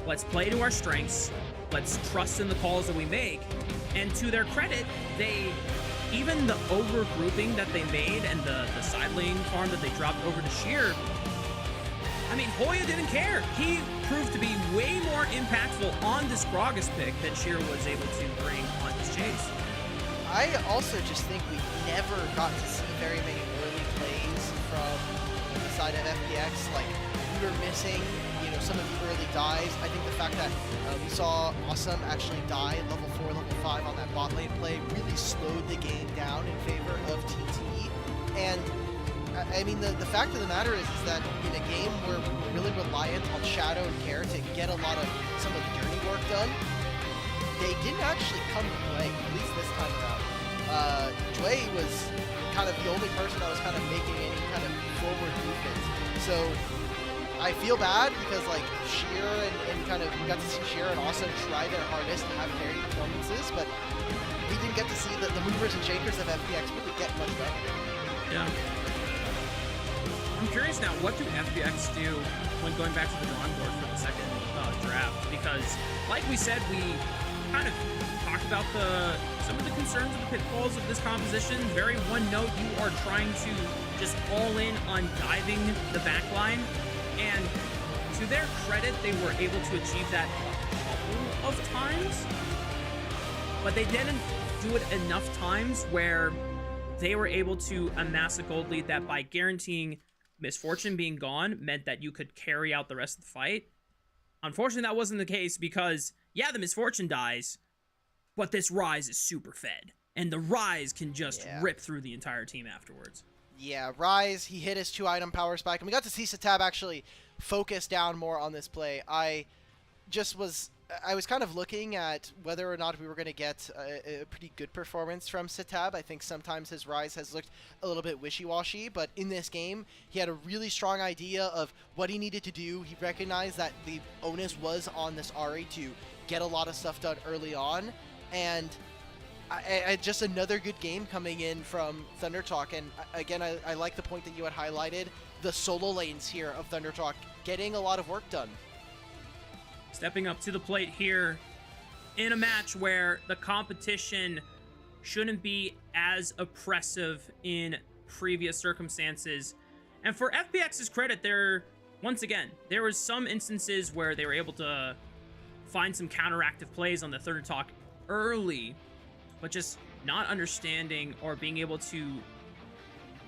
Let's play to our strengths. Let's trust in the calls that we make. And to their credit, even the over-grouping that they made and the side lane farm that they dropped over to Sheer, I mean, Hoya didn't care. He proved to be way more impactful on this Gragas pick than Sheer was able to bring on his chase. I also just think we never got to see very many early plays from the side of FPX. Like, we were missing, some of the early dives. I think the fact that we saw Awesome actually die at level 4, level 5 on that bot lane play really slowed the game down in favor of TT. And I mean, the fact of the matter is that in a game where we're really reliant on Shadow and Care to get a lot of some of the dirty work done, they didn't actually come to play, at least this time around. Dway was kind of the only person that was kind of making any kind of forward movement. So I feel bad because like Sheer and kind of we got to see Sheer and also try their hardest to have carry performances, but we didn't get to see the movers and shakers of FPX really get much better. Yeah. I'm curious now, what do FPX do when going back to the drawing board for the second draft? Because, like we said, we kind of talked about some of the concerns of the pitfalls of this composition. Very one note, you are trying to just all in on diving the backline, and to their credit, they were able to achieve that a couple of times, but they didn't do it enough times where they were able to amass a gold lead that by guaranteeing Misfortune being gone meant that you could carry out the rest of the fight. Unfortunately, that wasn't the case because, yeah, the Misfortune dies, but this Rise is super fed. And the Rise can just rip through the entire team afterwards. Yeah, Rise, he hit his 2-item power spike, and we got to see Satab actually focus down more on this play. I was kind of looking at whether or not we were going to get a pretty good performance from Satab. I think sometimes his Rise has looked a little bit wishy-washy, but in this game, he had a really strong idea of what he needed to do. He recognized that the onus was on this Ahri to get a lot of stuff done early on, and just another good game coming in from Thunder Talk. And again, I like the point that you had highlighted, the solo lanes here of Thunder Talk getting a lot of work done. Stepping up to the plate here in a match where the competition shouldn't be as oppressive in previous circumstances. And for FPX's credit, there was some instances where they were able to find some counteractive plays on the Thunder Talk early, but just not understanding or being able to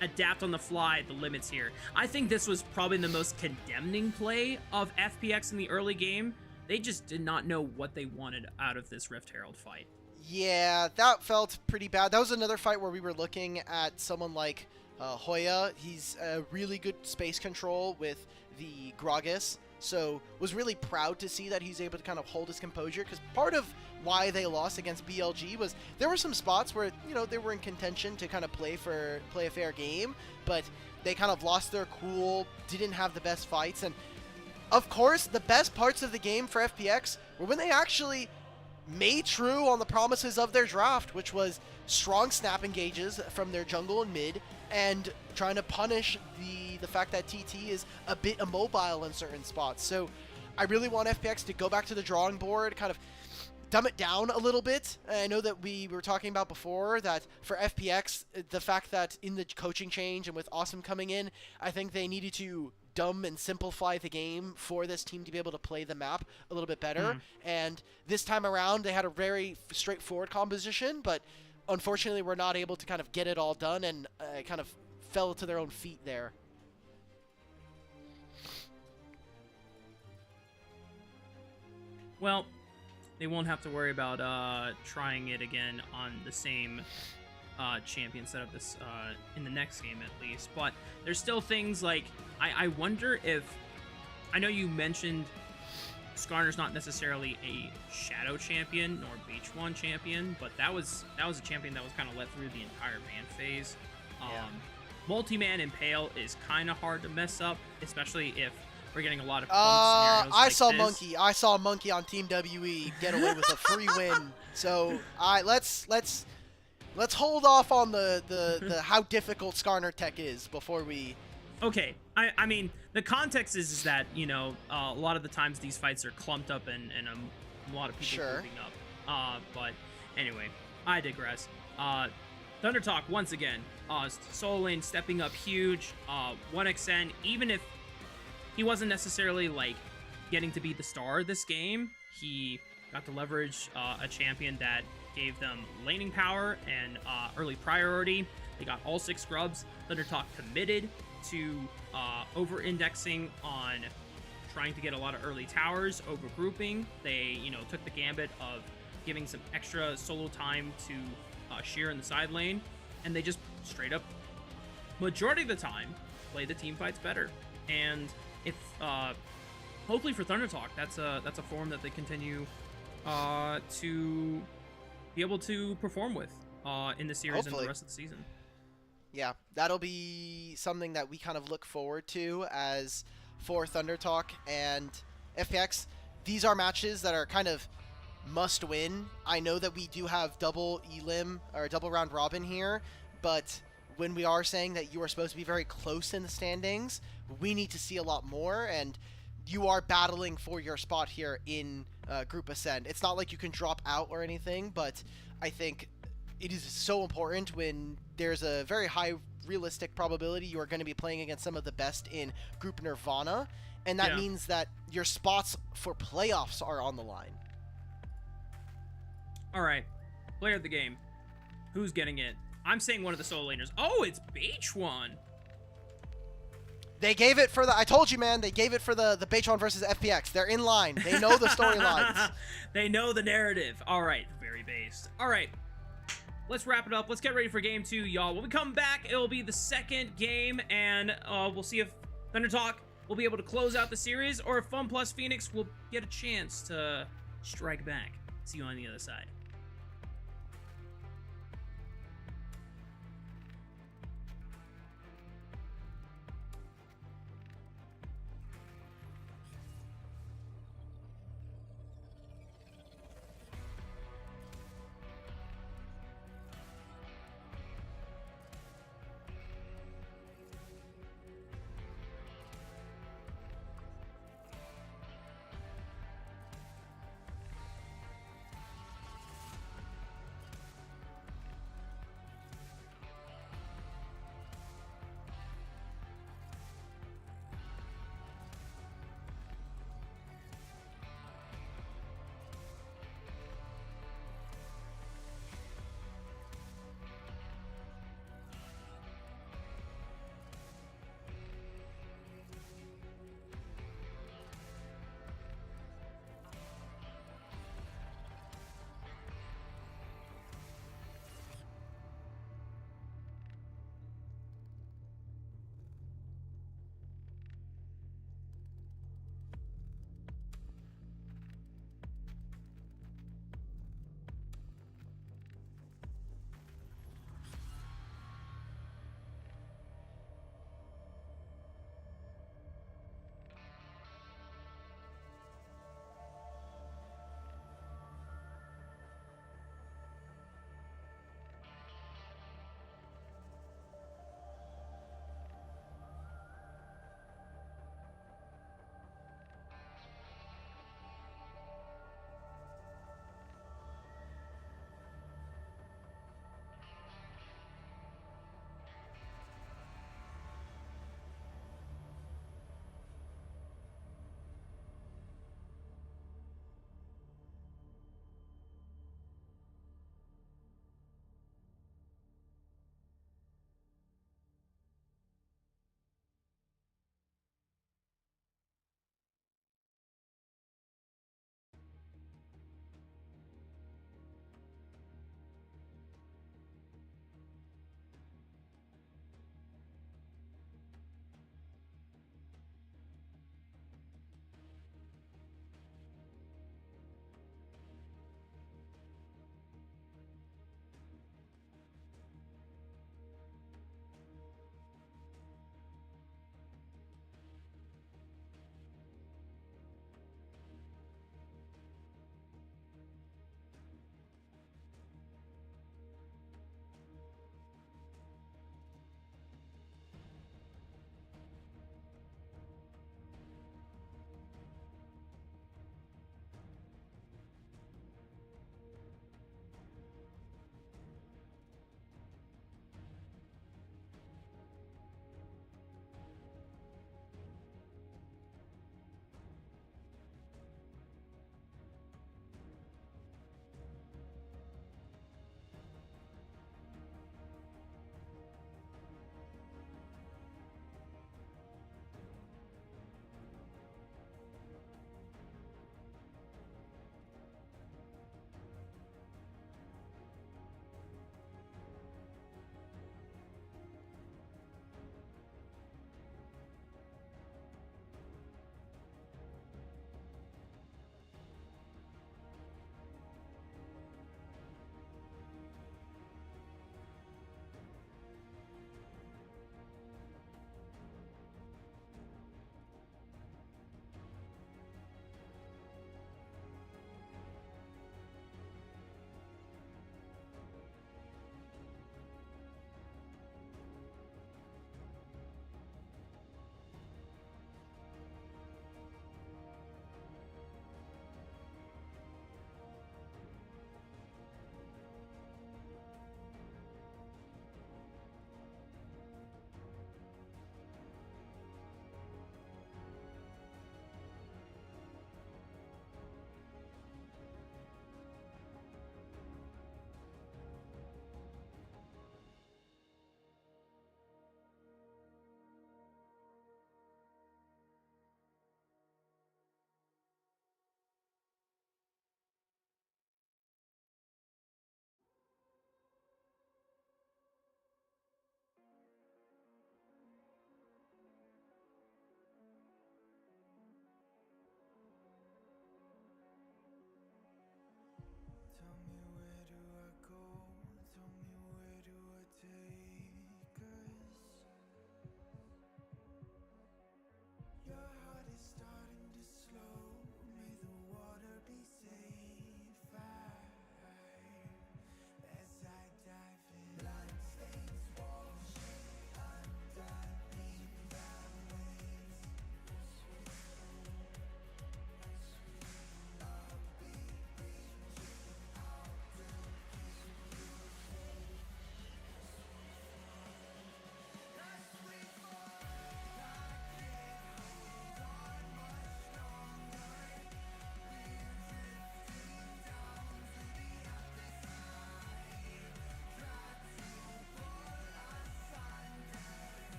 adapt on the fly the limits here. I think this was probably the most condemning play of FPX in the early game. They just did not know what they wanted out of this Rift Herald fight. Yeah, that felt pretty bad. That was another fight where we were looking at someone like Hoya. He's a really good space control with the Gragas, so was really proud to see that he's able to kind of hold his composure, because part of why they lost against BLG was there were some spots where, they were in contention to kind of play a fair game, but they kind of lost their cool, didn't have the best fights. And of course, the best parts of the game for FPX were when they actually made true on the promises of their draft, which was strong snap engages from their jungle and mid, and trying to punish the fact that TT is a bit immobile in certain spots. So I really want FPX to go back to the drawing board, kind of dumb it down a little bit. I know that we were talking about before that for FPX, the fact that in the coaching change and with Awesome coming in, I think they needed to dumb and simplify the game for this team to be able to play the map a little bit better. And this time around, they had a very straightforward composition, but unfortunately, we're not able to kind of get it all done, and kind of fell to their own feet there. Well, they won't have to worry about trying it again on the same champion setup this in the next game at least. But there's still things like I wonder if, I know you mentioned Skarner's not necessarily a shadow champion nor beach one champion, but that was a champion that was kind of let through the entire ban phase. multi-man Impale is kind of hard to mess up, especially if we're getting a lot of scenarios I like saw this. Monkey. I saw Monkey on Team WE get away with a free win. So let's hold off on the how difficult Skarner Tech is before we. Okay, I mean, the context is that, you know, a lot of the times these fights are clumped up and a lot of people grouping up. But anyway, I digress. Thunder Talk, once again, solo lane stepping up huge. 1xN, even if he wasn't necessarily, like, getting to be the star of this game, he got to leverage a champion that gave them laning power and early priority. They got all 6 scrubs. Thunder Talk committed to over-indexing on trying to get a lot of early towers, over-grouping. They, you know, took the gambit of giving some extra solo time to Sheer in the side lane, and they just straight up, majority of the time, play the team fights better. And if hopefully for Thunder Talk, that's a form that they continue to be able to perform with in the series and the rest of the season. Yeah, that'll be something that we kind of look forward to as for Thunder Talk and FPX. These are matches that are kind of must win. I know that we do have double elim or double round robin here, but when we are saying that you are supposed to be very close in the standings, we need to see a lot more, and you are battling for your spot here in Group Ascend. It's not like you can drop out or anything, but I think it is so important when there's a very high realistic probability you are going to be playing against some of the best in Group Nirvana, and that means that your spots for playoffs are on the line. All right, player of the game. Who's getting it? I'm saying one of the solo laners. Oh, it's Beach1. They gave it for the... I told you, man. They gave it for the Beach1 versus FPX. They're in line. They know the storylines. They know the narrative. All right, very based. All right, let's wrap it up. Let's get ready for game 2, y'all. When we come back, it'll be the second game, and we'll see if Thunder Talk will be able to close out the series, or if Fun Plus Phoenix will get a chance to strike back. See you on the other side.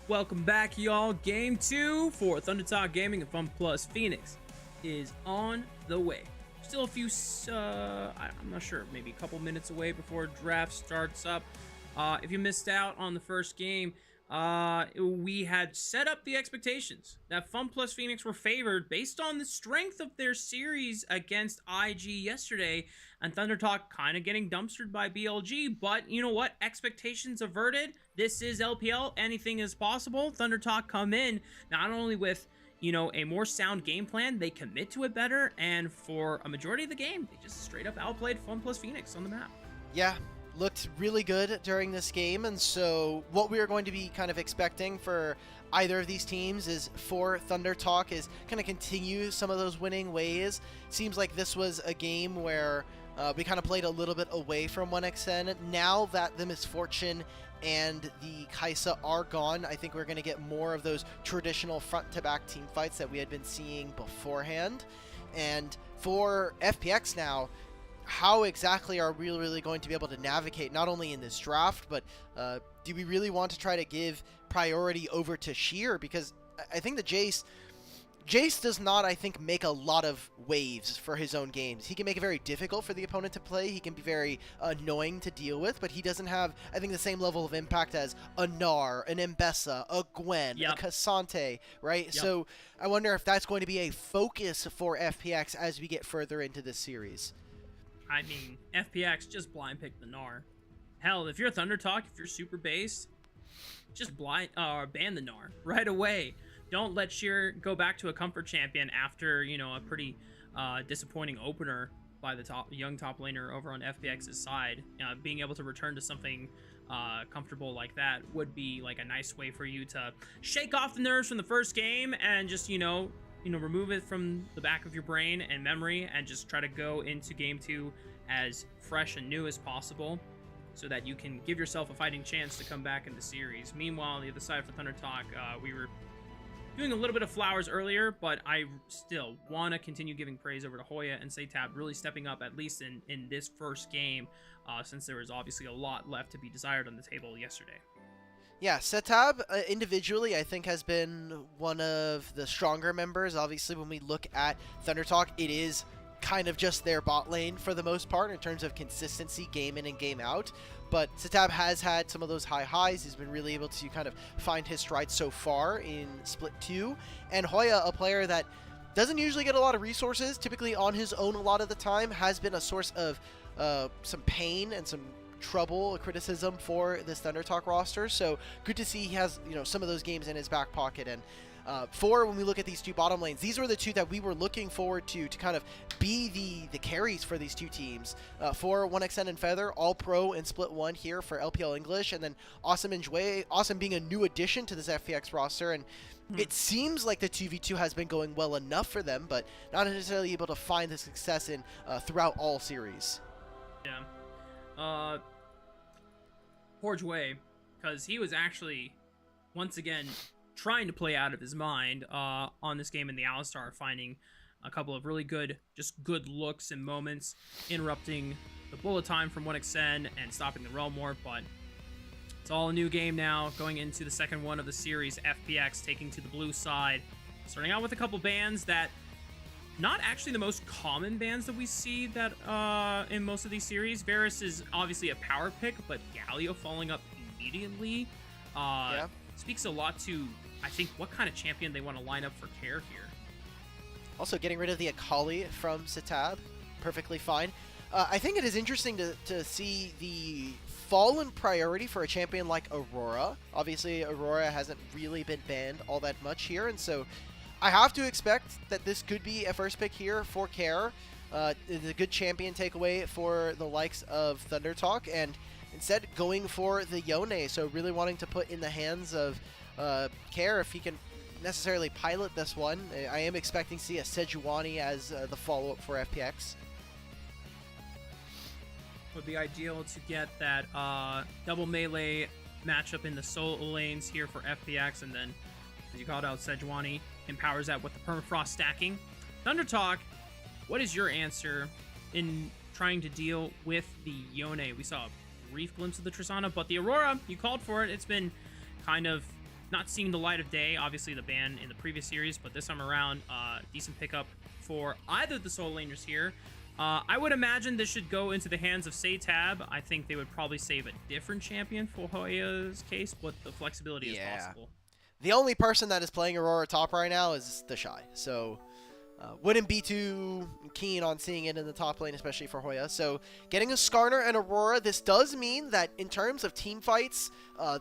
Welcome back, y'all. Game 2 for Thunder Talk Gaming and Fun Plus Phoenix is on the way. Still a few, I'm not sure, maybe a couple minutes away before draft starts up. If you missed out on the first game, we had set up the expectations that Fun Plus Phoenix were favored based on the strength of their series against IG yesterday, and Thunder Talk kind of getting dumpstered by BLG. But you know what? Expectations averted. This is LPL. Anything is possible. Thunder Talk come in not only with, you know, a more sound game plan, they commit to it better, and for a majority of the game, they just straight up outplayed Fun Plus Phoenix on the map. Yeah, looked really good during this game, and so what we are going to be kind of expecting for either of these teams is for Thunder Talk is kind of continue some of those winning ways. Seems like this was a game where we kind of played a little bit away from 1xN. Now that the Misfortune and the Kaisa are gone, I think we're going to get more of those traditional front-to-back team fights that we had been seeing beforehand. And for FPX now, how exactly are we really going to be able to navigate not only in this draft, but do we really want to try to give priority over to Sheer? Because I think the Jace does not, I think, make a lot of waves for his own games. He can make it very difficult for the opponent to play. He can be very annoying to deal with, but he doesn't have, I think, the same level of impact as a Gnar, an Mbessa, a Gwen, a Cassante, right? Yep. So I wonder if that's going to be a focus for FPX as we get further into this series. I mean, FPX just blind pick the Gnar. Hell, if you're Thunder Talk, if you're super based, just ban the Gnar right away. Don't let Sheer go back to a comfort champion after, you know, a pretty disappointing opener by the young top laner over on FPX's side. Being able to return to something comfortable like that would be like a nice way for you to shake off the nerves from the first game and just, you know, remove it from the back of your brain and memory and just try to go into game 2 as fresh and new as possible so that you can give yourself a fighting chance to come back in the series. Meanwhile, on the other side for Thunder Talk, we were doing a little bit of flowers earlier, but I still want to continue giving praise over to Hoya and Satab really stepping up, at least in this first game, since there was obviously a lot left to be desired on the table yesterday. Yeah, Setab individually, I think, has been one of the stronger members. Obviously, when we look at Thunder Talk, it is kind of just their bot lane for the most part in terms of consistency game in and game out. But Setab has had some of those high highs. He's been really able to kind of find his stride so far in Split 2. And Hoya, a player that doesn't usually get a lot of resources, typically on his own a lot of the time, has been a source of some pain and some trouble, criticism for this Thunder Talk roster. So good to see he has, you know, some of those games in his back pocket. And for when we look at these two bottom lanes, these were the two that we were looking forward to kind of be the carries for these two teams. For 1xN and Feather, all pro in Split 1 here for LPL English, and then Awesome and Jue, Awesome being a new addition to this FPX roster. And it seems like the 2v2 has been going well enough for them, but not necessarily able to find the success in throughout all series. Yeah. Poor Jue, because he was actually, once again, trying to play out of his mind on this game in the Alistar, finding a couple of really good looks and moments, interrupting the bullet time from 1xN and stopping the Realm Warp, but it's all a new game now, going into the second one of the series, FPX taking to the blue side, starting out with a couple bans that not actually the most common bans that we see that in most of these series. Varus is obviously a power pick, but Galio falling up immediately speaks a lot to, I think, what kind of champion they want to line up for care here. Also, getting rid of the Akali from Setab, perfectly fine. I think it is interesting to see the fall in priority for a champion like Aurora. Obviously, Aurora hasn't really been banned all that much here, and so I have to expect that this could be a first pick here for Care. It's a good champion takeaway for the likes of Thunder Talk, and instead going for the Yone, so really wanting to put in the hands of Care if he can necessarily pilot this one. I am expecting to see a Sejuani as the follow-up for FPX. Would be ideal to get that double melee matchup in the solo lanes here for FPX, and then, as you called out, Sejuani empowers that with the permafrost stacking. Thunder Talk, what is your answer in trying to deal with the Yone? We saw a brief glimpse of the Tristana, but the Aurora, you called for it. It's been kind of not seeing the light of day. Obviously, the ban in the previous series, but this time around, decent pickup for either of the solo laners here. I would imagine this should go into the hands of Saytab. I think they would probably save a different champion for Hoya's case, but the flexibility is possible. The only person that is playing Aurora top right now is the Shy, so wouldn't be too keen on seeing it in the top lane, especially for Hoya. So getting a Skarner and Aurora, this does mean that in terms of team fights,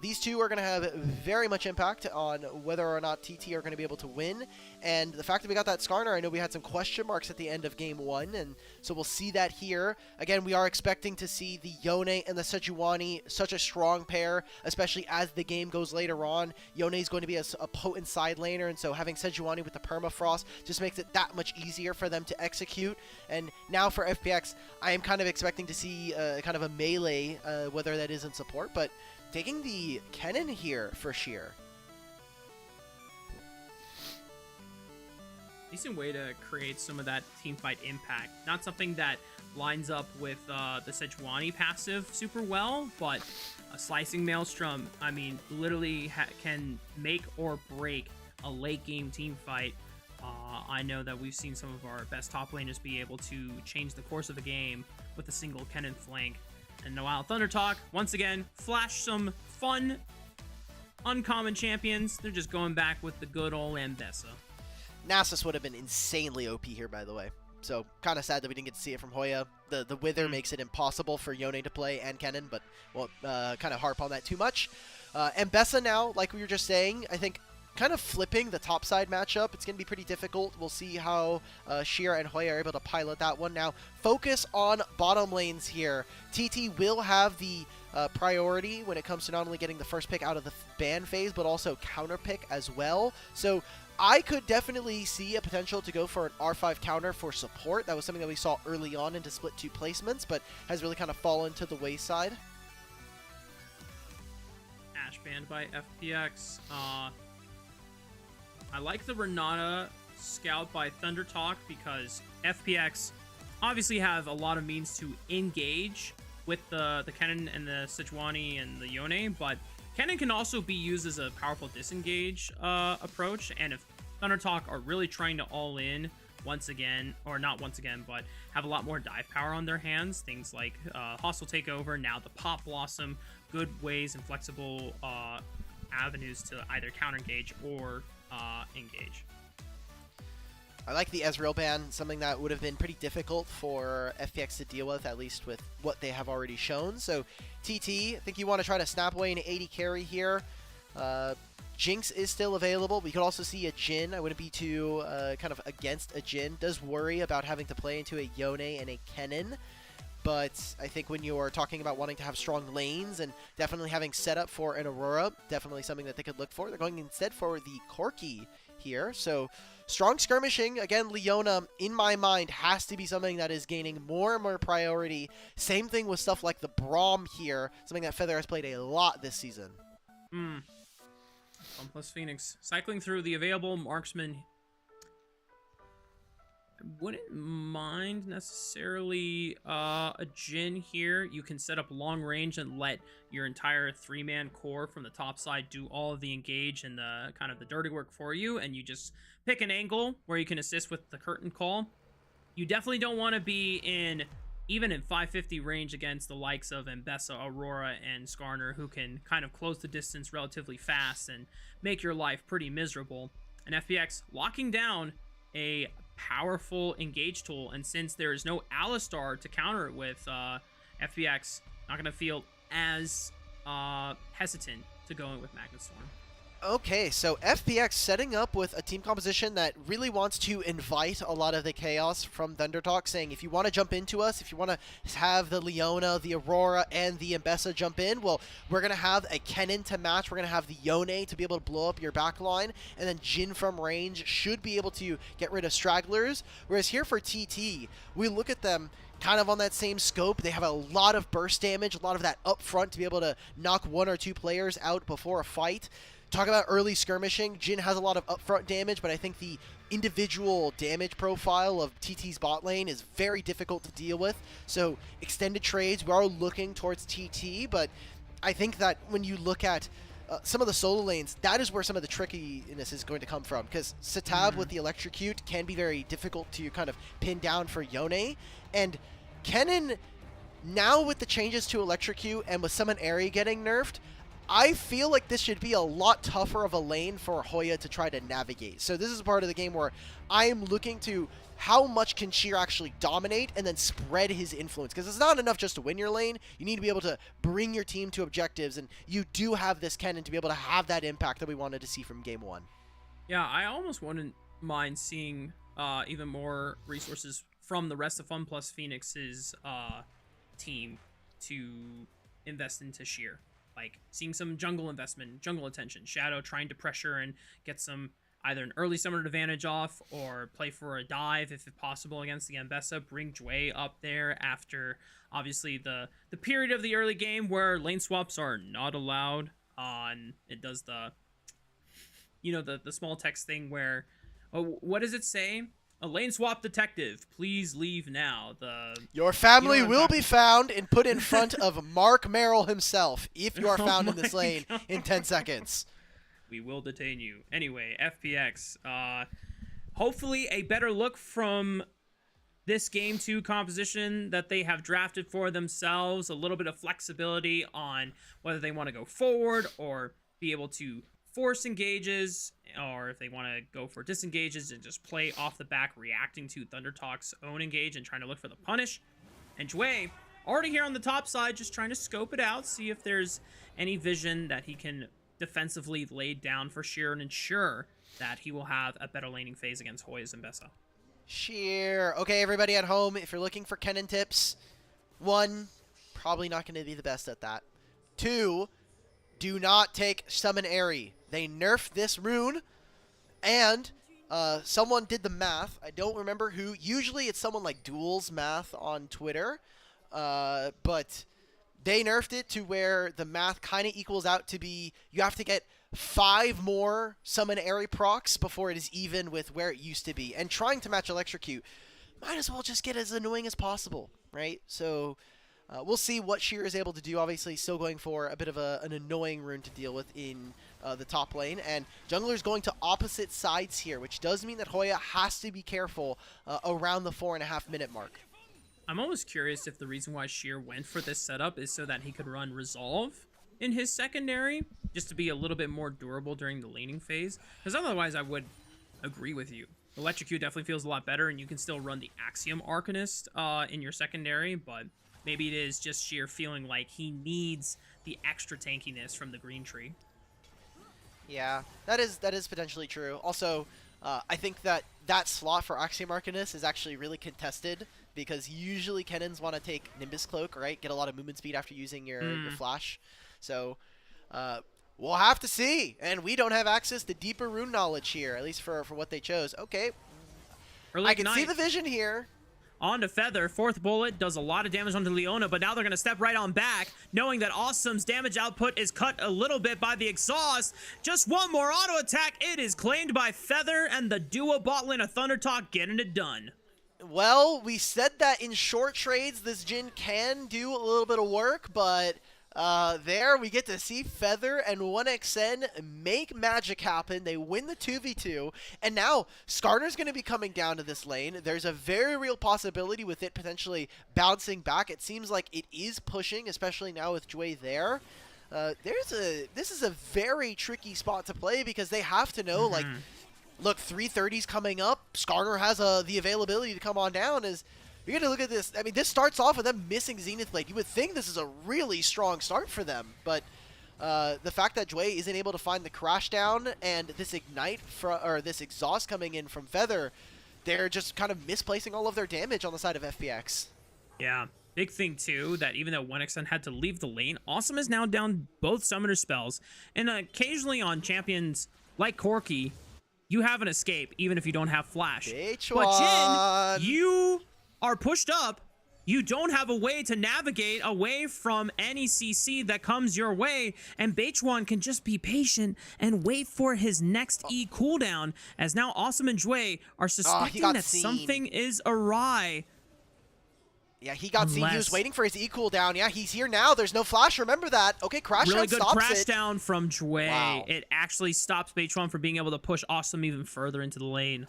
these two are going to have very much impact on whether or not TT are going to be able to win. And the fact that we got that Skarner, I know we had some question marks at the end of game 1, and so we'll see that here. Again, we are expecting to see the Yone and the Sejuani, such a strong pair, especially as the game goes later on. Yone is going to be a potent side laner, and so having Sejuani with the permafrost just makes it that much easier for them to execute. And now for FPX, I am kind of expecting to see kind of a melee, whether that is in support, but taking the Kennen here for Sheer. Decent way to create some of that team fight impact. Not something that lines up with the Sejuani passive super well, but a Slicing Maelstrom, I mean, literally can make or break a late game team fight. I know that we've seen some of our best top laners be able to change the course of a game with a single Kennen flank. And while Thunder Talk, once again, flash some fun, uncommon champions. They're just going back with the good old Ambessa. Nasus would have been insanely OP here, by the way. So, kind of sad that we didn't get to see it from Hoya. The Wither makes it impossible for Yone to play and Kennen, but we'll kind of harp on that too much. Ambessa now, like we were just saying, I think kind of flipping the topside matchup. It's going to be pretty difficult. We'll see how Sheer and Hoya are able to pilot that one. Now, focus on bottom lanes here. TT will have the priority when it comes to not only getting the first pick out of the ban phase, but also counter pick as well. So I could definitely see a potential to go for an R5 counter for support. That was something that we saw early on into split 2 placements, but has really kind of fallen to the wayside. Ash banned by FPX. I like the Renata scout by Thunder Talk because FPX obviously have a lot of means to engage with the Kennen and the Sejuani and the Yone, but Kennen can also be used as a powerful disengage approach, and if Thunder Talk are really trying to all in once again, or not once again, but have a lot more dive power on their hands, things like Hostile Takeover, now the Pop Blossom, good ways and flexible avenues to either counter engage or engage. I like the Ezreal ban, something that would have been pretty difficult for FPX to deal with, at least with what they have already shown. So TT, I think you want to try to snap away an 80 carry here. Jinx is still available. We could also see a Jhin. I wouldn't be too kind of against a Jhin. Does worry about having to play into a Yone and a Kennen. But I think when you're talking about wanting to have strong lanes and definitely having setup for an Aurora, definitely something that they could look for. They're going instead for the Corki here. So strong skirmishing. Again, Leona, in my mind, has to be something that is gaining more and more priority. Same thing with stuff like the Braum here, something that Feather has played a lot this season. 1+ Phoenix. Cycling through the available marksman. I wouldn't mind necessarily a Jhin here. You can set up long range and let your entire 3-man core from the top side do all of the engage and the kind of the dirty work for you, and you just pick an angle where you can assist with the curtain call. You definitely don't want to be even in 550 range against the likes of Ambessa, Aurora, and Skarner, who can kind of close the distance relatively fast and make your life pretty miserable. And FPX locking down a powerful engage tool, and since there is no Alistar to counter it with, FPX not going to feel as hesitant to go in with Magnet Storm. Okay, so FPX setting up with a team composition that really wants to invite a lot of the chaos from Thunder Talk, saying if you want to jump into us, if you want to have the Leona, the Aurora, and the Ambessa jump in, well, we're going to have a Kennen to match, we're going to have the Yone to be able to blow up your backline, and then Jhin from range should be able to get rid of stragglers, whereas here for TT, we look at them kind of on that same scope. They have a lot of burst damage, a lot of that up front to be able to knock 1 or 2 players out before a fight. Talk about early skirmishing. Jhin has a lot of upfront damage, but I think the individual damage profile of TT's bot lane is very difficult to deal with. So extended trades, we are looking towards TT, but I think that when you look at some of the solo lanes, that is where some of the trickiness is going to come from, because Satab with the electrocute can be very difficult to kind of pin down for Yone, and Kennen, now with the changes to electrocute and with Summon Aerie getting nerfed, I feel like this should be a lot tougher of a lane for Hoya to try to navigate. So this is part of the game where I am looking to how much can Sheer actually dominate and then spread his influence. Because it's not enough just to win your lane. You need to be able to bring your team to objectives. And you do have this Kennen to be able to have that impact that we wanted to see from game 1. Yeah, I almost wouldn't mind seeing even more resources from the rest of Fun Plus Phoenix's team to invest into Sheer. Like seeing some jungle investment, jungle attention, Shadow trying to pressure and get some either an early summoner advantage off or play for a dive if possible against the Ambessa, bring Jway up there after obviously the period of the early game where lane swaps are not allowed. On it does the, you know, the small text thing where, oh, what does it say? A lane swap detective, please leave now. Your family will be found and put in front of Mark Merrill himself if you are found in this lane in 10 seconds. We will detain you. Anyway, FPX. Hopefully a better look from this game 2 composition that they have drafted for themselves. A little bit of flexibility on whether they want to go forward or be able to force engages, or if they want to go for disengages and just play off the back, reacting to ThunderTalk's own engage and trying to look for the punish. And Jway, already here on the top side, just trying to scope it out, see if there's any vision that he can defensively lay down for Sheer and ensure that he will have a better laning phase against Hoya Zimbessa. Sheer. Okay, everybody at home, if you're looking for Kennen tips, 1, probably not going to be the best at that. 2, do not take Summon Aerie. They nerfed this rune, and someone did the math. I don't remember who. Usually it's someone like Duel's math on Twitter, but they nerfed it to where the math kind of equals out to be you have to get 5 more Summon Aerie procs before it is even with where it used to be. And trying to match Electrocute, might as well just get as annoying as possible, right? So we'll see what Sheer is able to do. Obviously, still going for a bit of an annoying rune to deal with in the top lane. And Jungler's going to opposite sides here, which does mean that Hoya has to be careful around the 4.5 minute mark. I'm almost curious if the reason why Sheer went for this setup is so that he could run Resolve in his secondary, just to be a little bit more durable during the laning phase. Because otherwise, I would agree with you. Electrocute definitely feels a lot better, and you can still run the Axiom Arcanist in your secondary, but maybe it is just Sheer feeling like he needs the extra tankiness from the green tree. Yeah, that is potentially true. Also, I think that slot for Axiom Arcanist is actually really contested, because usually Kennens want to take Nimbus Cloak, right? Get a lot of movement speed after using your flash. So we'll have to see. And we don't have access to deeper rune knowledge here, at least for what they chose. Okay. I can see the vision here. On to Feather. 4th bullet does a lot of damage onto Leona, but now they're going to step right on back, knowing that Awesome's damage output is cut a little bit by the exhaust. Just one more auto attack. It is claimed by Feather, and the duo bot lane of ThunderTalk getting it done. Well, we said that in short trades, this Jhin can do a little bit of work, but there we get to see Feather and 1xN make magic happen. They win the 2v2, and now Skarner's going to be coming down to this lane. There's a very real possibility with it potentially bouncing back. It seems like it is pushing, especially now with Jway there. This is a very tricky spot to play, because they have to know, like, look, 330's coming up. Skarner has the availability to come on down. You're going to look at this. I mean, this starts off with them missing Zenith Blade. You would think this is a really strong start for them, but the fact that Jway isn't able to find the crash down and this ignite or this exhaust coming in from Feather, they're just kind of misplacing all of their damage on the side of FPX. Yeah. Big thing, too, that even though 1xN had to leave the lane, Awesome is now down both summoner spells, and occasionally on champions like Corki, you have an escape, even if you don't have flash. But Jhin, you are pushed up. You don't have a way to navigate away from any CC that comes your way, and Beichuan can just be patient and wait for his next E cooldown, as now Awesome and Jway are suspecting that something is awry. Yeah, he got seen. He was waiting for his E cooldown. Yeah, he's here now. There's no flash. Remember that. Okay, crash really down good stops crash it. down from Jue. Wow. It actually stops Beichuan from being able to push Awesome even further into the lane.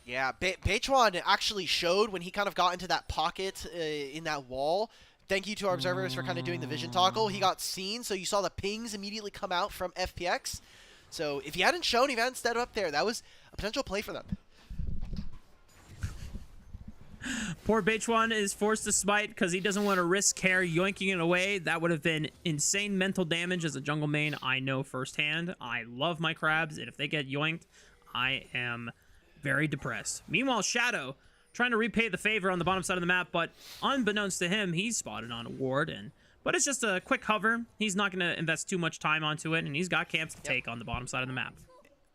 Yeah, Beichuan actually showed when he kind of got into that pocket in that wall. Thank you to our observers for kind of doing the vision toggle. He got seen, so you saw the pings immediately come out from FPX. So if he hadn't shown, if he hadn't stepped up there, that was a potential play for them. Poor Beichuan is forced to smite because he doesn't want to risk Care yoinking it away. That would have been insane mental damage as a jungle main. I know firsthand. I love my crabs, and if they get yoinked, I am very depressed. Meanwhile, Shadow trying to repay the favor on the bottom side of the map, but unbeknownst to him, he's spotted on a ward, but it's just a quick hover. He's not going to invest too much time onto it, and he's got camps to take on the bottom side of the map.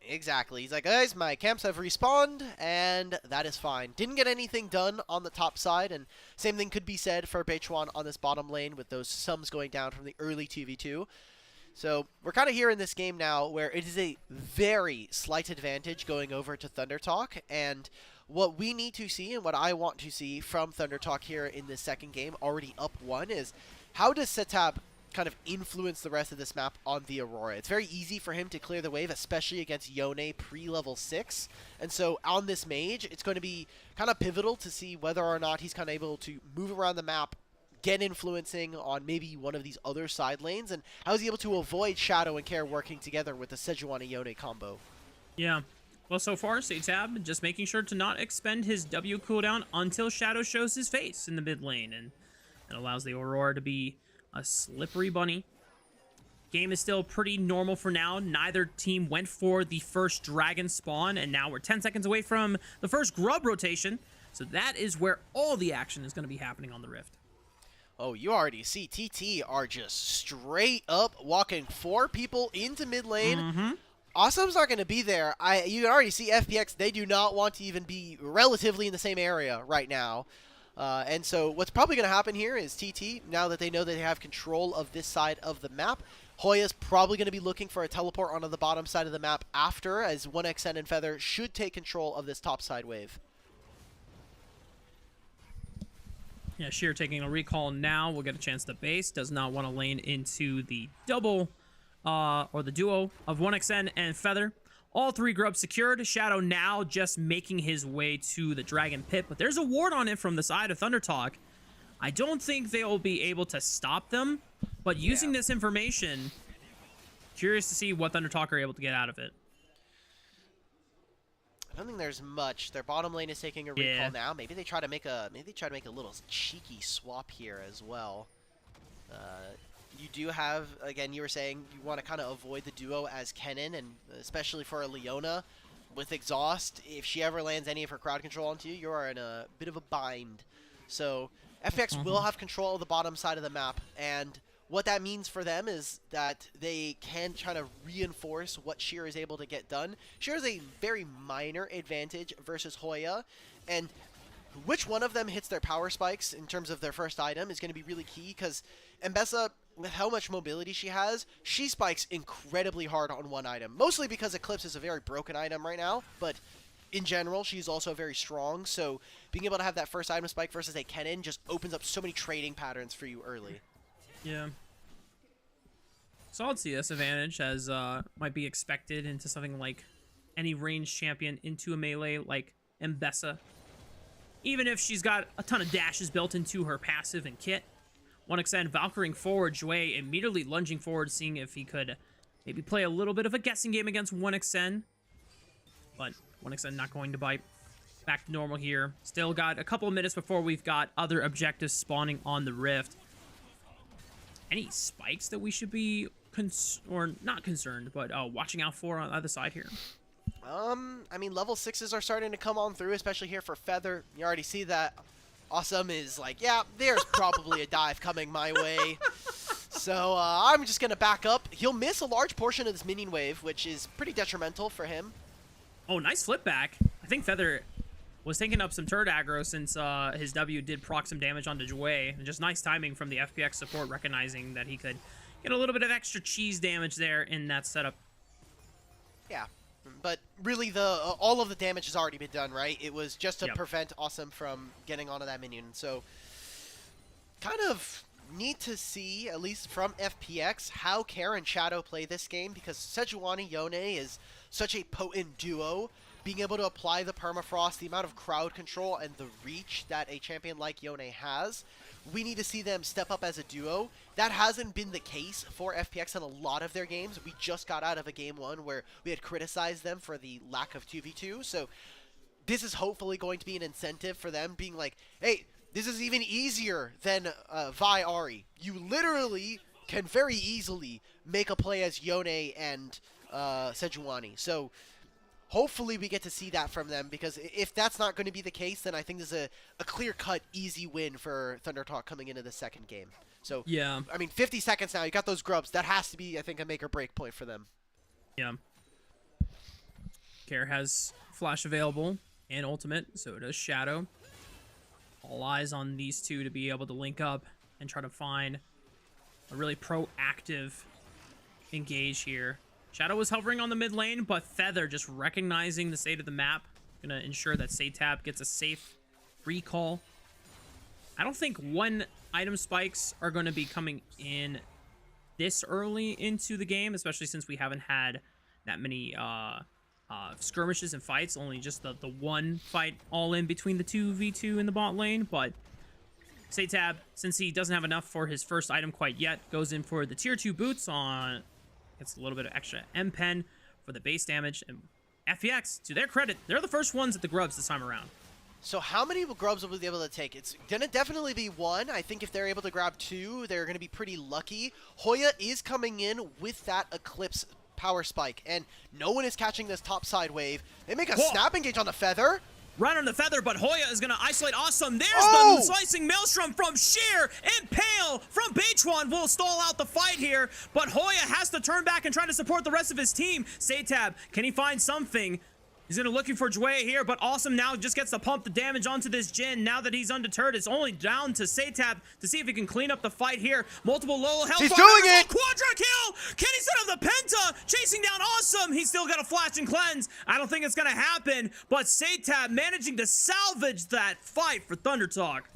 Exactly. He's like, guys, my camps have respawned, and that is fine. Didn't get anything done on the top side, and same thing could be said for Beichuan on this bottom lane with those sums going down from the early 2v2. So we're kind of here in this game now where it is a very slight advantage going over to Thunder Talk, and what we need to see and what I want to see from Thunder Talk here in this second game, already up 1, is how does Setab kind of influence the rest of this map on the Aurora. It's very easy for him to clear the wave, especially against Yone pre-level 6. And so on this mage, it's going to be kind of pivotal to see whether or not he's kind of able to move around the map, get influencing on maybe one of these other side lanes, and how is he able to avoid Shadow and Care working together with the Sejuani Yone combo. Yeah. Well, so far, Setab just making sure to not expend his W cooldown until Shadow shows his face in the mid lane, and it allows the Aurora to be a slippery bunny. Game is still pretty normal for now. Neither team went for the first dragon spawn, and now we're 10 seconds away from the first grub rotation. So that is where all the action is going to be happening on the Rift. Oh, you already see TT are just straight up walking 4 people into mid lane. Awesome's not going to be there. You can already see FPX. They do not want to even be relatively in the same area right now. And so what's probably going to happen here is TT, now that they know that they have control of this side of the map, Hoya's probably going to be looking for a teleport onto the bottom side of the map after, as 1xN and Feather should take control of this top side wave. Yeah, Sheer taking a recall now. We'll get a chance to base. Does not want to lane into the double, or the duo of 1xN and Feather. All 3 grubs secured. Shadow now just making his way to the Dragon Pit, but there's a ward on it from the side of Thunder Talk. I don't think they'll be able to stop them, but using this information, curious to see what Thunder Talk are able to get out of it. I don't think there's much. Their bottom lane is taking a recall now. Maybe they try to make a little cheeky swap here as well. You do have, again, you were saying you want to kind of avoid the duo as Kennen, and especially for a Leona with Exhaust, if she ever lands any of her crowd control onto you, you are in a bit of a bind. So FPX will have control of the bottom side of the map, and what that means for them is that they can try to reinforce what Sheer is able to get done. Sheer has a very minor advantage versus Hoya, and which one of them hits their power spikes in terms of their first item is going to be really key, because Mbessa, with how much mobility she has, she spikes incredibly hard on one item. Mostly because Eclipse is a very broken item right now, but in general, she's also very strong, so being able to have that first item spike versus a Kennen just opens up so many trading patterns for you early. Yeah. Solid CS advantage, as might be expected into something like any ranged champion into a melee like Mbessa. Even if she's got a ton of dashes built into her passive and kit. 1xN Valkyring forward, Jue immediately lunging forward, seeing if he could maybe play a little bit of a guessing game against 1xN. But 1xN not going to bite. Back to normal here. Still got a couple of minutes before we've got other objectives spawning on the Rift. Any spikes that we should be, or not concerned, but watching out for on either side here? I mean, level 6s are starting to come on through, especially here for Feather. You already see that. Awesome is like, yeah, there's probably a dive coming my way. So I'm just going to back up. He'll miss a large portion of this minion wave, which is pretty detrimental for him. Oh, nice flip back. I think Feather was taking up some turret aggro since his W did proc some damage onto Jue. And just nice timing from the FPX support, recognizing that he could get a little bit of extra cheese damage there in that setup. Yeah. But really, all of the damage has already been done, right? It was just to prevent Awesome from getting onto that minion. So kind of need to see, at least from FPX, how Care and Shadow play this game, because Sejuani Yone is such a potent duo. Being able to apply the permafrost, the amount of crowd control, and the reach that a champion like Yone has, we need to see them step up as a duo. That hasn't been the case for FPX in a lot of their games. We just got out of a game 1 where we had criticized them for the lack of 2v2, so this is hopefully going to be an incentive for them, being like, hey, this is even easier than Vi Ari. You literally can very easily make a play as Yone and Sejuani. So hopefully we get to see that from them, because if that's not going to be the case, then I think there's a clear-cut, easy win for Thunder Talk coming into the second game. So, Yeah. I mean, 50 seconds now. You got those grubs. That has to be, I think, a make-or-break point for them. Yeah. Care has Flash available and Ultimate, so does Shadow. All eyes on these two to be able to link up and try to find a really proactive engage here. Shadow was hovering on the mid lane, but Feather just recognizing the state of the map, gonna ensure that Satab gets a safe recall. I don't think one item spikes are gonna be coming in this early into the game, especially since we haven't had that many skirmishes and fights, only just the one fight all in between the 2v2 in the bot lane. But Satab, since he doesn't have enough for his first item quite yet, goes in for the tier 2 boots on, gets a little bit of extra M-Pen for the base damage. And FPX, to their credit, they're the first ones at the grubs this time around. So how many grubs will we be able to take? It's going to definitely be 1. I think if they're able to grab 2, they're going to be pretty lucky. Hoya is coming in with that Eclipse power spike, and no one is catching this top side wave. They make a snap engage on the Feather. Right on the Feather, but Hoya is going to isolate Awesome. There's Oh! the slicing Maelstrom from Sheer. Impale from Beichuan will stall out the fight here, but Hoya has to turn back and try to support the rest of his team. Satab, can he find something? He's going to looking for Jue here, but Awesome now just gets to pump the damage onto this Jhin. Now that he's undeterred, it's only down to Satab to see if he can clean up the fight here. Multiple low health. He's doing it! Quadra kill! Can he set up the Penta? Chasing down Awesome. He's still got a flash and cleanse. I don't think it's going to happen, but Satab managing to salvage that fight for Thunder Talk.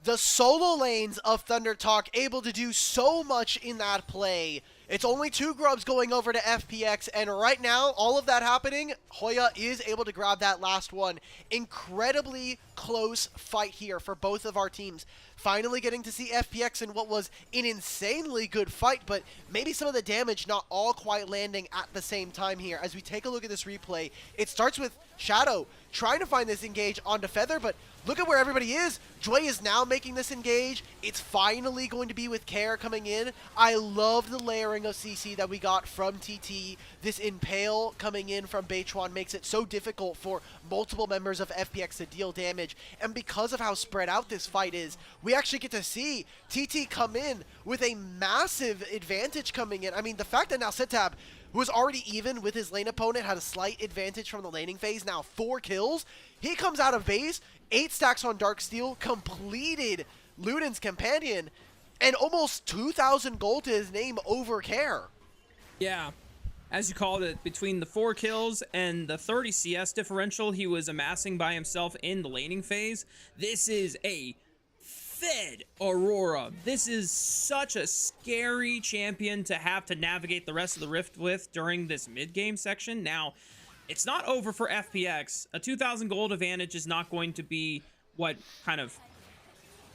The solo lanes of Thunder Talk able to do so much in that play. It's only 2 grubs going over to FPX, and right now, all of that happening, Hoya is able to grab that last one. Incredibly close fight here for both of our teams. Finally getting to see FPX in what was an insanely good fight, but maybe some of the damage not all quite landing at the same time here. As we take a look at this replay, it starts with Shadow trying to find this engage onto Feather, but look at where everybody is. Jue is now making this engage. It's finally going to be with Care coming in. I love the layering of CC that we got from TT. This Impale coming in from Beichuan makes it so difficult for multiple members of FPX to deal damage. And because of how spread out this fight is, we actually get to see TT come in with a massive advantage coming in. I mean, the fact that now Satab, who was already even with his lane opponent, had a slight advantage from the laning phase, now 4 kills. He comes out of base, 8 stacks on Darksteel, completed Luden's Companion, and almost 2,000 gold to his name over Care. Yeah, as you called it, between the 4 kills and the 30 CS differential he was amassing by himself in the laning phase, this is a fed Aurora. This is such a scary champion to have to navigate the rest of the Rift with during this mid-game section. Now, it's not over for FPX. A 2,000 gold advantage is not going to be what kind of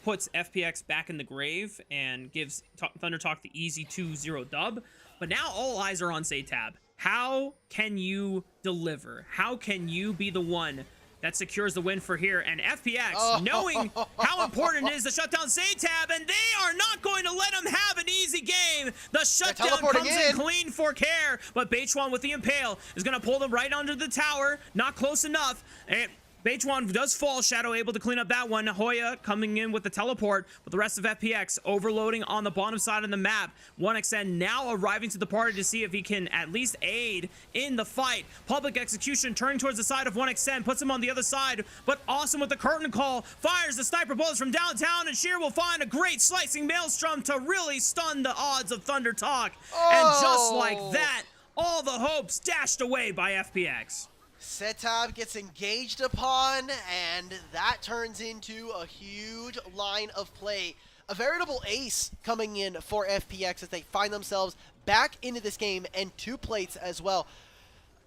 puts FPX back in the grave and gives Thunder Talk the easy 2-0 dub. But now all eyes are on Satab. How can you deliver? How can you be the one that secures the win for here? And FPX, knowing how important it is to shut down Satab, and they are not going to let him have an easy game. The shutdown comes in clean for Care, but Beichuan with the Impale is going to pull them right under the tower. Not close enough. And Beichuan does fall. Shadow able to clean up that one. Hoya coming in with the teleport, but the rest of FPX overloading on the bottom side of the map. 1xN now arriving to the party to see if he can at least aid in the fight. Public Execution turning towards the side of 1xN, puts him on the other side, but Awesome with the curtain call, fires the sniper bullets from downtown, and Sheer will find a great slicing Maelstrom to really stun the odds of Thunder Talk. And just like that, all the hopes dashed away by FPX. Satab gets engaged upon, and that turns into a huge line of play. a veritable ace coming in for FPX as they find themselves back into this game and 2 plates as well.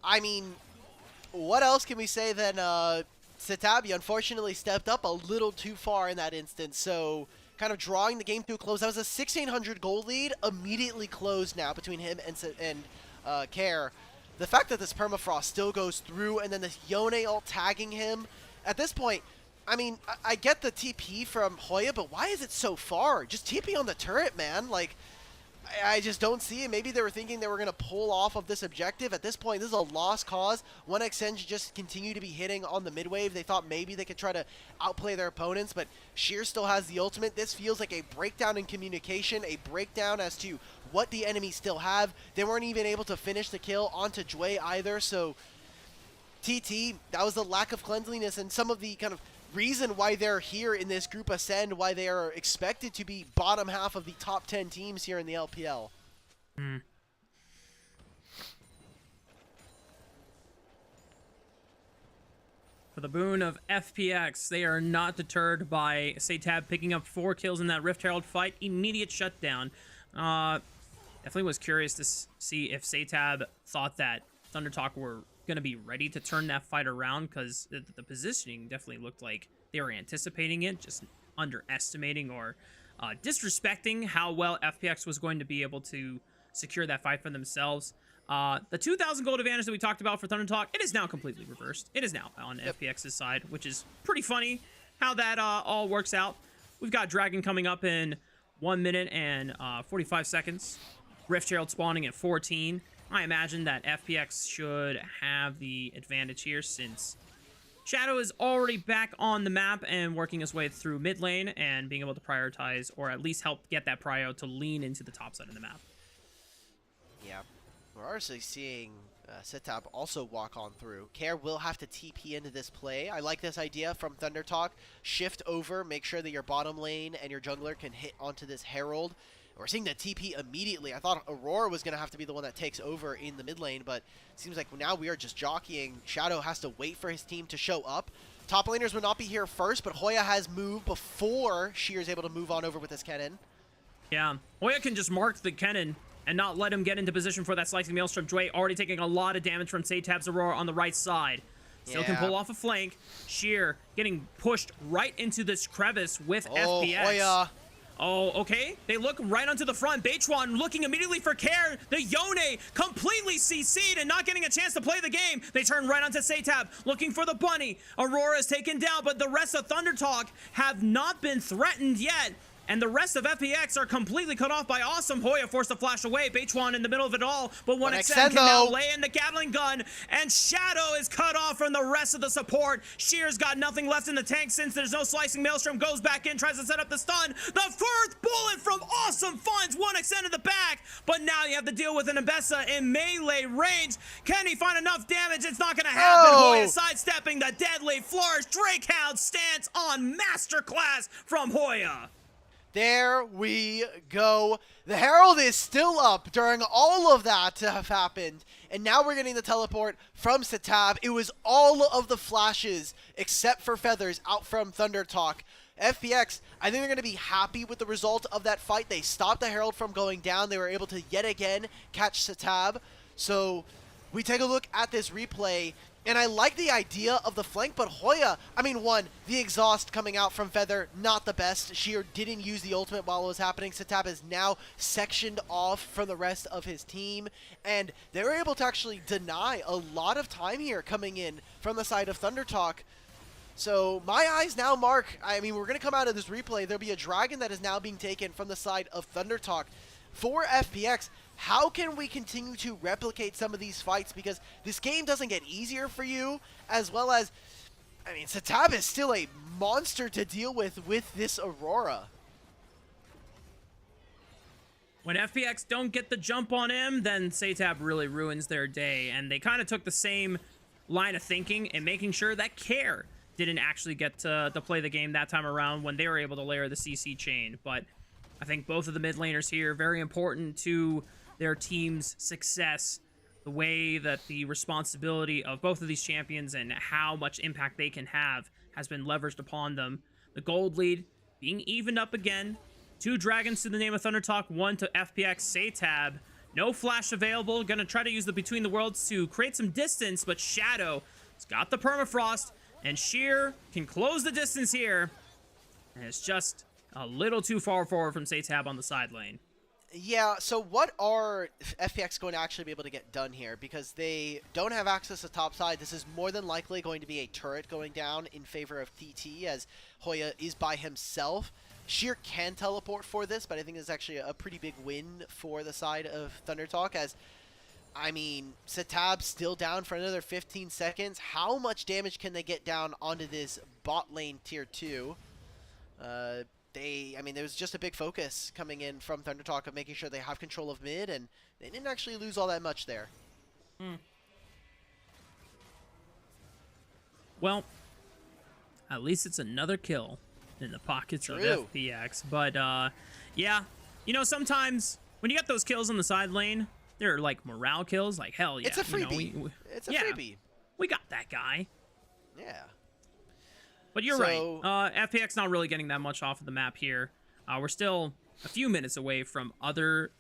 I mean, what else can we say than Satabi unfortunately stepped up a little too far in that instance, so kind of drawing the game to a close. That was a 1,600 gold lead, immediately closed now between him and Care. The fact that this permafrost still goes through and then this Yone ult tagging him, at this point, I mean, I get the TP from Hoya, but why is it so far? Just TP on the turret, man. Like, I just don't see it. Maybe they were thinking they were going to pull off of this objective. At this point, this is a lost cause. 1xN should just continue to be hitting on the mid wave. They thought maybe they could try to outplay their opponents, but Sheer still has the ultimate. This feels like a breakdown in communication, a breakdown as to what the enemy still have. They weren't even able to finish the kill onto Jue either, so TT, that was the lack of cleanliness and some of the kind of reason why they're here in this group ascend, why they are expected to be bottom half of the top 10 teams here in the LPL. For the boon of FPX, they are not deterred by Satab picking up 4 kills in that Rift Herald fight. Immediate shutdown. Definitely was curious to see if Satab thought that ThunderTalk were going to be ready to turn that fight around, because the positioning definitely looked like they were anticipating it, just underestimating or disrespecting how well FPX was going to be able to secure that fight for themselves. The 2,000 gold advantage that we talked about for ThunderTalk, it is now completely reversed. It is now on FPX's side, which is pretty funny how that all works out. We've got Dragon coming up in 1 minute and 45 seconds. Rift Herald spawning at 14. I imagine that FPX should have the advantage here since Shadow is already back on the map and working his way through mid lane and being able to prioritize, or at least help get that prio to lean into the top side of the map. Yeah, we're actually seeing Setab also walk on through. Care will have to TP into this play. I like this idea from ThunderTalk. Shift over, make sure that your bottom lane and your jungler can hit onto this Herald. We're seeing the TP immediately. I thought Aurora was going to have to be the one that takes over in the mid lane, but it seems like now we are just jockeying. Shadow has to wait for his team to show up. Top laners would not be here first, but Hoya has moved before Sheer is able to move on over with his cannon. Yeah, Hoya can just mark the cannon and not let him get into position for that slicing maelstrom. Dre already taking a lot of damage from Satab's Aurora on the right side. Still can pull off a flank. Sheer getting pushed right into this crevice with FPX. Hoya. Oh, okay. They look right onto the front. Beichuan looking immediately for Care. The Yone completely CC'd and not getting a chance to play the game. They turn right onto Satab, looking for the bunny. Aurora is taken down, but the rest of ThunderTalk have not been threatened yet. And the rest of FPX are completely cut off by Awesome. Hoya forced to flash away. Beichuan in the middle of it all, but 1xN can now lay in the Gatling gun, and Shadow is cut off from the rest of the support. Sheer's got nothing left in the tank since there's no slicing maelstrom. Goes back in, tries to set up the stun. The first bullet from Awesome finds 1xN in the back, but now you have to deal with an Ambessa in melee range. Can he find enough damage? It's not gonna happen. Hoya sidestepping the deadly flourish. Drakehound stance on masterclass from Hoya. There we go. The Herald is still up during all of that to have happened. And now we're getting the teleport from Satab. It was all of the flashes, except for Feathers, out from ThunderTalk. FPX, I think they're going to be happy with the result of that fight. They stopped the Herald from going down. They were able to yet again catch Satab. So we take a look at this replay. And I like the idea of the flank, but Hoya, I mean, the exhaust coming out from Feather, not the best. Sheer didn't use the ultimate while it was happening. Satab is now sectioned off from the rest of his team, and they were able to actually deny a lot of time here coming in from the side of ThunderTalk. So my eyes now mark, I mean, we're going to come out of this replay. There'll be a dragon that is now being taken from the side of ThunderTalk. For FPX, how can we continue to replicate some of these fights? Because this game doesn't get easier for you, as well as, I mean, Satab is still a monster to deal with this Aurora. When FPX don't get the jump on him, then Satab really ruins their day. And they kind of took the same line of thinking in making sure that Care didn't actually get to play the game that time around when they were able to layer the CC chain. But I think both of the mid laners here, very important to their team's success, the way that the responsibility of both of these champions and how much impact they can have has been leveraged upon them. The gold lead being evened up again. 2 dragons to the name of Thunder Talk, 1 to FPX Satab. No flash available. Gonna try to use the Between the Worlds to create some distance, but Shadow has got the permafrost, and Sheer can close the distance here. And it's just a little too far forward from Satab on the side lane. Yeah, so what are FPX going to actually be able to get done here? Because they don't have access to top side. This is more than likely going to be a turret going down in favor of TT, as Hoya is by himself. Sheer can teleport for this, but I think it's actually a pretty big win for the side of Thunder Talk, as, I mean, Satab's still down for another 15 seconds. How much damage can they get down onto this bot lane tier 2? I mean, there was just a big focus coming in from Thunder Talk of making sure they have control of mid, and they didn't actually lose all that much there. Well, at least it's another kill in the pockets of FPX. But, yeah, you know, sometimes when you get those kills on the side lane, they're like morale kills. Like, hell yeah. It's a freebie. You know, it's a freebie. We got that guy. Yeah. But you're right. FPX not really getting that much off of the map here. We're still a few minutes away from other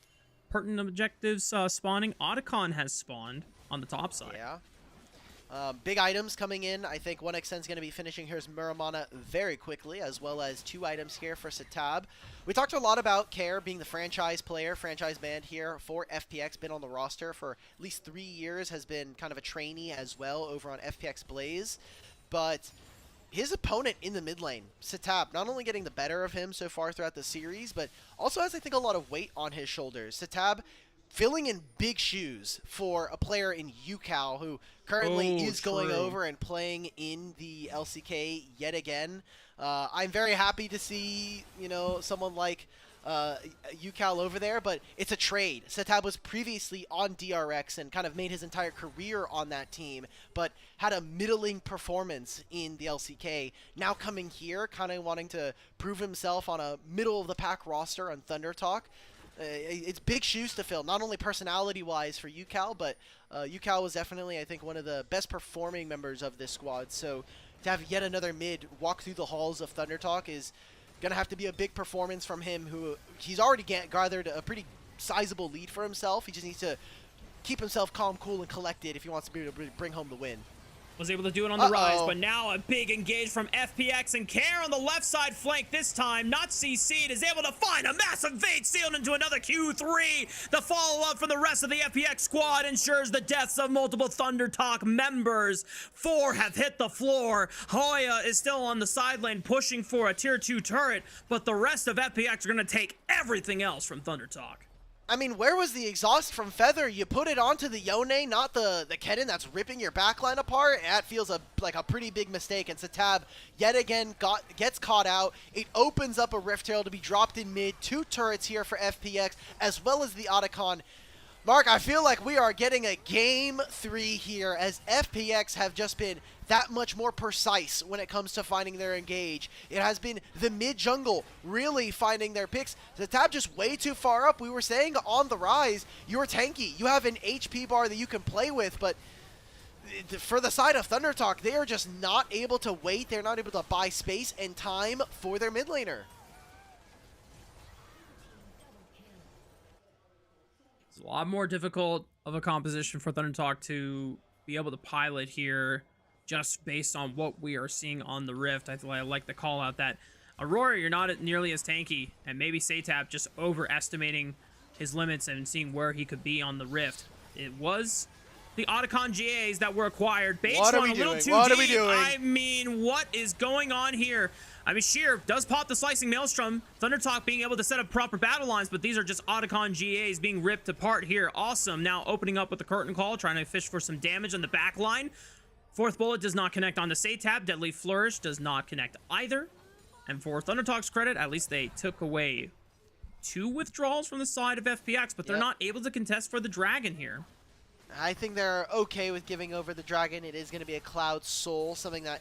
pertinent objectives spawning. Otacon has spawned on the top side. Yeah. Big items coming in. I think 1xN's going to be finishing his Muramana very quickly, as well as 2 items here for Satab. We talked a lot about Care being the franchise player, franchise band here for FPX, been on the roster for at least 3 years, has been kind of a trainee as well over on FPX Blaze. But his opponent in the mid lane, Satab, not only getting the better of him so far throughout the series, but also has, I think, a lot of weight on his shoulders. Satab filling in big shoes for a player in UCal who currently is going over and playing in the LCK yet again. I'm very happy to see, you know, someone like UCal over there, but it's a trade. Satab was previously on DRX and kind of made his entire career on that team, but had a middling performance in the LCK. Now coming here, kind of wanting to prove himself on a middle-of-the-pack roster on Thunder Talk. It's big shoes to fill, not only personality-wise for UCal, but UCal was definitely, I think, one of the best performing members of this squad. So to have yet another mid walk through the halls of Thunder Talk is going to have to be a big performance from him, who he's already gathered a pretty sizable lead for himself. He just needs to keep himself calm, cool, and collected if he wants to be able to bring home the win. Was able to do it on the rise, but now a big engage from FPX, and Care on the left side flank this time, not CC'd, is able to find a massive bait sealed into another Q3. The follow-up from the rest of the FPX squad ensures the deaths of multiple Thunder Talk members. 4 have hit the floor. Hoya is still on the side lane pushing for a tier 2 turret, but the rest of FPX are going to take everything else from Thunder Talk. I mean, where was the exhaust from Feather? You put it onto the Yone, not the Kennen that's ripping your backline apart. That feels like a pretty big mistake, and Satab yet again gets caught out. It opens up a Rift Herald to be dropped in mid. 2 turrets here for FPX, as well as the Otacon. Mark, I feel like we are getting a Game 3 here, as FPX have just been that much more precise when it comes to finding their engage. It has been the mid-jungle really finding their picks. The tab just way too far up. We were saying on the rise, you're tanky. You have an HP bar that you can play with, but for the side of Thunder Talk, they are just not able to wait. They're not able to buy space and time for their mid laner. It's a lot more difficult of a composition for Thunder Talk to be able to pilot here, just based on what we are seeing on the Rift. I like the call out that Aurora, you're not nearly as tanky, and maybe Satab just overestimating his limits and seeing where he could be on the Rift. It was the Otacon GAs that were acquired. Bates went a little too deep. What are we doing? I mean, what is going on here? I mean, Sheer does pop the Slicing Maelstrom. Thunder Talk being able to set up proper battle lines, but these are just Otacon GAs being ripped apart here. Awesome. Now opening up with the curtain call, trying to fish for some damage on the back line. 4th bullet does not connect onto Satab. Deadly Flourish does not connect either. And for Thunder Talk's credit, at least they took away 2 withdrawals from the side of FPX, but they're not able to contest for the Dragon here. I think they're okay with giving over the Dragon. It is going to be a Cloud Soul, something that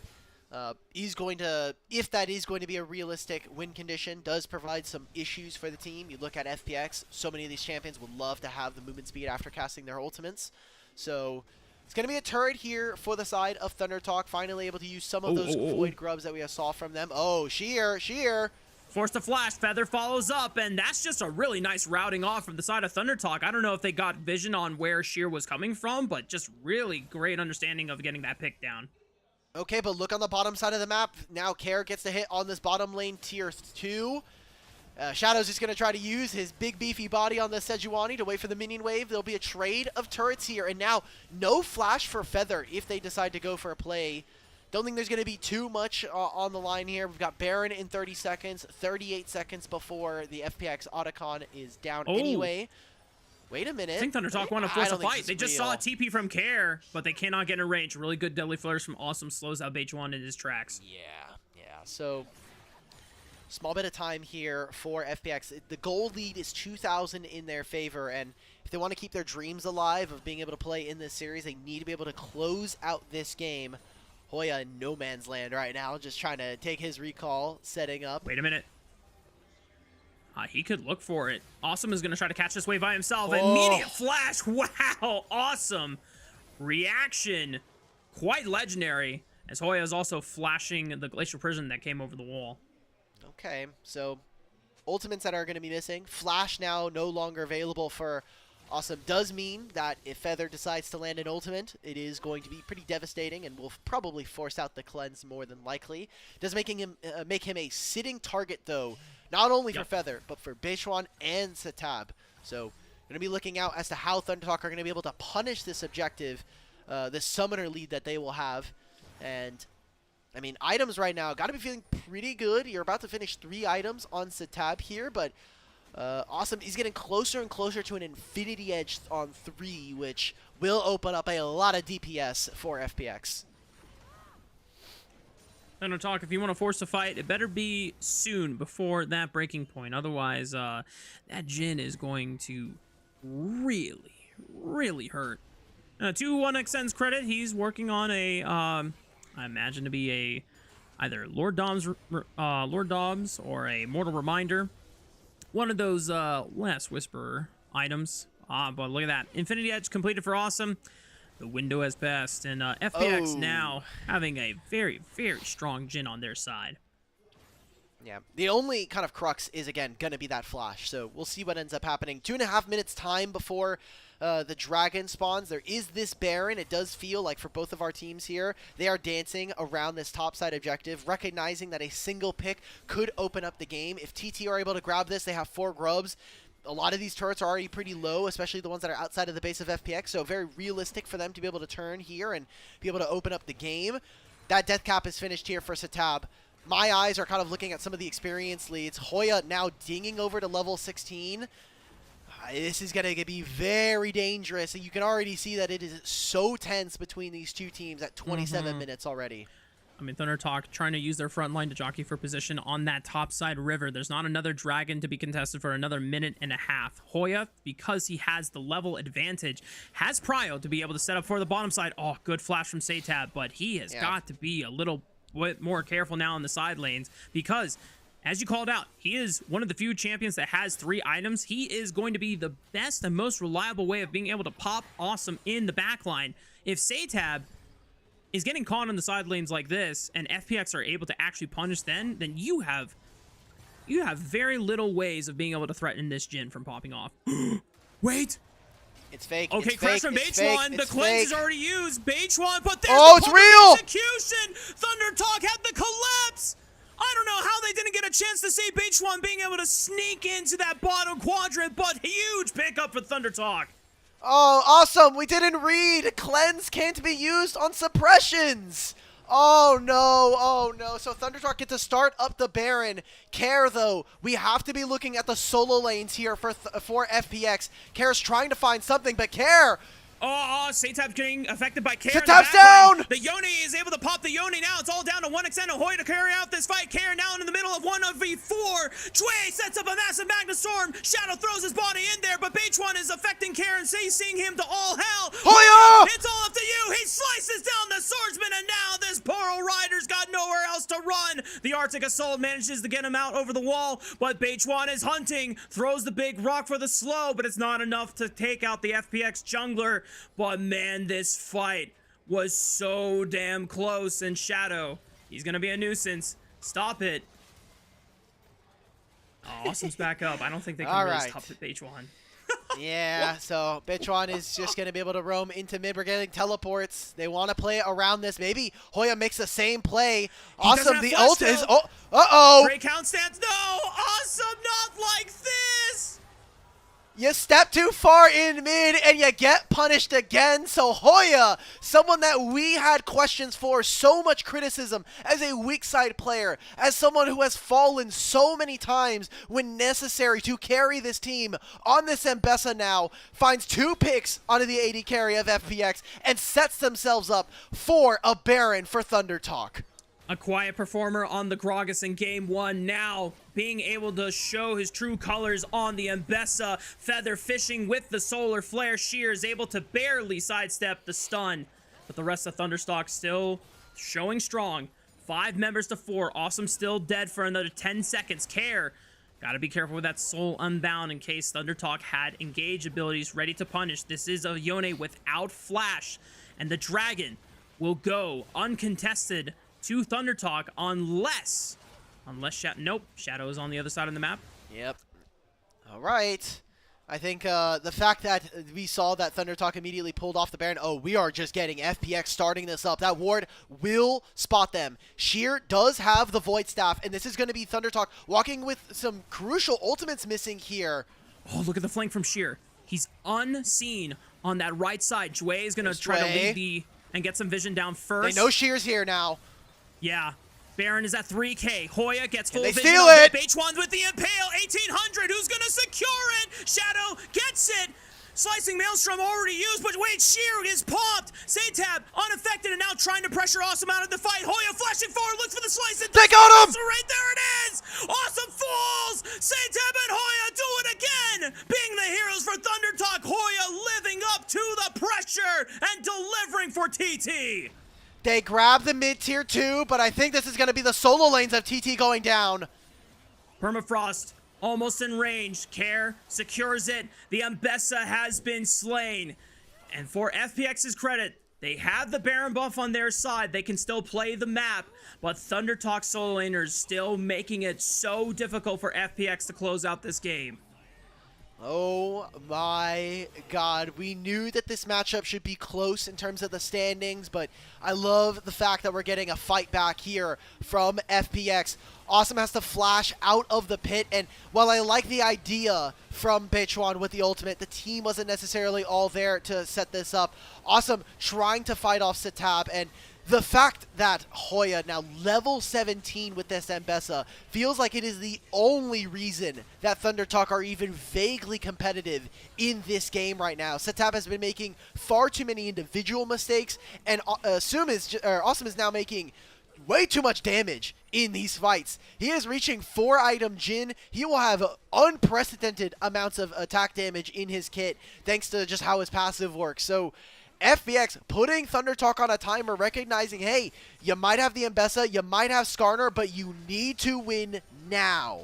is going to, if that is going to be a realistic win condition, does provide some issues for the team. You look at FPX, so many of these champions would love to have the movement speed after casting their ultimates. So it's going to be a turret here for the side of Thunder Talk, finally able to use some of those Void Grubs that we saw from them. Oh, Sheer! Forced to flash, Feather follows up, and that's just a really nice routing off from the side of Thunder Talk. I don't know if they got vision on where Sheer was coming from, but just really great understanding of getting that pick down. Okay, but look on the bottom side of the map. Now Care gets the hit on this bottom lane tier 2. Shadow's just going to try to use his big beefy body on the Sejuani to wait for the minion wave. There'll be a trade of turrets here, and now no flash for Feather if they decide to go for a play. Don't think there's going to be too much on the line here. We've got Baron in 30 seconds, 38 seconds before the FPX Otacon is down anyway. Wait a minute. I think Thunder Talk want to force a fight. They just saw a TP from Care, but they cannot get in range. Really good deadly flares from Awesome slows out H1 in his tracks. Yeah. So, small bit of time here for FPX. The goal lead is 2,000 in their favor, and if they want to keep their dreams alive of being able to play in this series, they need to be able to close out this game. Hoya in no man's land right now, just trying to take his recall, setting up. Wait a minute. He could look for it. Awesome is going to try to catch this wave by himself. Immediate flash. Wow. Awesome. Reaction. Quite legendary. As Hoya is also flashing the Glacial Prison that came over the wall. Okay, so ultimates that are going to be missing. Flash now no longer available for Awesome. Does mean that if Feather decides to land an ultimate, it is going to be pretty devastating and will probably force out the cleanse more than likely. Does make him a sitting target, though, not only for Feather, but for Beichuan and Satab. So, going to be looking out as to how Thundertalk are going to be able to punish this objective, this summoner lead that they will have. And, I mean, items right now, got to be feeling pretty good. You're about to finish 3 items on Satab here, but Awesome, he's getting closer and closer to an Infinity Edge on 3, which will open up a lot of DPS for FPX. Thunder Talk, if you want to force a fight, it better be soon before that breaking point. Otherwise, that Jhin is going to really, really hurt. To 1xN's credit, he's working on a, I imagine to be a either Lord Dom's or a Mortal Reminder. One of those Last Whisperer items. But look at that. Infinity Edge completed for Awesome. The window has passed. And FPX now having a very, very strong Jhin on their side. Yeah. The only kind of crux is, again, going to be that flash. So we'll see what ends up happening. 2.5 minutes time before the dragon spawns. There is this Baron. It does feel like for both of our teams here, they are dancing around this topside objective, recognizing that a single pick could open up the game. If TT are able to grab this, they have 4 grubs. A lot of these turrets are already pretty low, especially the ones that are outside of the base of FPX, so very realistic for them to be able to turn here and be able to open up the game. That death cap is finished here for Satab. My eyes are kind of looking at some of the experience leads. Hoya now dinging over to level 16. This is going to be very dangerous, and you can already see that it is so tense between these two teams at 27 minutes already. I mean, Thunder Talk trying to use their front line to jockey for position on that topside river. There's not another dragon to be contested for another minute and a half. Hoya, because he has the level advantage, has prio to be able to set up for the bottom side. Oh, good flash from Satab, but he has got to be a little bit more careful now on the side lanes because, as you called out, he is one of the few champions that has 3 items. He is going to be the best and most reliable way of being able to pop Awesome in the backline. If Satab is getting caught on the side lanes like this, and FPX are able to actually punish then you have very little ways of being able to threaten this Jhin from popping off. Wait! It's fake. Okay, it's crash fake, from it's Beichuan. fake, The it's cleanse is fake. already used. Beichuan, but there's Oh, the it's perfect real! execution! Thunder Talk had the collapse! I don't know how they didn't get a chance to see Beichuan being able to sneak into that bottom quadrant, but huge pickup for Thunder Talk. Oh, awesome. We didn't read. Cleanse can't be used on suppressions. Oh, no. Oh, no. So Thundertalk get to start up the Baron. Care, though, we have to be looking at the solo lanes here for FPX. Care's trying to find something, but Care... Oh, Satab getting affected by Care. Satab's down! The Yoni is able to pop the Yoni now. It's all down to 1xN. Ahoy to carry out this fight. Care now in the middle of 1v4. Chue sets up a massive Magnastorm. Shadow throws his body in there, but Beichuan is affecting Care and seeing him to all hell. Hoya! It's all up to you. He slices down the swordsman, and now this poor rider's got nowhere else to run. The Arctic Assault manages to get him out over the wall, but Beichuan is hunting. Throws the big rock for the slow, but it's not enough to take out the FPX jungler. But man, this fight was so damn close. And Shadow, he's gonna be a nuisance. Stop it. Oh, Awesome's back up. I don't think they can All really right. stop the Beijuan. Yeah, so Bitchuan is just going to be able to roam into mid. We're getting teleports. They want to play around this. Maybe Hoya makes the same play. Awesome. The ult is... Oh, uh-oh. Great count stance. No! Awesome! Not like this! You step too far in mid and you get punished again. So Hoya, someone that we had questions for, so much criticism as a weak side player, as someone who has fallen so many times when necessary to carry this team on this Mbessa now, finds 2 picks onto the AD carry of FPX and sets themselves up for a Baron for Thunder Talk. A quiet performer on the Gragas in game 1 now being able to show his true colors on the Mbessa. Feather fishing with the solar flare. Sheer is able to barely sidestep the stun, but the rest of Thunderstock still showing strong. 5 members to 4. Awesome still dead for another 10 seconds. Care, gotta be careful with that soul unbound in case Thundertalk had engage abilities ready to punish. This is a Yone without flash, and the dragon will go uncontested to Thundertalk unless nope, Shadow is on the other side of the map. Yep. All right. I think the fact that we saw that Thundertalk immediately pulled off the Baron. Oh, we are just getting FPX starting this up. That ward will spot them. Sheer does have the Void Staff, and this is going to be Thundertalk walking with some crucial ultimates missing here. Oh, look at the flank from Sheer. He's unseen on that right side. Jue is going to try to lead and get some vision down first. They know Sheer's here now. Yeah. Baron is at 3k. Hoya gets full vision. They steal it! Beijuan with the Impale. 1800. Who's going to secure it? Shadow gets it. Slicing Maelstrom already used, but wait, Sheer is popped. Satab unaffected and now trying to pressure Awesome out of the fight. Hoya flashing forward, looks for the slice. They got him! So right there it is! Awesome falls! Satab and Hoya do it again! Being the heroes for Thundertalk, Hoya living up to the pressure and delivering for TT. They grab the mid-tier too, but I think this is going to be the solo lanes of TT going down. Permafrost almost in range. Care secures it. The Mbessa has been slain. And for FPX's credit, they have the Baron buff on their side. They can still play the map, but Thundertalk solo laners still making it so difficult for FPX to close out this game. Oh my god, we knew that this matchup should be close in terms of the standings, but I love the fact that we're getting a fight back here from FPX. Awesome has to flash out of the pit, and while I like the idea from Beijuan with the ultimate, the team wasn't necessarily all there to set this up. Awesome trying to fight off Satab, and the fact that Hoya, now level 17 with this Mbessa, feels like it is the only reason that Thundertalk are even vaguely competitive in this game right now. Satab has been making far too many individual mistakes, and Awesome is now making way too much damage in these fights. He is reaching 4-item Jhin. He will have unprecedented amounts of attack damage in his kit, thanks to just how his passive works. So FPX putting Thundertalk on a timer, recognizing, hey, you might have the Mbessa, you might have Skarner, but you need to win now.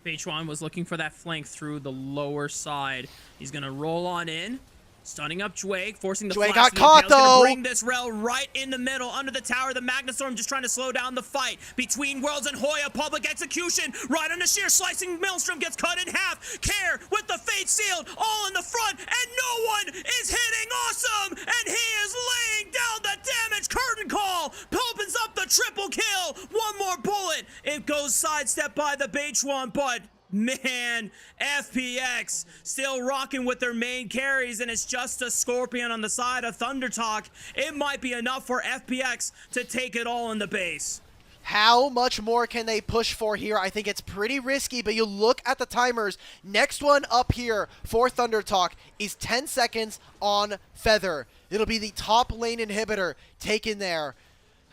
Beijuan was looking for that flank through the lower side. He's going to roll on in. Stunning up Jue, forcing the flash. Got caught, though. Bring this rel right in the middle, under the tower. The Magnastorm just trying to slow down the fight between Worlds and Hoya. Public execution, right on the Sheer, slicing Maelstrom, gets cut in half. Care with the Fate Sealed, all in the front, and no one is hitting Awesome, and he is laying down the damage. Curtain call, opens up the triple kill. One more bullet, it goes sidestep by the Beijuan, but man, FPX still rocking with their main carries, and it's just a Scorpion on the side of Thundertalk. It might be enough for FPX to take it all in the base. How much more can they push for here? I think it's pretty risky, but you look at the timers. Next one up here for Thundertalk is 10 seconds on Feather. It'll be the top lane inhibitor taken there.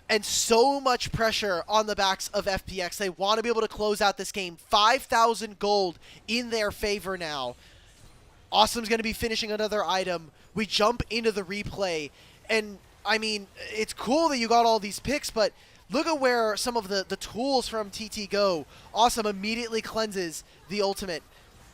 And so much pressure on the backs of FPX. They want to be able to close out this game. 5,000 gold in their favor now. Awesome's going to be finishing another item. We jump into the replay. And, I mean, it's cool that you got all these picks, but look at where some of the tools from TT go. Awesome immediately cleanses the ultimate.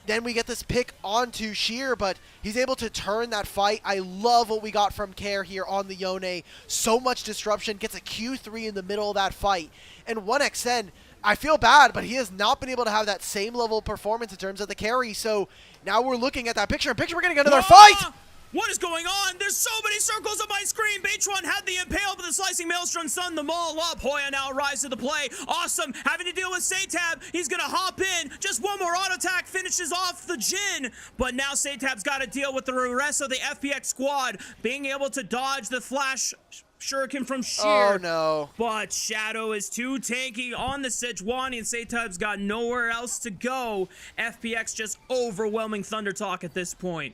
Then we get this pick onto Sheer, but he's able to turn that fight. I love what we got from Care here on the Yone. So much disruption, gets a Q3 in the middle of that fight. And 1xN, I feel bad, but he has not been able to have that same level of performance in terms of the carry. So now we're looking at that picture. And picture, we're going to get another fight. What is going on? There's so many circles on my screen. Beachone had the impale, but the slicing maelstrom stunned them all up. Hoya now rise to the play. Awesome. Having to deal with Satab. He's going to hop in. Just one more auto attack finishes off the Jin. But now Satab's got to deal with the rest of the FPX squad. Being able to dodge the flash shuriken from Sheer. Oh, no. But Shadow is too tanky on the Sejuani, and Satab's got nowhere else to go. FPX just overwhelming Thunder Talk at this point.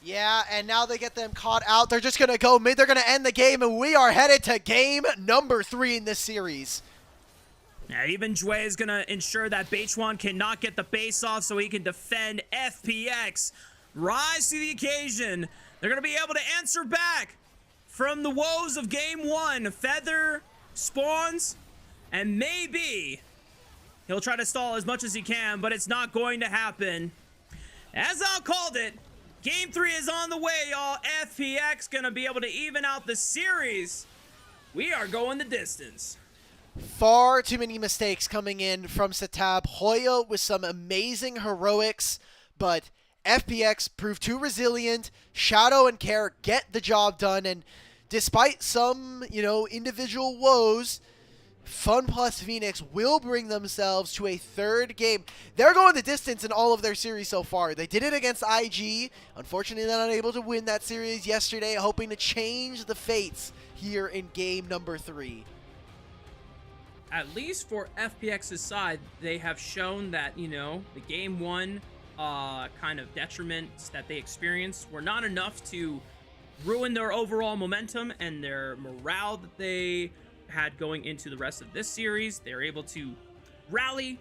Yeah, and now they get them caught out. They're just going to go mid. They're going to end the game, and we are headed to game number 3 in this series. Now, even Jue is going to ensure that Beachone cannot get the base off so he can defend. FPX rise to the occasion. They're going to be able to answer back from the woes of game 1. Feather spawns, and maybe he'll try to stall as much as he can, but it's not going to happen. As I called it, Game 3 is on the way, y'all. FPX gonna be able to even out the series. We are going the distance. Far too many mistakes coming in from Satab. Hoya with some amazing heroics, but FPX proved too resilient. Shadow and Care get the job done, and despite some, individual woes, Fun plus Phoenix will bring themselves to a 3rd game. They're going the distance in all of their series so far. They did it against IG. Unfortunately, they're not able to win that series yesterday, hoping to change the fates here in game number 3. At least for FPX's side, they have shown that, the game 1 kind of detriments that they experienced were not enough to ruin their overall momentum and their morale that they had going into the rest of this series. They're able to rally,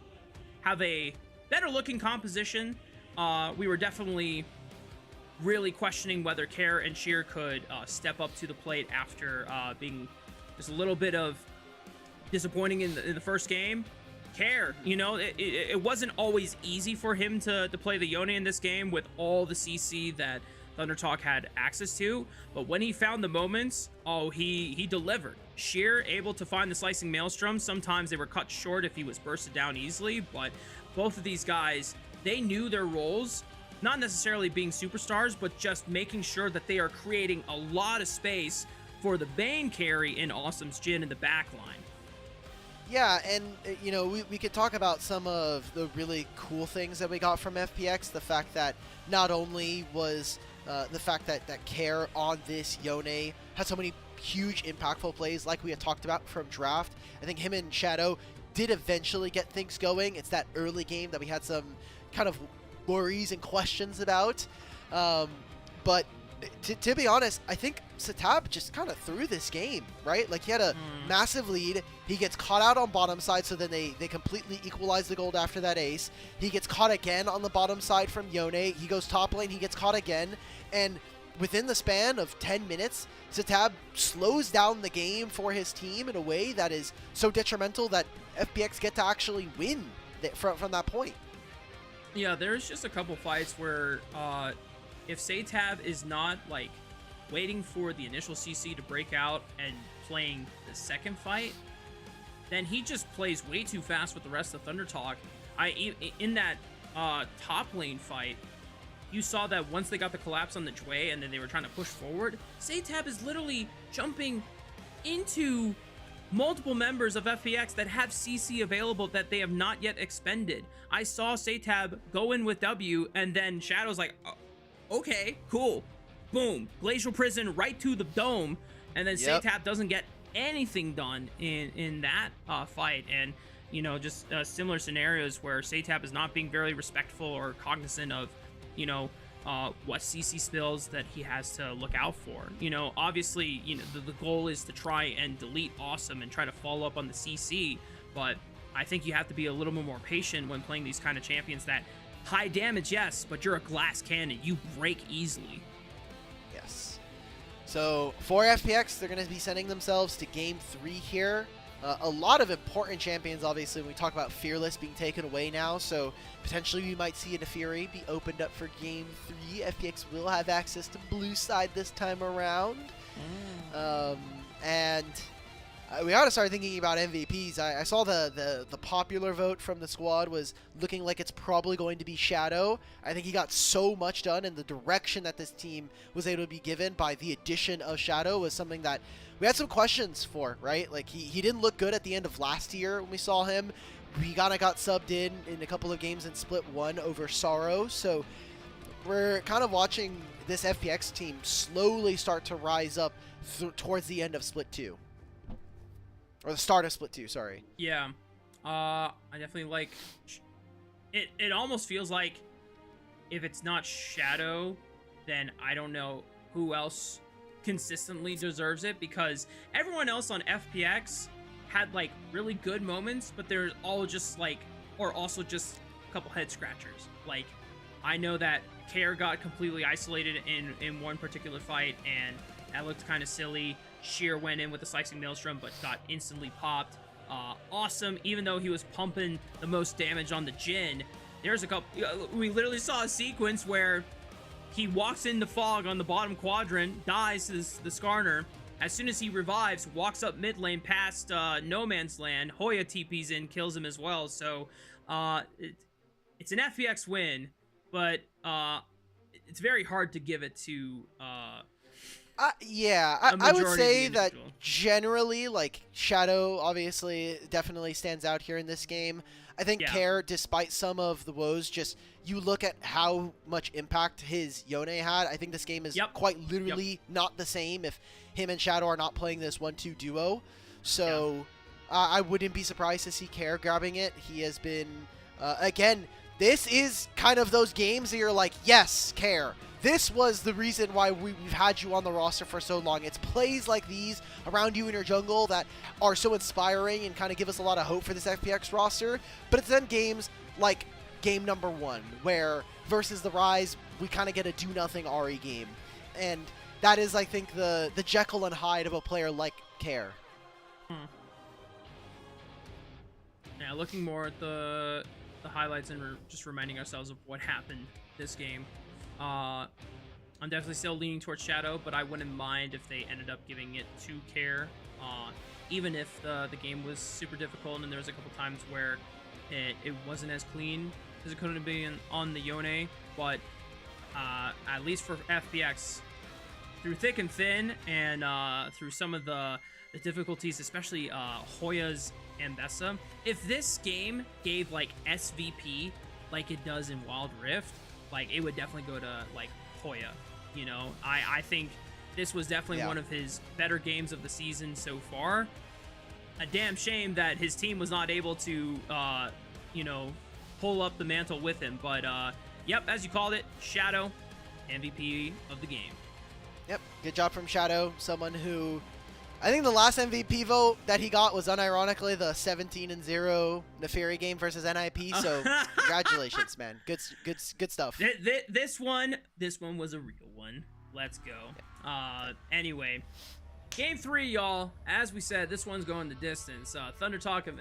have a better looking composition. We were definitely really questioning whether Care and Sheer could step up to the plate after being just a little bit of disappointing in the first game. Care, it wasn't always easy for him to play the Yone in this game with all the CC that Thunder Talk had access to, but when he found the moments, he delivered. Sheer able to find the slicing maelstrom. Sometimes they were cut short if he was bursted down easily, but both of these guys, they knew their roles, not necessarily being superstars, but just making sure that they are creating a lot of space for the Bane carry in Awesome's Jin in the back line. Yeah, and, we could talk about some of the really cool things that we got from FPX. The fact that not only was the fact that Care on this Yone had so many huge impactful plays like we had talked about from draft. I think him and Shadow did eventually get things going. It's that early game that we had some kind of worries and questions about. But to be honest, I think Satab just kind of threw this game, right? Like, he had a massive lead. He gets caught out on bottom side, so then they completely equalize the gold after that ace. He gets caught again on the bottom side from Yone. He goes top lane, he gets caught again. And within the span of 10 minutes, Satab slows down the game for his team in a way that is so detrimental that FPX get to actually win from that point. Yeah, there's just a couple fights where if Satab is not waiting for the initial CC to break out and playing the second fight, then he just plays way too fast with the rest of Thunder Talk. In that top lane fight, you saw that once they got the collapse on the Jue and then they were trying to push forward, Satab is literally jumping into multiple members of FPX that have CC available that they have not yet expended. I saw Satab go in with W, and then Shadow's like, okay, cool. Boom. Glacial Prison right to the dome, and then Satab doesn't get anything done in that fight. And, just similar scenarios where Satab is not being very respectful or cognizant of what CC spills that he has to look out for. Obviously, the goal is to try and delete Awesome and try to follow up on the CC, but I think you have to be a little bit more patient when playing these kind of champions that high damage, yes, but you're a glass cannon. You break easily. Yes. So for FPX, they're going to be sending themselves to game 3 here. A lot of important champions, obviously, when we talk about Fearless being taken away now, so potentially we might see a Nefiri be opened up for Game 3. FPX will have access to blue side this time around. And We gotta start thinking about MVPs. I saw the popular vote from the squad was looking like it's probably going to be Shadow. I think he got so much done, and the direction that this team was able to be given by the addition of Shadow was something that we had some questions for, right? Like, he didn't look good at the end of last year when we saw him. We kind of got subbed in a couple of games in Split 1 over Sorrow, so we're kind of watching this FPX team slowly start to rise up towards the end of Split 2. Or the start of Split 2, sorry. Yeah. I definitely like... It almost feels like if it's not Shadow, then I don't know who else consistently deserves it, because everyone else on FPX had, like, really good moments, but they're all just, like... Or also just a couple head scratchers. Like, I know that Care got completely isolated in one particular fight, and that looked kind of silly. Sheer went in with the Slicing Maelstrom, but got instantly popped. Awesome, even though he was pumping the most damage on the Jhin. There's a couple... We literally saw a sequence where he walks in the fog on the bottom quadrant, dies to the Skarner. As soon as he revives, walks up mid lane past No Man's Land. Hoya TPs in, kills him as well. So, it's an FPX win, but it's very hard to give it to... Yeah, I would say that generally, like, Shadow obviously definitely stands out here in this game. I think Care, despite some of the woes, just you look at how much impact his Yone had. I think this game is quite literally not the same if him and Shadow are not playing this 1-2 duo. So I wouldn't be surprised to see Care grabbing it. He has been, again, this is kind of those games that you're like, yes, Care. This was the reason why we've had you on the roster for so long. It's plays like these around you in your jungle that are so inspiring and kind of give us a lot of hope for this FPX roster. But it's then games like game number 1, where versus the Rise, we kind of get a do-nothing Ahri game. And that is, I think, the Jekyll and Hyde of a player like Care. Yeah, looking more at the highlights and just reminding ourselves of what happened this game. I'm definitely still leaning towards Shadow, but I wouldn't mind if they ended up giving it to Care, even if the game was super difficult and there was a couple times where it wasn't as clean as it could have been on the Yone. But at least for FPX, through thick and thin, and through some of the difficulties, especially Hoya's Ambessa, if this game gave like SVP like it does in Wild Rift, like, it would definitely go to, like, Hoya, you know? I think this was definitely one of his better games of the season so far. A damn shame that his team was not able to, you know, pull up the mantle with him. But, yep, as you called it, Shadow, MVP of the game. Yep, good job from Shadow, someone who... I think the last MVP vote that he got was unironically the 17-0 Neferi game versus NiP. So congratulations, man. Good stuff. This one was a real one. Let's go. Anyway, game 3, y'all. As we said, this one's going the distance. Thunder Talk of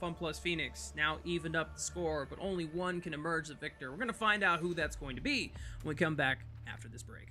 Fun Plus Phoenix now evened up the score, but only one can emerge the victor. We're gonna find out who that's going to be when we come back after this break.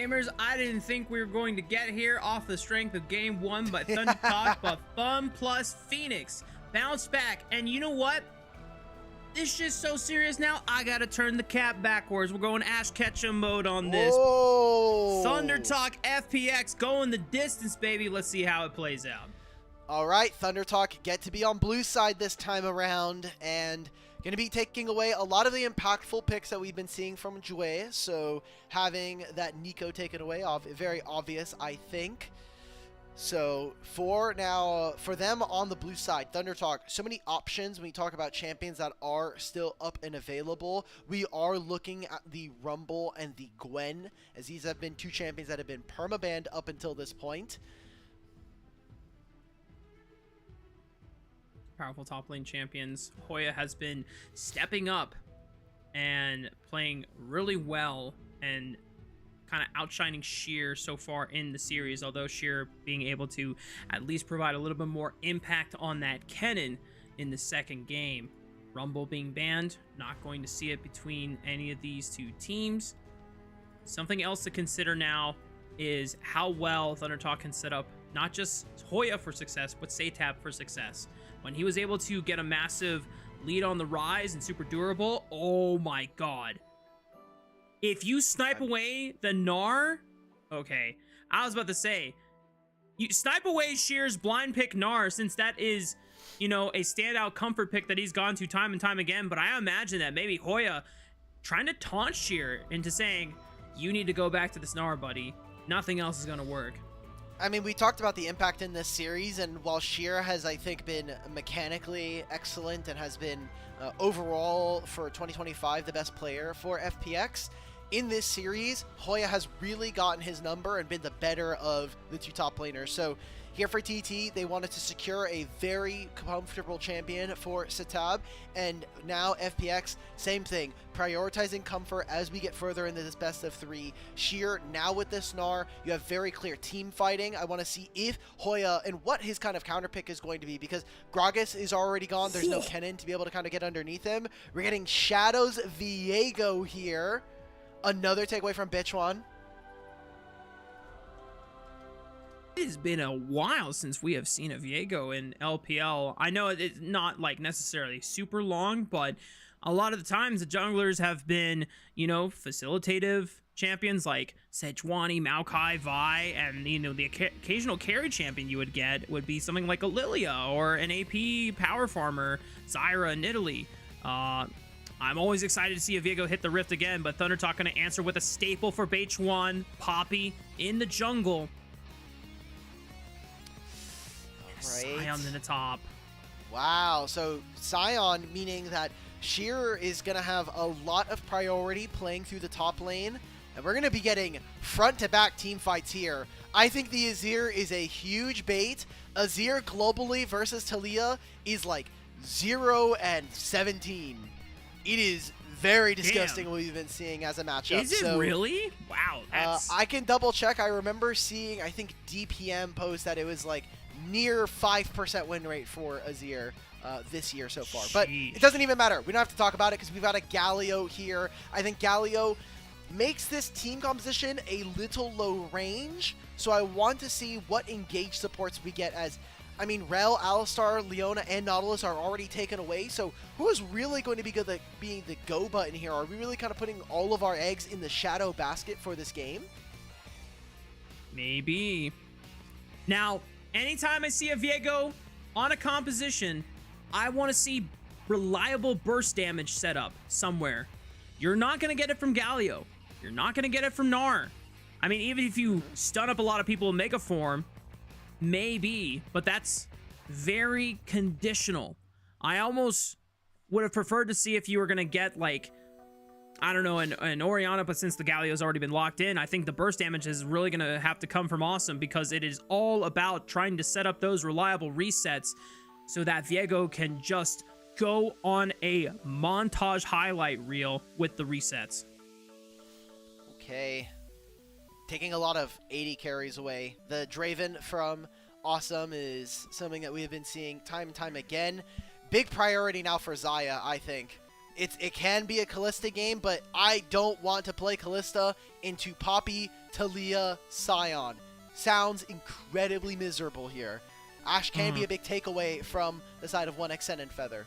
Gamers, I didn't think we were going to get here off the strength of game 1 by Thunder Talk, but Fun plus Phoenix bounced back. And you know what? This shit's so serious now, I gotta turn the cap backwards. We're going Ash Ketchum mode on this. Oh. Thunder Talk FPX going the distance, baby. Let's see how it plays out. All right, Thunder Talk get to be on blue side this time around, and going to be taking away a lot of the impactful picks that we've been seeing from Jue. So having that Nico taken away, very obvious, I think. So for them on the blue side, Thunder Talk, so many options when we talk about champions that are still up and available. We are looking at the Rumble and the Gwen, as these have been two champions that have been permabanned up until this point. Powerful top lane champions. Hoya has been stepping up and playing really well and kind of outshining Sheer so far in the series, although Sheer being able to at least provide a little bit more impact on that Kennen in the second game. Rumble being banned, not going to see it between any of these two teams. Something else to consider now is how well Thunder Talk can set up not just Hoya for success, but Satab for success. When he was able to get a massive lead on the rise and super durable, oh my god. If you snipe away the Gnar, okay, I was about to say, you snipe away Sheer's blind pick Gnar, since that is, you know, a standout comfort pick that he's gone to time and time again. But I imagine that maybe Hoya trying to taunt Sheer into saying, you need to go back to this Gnar, buddy. Nothing else is going to work. I mean, we talked about the impact in this series, and while Sheer has, I think, been mechanically excellent and has been overall for 2025 the best player for FPX, in this series, Hoya has really gotten his number and been the better of the two top laners. So here for TT, they wanted to secure a very comfortable champion for Satab, and now FPX, same thing, prioritizing comfort as we get further into this best of 3. Sheer, now with this Gnar, you have very clear team fighting. I want to see if Hoya, and what his kind of counter pick is going to be, because Gragas is already gone, there's no Kennen to be able to kind of get underneath him. We're getting Shadow's Viego here. Another takeaway from Bitchwan. It has been a while since we have seen a Viego in LPL. I know it's not like necessarily super long, but a lot of the times the junglers have been, you know, facilitative champions like Sejuani, Maokai, Vi, and, you know, the occasional carry champion you would get would be something like a Lilia or an AP power farmer, Zyra, Nidalee. I'm always excited to see a Viego hit the Rift again, but Thunder Talk going to answer with a staple for H1, Poppy in the jungle. Right. Sion in the top. Wow, so Sion, meaning that Sheer is going to have a lot of priority playing through the top lane, and we're going to be getting front-to-back team fights here. I think the Azir is a huge bait. Azir globally versus Talia is like 0-17. It is very disgusting what we've been seeing as a matchup. Is it really? Wow. That's... I can double check. I remember seeing, I think, DPM post that it was like near 5% win rate for Azir this year so far. But it doesn't even matter. We don't have to talk about it because we've got a Galio here. I think Galio makes this team composition a little low range. So I want to see what engage supports we get, as I mean, Rel, Alistar, Leona, and Nautilus are already taken away. So who is really going to be good at being the go button here? Are we really kind of putting all of our eggs in the Shadow basket for this game? Maybe. Now, anytime I see a Viego on a composition, I want to see reliable burst damage set up somewhere. You're not going to get it from Galio. You're not going to get it from Gnar. I mean, even if you stun up a lot of people in Mega Form, maybe, but that's very conditional. I almost would have preferred to see if you were going to get, like, I don't know, an Orianna, but since the Galio's already been locked in, I think the burst damage is really going to have to come from Awesome, because it is all about trying to set up those reliable resets so that Viego can just go on a montage highlight reel with the resets. Okay. Taking a lot of 80 carries away. The Draven from Awesome is something that we have been seeing time and time again. Big priority now for Xayah, I think. It can be a Kalista game, but I don't want to play Kalista into Poppy, Talia, Scion. Sounds incredibly miserable here. Ashe can be a big takeaway from the side of 1xN and Feather.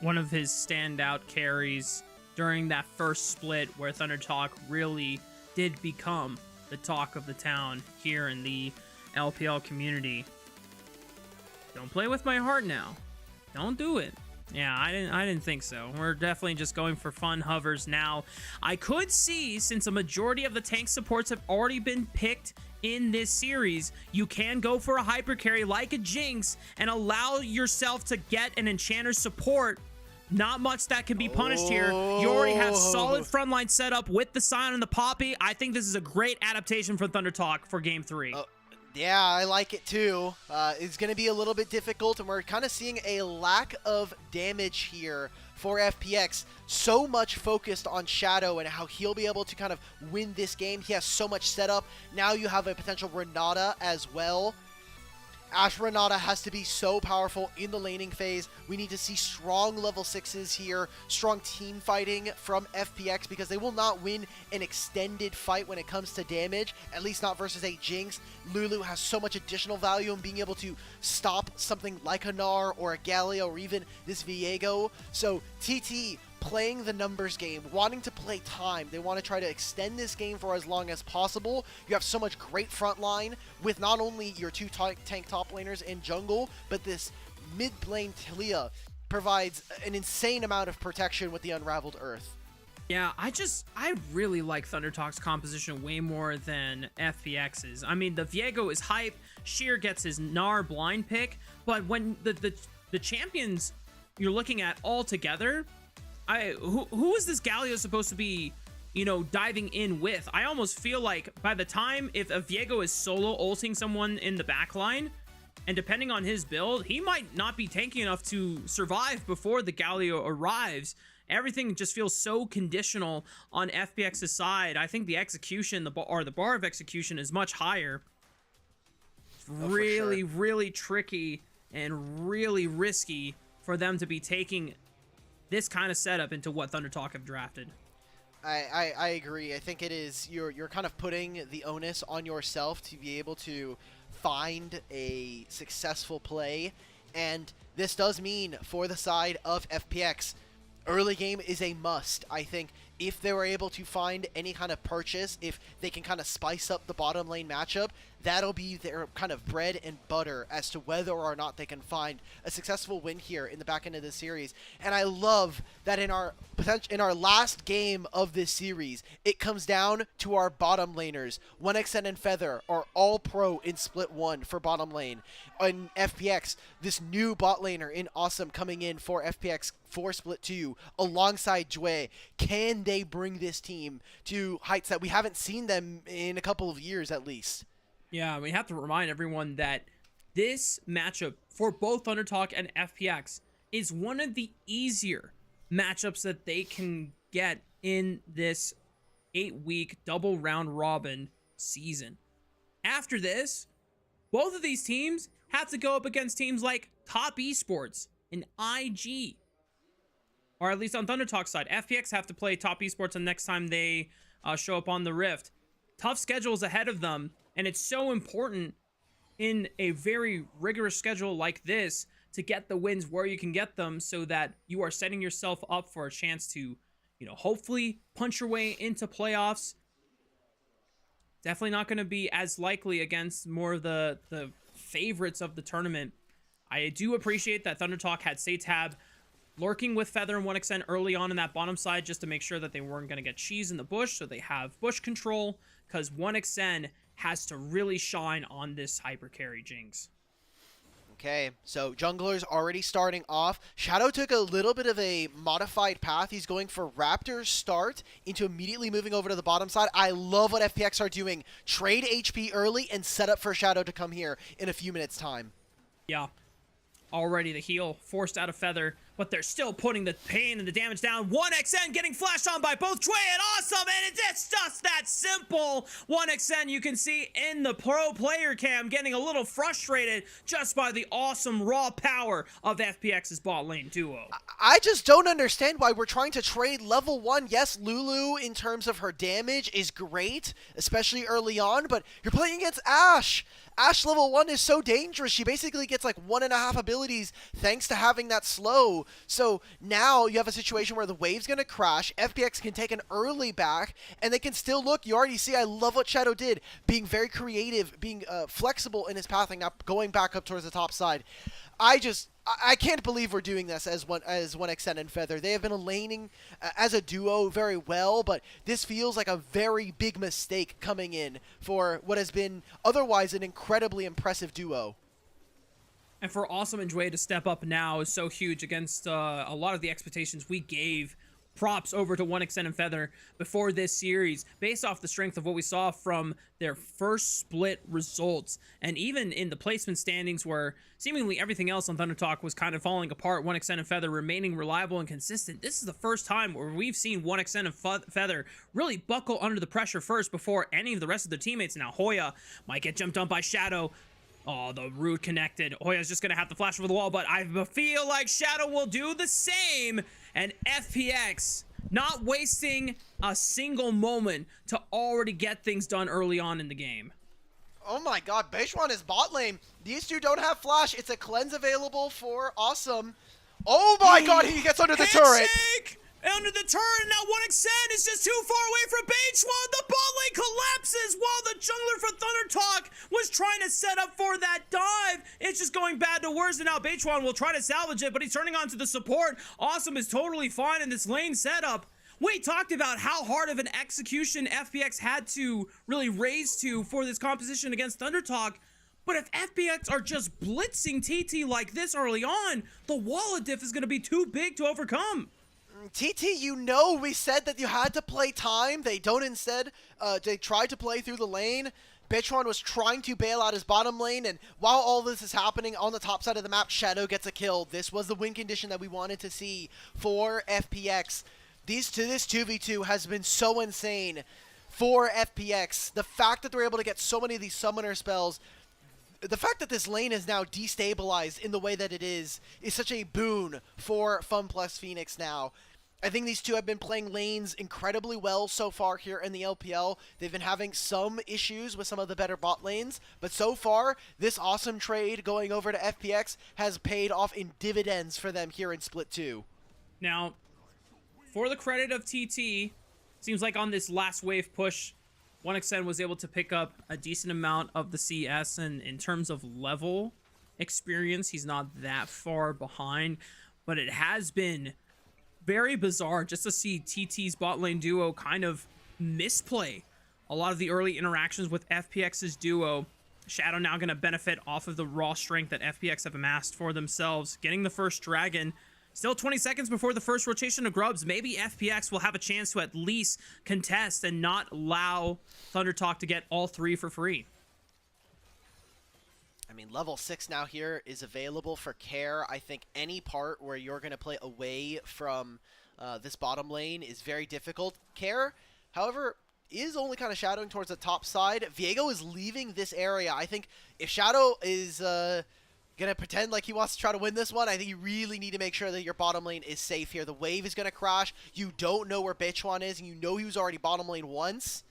One of his standout carries during that first split where Thunder Talk really did become the talk of the town here in the LPL community. Don't play with my heart now. Don't do it. Yeah, I didn't think so. We're definitely just going for fun hovers now. I could see, since a majority of the tank supports have already been picked in this series, you can go for a hyper carry like a Jinx and allow yourself to get an Enchanter support. Not much that can be punished here. You already have solid frontline set up with the Scion and the Poppy. I think this is a great adaptation for Thunder Talk for Game 3. Yeah, I like it too. It's going to be a little bit difficult, and we're kind of seeing a lack of damage here for FPX. So much focused on Shadow and how he'll be able to kind of win this game. He has so much setup. Now you have a potential Renata as well. Ashe Renata has to be so powerful in the laning phase. We need to see strong level 6s here, strong team fighting from FPX, because they will not win an extended fight when it comes to damage, at least not versus a Jinx. Lulu has so much additional value in being able to stop something like a Gnar or a Galio or even this Viego. So TT playing the numbers game, wanting to play time. They want to try to extend this game for as long as possible. You have so much great front line with not only your two tank top laners in jungle, but this mid lane Talia provides an insane amount of protection with the Unraveled Earth. Yeah, I really like Thunder Talk's composition way more than FPX's. I mean, the Viego is hype, Sheer gets his Gnar blind pick, but when the champions you're looking at all together, who is this Galio supposed to be, you know, diving in with? I almost feel like by the time, if a Viego is solo ulting someone in the backline, and depending on his build, he might not be tanky enough to survive before the Galio arrives. Everything just feels so conditional on FPX's side. I think the execution, the bar of execution is much higher. It's really tricky and really risky for them to be taking this kind of setup into what Thunder Talk have drafted. I agree. I think it is, you're kind of putting the onus on yourself to be able to find a successful play, and this does mean for the side of FPX, early game is a must. I think if they were able to find any kind of purchase, if they can kind of spice up the bottom lane matchup, that'll be their kind of bread and butter as to whether or not they can find a successful win here in the back end of the series. And I love that in our last game of this series, it comes down to our bottom laners. 1xN and Feather are all pro in split 1 for bottom lane. On FPX, this new bot laner in Awesome coming in for FPX for split 2 alongside Jue. Can they bring this team to heights that we haven't seen them in a couple of years at least? Yeah, we have to remind everyone that this matchup for both Thunder Talk and FPX is one of the easier matchups that they can get in this 8-week double round robin season. After this, both of these teams have to go up against teams like Top Esports and IG. Or at least on Thunder Talk's side, FPX have to play Top Esports the next time they show up on the Rift. Tough schedules ahead of them. And it's so important in a very rigorous schedule like this to get the wins where you can get them, so that you are setting yourself up for a chance to, you know, hopefully punch your way into playoffs. Definitely not going to be as likely against more of the favorites of the tournament. I do appreciate that Thunder Talk had Satab lurking with Feather and 1xN early on in that bottom side just to make sure that they weren't going to get cheese in the bush, so they have bush control, because 1xN has to really shine on this hyper carry Jinx. Okay, so jungler's already starting off. Shadow took a little bit of a modified path. He's going for Raptor's start into immediately moving over to the bottom side. I love what FPX are doing. Trade HP early and set up for Shadow to come here in a few minutes' time. Yeah. Already the heal forced out of Feather, but they're still putting the pain and the damage down. 1XN getting flashed on by both Dre and Awesome, and it's just that simple. 1XN, you can see in the pro player cam, getting a little frustrated just by the awesome raw power of FPX's bot lane duo. I just don't understand why we're trying to trade level 1. Yes, Lulu, in terms of her damage, is great, especially early on, but you're playing against Ashe. Ashe level 1 is so dangerous. She basically gets like 1.5 abilities thanks to having that slow. So now you have a situation where the wave's going to crash. FPX can take an early back, and they can still look. You already see, I love what Shadow did, being very creative, being flexible in his pathing, now going back up towards the top side. I can't believe we're doing this as 1XN and Feather. They have been laning as a duo very well, but this feels like a very big mistake coming in for what has been otherwise an incredibly impressive duo. And for Awesome and Dway to step up now is so huge against a lot of the expectations we gave props over to 1XN and Feather before this series, based off the strength of what we saw from their first split results. And even in the placement standings where seemingly everything else on Thunder Talk was kind of falling apart, 1XN and Feather remaining reliable and consistent. This is the first time where we've seen 1XN and Feather really buckle under the pressure first before any of the rest of their teammates. Now Hoya might get jumped on by Shadow. Oh, the root connected. Hoya's just going to have to flash over the wall, but I feel like Shadow will do the same. And FPX not wasting a single moment to already get things done early on in the game. Oh my god, Beishwan is bot lane. These two don't have flash. It's a cleanse available for Awesome. Oh my god, he gets under the turret. Under the turret, now 1XN is just too far away from Beachwan. The bot lane collapses while the jungler for Thunder Talk was trying to set up for that dive. It's just going bad to worse, and now Beachwan will try to salvage it, but he's turning on to the support. Awesome is totally fine in this lane setup. We talked about how hard of an execution FPX had to really raise to for this composition against Thunder Talk. But if FPX are just blitzing TT like this early on, the wall of diff is going to be too big to overcome. TT, you know we said that you had to play time. They don't instead. They tried to play through the lane. Bechuan was trying to bail out his bottom lane, and while all this is happening on the top side of the map, Shadow gets a kill. This was the win condition that we wanted to see for FPX. This 2v2 has been so insane for FPX. The fact that they're able to get so many of these summoner spells, the fact that this lane is now destabilized in the way that it is such a boon for Fun Plus Phoenix now. I think these two have been playing lanes incredibly well so far here in the LPL. They've been having some issues with some of the better bot lanes, but so far, this awesome trade going over to FPX has paid off in dividends for them here in Split 2. Now, for the credit of TT, seems like on this last wave push, 1XN was able to pick up a decent amount of the CS, and in terms of level experience, he's not that far behind, but it has been very bizarre just to see TT's bot lane duo kind of misplay a lot of the early interactions with FPX's duo. Shadow now going to benefit off of the raw strength that FPX have amassed for themselves, getting the first dragon. Still 20 seconds before the first rotation of grubs. Maybe FPX will have a chance to at least contest and not allow Thunder Talk to get all three for free. I mean, level 6 now here is available for Care. I think any part where you're going to play away from this bottom lane is very difficult. Care, however, is only kind of shadowing towards the top side. Viego is leaving this area. I think if Shadow is going to pretend like he wants to try to win this one, I think you really need to make sure that your bottom lane is safe here. The wave is going to crash. You don't know where Bechuan is, and you know he was already bottom lane once.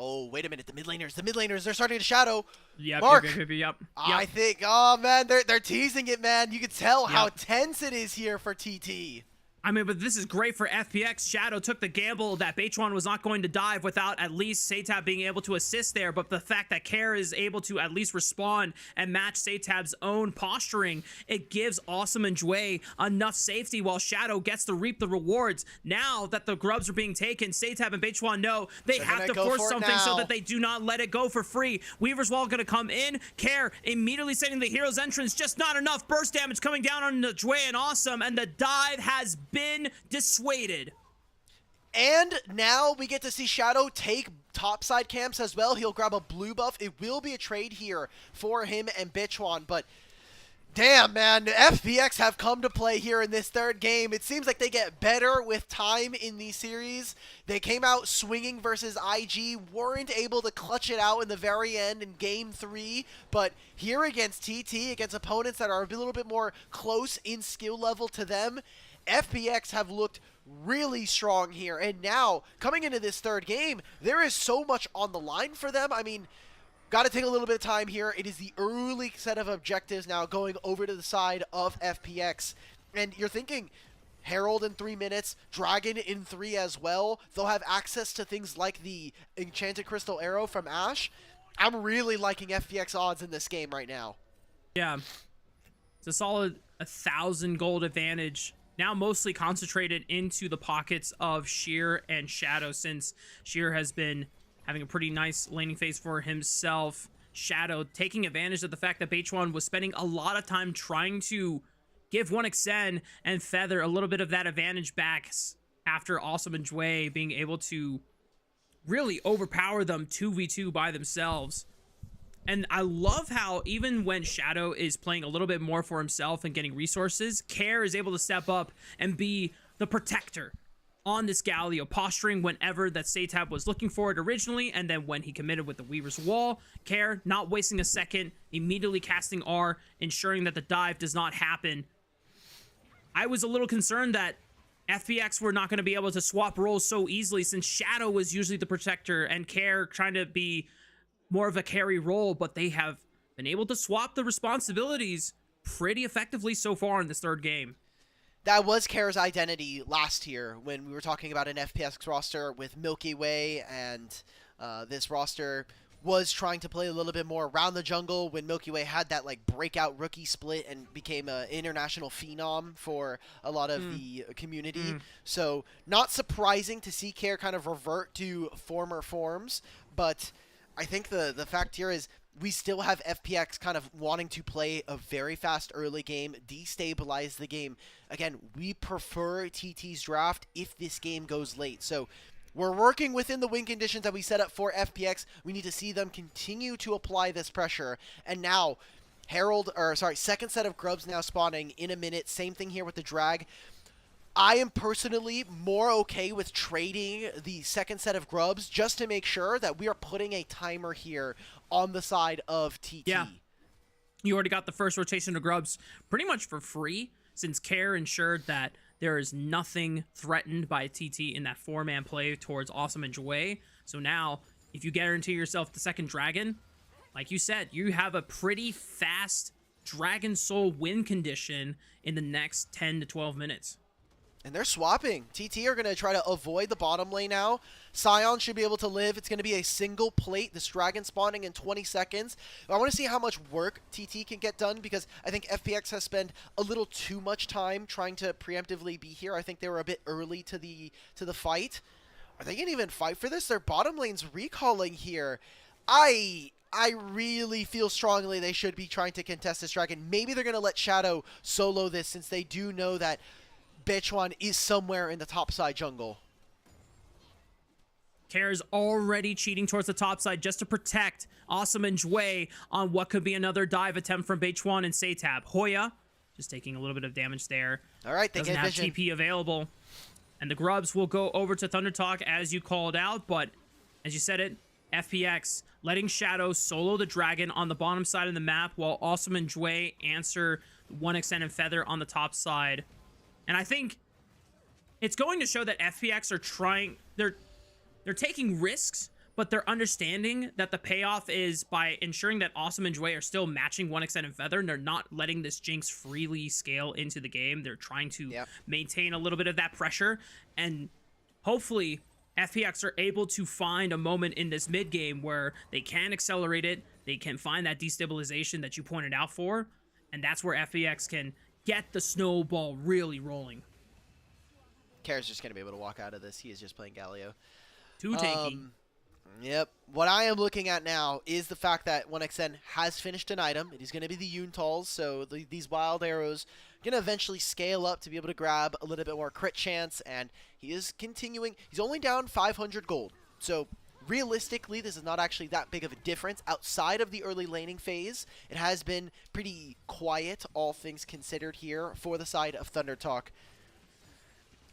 Oh, wait a minute. The mid laners, they're starting to shadow. Yep, Mark, yep. I think, oh man, they're teasing it, man. You can tell how tense it is here for TT. I mean, but this is great for FPX. Shadow took the gamble that Bechuan was not going to dive without at least Satab being able to assist there, but the fact that Care is able to at least respond and match Satab's own posturing, it gives Awesome and Dway enough safety while Shadow gets to reap the rewards. Now that the grubs are being taken, Satab and Bechuan know they have to force something so that they do not let it go for free. Weaver's Wall going to come in. Care immediately setting the hero's entrance. Just not enough burst damage coming down on the Dway and Awesome, and the dive has been dissuaded. And now we get to see Shadow take topside camps as well. He'll grab a blue buff. It will be a trade here for him and Bechuan, but Damn, man. FPX have come to play here in this third game. It seems like they get better with time in these series. They came out swinging versus IG, weren't able to clutch it out in the very end in game 3, but here against TT, against opponents that are a little bit more close in skill level to them, FPX have looked really strong here. And now, coming into this third game, there is so much on the line for them. I mean, got to take a little bit of time here. It is the early set of objectives now going over to the side of FPX. And you're thinking, Herald in 3 minutes, Dragon in 3 as well. They'll have access to things like the Enchanted Crystal Arrow from Ashe. I'm really liking FPX odds in this game right now. Yeah. It's a solid 1,000 gold advantage. Now mostly concentrated into the pockets of Sheer and Shadow, since Sheer has been having a pretty nice laning phase for himself. Shadow taking advantage of the fact that Beichuan was spending a lot of time trying to give 1xN and Feather a little bit of that advantage back after Awesome and Jue being able to really overpower them 2v2 by themselves. And I love how even when Shadow is playing a little bit more for himself and getting resources, Care is able to step up and be the protector on this Galio, posturing whenever that Satab was looking for it originally, and then when he committed with the Weaver's Wall, Care not wasting a second, immediately casting R, ensuring that the dive does not happen. I was a little concerned that FPX were not going to be able to swap roles so easily, since Shadow was usually the protector and Care trying to be more of a carry role, but they have been able to swap the responsibilities pretty effectively so far in this third game. That was Care's identity last year when we were talking about an FPX roster with Milky Way, and this roster was trying to play a little bit more around the jungle when Milky Way had that like breakout rookie split and became an international phenom for a lot of the community. So not surprising to see Care kind of revert to former forms, but I think the fact here is we still have FPX kind of wanting to play a very fast early game, destabilize the game. Again, we prefer TT's draft if this game goes late. So we're working within the win conditions that we set up for FPX. We need to see them continue to apply this pressure. And now, second set of grubs now spawning in a minute. Same thing here with the drag. I am personally more okay with trading the second set of grubs just to make sure that we are putting a timer here on the side of TT. Yeah. You already got the first rotation of grubs pretty much for free, since Care ensured that there is nothing threatened by TT in that 4-man play towards Awesome and Jue. So now, if you guarantee yourself the second dragon, like you said, you have a pretty fast Dragon Soul win condition in the next 10 to 12 minutes. And they're swapping. TT are going to try to avoid the bottom lane now. Sion should be able to live. It's going to be a single plate. This dragon spawning in 20 seconds. I want to see how much work TT can get done, because I think FPX has spent a little too much time trying to preemptively be here. I think they were a bit early to the fight. Are they going to even fight for this? Their bottom lane's recalling here. I really feel strongly they should be trying to contest this dragon. Maybe they're going to let Shadow solo this, since they do know that Beichuan is somewhere in the topside jungle. Care is already cheating towards the top side just to protect Awesome and Jue on what could be another dive attempt from Beichuan and Satab. Hoya just taking a little bit of damage there. All right, they doesn't get have vision. TP available. And the grubs will go over to Thunder Talk as you called out, but as you said it, FPX letting Shadow solo the dragon on the bottom side of the map while Awesome and Jue answer 1xN and Feather on the top side. And I think it's going to show that FPX are trying, they're taking risks, but they're understanding that the payoff is by ensuring that Awesome and Jue are still matching 1xN and Feather, and they're not letting this Jinx freely scale into the game. They're trying to maintain a little bit of that pressure, and hopefully FPX are able to find a moment in this mid game where they can accelerate it, they can find that destabilization that you pointed out for, and that's where FPX can get the snowball really rolling. Care's just going to be able to walk out of this. He is just playing Galio. Too tanky. Yep. What I am looking at now is the fact that 1xN has finished an item. It is going to be the Yuntals, so these wild arrows are going to eventually scale up to be able to grab a little bit more crit chance, and he is continuing. He's only down 500 gold, so realistically, this is not actually that big of a difference. Outside of the early laning phase, it has been pretty quiet, all things considered here, for the side of Thunder Talk.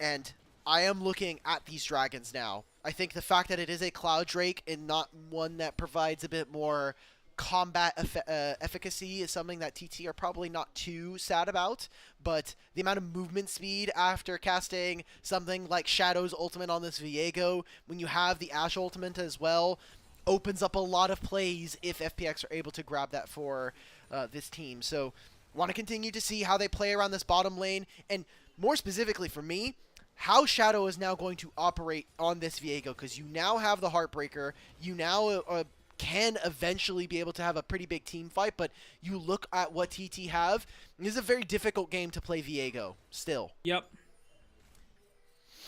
And I am looking at these dragons now. I think the fact that it is a Cloud Drake and not one that provides a bit more combat efficacy is something that TT are probably not too sad about, but the amount of movement speed after casting something like Shadow's ultimate on this Viego, when you have the Ashe ultimate as well, opens up a lot of plays if FPX are able to grab that for this team. So want to continue to see how they play around this bottom lane, and more specifically for me, how Shadow is now going to operate on this Viego, because you now have the Heartbreaker, you now can eventually be able to have a pretty big team fight, but you look at what TT have, this is a very difficult game to play Viego still. Yep.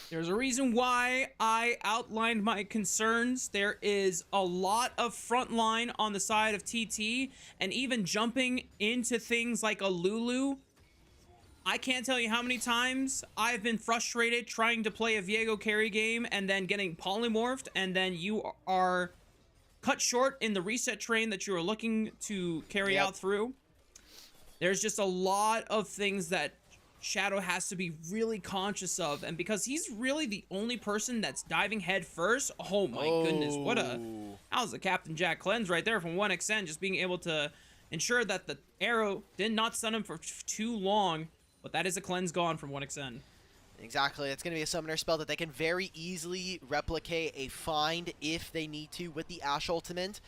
There's a reason why I outlined my concerns. There is a lot of front line on the side of TT, and even jumping into things like a Lulu. I can't tell you how many times I've been frustrated trying to play a Viego carry game and then getting polymorphed, and then you are cut short in the reset train that you are looking to carry out through. There's just a lot of things that Shadow has to be really conscious of, and because he's really the only person that's diving head first, oh my goodness, that was a Captain Jack cleanse right there from 1xN, just being able to ensure that the arrow did not stun him for too long, but that is a cleanse gone from 1xN. Exactly, it's going to be a summoner spell that they can very easily replicate a find if they need to with the Ashe ultimate.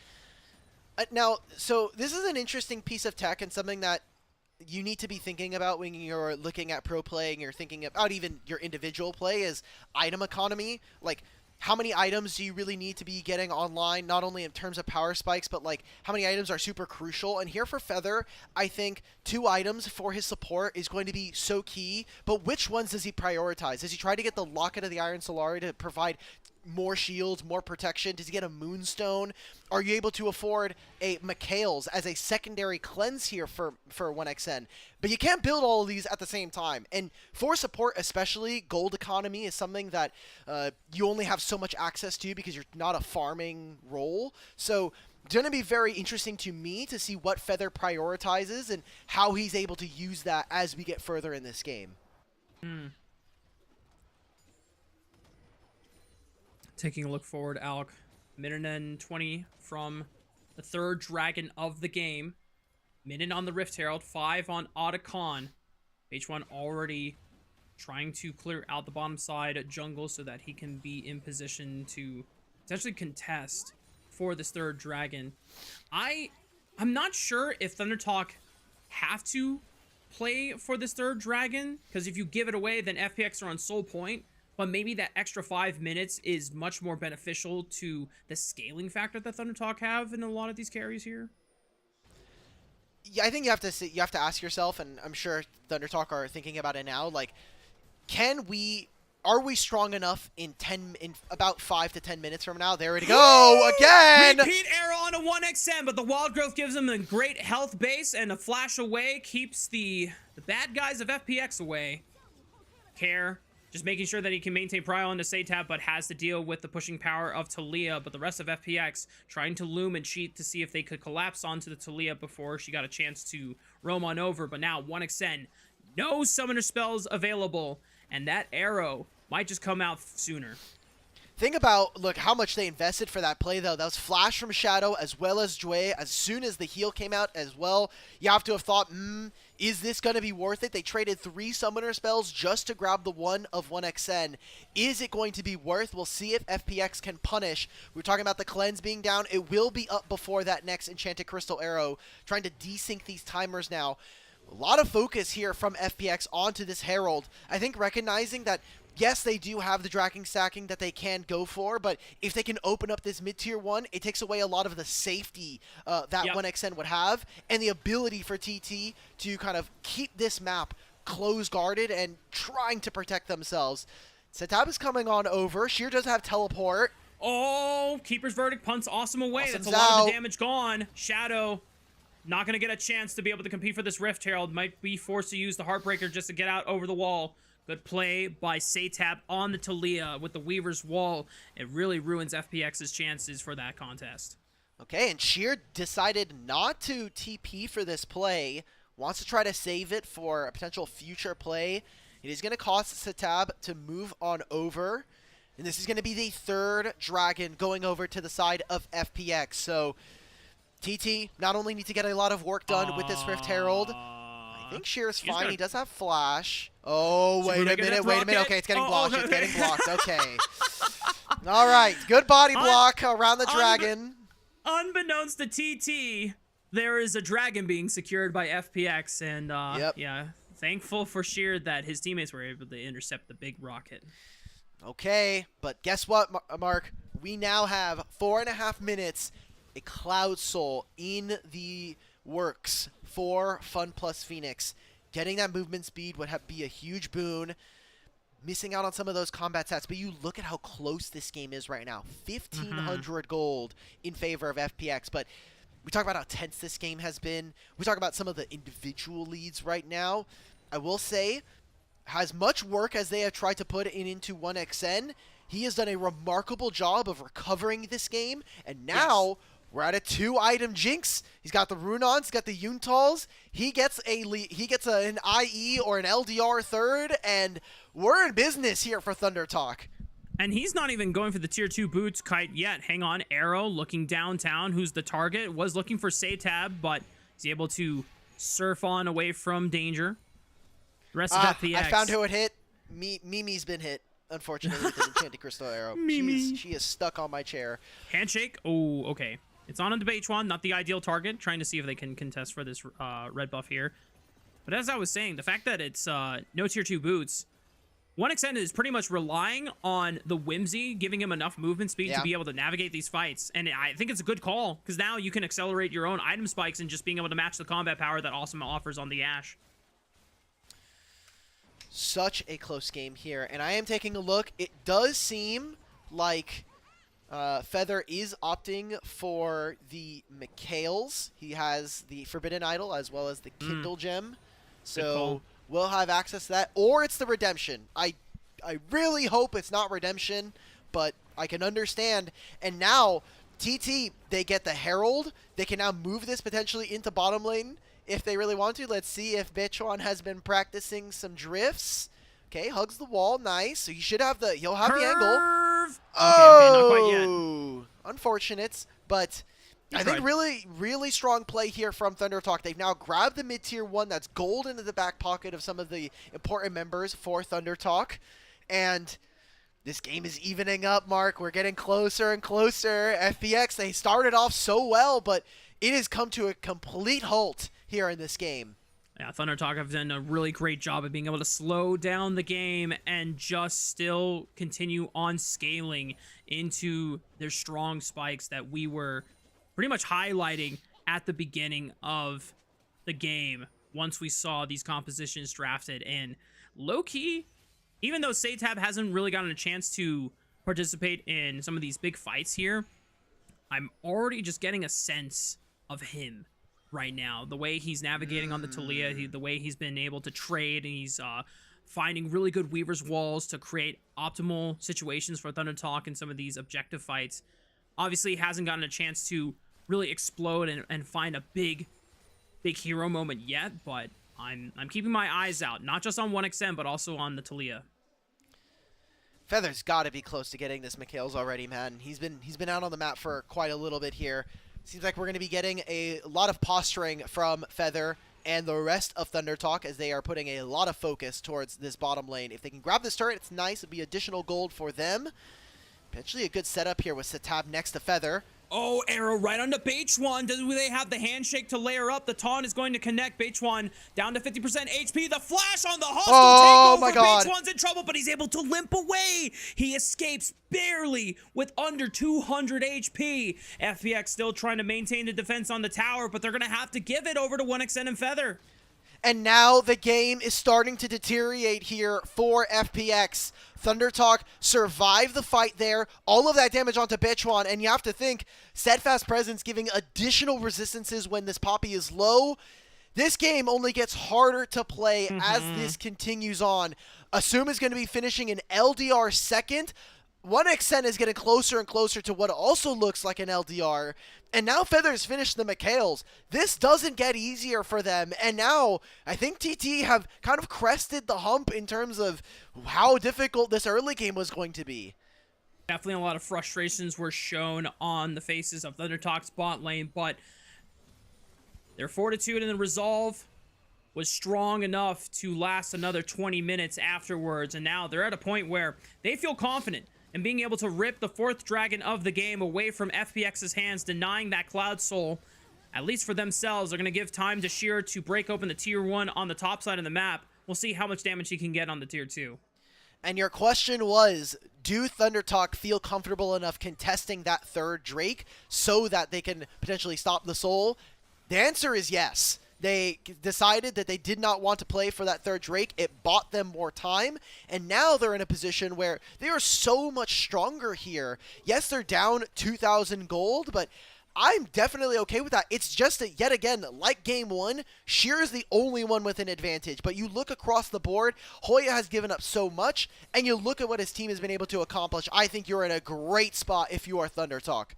Now, so this is an interesting piece of tech and something that you need to be thinking about when you're looking at pro play and you're thinking about even your individual play is item economy. Like, how many items do you really need to be getting online, not only in terms of power spikes, but like how many items are super crucial. And here for Feather, I think 2 items for his support is going to be so key, but which ones does he prioritize? Does he try to get the Locket of the Iron Solari to provide more shields, more protection? Does he get a Moonstone? Are you able to afford a Mikhail's as a secondary cleanse here for 1xN? But you can't build all of these at the same time. And for support especially, gold economy is something that you only have so much access to because you're not a farming role. So it's going to be very interesting to me to see what Feather prioritizes and how he's able to use that as we get further in this game. Taking a look forward, Alk. Minute 20 from the 3rd dragon of the game. Minute on the Rift Herald, 5 on Otacon. H1 already trying to clear out the bottom side jungle so that he can be in position to essentially contest for this 3rd dragon. I'm not sure if Thunder Talk have to play for this 3rd dragon, because if you give it away, then FPX are on sole point. But maybe that extra 5 minutes is much more beneficial to the scaling factor that Thunder Talk have in a lot of these carries here. Yeah, I think you have to ask yourself, and I'm sure Thunder Talk are thinking about it now. Like, are we strong enough in about 5 to 10 minutes from now? There we go again. Repeat arrow on a 1xN, but the wild growth gives him a great health base, and a flash away keeps the bad guys of FPX away. Care. Just making sure that he can maintain prio on the Satab, but has to deal with the pushing power of Talia. But the rest of FPX trying to loom and cheat to see if they could collapse onto the Talia before she got a chance to roam on over. But now 1xN, no summoner spells available, and that arrow might just come out sooner. Think about, look, how much they invested for that play, though. That was flash from Shadow as well as Jue. As soon as the heal came out as well, you have to have thought, is this going to be worth it? They traded 3 summoner spells just to grab the one of 1xN. Is it going to be worth? We'll see if FPX can punish. We were talking about the cleanse being down. It will be up before that next Enchanted Crystal Arrow. Trying to desync these timers now. A lot of focus here from FPX onto this Herald. I think recognizing that, yes, they do have the Dragon stacking that they can go for, but if they can open up this mid-tier one, it takes away a lot of the safety that 1xN would have, and the ability for TT to kind of keep this map close-guarded and trying to protect themselves. Satab is coming on over. Sheer does have teleport. Oh, Keeper's Verdict punts Awesome away. Awesome's That's a lot out. of the damage gone. Shadow not going to get a chance to be able to compete for this Rift Herald. Might be forced to use the Heartbreaker just to get out over the wall. Good play by Satab on the Talia with the Weaver's Wall. It really ruins FPX's chances for that contest. Okay, and Sheer decided not to TP for this play. Wants to try to save it for a potential future play. It is going to cost Satab to move on over. And this is going to be the third dragon going over to the side of FPX. So TT not only need to get a lot of work done with this Rift Herald. I think Sheer's fine. He does have flash. Oh, wait a minute. Okay, it's getting blocked. It's getting blocked. Okay. All right. Good body block around the dragon. Unbeknownst to TT, there is a dragon being secured by FPX. And, yeah, thankful for Sheer that his teammates were able to intercept the big rocket. Okay, but guess what, Mark? We now have 4.5 minutes, a Cloud Soul in the works for Fun Plus Phoenix. Getting that movement speed would be a huge boon. Missing out on some of those combat stats, but you look at how close this game is right now. 1,500 gold in favor of FPX, but we talk about how tense this game has been. We talk about some of the individual leads right now. I will say, as much work as they have tried to put into 1xN, he has done a remarkable job of recovering this game, and now we're at a 2-item Jinx. He's got the Runons, he's got the Yuntals. He gets an IE or an LDR third, and we're in business here for Thunder Talk. And he's not even going for the tier 2 boots kite yet. Hang on, Arrow looking downtown. Who's the target? Was looking for Satab, but he's able to surf on away from danger. The rest of FPX. I found who it hit. Mimi's been hit, unfortunately, with the Enchanted Crystal Arrow. Mimi. She is stuck on my chair. Handshake. Oh, okay. It's on into H1, not the ideal target. Trying to see if they can contest for this red buff here. But as I was saying, the fact that it's no tier 2 boots, 1xN is pretty much relying on the Whimsy, giving him enough movement speed to be able to navigate these fights. And I think it's a good call, because now you can accelerate your own item spikes and just being able to match the combat power that Awesome offers on the Ashe. Such a close game here, and I am taking a look. It does seem like Feather is opting for the Mikhails. He has the Forbidden Idol as well as the Kindle Gem, so we'll have access to that. Or it's the Redemption. I really hope it's not Redemption, but I can understand. And now TT, they get the Herald. They can now move this potentially into bottom lane if they really want to. Let's see if Bitchuan has been practicing some drifts. Okay, hugs the wall. Nice. So he'll have the angle. Oh, okay, not quite yet. Unfortunate, but I think really strong play here from Thunder Talk. They've now grabbed the mid-tier 1 that's gold into the back pocket of some of the important members for Thunder Talk. And this game is evening up, Mark. We're getting closer and closer. FPX, they started off so well, but it has come to a complete halt here in this game. Yeah, Thunder Talk have done a really great job of being able to slow down the game and just still continue on scaling into their strong spikes that we were pretty much highlighting at the beginning of the game once we saw these compositions drafted. And low-key, even though Satab hasn't really gotten a chance to participate in some of these big fights here, I'm already just getting a sense of him right now. The way he's navigating on the Talia, the way he's been able to trade, and he's finding really good Weaver's Walls to create optimal situations for Thunder Talk in some of these objective fights. Obviously, hasn't gotten a chance to really explode and find a big hero moment yet, but I'm keeping my eyes out, not just on 1xN, but also on the Talia. Feather's got to be close to getting this Mikhails already, man. He's been out on the map for quite a little bit here. Seems like we're going to be getting a lot of posturing from Feather and the rest of Thunder Talk as they are putting a lot of focus towards this bottom lane. If they can grab this turret, it's nice. It'll be additional gold for them. Potentially a good setup here with Satab next to Feather. Oh, Arrow right onto H1. Do they have the handshake to layer up? The taunt is going to connect. H1 down to 50% HP. The flash on the hostile takeover. My God. H1's in trouble, but he's able to limp away. He escapes barely with under 200 HP. FPX still trying to maintain the defense on the tower, but they're going to have to give it over to 1xN and Feather. And now the game is starting to deteriorate here for FPX. Thunder Talk survived the fight there. All of that damage onto Bitchuan, and you have to think Steadfast Presence giving additional resistances when this Poppy is low. This game only gets harder to play as this continues on. Assume is going to be finishing in LDR second. 1xN is getting closer and closer to what also looks like an LDR. And now Feathers finished the McHales. This doesn't get easier for them. And now I think TT have kind of crested the hump in terms of how difficult this early game was going to be. Definitely a lot of frustrations were shown on the faces of ThunderTalk's bot lane, but their fortitude and the resolve was strong enough to last another 20 minutes afterwards. And now they're at a point where they feel confident and being able to rip the 4th dragon of the game away from FPX's hands, denying that Cloud Soul, at least for themselves. They're going to give time to Sheer to break open the tier 1 on the top side of the map. We'll see how much damage he can get on the tier 2. And your question was, do ThunderTalk feel comfortable enough contesting that 3rd Drake so that they can potentially stop the Soul? The answer is yes. They decided that they did not want to play for that 3rd Drake. It bought them more time, and now they're in a position where they are so much stronger here. Yes, they're down 2,000 gold, but I'm definitely okay with that. It's just that, yet again, like game 1, Sheer is the only one with an advantage. But you look across the board, Hoya has given up so much, and you look at what his team has been able to accomplish. I think you're in a great spot if you are ThunderTalk.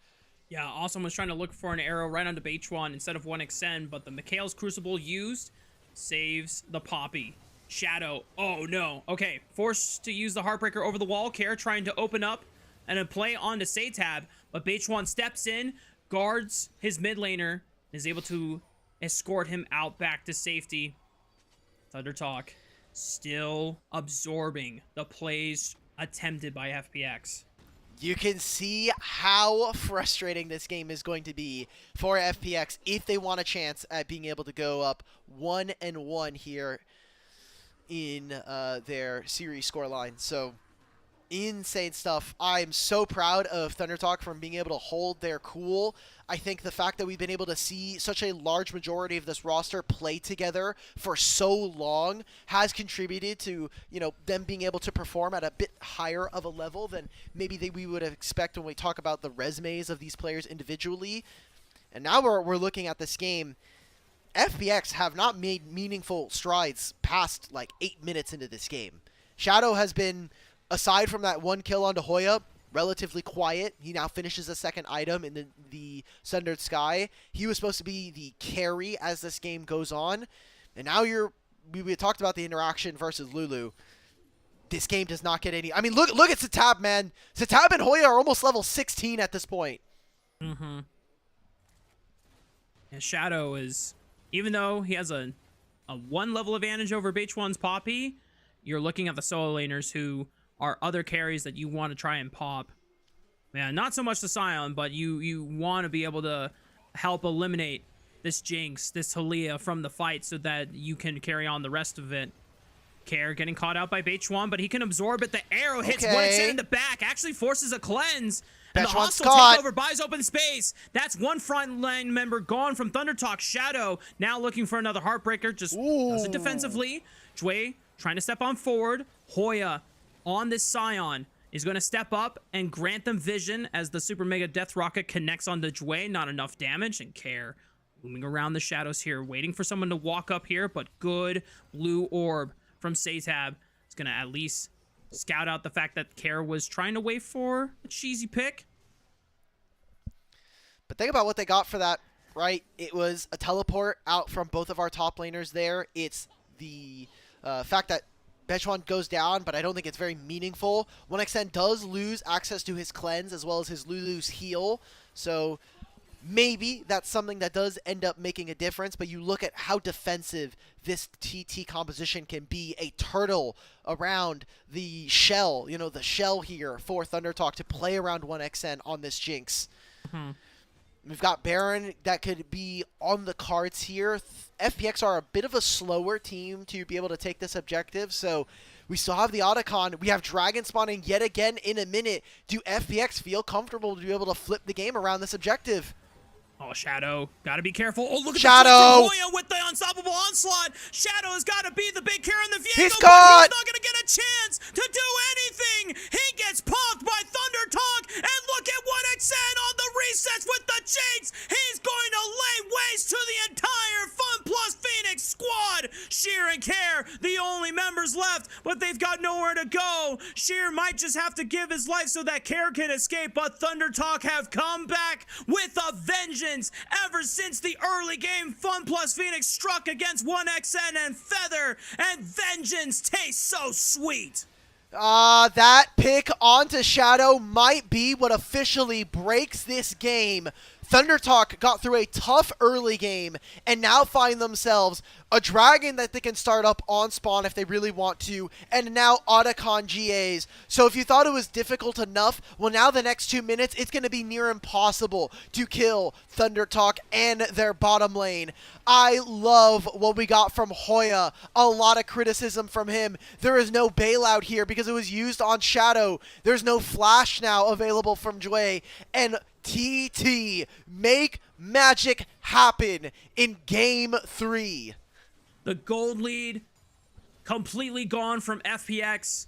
Yeah, Awesome was trying to look for an arrow right onto H1 instead of 1xN, but the McHale's Crucible used saves the Poppy. Shadow, oh no. Okay, forced to use the Heartbreaker over the wall. Care trying to open up and then play onto Satab, but H1 steps in, guards his mid laner, is able to escort him out back to safety. ThunderTalk still absorbing the plays attempted by FPX. You can see how frustrating this game is going to be for FPX if they want a chance at being able to go up 1-1 here in their series scoreline. So, insane stuff. I'm so proud of ThunderTalk from being able to hold their cool. I think the fact that we've been able to see such a large majority of this roster play together for so long has contributed to, you know, them being able to perform at a bit higher of a level than maybe we would expect when we talk about the resumes of these players individually. And now we're looking at this game. FPX have not made meaningful strides past like 8 minutes into this game. Shadow has been, aside from that 1 kill onto Hoya, relatively quiet. He now finishes a 2nd item in the Sundered Sky. He was supposed to be the carry as this game goes on. And now we talked about the interaction versus Lulu. This game does not get any... I mean, look at Satab, man. Satab and Hoya are almost level 16 at this point. And Shadow is... Even though he has a 1 level advantage over H1's Poppy, you're looking at the solo laners who are other carries that you want to try and pop. Man, not so much the Scion, but you want to be able to help eliminate this Jinx, this Talia from the fight so that you can carry on the rest of it. Care getting caught out by H1, but he can absorb it. The arrow hits 1xN in the back, actually forces a cleanse. And the hostile takeover buys open space. That's one front line member gone from ThunderTalk. Shadow now looking for another Heartbreaker, just does it defensively. Jway trying to step on forward. Hoya on this Scion is going to step up and grant them vision as the Super Mega Death Rocket connects on the Jway. Not enough damage, and Care moving around the shadows here, waiting for someone to walk up here, but good blue orb from Satab is going to at least scout out the fact that Care was trying to wait for a cheesy pick. But think about what they got for that, right? It was a teleport out from both of our top laners there. It's the fact that Bechuan goes down, but I don't think it's very meaningful. 1xN does lose access to his cleanse as well as his Lulu's heal, so maybe that's something that does end up making a difference, but you look at how defensive this TT composition can be. A turtle around the shell, you know, the shell here for ThunderTalk to play around 1xN on this Jinx. We've got Baron that could be on the cards here. FPX are a bit of a slower team to be able to take this objective, so we still have the Otacon. We have Dragon spawning yet again in a minute. Do FPX feel comfortable to be able to flip the game around this objective? Oh, Shadow, gotta be careful. Oh, look at Shadow! the Hoya with the unstoppable onslaught. Shadow has got to be the big carry in the vehicle, He's but caught! he's not gonna get a chance to do anything. He gets punked by ThunderTalk, and look at 1xN on the resets with the Jinx. He's going to lay waste to the entire Fun Plus Phoenix gonna go. Sheer might just have to give his life so that Care can escape, but ThunderTalk have come back with a vengeance. Ever since the early game, Fun plus Phoenix struck against 1XN and Feather, and vengeance tastes so sweet. That pick onto Shadow might be what officially breaks this game. ThunderTalk got through a tough early game and now find themselves a dragon that they can start up on spawn if they really want to, and now Otacon GAs. So if you thought it was difficult enough, well, now the next 2 minutes, it's going to be near impossible to kill ThunderTalk and their bottom lane. I love what we got from Hoya. A lot of criticism from him. There is no bailout here because it was used on Shadow. There's no flash now available from Jue. And TT make magic happen in game 3. The gold lead completely gone from FPX.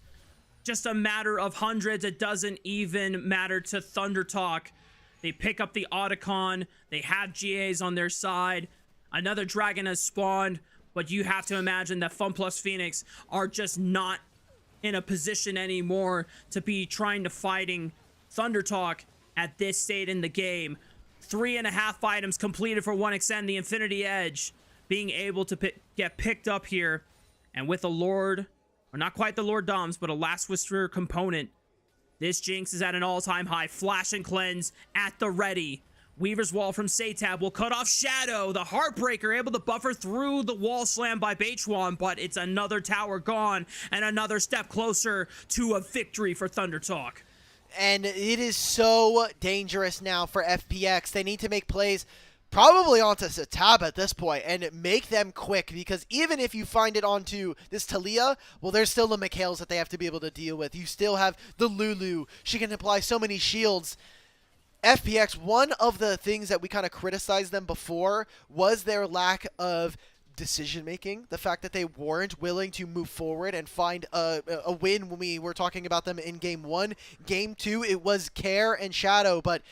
Just a matter of hundreds. It doesn't even matter to ThunderTalk. They pick up the Otacon. They have GAs on their side. Another dragon has spawned, but you have to imagine that Fun plus Phoenix are just not in a position anymore to be trying to fighting ThunderTalk at this state in the game. 3.5 items completed for 1XN, the Infinity Edge, being able to get picked up here. And with a Lord, or not quite the Lord Doms, but a Last Whisperer component, this Jinx is at an all-time high. Flash and Cleanse at the ready. Weaver's Wall from Satab will cut off Shadow. The Heartbreaker able to buffer through the wall slam by Beichuan, but it's another tower gone and another step closer to a victory for ThunderTalk. And it is so dangerous now for FPX. They need to make plays probably onto Satab at this point and make them quick, because even if you find it onto this Talia, well, there's still the Mikhails that they have to be able to deal with. You still have the Lulu. She can apply so many shields. FPX, one of the things that we kind of criticized them before was their lack of decision making, the fact that they weren't willing to move forward and find a win when we were talking about them in game 1. Game 2, it was Care and Shadow, but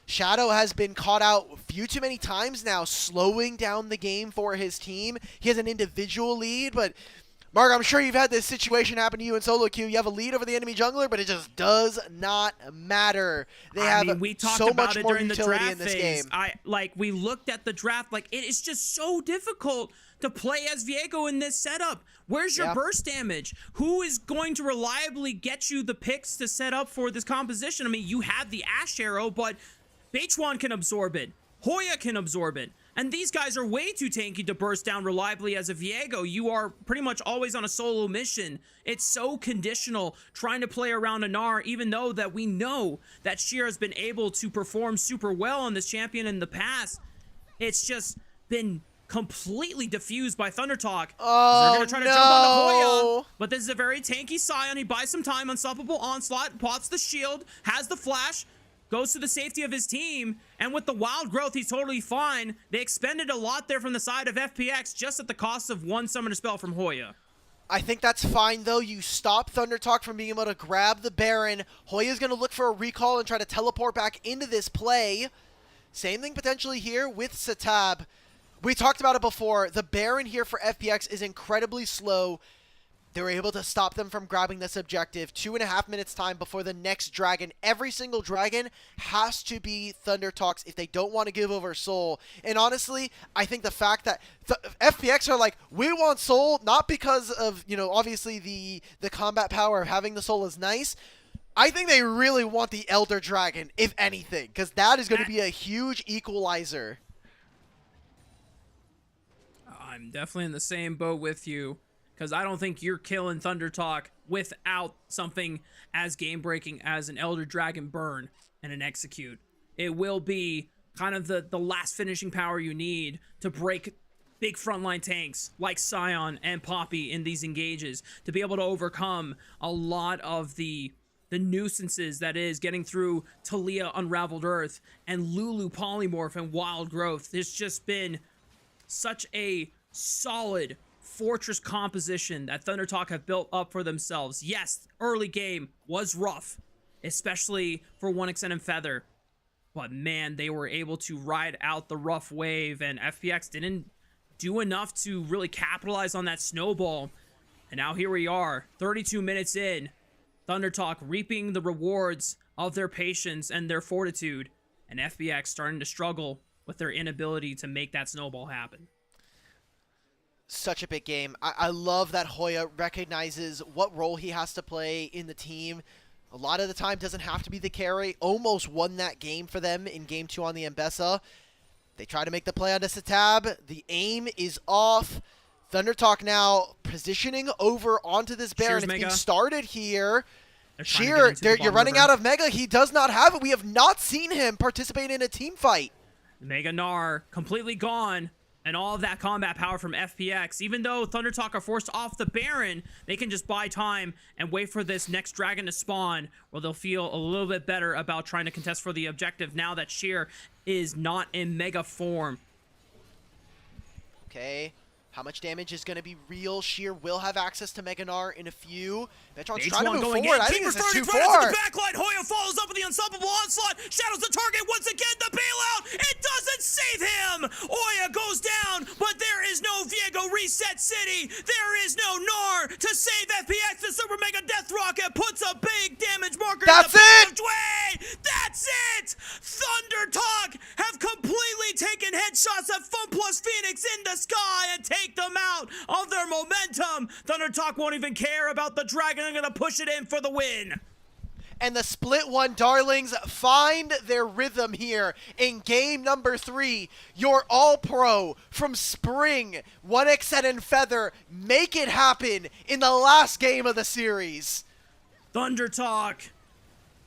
Shadow has been caught out a few too many times now, slowing down the game for his team. He has an individual lead, but Mark, I'm sure you've had this situation happen to you in solo queue. You have a lead over the enemy jungler, but it just does not matter. They have we talked so about much it more during the utility draft in this phase. game. We looked at the draft, it is just so difficult to play as Viego in this setup. Where's your burst damage? Who is going to reliably get you the picks to set up for this composition? I mean, you have the Ash Arrow, but Beichuan can absorb it. Hoya can absorb it. And these guys are way too tanky to burst down reliably as a Viego. You are pretty much always on a solo mission. It's so conditional trying to play around Anar, even though that we know that Sheer has been able to perform super well on this champion in the past. It's just been completely diffused by ThunderTalk. Oh, they're going to try to jump onto Hoya, but this is a very tanky Scion. He buys some time. Unstoppable Onslaught, pops the shield, has the flash, goes to the safety of his team, and with the wild growth, he's totally fine. They expended a lot there from the side of FPX, just at the cost of one summoner spell from Hoya. I think that's fine, though. You stop ThunderTalk from being able to grab the Baron. Hoya's going to look for a recall and try to teleport back into this play. Same thing potentially here with Satab. We talked about it before. The Baron here for FPX is incredibly slow. They were able to stop them from grabbing this objective. 2.5 minutes time before the next dragon. Every single dragon has to be ThunderTalk's if they don't want to give over Soul. And honestly, I think the fact that FPX are like, we want Soul, not because of, obviously the combat power of having the Soul is nice. I think they really want the Elder Dragon, if anything, because that is going to be a huge equalizer. I'm definitely in the same boat with you, because I don't think you're killing ThunderTalk without something as game-breaking as an Elder Dragon burn and an execute. It will be kind of the last finishing power you need to break big frontline tanks like Scion and Poppy in these engages, to be able to overcome a lot of the nuisances that is getting through Talia Unraveled Earth and Lulu Polymorph and Wild Growth. There's just been such a solid fortress composition that ThunderTalk have built up for themselves. Yes, early game was rough, especially for 1XN and Feather, but man, they were able to ride out the rough wave, and FPX didn't do enough to really capitalize on that snowball. And now here we are, 32 minutes in. ThunderTalk reaping the rewards of their patience and their fortitude. And FPX starting to struggle with their inability to make that snowball happen. Such a big game. I love that Hoya recognizes what role he has to play in the team. A lot of the time doesn't have to be the carry. Almost won that game for them in game 2 on the Mbessa. They try to make the play on the Satab. The aim is off. ThunderTalk now positioning over onto this Baron. It's being started here. Sheer, you're running out of Mega. He does not have it. We have not seen him participate in a team fight. Mega Gnar completely gone. And all of that combat power from FPX. Even though ThunderTalk are forced off the Baron, they can just buy time and wait for this next dragon to spawn, where they'll feel a little bit better about trying to contest for the objective now that Sheer is not in Mega form. Okay. How much damage is going to be real? Sheer will have access to Mega Gnar in a few. Metron's trying to move forward. I think this is 2-4. Right backline. Hoya follows up with the unstoppable onslaught. Shadows the target once again. The bailout. It doesn't save him. Hoya goes down, but there is no Viego Reset City. There is no Gnar to save FPX. The Super Mega Death Rocket puts a big damage marker. That's it. That's it. ThunderTalk have completely taken headshots at Fun Plus Phoenix in the sky and take them out of their momentum. ThunderTalk won't even care about the dragon. They're gonna push it in for the win. And the split one darlings find their rhythm here in game number 3. Your all-pro from Spring, 1xN and Feather, make it happen in the last game of the series. ThunderTalk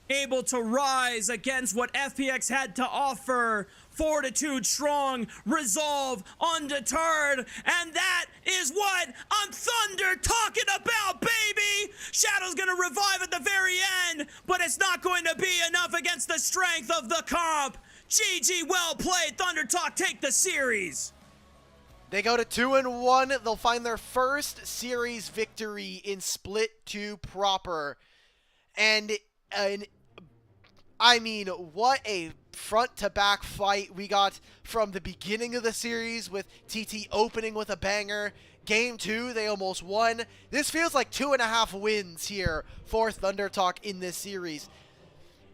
able to rise against what FPX had to offer. Fortitude strong, resolve undeterred, and that is what I'm Thunder talking about, baby! Shadow's gonna revive at the very end, but it's not going to be enough against the strength of the comp. GG, well played. ThunderTalk take the series. They go to 2-1. They'll find their first series victory in Split 2 proper. And I mean, what a front-to-back fight we got from the beginning of the series, with TT opening with a banger. Game 2, they almost won. This feels like 2.5 wins here for ThunderTalk in this series.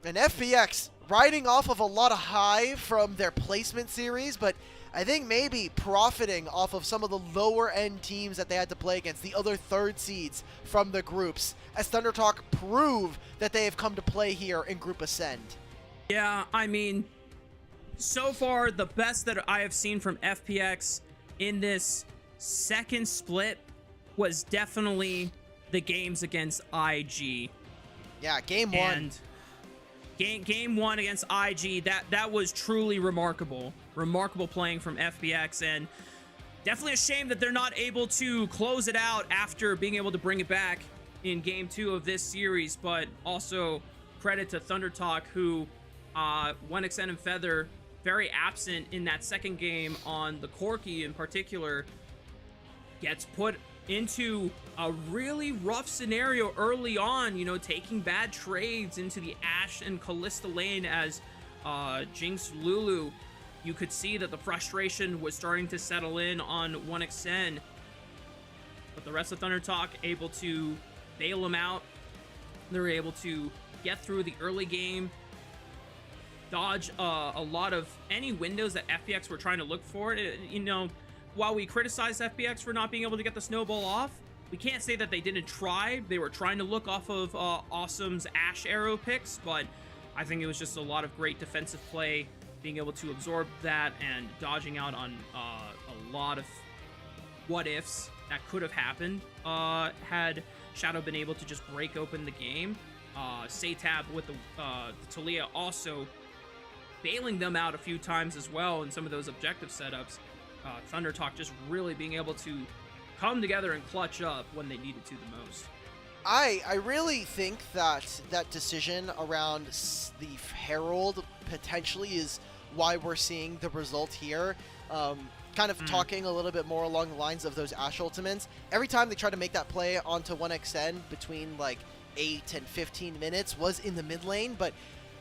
And FPX riding off of a lot of high from their placement series, but I think maybe profiting off of some of the lower-end teams that they had to play against, the other third seeds from the groups, as ThunderTalk prove that they have come to play here in Group Ascend. Yeah, I mean, so far, the best that I have seen from FPX in this second split was definitely the games against IG. Yeah, game 1. And game 1 against IG, that was truly remarkable. Remarkable playing from FPX, and definitely a shame that they're not able to close it out after being able to bring it back in game 2 of this series. But also credit to ThunderTalk, who 1xN and Feather very absent in that second game on the Corki in particular, gets put into a really rough scenario early on, you know, taking bad trades into the Ashe and Callista lane as Jinx Lulu. You could see that the frustration was starting to settle in on 1xN, but the rest of ThunderTalk able to bail them out. They were able to get through the early game, dodge a lot of any windows that FPX were trying to look for. You know, while we criticize FPX for not being able to get the snowball off, we can't say that they didn't try. They were trying to look off of Awesome's Ashe arrow picks, but I think it was just a lot of great defensive play, being able to absorb that and dodging out on a lot of what-ifs that could have happened had Shadow been able to just break open the game. Satab with the Talia also bailing them out a few times as well in some of those objective setups. ThunderTalk just really being able to come together and clutch up when they needed to the most. I really think that that decision around the Herald potentially is why we're seeing the result here. Kind of talking a little bit more along the lines of those Ashe ultimates. Every time they try to make that play onto 1xN between like 8 and 15 minutes was in the mid lane, but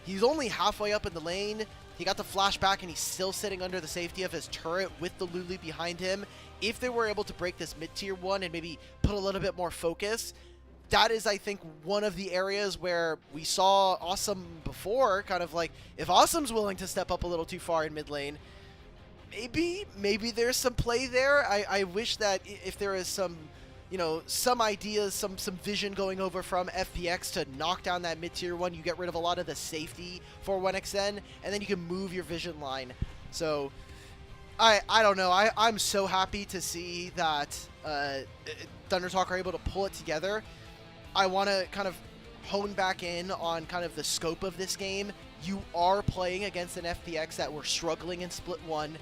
he's only halfway up in the lane. He got the flashback, and he's still sitting under the safety of his turret with the Lulu behind him. If they were able to break this mid-tier 1 and maybe put a little bit more focus, that is, I think, one of the areas where we saw Awesome before, kind of like, if Awesome's willing to step up a little too far in mid lane, maybe there's some play there. I wish that if there is some, you know, some ideas, some vision going over from FPX to knock down that mid-tier 1, you get rid of a lot of the safety for 1xN, and then you can move your vision line. So, I don't know. I'm so happy to see that ThunderTalk are able to pull it together. I want to kind of hone back in on kind of the scope of this game. You are playing against an FPX that were struggling in Split 1,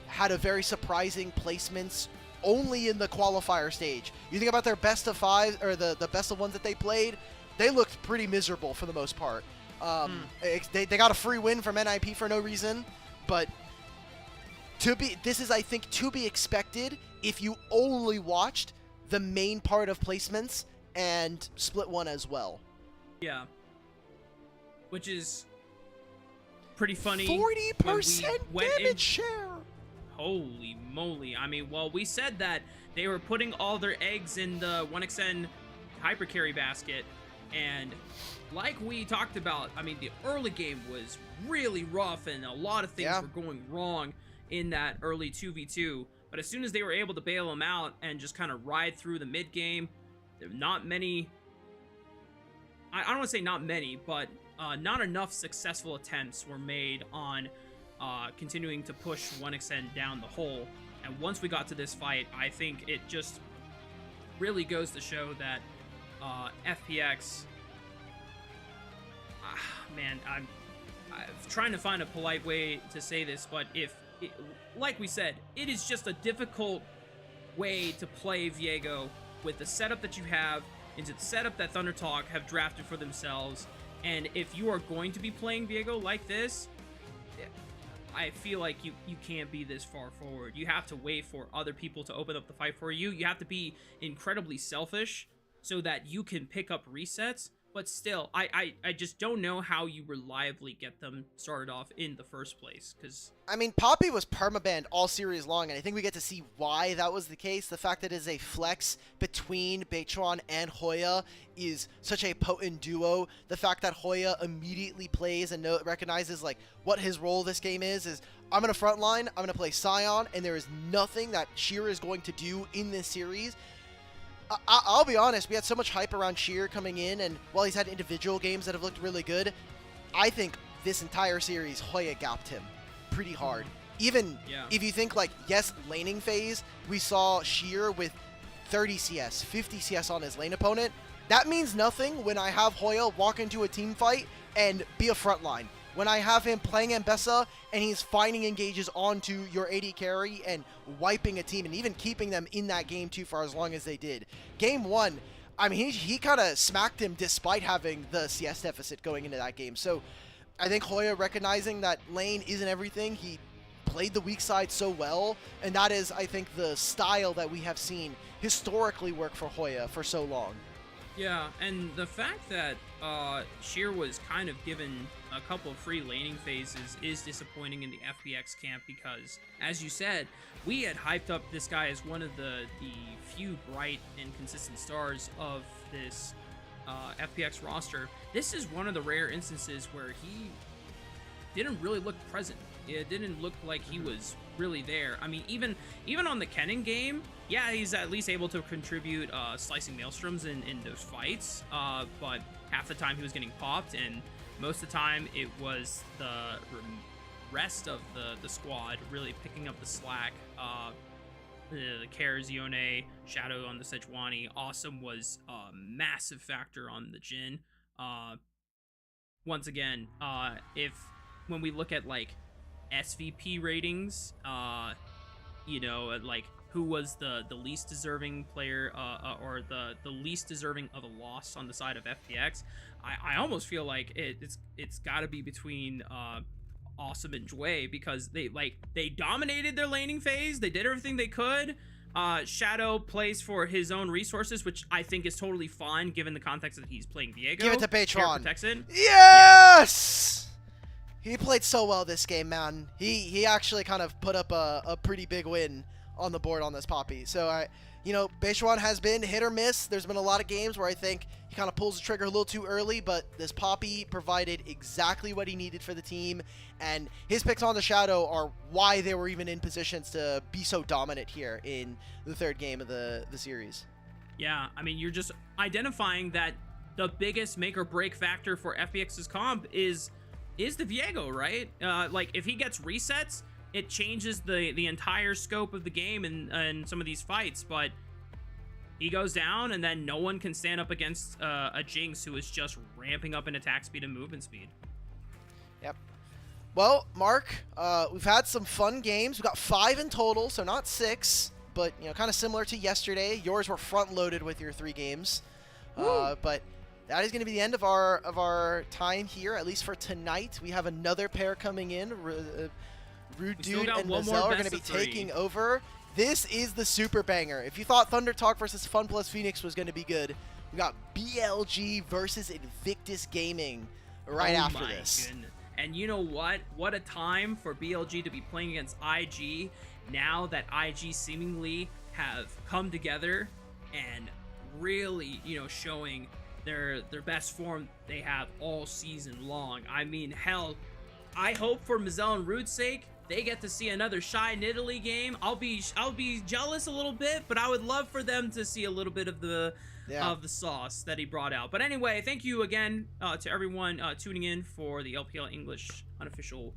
had a very surprising placements only in the qualifier stage. You think about their best of 5 or the best of 1s that they played, they looked pretty miserable for the most part. They got a free win from NiP for no reason, but this is, I think, to be expected if you only watched the main part of placements and Split 1 as well. Yeah. Which is pretty funny. 40% damage share! Holy moly. I mean, well, we said that they were putting all their eggs in the 1xN hyper carry basket, and like we talked about, I mean, the early game was really rough, and a lot of things were going wrong in that early 2v2, but as soon as they were able to bail them out and just kind of ride through the mid game, not many, I don't want to say not many, but not enough successful attempts were made on continuing to push 1xN down the hole. And once we got to this fight, I think it just really goes to show that FPX, man, I'm trying to find a polite way to say this, but like we said, it is just a difficult way to play Viego with the setup that you have into the setup that ThunderTalk have drafted for themselves. And if you are going to be playing Viego like this, I feel like you can't be this far forward. You have to wait for other people to open up the fight for you. You have to be incredibly selfish so that you can pick up resets. But still, I just don't know how you reliably get them started off in the first place. Because I mean, Poppy was permabanned all series long, and I think we get to see why that was the case. The fact that it is a flex between Beitron and Hoya is such a potent duo. The fact that Hoya immediately plays and recognizes like what his role this game is I'm going to frontline, I'm going to play Sion, and there is nothing that Sheer is going to do in this series. I'll be honest, we had so much hype around Sheer coming in, and while he's had individual games that have looked really good, I think this entire series, Hoya gapped him pretty hard. Even if you think, like, yes, laning phase, we saw Sheer with 30 CS, 50 CS on his lane opponent. That means nothing when I have Hoya walk into a team fight and be a frontline. When I have him playing Ambessa and he's finding engages onto your AD carry and wiping a team and even keeping them in that game too for as long as they did. Game 1, I mean, he kind of smacked him despite having the CS deficit going into that game. So I think Hoya recognizing that lane isn't everything, he played the weak side so well, and that is, I think, the style that we have seen historically work for Hoya for so long. Yeah, and the fact that Sheer was kind of given a couple of free laning phases is disappointing in the FPX camp because, as you said, we had hyped up this guy as one of the few bright and consistent stars of this FPX roster. This is one of the rare instances where he didn't really look present. It didn't look like he was really there. I mean, even on the Kennen game, yeah, he's at least able to contribute slicing maelstroms in those fights, but half the time he was getting popped, and most of the time it was the rest of the squad really picking up the slack. The Kers, Yone, Shadow on the Sejuani. Awesome was a massive factor on the Jhin. Once again, when we look at like SVP ratings, you know, like who was the least deserving player or the least deserving of a loss on the side of FPX, I almost feel like it's got to be between Awesome and Jway, because they dominated their laning phase. They did everything they could. Shadow plays for his own resources, which I think is totally fine given the context that he's playing Viego. Give it to Beitron. Protects it. Yes! He played so well this game, man. He actually kind of put up a pretty big win on the board on this Poppy. So you know, Beishuan has been hit or miss. There's been a lot of games where I think he kind of pulls the trigger a little too early, but this Poppy provided exactly what he needed for the team, and his picks on the Shadow are why they were even in positions to be so dominant here in the third game of the series. Yeah, I mean, you're just identifying that the biggest make or break factor for FPX's comp is the Viego, right? Like, if he gets resets, it changes the entire scope of the game and some of these fights, but he goes down and then no one can stand up against a Jinx who is just ramping up in attack speed and movement speed. Yep. Well, Mark, we've had some fun games. We've got 5 in total, so not 6, but, you know, kind of similar to yesterday. Yours were front-loaded with your 3 games. But that is going to be the end of our time here, at least for tonight. We have another pair coming in. Rude Dude and Mazel are going to be taking over. This is the super banger. If you thought Thunder Talk versus Fun Plus Phoenix was going to be good, we got BLG versus Invictus Gaming right after this. Goodness. And you know what? What a time for BLG to be playing against IG now that IG seemingly have come together and really, you know, showing their best form they have all season long. I mean, hell, I hope for Mazel and Rude's sake they get to see another Shy Nidalee game. I'll be jealous a little bit, but I would love for them to see a little bit of the sauce that he brought out. But anyway, thank you again to everyone tuning in for the LPL English unofficial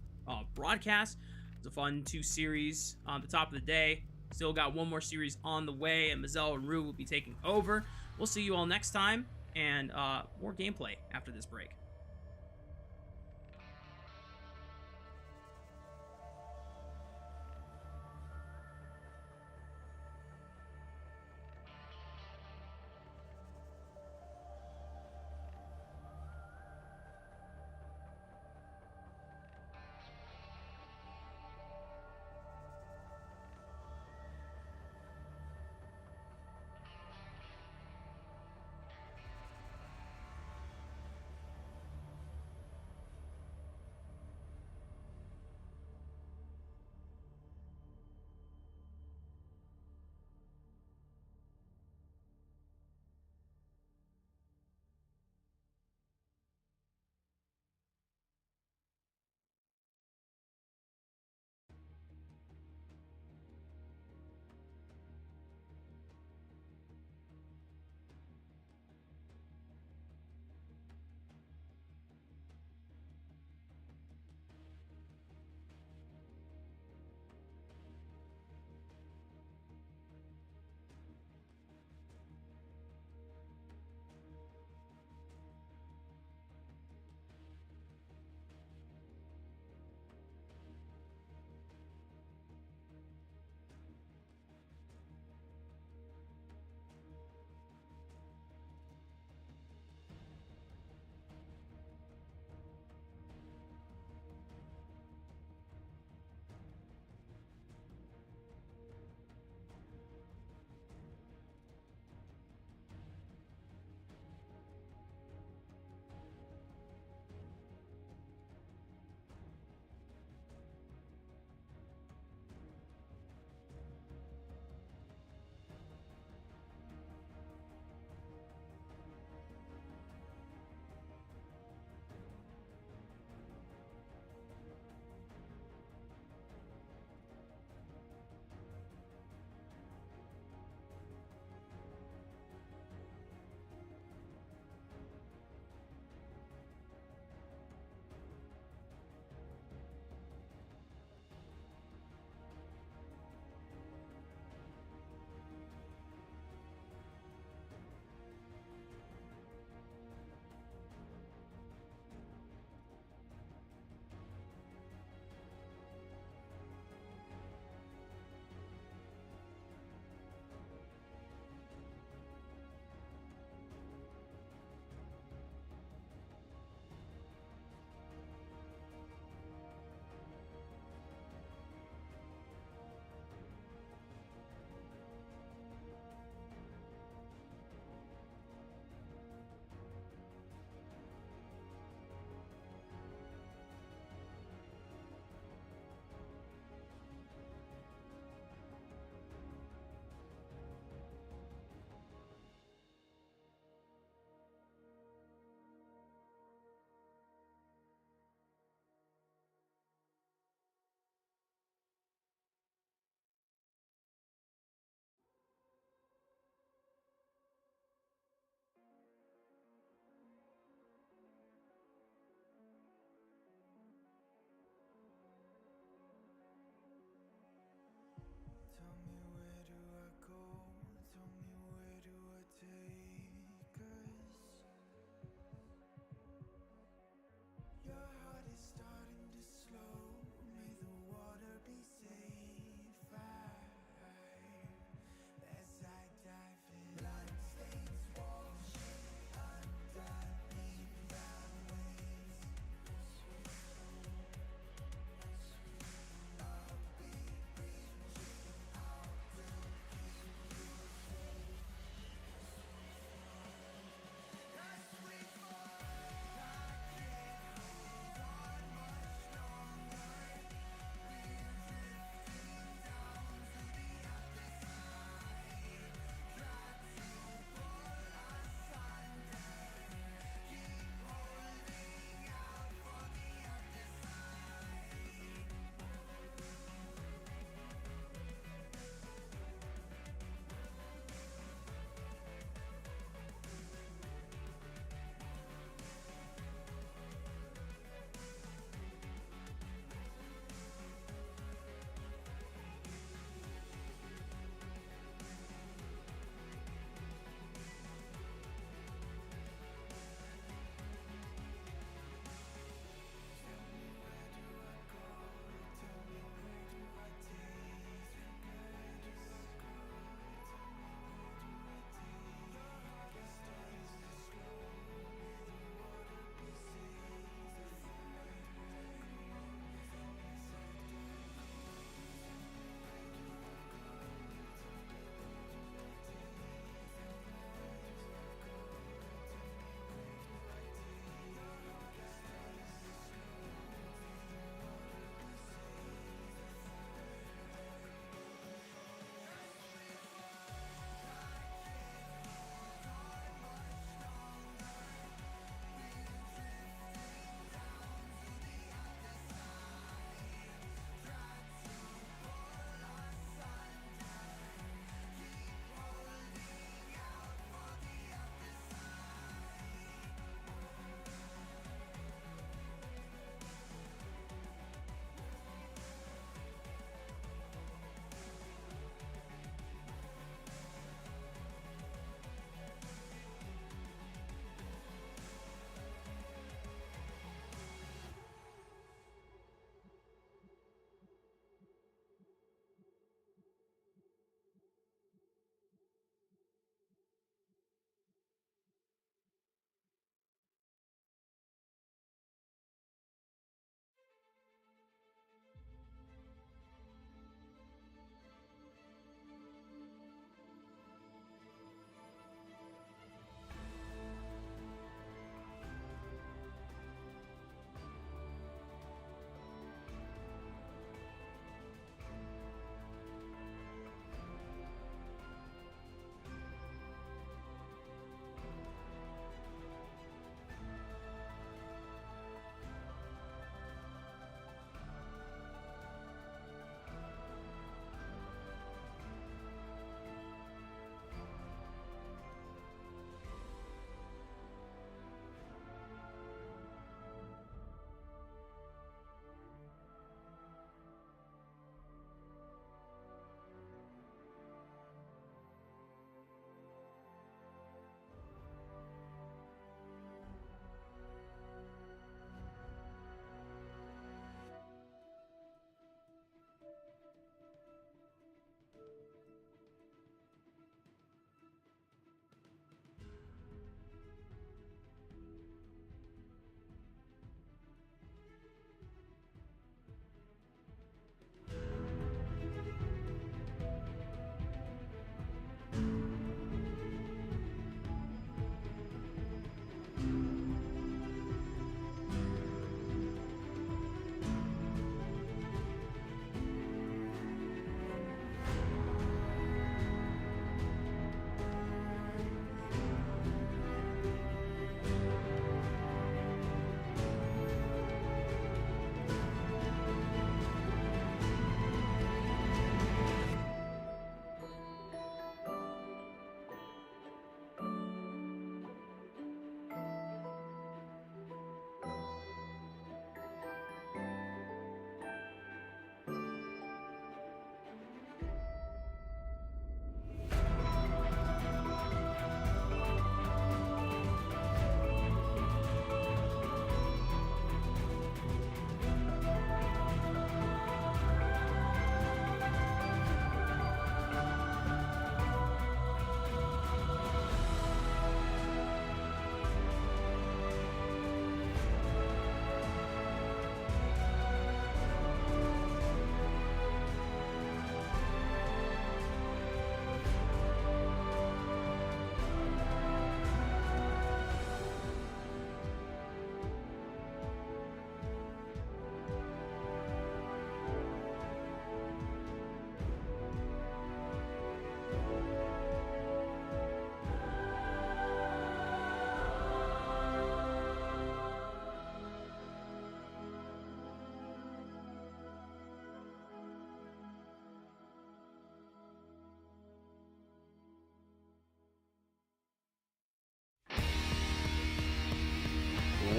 broadcast. It's a fun 2 series on the top of the day. Still got 1 more series on the way, and Mazel and Rude will be taking over. We'll see you all next time, and more gameplay after this break.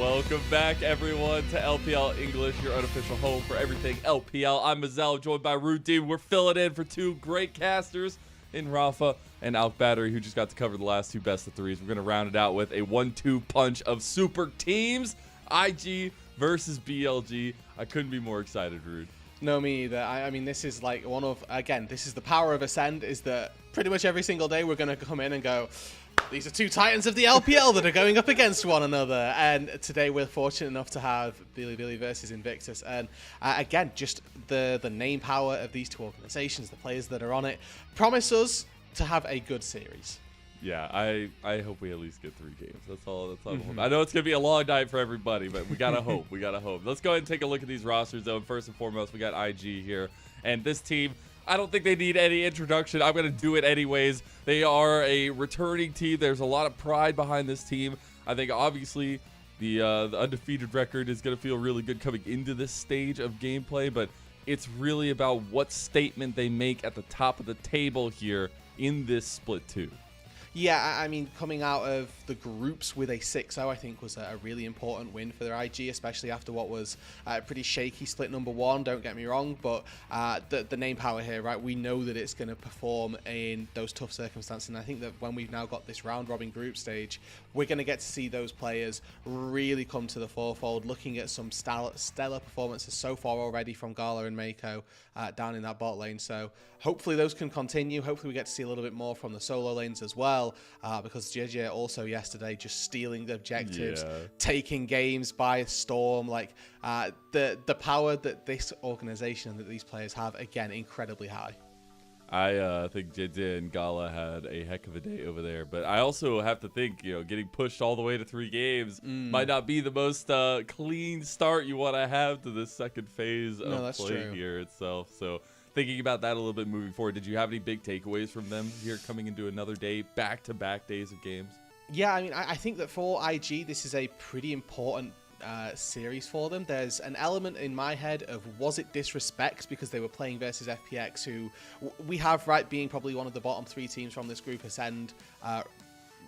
Welcome back, everyone, to LPL English, your unofficial home for everything LPL. I'm Mazel, joined by Rudy. We're filling in for two great casters in Rafa and Alk Battery, who just got to cover the last two best of threes. We're going to round it out with a 1-2 punch of super teams, IG versus BLG. I couldn't be more excited, Rude. No, me either. I mean, this is like one of, again, this is the power of Ascend, is that pretty much every single day we're going to come in and go, these are two titans of the LPL that are going up against one another. And today we're fortunate enough to have Billy versus Invictus. And again, just the name power of these two organizations, the players that are on it, promise us to have a good series. Yeah, I hope we at least get 3 games. That's all. I know it's going to be a long night for everybody, but we got to hope. We got to hope. Let's go ahead and take a look at these rosters, though. First and foremost, we got IG here. And this team, I don't think they need any introduction. I'm going to do it anyways. They are a returning team. There's a lot of pride behind this team. I think, obviously, the undefeated record is going to feel really good coming into this stage of gameplay, but it's really about what statement they make at the top of the table here in this split 2. Yeah, I mean, coming out of the groups with a 6-0, I think was a really important win for their IG, especially after what was a pretty shaky split number 1, don't get me wrong, but the name power here, right, we know that it's going to perform in those tough circumstances, and I think that when we've now got this round-robin group stage, we're going to get to see those players really come to the forefold, looking at some stellar performances so far already from Gala and Mako down in that bot lane, so hopefully those can continue. Hopefully we get to see a little bit more from the solo lanes as well, because JDG also yesterday just stealing the objectives, taking games by storm. Like the power that this organization and that these players have, again, incredibly high. I think JD and Gala had a heck of a day over there, but I also have to think, getting pushed all the way to 3 games might not be the most clean start you want to have to this second phase of play here itself. So thinking about that a little bit moving forward, did you have any big takeaways from them here coming into another day, back-to-back days of games? Yeah, I mean, I think that for IG, this is a pretty important series for them. There's an element in my head of, was it disrespect because they were playing versus FPX, who we have, right, being probably one of the bottom 3 teams from this group Ascend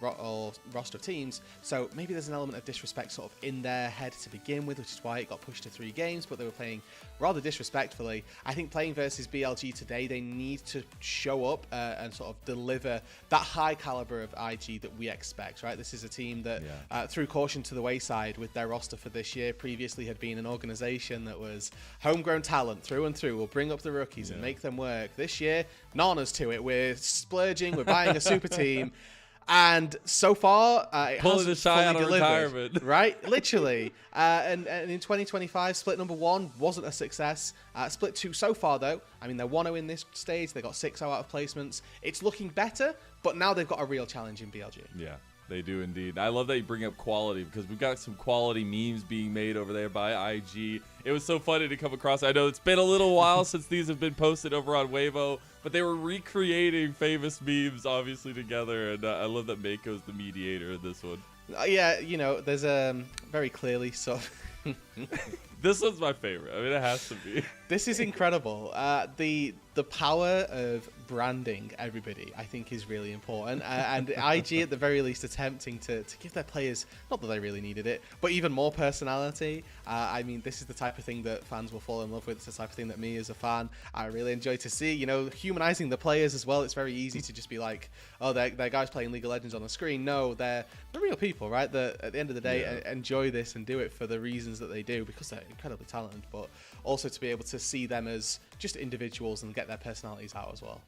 or roster of teams, so maybe there's an element of disrespect sort of in their head to begin with, which is why it got pushed to 3 games, but they were playing rather disrespectfully. I think playing versus BLG today, they need to show up and sort of deliver that high caliber of IG that we expect, right? This is a team that threw caution to the wayside with their roster for this year. Previously had been an organization that was homegrown talent through and through. We'll bring up the rookies and make them work. This year, nanas to it. We're splurging, we're buying a super team. And so far, it pulling the shy out of retirement, right? Literally. And in 2025, split number 1 wasn't a success. Split 2 so far, though. I mean, they're 1-0 in this stage. They got 6-0 out of placements. It's looking better, but now they've got a real challenge in BLG. Yeah, they do indeed. I love that you bring up quality, because we've got some quality memes being made over there by IG. It was so funny to come across. I know it's been a little while since these have been posted over on Weibo, but they were recreating famous memes, obviously, together, and I love that Mako's the mediator in this one. Yeah, there's very clearly so. This one's my favorite. I mean, it has to be. This is incredible. The power of branding everybody, I think, is really important. And IG, at the very least, attempting to give their players, not that they really needed it, but even more personality. I mean, this is the type of thing that fans will fall in love with. It's the type of thing that me, as a fan, I really enjoy to see. Humanizing the players as well. It's very easy to just be like, oh, they're guys playing League of Legends on the screen. No, they're real people, right? That at the end of the day, enjoy this and do it for the reasons that they do, because they're incredibly talented, but also to be able to see them as just individuals and get their personalities out as well.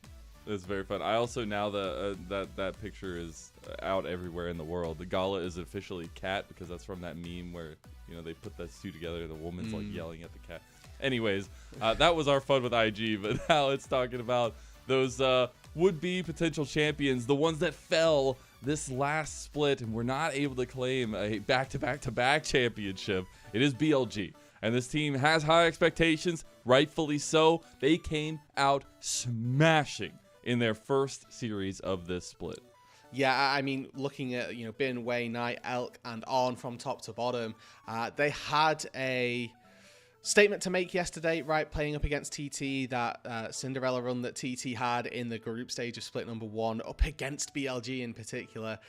It's very fun. I also, now that picture is out everywhere in the world, the Gala is officially cat, because that's from that meme where they put those two together, the woman's like yelling at the cat. Anyways, that was our fun with IG, but now it's talking about those would-be potential champions, the ones that fell this last split and were not able to claim a back-to-back-to-back championship. It is BLG. And this team has high expectations, rightfully so. They came out smashing in their first series of this split. Yeah, I mean, looking at, Bin, Wei, Knight, Elk, and On from top to bottom, they had a statement to make yesterday, right, playing up against TT, that Cinderella run that TT had in the group stage of split number 1, up against BLG in particular.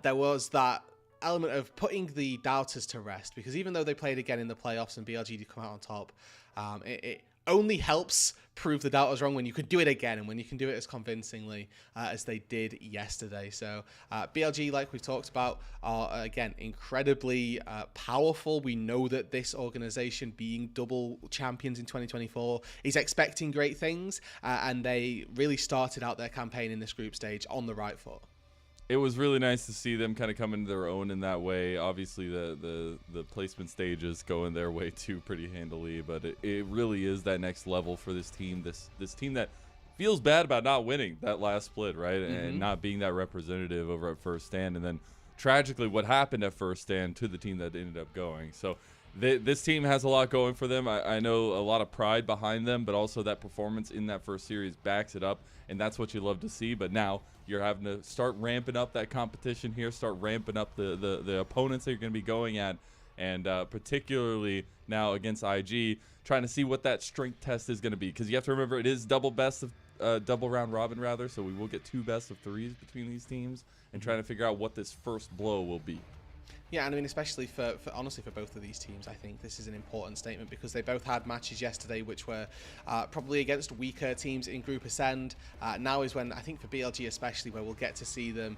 There was that element of putting the doubters to rest, because even though they played again in the playoffs and BLG did come out on top, it only helps prove the doubters wrong when you could do it again and when you can do it as convincingly as they did yesterday. So BLG, like we've talked about, are again incredibly powerful. We know that this organization, being double champions in 2024, is expecting great things, and they really started out their campaign in this group stage on the right foot. It was really nice to see them kind of come into their own in that way. Obviously, the placement stages going their way too pretty handily, but it really is that next level for this team. This team that feels bad about not winning that last split, right? And not being that representative over at First Stand. And then tragically what happened at First Stand to the team that ended up going. So this team has a lot going for them. I know a lot of pride behind them, but also that performance in that first series backs it up, and that's what you love to see. But now you're having to start ramping up that competition here, start ramping up the opponents that you're going to be going at, and particularly now against IG, trying to see what that strength test is going to be, because you have to remember it is double round robin rather, so we will get 2 best of 3s between these teams, and trying to figure out what this first blow will be. Yeah, and I mean, especially for honestly for both of these teams, I think this is an important statement, because they both had matches yesterday which were probably against weaker teams in Group Ascend. Now is when, I think for BLG especially, where we'll get to see them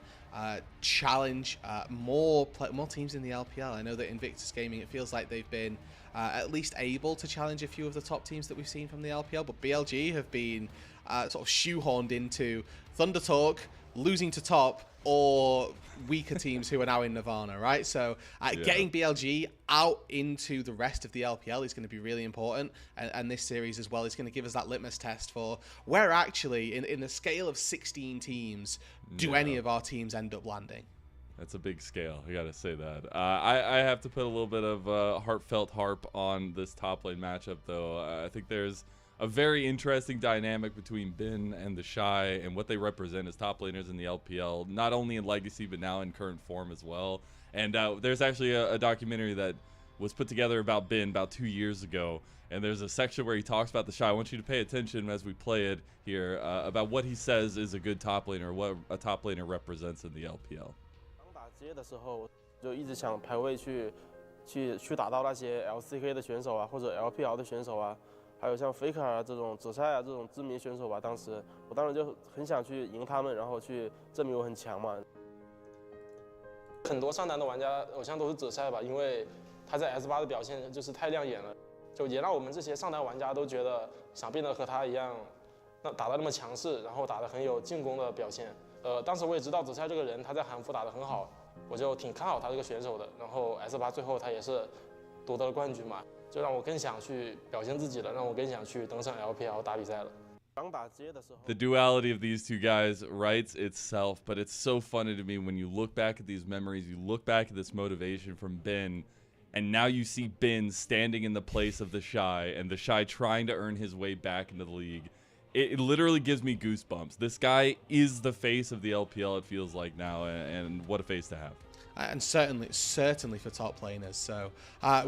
challenge more teams in the LPL. I know that Invictus Gaming, it feels like they've been at least able to challenge a few of the top teams that we've seen from the LPL, but BLG have been sort of shoehorned into Thunder Talk, losing to top, or weaker teams who are now in Nirvana, right? So getting BLG out into the rest of the LPL is going to be really important, and this series as well is going to give us that litmus test for where actually, in the scale of 16 teams, do any of our teams end up landing. That's a big scale, I gotta say that. I have to put a little bit of heartfelt harp on this top lane matchup, though. I think there's a very interesting dynamic between Bin and the Shy and what they represent as top laners in the LPL, not only in Legacy, but now in current form as well. And there's actually a documentary that was put together about Bin about 2 years ago, and there's a section where he talks about the Shy. I want you to pay attention as we play it here about what he says is a good top laner, what a top laner represents in the LPL. 刚打街的时候，就一直想排位去打到那些 LCK 的选手啊，或者 LPL 的选手啊。 还有像 Faker 啊这种紫菜啊这种知名选手吧，我当时就很想去赢他们，然后去证明我很强嘛。很多上单的玩家偶像都是紫菜吧，因为他在 S8的表现就是太亮眼了，就也让我们这些上单玩家都觉得想变得和他一样，打得那么强势，然后打得很有进攻的表现。当时我也知道紫菜这个人他在韩服打得很好，我就挺看好他这个选手的。然后 S8最后他也是夺得了冠军嘛。 就让我更想去表现自己了，让我更想去登上 LPL 打比赛了。刚打街的时候 The duality of these two guys writes itself, but it's so funny to me when you look back at these memories, you look back at this motivation from Bin, and now you see Bin standing in the place of the Shy, and the Shy trying to earn his way back into the league. It literally gives me goosebumps. This guy is the face of the LPL, it feels like now, and what a face to have. And certainly for top laners. So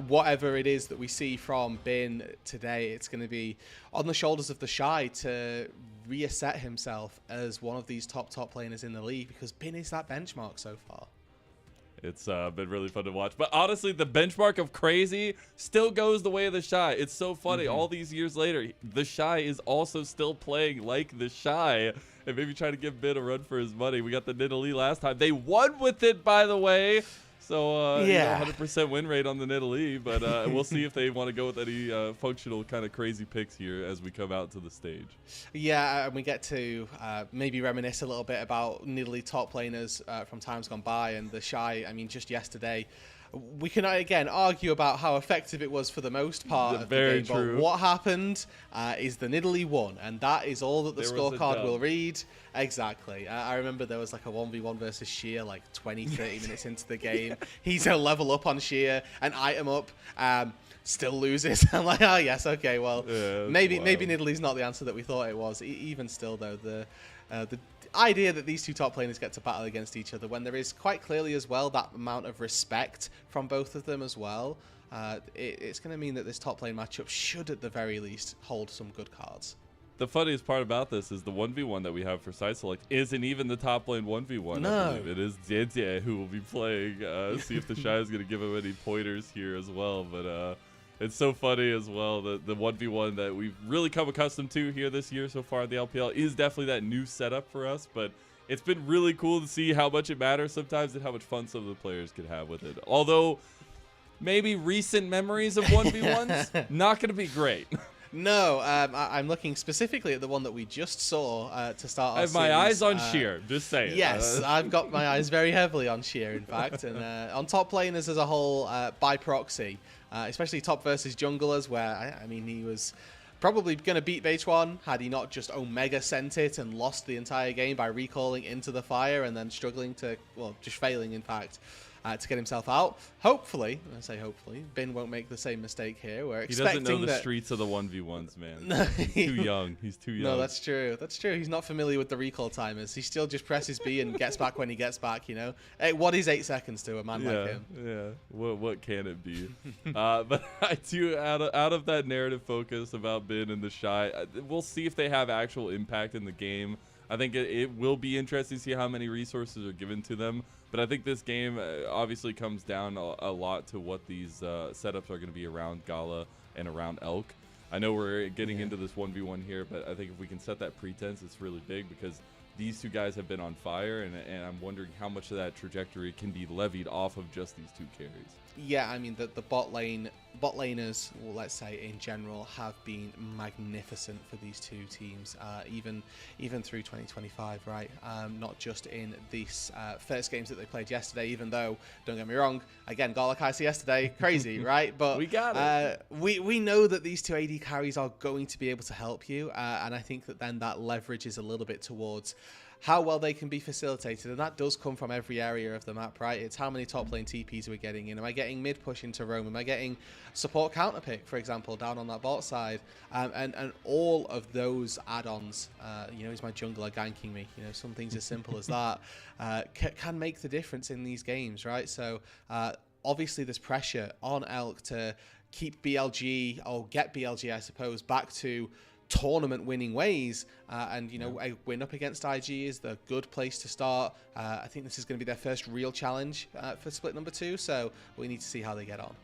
whatever it is that we see from Bin today, it's going to be on the shoulders of the Shy to reassert himself as one of these top laners in the league, because Bin is that benchmark so far. It's been really fun to watch. But honestly, the benchmark of crazy still goes the way of the Shy. It's so funny. All these years later, the Shy is also still playing like the Shy. And maybe trying to give Bin a run for his money. We got the Nidalee last time. They won with it, by the way. So, yeah, 100% win rate on the Nidalee. But we'll see if they want to go with any functional kind of crazy picks here as we come out to the stage. Yeah, and we get to maybe reminisce a little bit about Nidalee top laners from times gone by. And the Shy, I mean, just yesterday, we can again argue about how effective it was for the most part of the game, true. But what happened is the Nidalee won, and that is all that the scorecard will read. Exactly. I remember there was like a 1v1 versus Sheer like 20-30 minutes into the game. He's a level up on Sheer, an item up, still loses. I'm like, oh yes, okay, well, maybe Nidalee's not the answer that we thought it was. Even still though, the idea that these two top laners get to battle against each other when there is quite clearly as well that amount of respect from both of them as well, it's going to mean that this top lane matchup should at the very least hold some good cards. The funniest part about this is the 1v1 that we have for side select isn't even the top lane 1v1. No. I believe it is JDG who will be playing. See if the Shy is going to give him any pointers here as well. But it's so funny as well. The 1v1 that we've really come accustomed to here this year so far in the LPL is definitely that new setup for us. But it's been really cool to see how much it matters sometimes and how much fun some of the players can have with it. Although maybe recent memories of 1v1s, not going to be great. No, I'm looking specifically at the one that we just saw to start our I have my series. eyes on Sheer, just saying. Yes, I've got my eyes very heavily on Sheer, in fact, and on top laners as a whole by proxy, especially top versus junglers, where, I mean, he was probably going to beat H1 had he not just Omega sent it and lost the entire game by recalling into the fire and then struggling to, well, just failing, in fact, to get himself out. Hopefully, I say hopefully, Bin won't make the same mistake here. We're expecting He doesn't know the that streets of the 1v1s, man. He's too young. He's too young. No, that's true. That's true. He's not familiar with the recall timers. He still just presses B and gets back when he gets back, you know? Hey, what is 8 seconds to a man like him? Yeah. What can it be? But I do, out of that narrative focus about Bin and the Shy, we'll see if they have actual impact in the game. I think it will be interesting to see how many resources are given to them. But I think this game obviously comes down a lot to what these setups are going to be around Gala and around Elk. I know we're getting into this 1v1 here, but I think if we can set that pretense, it's really big because these two guys have been on fire, and I'm wondering how much of that trajectory can be levied off of just these two carries. Yeah, I mean, the bot laners, well, let's say in general, have been magnificent for these two teams, even through 2025, right? Not just in these first games that they played yesterday, even though, don't get me wrong, again, Galakaisi yesterday, crazy, right? But we got it. We know that these two AD carries are going to be able to help you, and I think that then that leverage is a little bit towards how well they can be facilitated, and that does come from every area of the map, right? It's how many top lane TPs are we getting in? Am I getting mid push into roam? Am I getting support counter pick, for example, down on that bot side? And all of those add-ons, you know, is my jungler ganking me? You know, some things as simple as that can make the difference in these games, right? So obviously there's pressure on Elk to keep BLG, or get BLG, I suppose, back to tournament winning ways, and you know, a win up against IG is the good place to start. I think this is going to be their first real challenge for split number 2, so we need to see how they get on.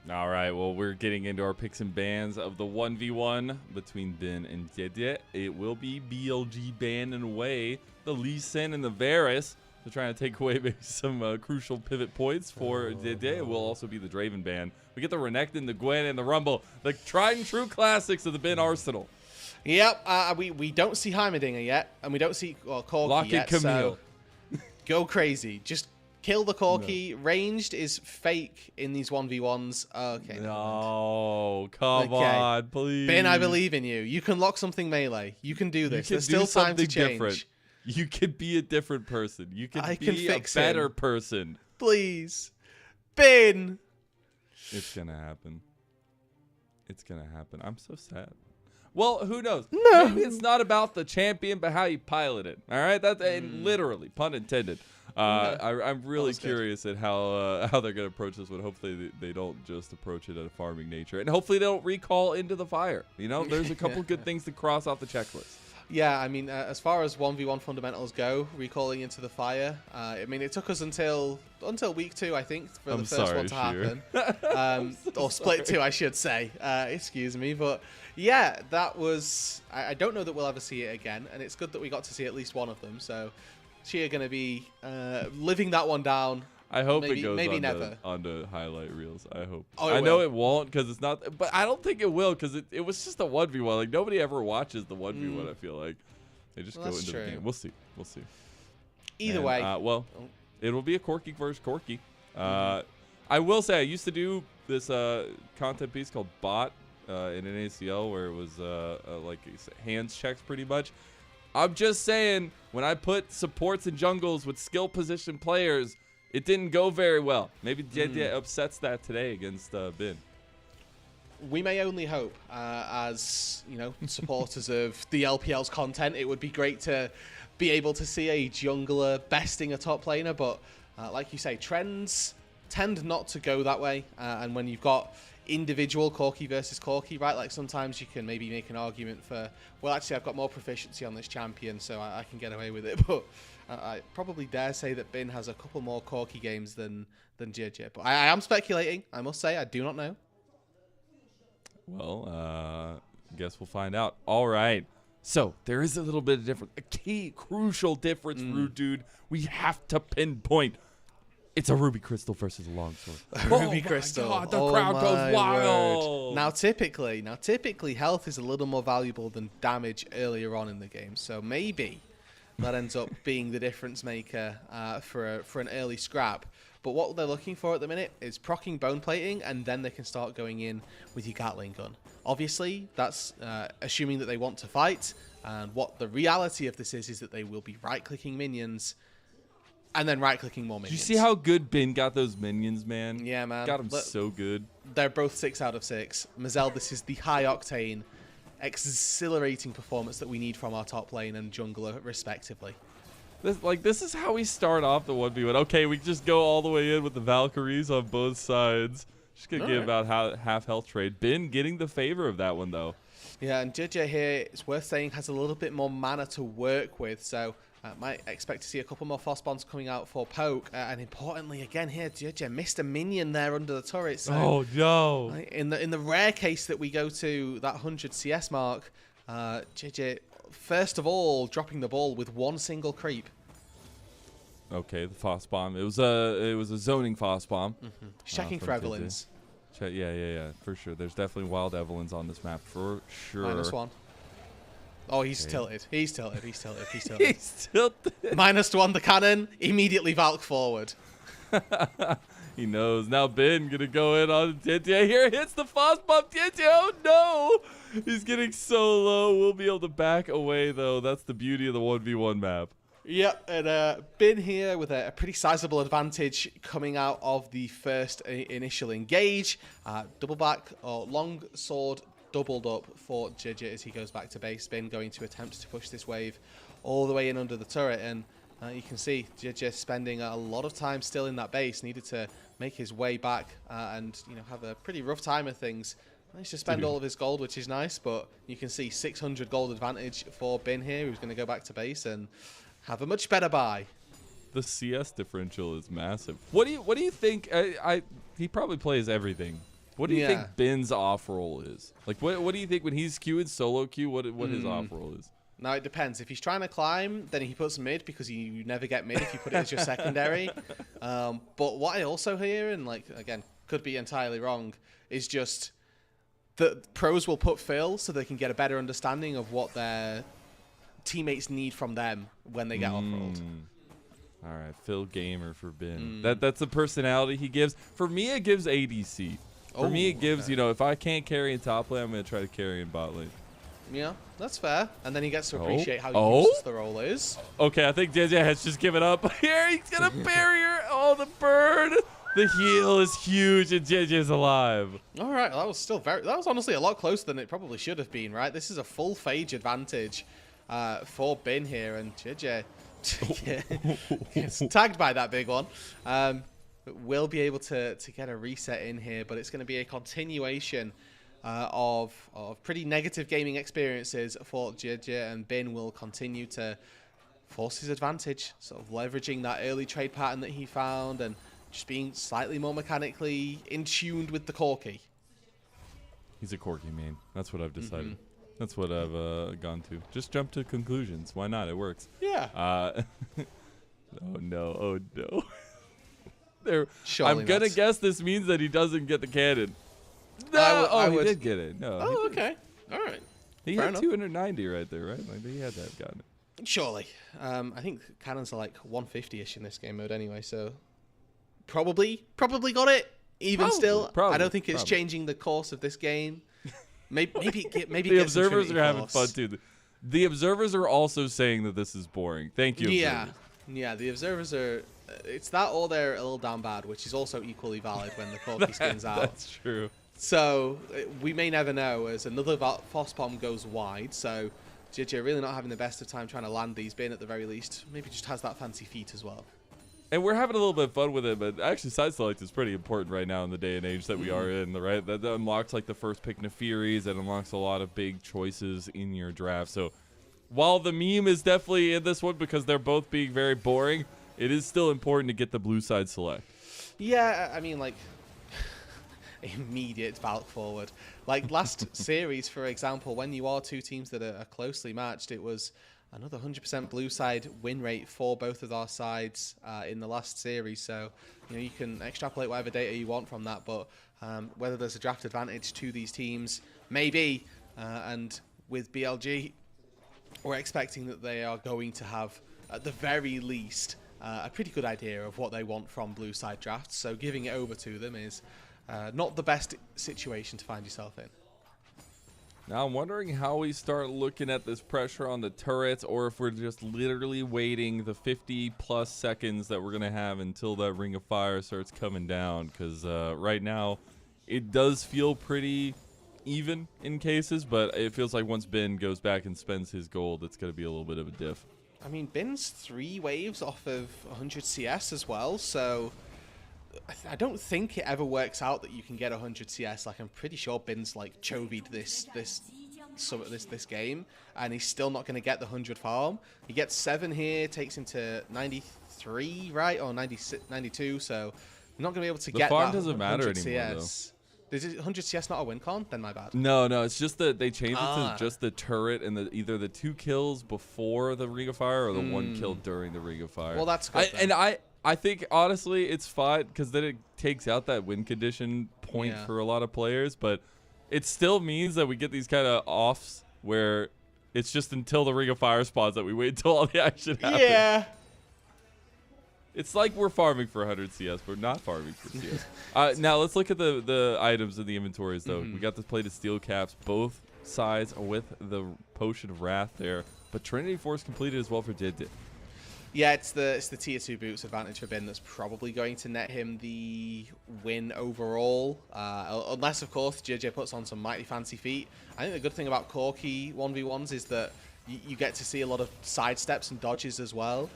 All right, well, we're getting into our picks and bans of the 1v1 between Bin and JDG. It will be BLG banning away the Lee Sin and the Varus. They're trying to take away maybe some crucial pivot points for JDG. It will also be the Draven ban. We get the Renekton, the Gwen, and the Rumble, the tried and true classics of the Bin arsenal. Yep, we don't see Heimerdinger yet, and we don't see Corki Lock yet, it, Camille. so go crazy. Just kill the Corki. No. Ranged is fake in these 1v1s. Okay. No, come on, please. Bin, I believe in you. You can lock something melee. You can do this. There's still time to change. Different. You could be a different person. You can be a fix better him. person. Please. Bin. It's going to happen. It's going to happen. I'm so sad. Well, who knows? No. Maybe it's not about the champion, but how you pilot it. All right? That's literally, pun intended. I'm really curious at how they're going to approach this one. Hopefully they don't just approach it at a farming nature. And hopefully they don't recall into the fire. You know, there's a couple good things to cross off the checklist. Yeah, I mean, as far as 1v1 fundamentals go, recalling into the fire, I mean, it took us until week 2, I think, for the first one to happen. Or split 2, I should say. Excuse me. But yeah, that was... I don't know that we'll ever see it again, and it's good that we got to see at least one of them. So she are going to be living that one down. I hope maybe, it goes maybe never. onto highlight reels. I hope. Oh, I know it won't because it's not, but I don't think it will because it was just a 1v1. Like nobody ever watches the 1v1. I feel like they just go into the game. We'll see. We'll see. Either way. Well, it will be a Corki versus Corki. I will say I used to do this content piece called Bot in an ACL where it was like hands checks pretty much. I'm just saying when I put supports and jungles with skill position players, it didn't go very well. Maybe JDG upsets that today against Bin. We may only hope, as you know, supporters of the LPL's content. It would be great to be able to see a jungler besting a top laner, but like you say, trends tend not to go that way. And when you've got individual Corki versus Corki, right? Like sometimes you can maybe make an argument for, well, actually I've got more proficiency on this champion, so I can get away with it. But I probably dare say that Bin has a couple more Corki games than JJ. But I am speculating. I must say I do not know. Well, guess we'll find out. All right. So there is a little bit of difference, a key crucial difference, Rude Dude. We have to pinpoint. It's a Ruby Crystal versus a Longsword. Ruby Crystal. God, the crowd goes wild. Now typically health is a little more valuable than damage earlier on in the game. So maybe that ends up being the difference maker for an early scrap. But what they're looking for at the minute is proccing bone plating, and then they can start going in with your Gatling gun. Obviously, that's assuming that they want to fight. And what the reality of this is that they will be right-clicking minions and then right-clicking more minions. Did you see how good Bin got those minions, man? Yeah, man. Got them so good. They're both 6 out of 6. Mazel, this is the high-octane, exhilarating performance that we need from our top lane and jungler, respectively. This is how we start off the 1v1. Okay, we just go all the way in with the Valkyries on both sides. Just going to give about half health trade. Bin getting the favor of that one, though. Yeah, and JJ here, it's worth saying, has a little bit more mana to work with, so might expect to see a couple more Foss Bombs coming out for Poke. And importantly, again here, JJ missed a minion there under the turret. So, oh, no. In the rare case that we go to that 100 CS mark, JJ, first of all, dropping the ball with one single creep. Okay, the Foss Bomb. It was a zoning Foss Bomb. He's checking for Evelyns. Yeah, for sure. There's definitely wild Evelyns on this map, for sure. -1. Oh, he's tilted. He's tilted. He's tilted. -1, the cannon. Immediately Valk forward. He knows. Now Bin gonna go in on Tintia. Here hits the Foss Bomb. Tintia, oh no! He's getting so low. We'll be able to back away, though. That's the beauty of the 1v1 map. Yep, and Bin here with a pretty sizable advantage coming out of the first initial engage. Double back, or long sword doubled up for JJ as he goes back to base. Bin going to attempt to push this wave all the way in under the turret, and you can see JJ spending a lot of time still in that base. Needed to make his way back and have a pretty rough time of things. Managed to spend all of his gold, which is nice, but you can see 600 gold advantage for Bin here, who's going to go back to base and have a much better buy. The CS differential is massive. What do you think? He probably plays everything. What do you think Bin's off roll is? Like, what do you think when he's queuing solo queue? What his off roll is? Now it depends. If he's trying to climb, then he puts mid because you never get mid if you put it as your secondary. But what I also hear, and again could be entirely wrong, is just that pros will put Phil so they can get a better understanding of what their teammates need from them when they get off-rolled. All right, Phil Gamer for Bin. That's the personality he gives. For me, it gives ADC. For me, it gives, if I can't carry in top lane, I'm going to try to carry in bot lane. Yeah, that's fair. And then he gets to appreciate how useless the role is. Okay, I think JJ has just given up. Here, he's going to barrier. Oh, the burn. The heal is huge, and JJ's alive. All right, that was honestly a lot closer than it probably should have been, right? This is a full phage advantage for Bin here, and JJ gets tagged by that big one. Will be able to get a reset in here, but it's going to be a continuation of pretty negative gaming experiences for JJ, and Bin will continue to force his advantage, sort of leveraging that early trade pattern that he found and just being slightly more mechanically in tuned with the Corki. He's a Corki main. That's what I've decided. That's what I've gone to. Just jump to conclusions. Why not? It works. Yeah. Oh no. Surely I'm gonna guess this means that he doesn't get the cannon. No, he did get it. No. Oh, okay. All right. He Fair had enough. 290 right there, right? Like he had that gotten it. Surely. I think cannons are like 150-ish in this game mode anyway, so probably got it. Even still, I don't think it's changing the course of this game. Maybe the observers are having fun too. The observers are also saying that this is boring. Thank you. Yeah. The observers are. It's that, or they're a little down bad, which is also equally valid when the Corki spins out. That's true. So we may never know as another Foss Bomb goes wide. So JJ really not having the best of time trying to land these. Bin at the very least, maybe just has that fancy feet as well. And we're having a little bit of fun with it, but actually side select is pretty important right now in the day and age that we are in, right? That unlocks like the first pick Nefiris, that unlocks a lot of big choices in your draft. So while the meme is definitely in this one because they're both being very boring, it is still important to get the blue side select. Yeah, I mean, like, immediate bulk forward. Like last series, for example, when you are two teams that are closely matched, it was another 100% blue side win rate for both of our sides in the last series. So, you know, you can extrapolate whatever data you want from that, but whether there's a draft advantage to these teams, maybe. And with BLG, we're expecting that they are going to have, at the very least, a pretty good idea of what they want from blue side drafts. So giving it over to them is not the best situation to find yourself in. Now I'm wondering how we start looking at this pressure on the turrets, or if we're just literally waiting the 50+ seconds that we're going to have until that ring of fire starts coming down. Because right now it does feel pretty even in cases, but it feels like once Ben goes back and spends his gold, it's going to be a little bit of a diff. I mean, Bin's 3 waves off of 100 CS as well, so I don't think it ever works out that you can get 100 CS. Like, I'm pretty sure Bin's like chovied this game, and he's still not going to get the 100 farm. He gets 7 here, takes him to 93, right, or 96, 92. So you're not going to be able to get the farm that doesn't matter anymore, CS. Is it 100 CS not a win con? Then my bad. No, it's just that they changed it to just the turret and either the 2 kills before the ring of fire or the 1 kill during the ring of fire. Well, that's good. I think honestly it's fine because then it takes out that win condition point for a lot of players, but it still means that we get these kind of offs where it's just until the ring of fire spawns that we wait until all the action happens. Yeah. It's like we're farming for 100 CS, but we're not farming for CS. Now let's look at the items in the inventories, though. We got this plate of steel caps, both sides with the Potion of Wrath there, but Trinity Force completed as well for JDG. Yeah, it's the tier 2 boots advantage for Bin that's probably going to net him the win overall. Unless, of course, JJ puts on some mighty fancy feet. I think the good thing about Corki 1v1s is that you get to see a lot of side steps and dodges as well.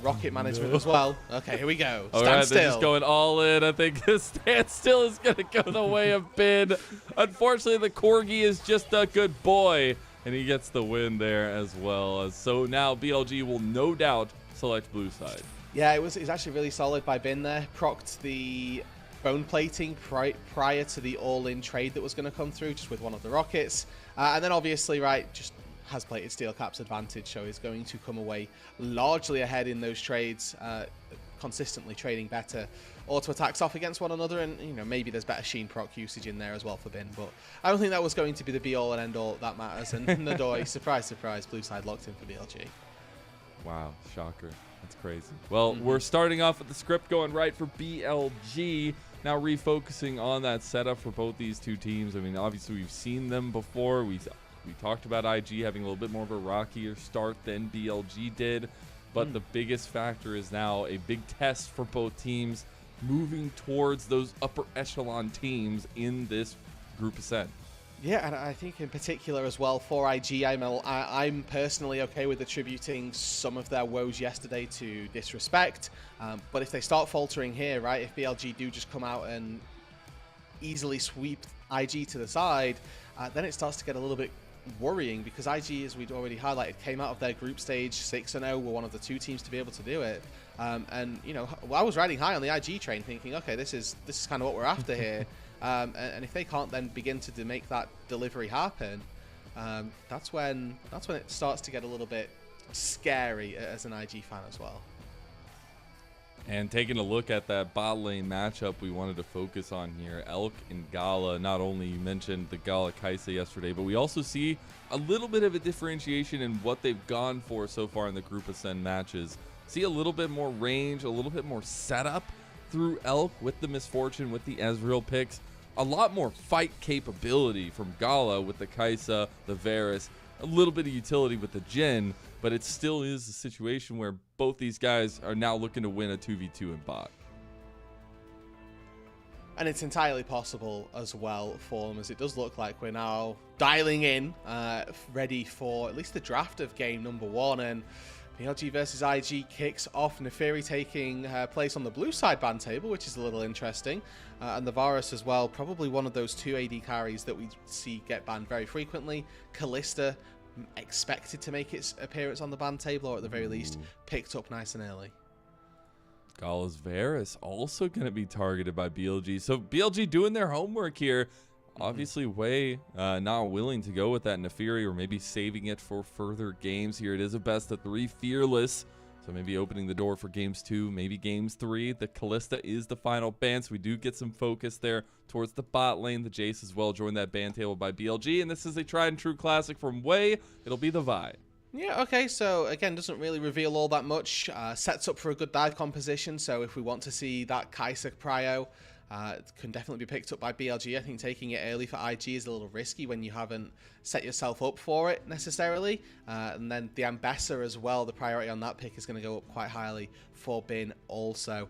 Rocket management as well. Okay, here we go. Stand still. They're just going all in. I think the stand still is going to go the way of Bin. Unfortunately, the Corgi is just a good boy, and he gets the win there as well. So now BLG will no doubt select blue side. Yeah, it was actually really solid by Bin there. Procced the bone plating prior to the all-in trade that was going to come through, just with one of the rockets. And then obviously, right, just has plated steel caps advantage, so he's going to come away largely ahead in those trades, consistently trading better auto attacks off against one another, and you know, maybe there's better Sheen proc usage in there as well for Bin, but I don't think that was going to be the be all and end all that matters. And Nadoi, surprise blue side locked in for BLG. Wow, shocker. That's crazy. Well, we're starting off with the script going right for BLG. Now refocusing on that setup for both these two teams. I mean, obviously we've seen them before. We talked about IG having a little bit more of a rockier start than BLG did, but the biggest factor is now a big test for both teams moving towards those upper echelon teams in this group ascent. Yeah, and I think in particular as well for IG, I'm personally okay with attributing some of their woes yesterday to disrespect, but if they start faltering here, right, if BLG do just come out and easily sweep IG to the side, then it starts to get a little bit worrying, because IG, as we'd already highlighted, came out of their group stage 6-0, were one of the 2 teams to be able to do it. And you know, I was riding high on the IG train, thinking, okay, this is kind of what we're after here. And if they can't then begin to make that delivery happen, that's when it starts to get a little bit scary as an IG fan as well. And taking a look at that bot lane matchup we wanted to focus on here, Elk and Gala. Not only you mentioned the Gala Kaisa yesterday, but we also see a little bit of a differentiation in what they've gone for so far in the Group Ascend matches. See a little bit more range, a little bit more setup through Elk with the Misfortune, with the Ezreal picks. A lot more fight capability from Gala with the Kaisa, the Varus, a little bit of utility with the Jhin, but it still is a situation where both these guys are now looking to win a 2v2 in bot. And it's entirely possible as well for them, as it does look like we're now dialing in, ready for at least the draft of game number 1. And BLG versus IG kicks off. Neferi taking place on the blue side ban table, which is a little interesting. And the Varus as well, probably one of those 2 AD carries that we see get banned very frequently. Kalista expected to make its appearance on the ban table, or at the very least picked up nice and early. Gala's Varus also going to be targeted by BLG. So BLG doing their homework here. Obviously, Wei not willing to go with that Neferi, or maybe saving it for further games here. It is a best of 3 fearless, so maybe opening the door for games 2, maybe games 3. The Kalista is the final ban, so we do get some focus there towards the bot lane. The Jace as well joined that ban table by BLG, and this is a tried and true classic from Wei. It'll be the Vi. Yeah, okay, so again, doesn't really reveal all that much. Sets up for a good dive composition, so if we want to see that Kai'Sa prio, it can definitely be picked up by BLG. I think taking it early for IG is a little risky when you haven't set yourself up for it necessarily. And then the Ambessa as well, the priority on that pick is going to go up quite highly for Bin also.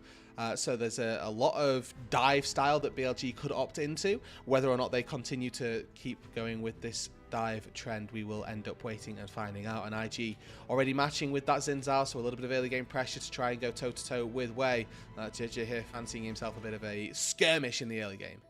So there's a lot of dive style that BLG could opt into. Whether or not they continue to keep going with this dive trend, we will end up waiting and finding out. And IG already matching with that Xin Zhao, so a little bit of early game pressure to try and go toe-to-toe with Wei. JJ here fancying himself a bit of a skirmish in the early game.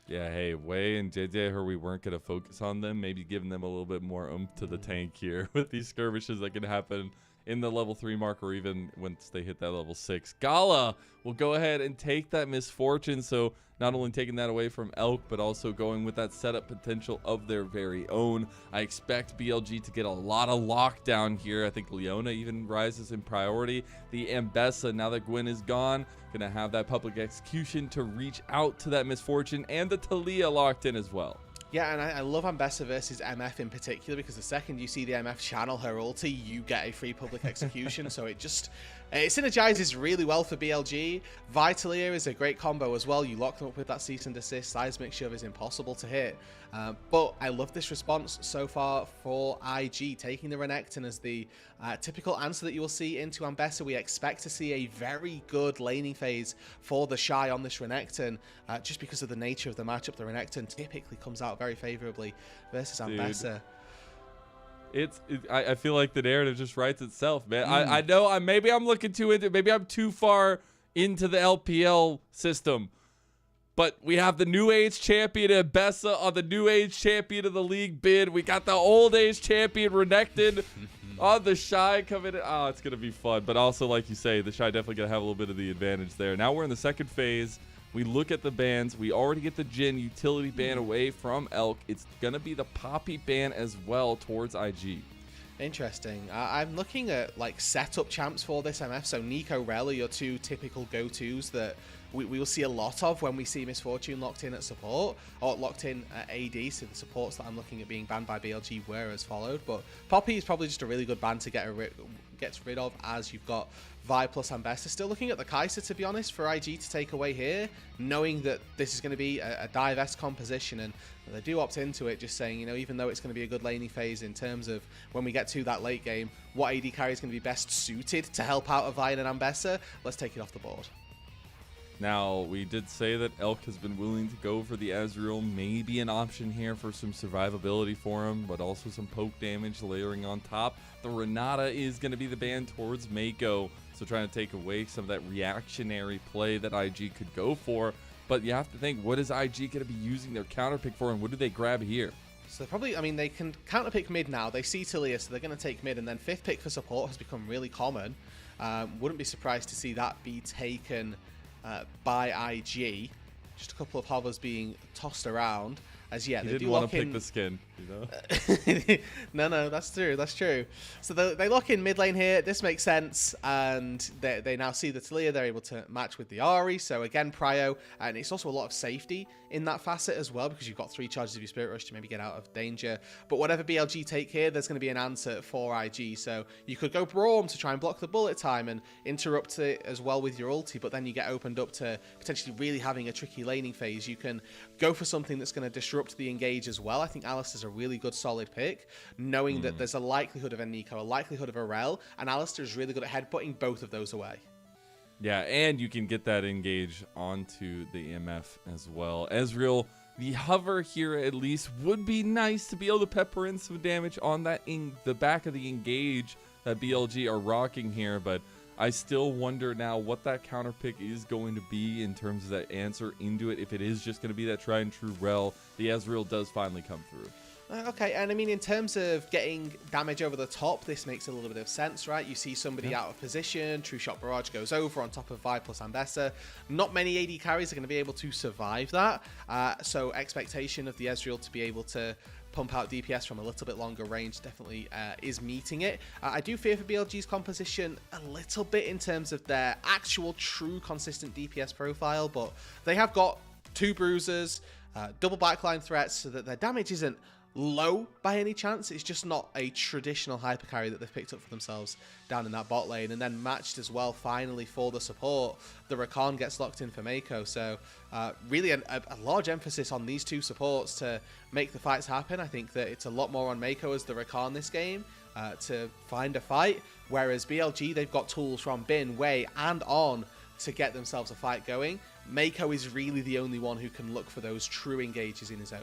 Yeah, hey, Wei and JJ heard we weren't going to focus on them, maybe giving them a little bit more oomph to the tank here with these skirmishes that can happen in the level 3 mark, or even once they hit that level 6. Gala will go ahead and take that misfortune, so not only taking that away from Elk, but also going with that setup potential of their very own. I expect BLG to get a lot of lockdown here. I think Leona even rises in priority. The Ambessa, now that Gwen is gone, gonna have that public execution to reach out to that misfortune, and the Talia locked in as well. Yeah, and I love Ambessa versus MF in particular, because the second you see the MF channel her ulti, you get a free public execution. So it synergizes really well for BLG. Vitalia is a great combo as well. You lock them up with that cease and desist. Seismic shove is impossible to hit. But I love this response so far for IG, taking the Renekton as the typical answer that you will see into Ambessa. We expect to see a very good laning phase for the Shy on this Renekton, just because of the nature of the matchup. The Renekton typically comes out very favorably versus Ambessa. I feel like the narrative just writes itself, man. I know maybe I'm looking too into, maybe I'm too far into the LPL system, but we have the new age champion Ambessa on the new age champion of the league bid. We got the old age champion Renekton on the Shy coming in. Oh, it's gonna be fun, but also, like you say, the Shy definitely gonna have a little bit of the advantage there. Now we're in the second phase. We look at the bans. We already get the Jhin utility ban away from Elk. It's going to be the Poppy ban as well towards IG. Interesting. I'm looking at like setup champs for this MF. So Nico, Rel are your 2 typical go-tos that we will see a lot of when we see Misfortune locked in at support, or locked in at AD. So the supports that I'm looking at being banned by BLG were as followed. But Poppy is probably just a really good ban to get rid of, as you've got Vi plus Ambessa. Still looking at the Kai'Sa, to be honest, for IG to take away here, knowing that this is going to be a dive-esque composition, and they do opt into it, just saying, you know, even though it's going to be a good laning phase in terms of when we get to that late game, what AD carry is going to be best suited to help out a Vi and Ambessa, let's take it off the board. Now, we did say that Elk has been willing to go for the Ezreal, maybe an option here for some survivability for him, but also some poke damage layering on top. The Renata is going to be the ban towards Mako, so trying to take away some of that reactionary play that IG could go for. But you have to think, what is IG going to be using their counter pick for, and what do they grab here? So probably, I mean, they can counter pick mid now. They see Talia, so they're going to take mid, and then 5th pick for support has become really common. Wouldn't be surprised to see that be taken by IG. Just a couple of hovers being tossed around. As yet, they do didn't want lock to pick in the skin, you know. no, that's true. So they lock in mid lane here. This makes sense, and they now see the Talia. They're able to match with the Ahri. So again, prio, and it's also a lot of safety in that facet as well, because you've got 3 charges of your Spirit Rush to maybe get out of danger. But whatever BLG take here, there's going to be an answer for IG. So you could go Braum to try and block the bullet time and interrupt it as well with your ulti, but then you get opened up to potentially really having a tricky laning phase. You can go for something that's going to disrupt the engage as well. I think Alistair's a really good solid pick, knowing that there's a likelihood of a Nico, a likelihood of a Rel, and Alistair is really good at headbutting both of those away. Yeah, and you can get that engage onto the MF as well. Ezreal, the hover here at least would be nice to be able to pepper in some damage on that the back of the engage. that BLG are rocking here, but I still wonder now what that counter pick is going to be in terms of that answer into it. If it is just going to be that tried and true rel, the Ezreal does finally come through. Okay, and I mean, in terms of getting damage over the top, this makes a little bit of sense, right? You see somebody out of position, True Shot Barrage goes over on top of Vi plus Ambessa. Not many AD carries are going to be able to survive that, so expectation of the Ezreal to be able to pump out DPS from a little bit longer range definitely is meeting it. I do fear for BLG's composition a little bit in terms of their actual true consistent DPS profile, but they have got 2 bruisers, double backline threats, so that their damage isn't low by any chance. It's just not a traditional hyper carry that they've picked up for themselves down in that bot lane. And then matched as well finally for the support, the Rakan gets locked in for Mako. So really a large emphasis on these 2 supports to make the fights happen. I think that it's a lot more on Mako as the Rakan this game to find a fight, whereas BLG, they've got tools from Bin, Wei and On to get themselves a fight going. Mako is really the only one who can look for those true engages in his own.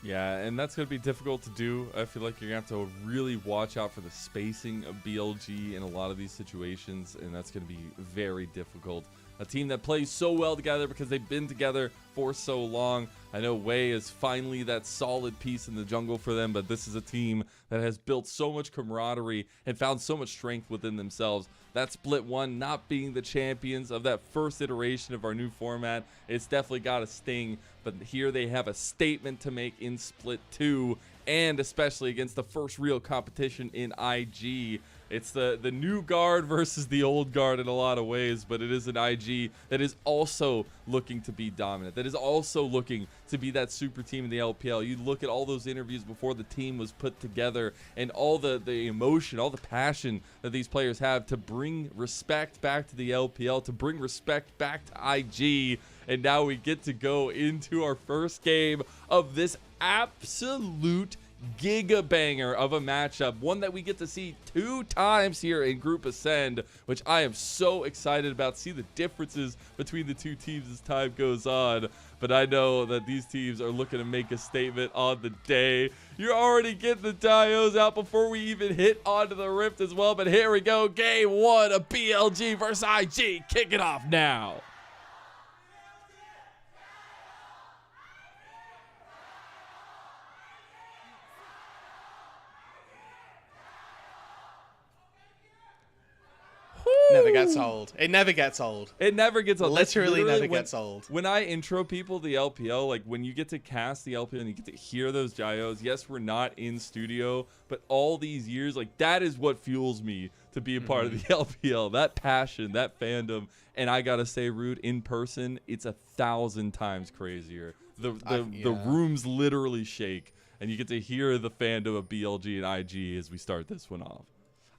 Yeah, and that's going to be difficult to do. I feel like you're going to have to really watch out for the spacing of BLG in a lot of these situations, and that's going to be very difficult. A team that plays so well together because they've been together for so long. I know Wei is finally that solid piece in the jungle for them, but this is a team that has built so much camaraderie and found so much strength within themselves. That Split 1 not being the champions of that first iteration of our new format, it's definitely got a sting, but here they have a statement to make in Split 2, and especially against the first real competition in IG. It's the new guard versus the old guard in a lot of ways, but it is an IG that is also looking to be dominant, that is also looking to be that super team in the LPL. You look at all those interviews before the team was put together and all the emotion, all the passion that these players have to bring respect back to the LPL, to bring respect back to IG. And now we get to go into our first game of this absolute giga banger of a matchup, one that we get to see 2 times here in Group Ascend, which I am so excited about. See the differences between the 2 teams as time goes on, but I know that these teams are looking to make a statement on the day. You're already getting the dios out before we even hit onto the Rift as well, but here we go, game 1 of BLG versus IG, kick it off now. Never gets old. It never gets old. It never gets old. Literally never gets old. When I intro people to the LPL, like when you get to cast the LPL and you get to hear those gyos, yes, we're not in studio, but all these years, like that is what fuels me to be a part of the LPL. That passion, that fandom, and I gotta say, Rude, in person, it's 1,000 times crazier. The rooms literally shake, and you get to hear the fandom of BLG and IG as we start this one off.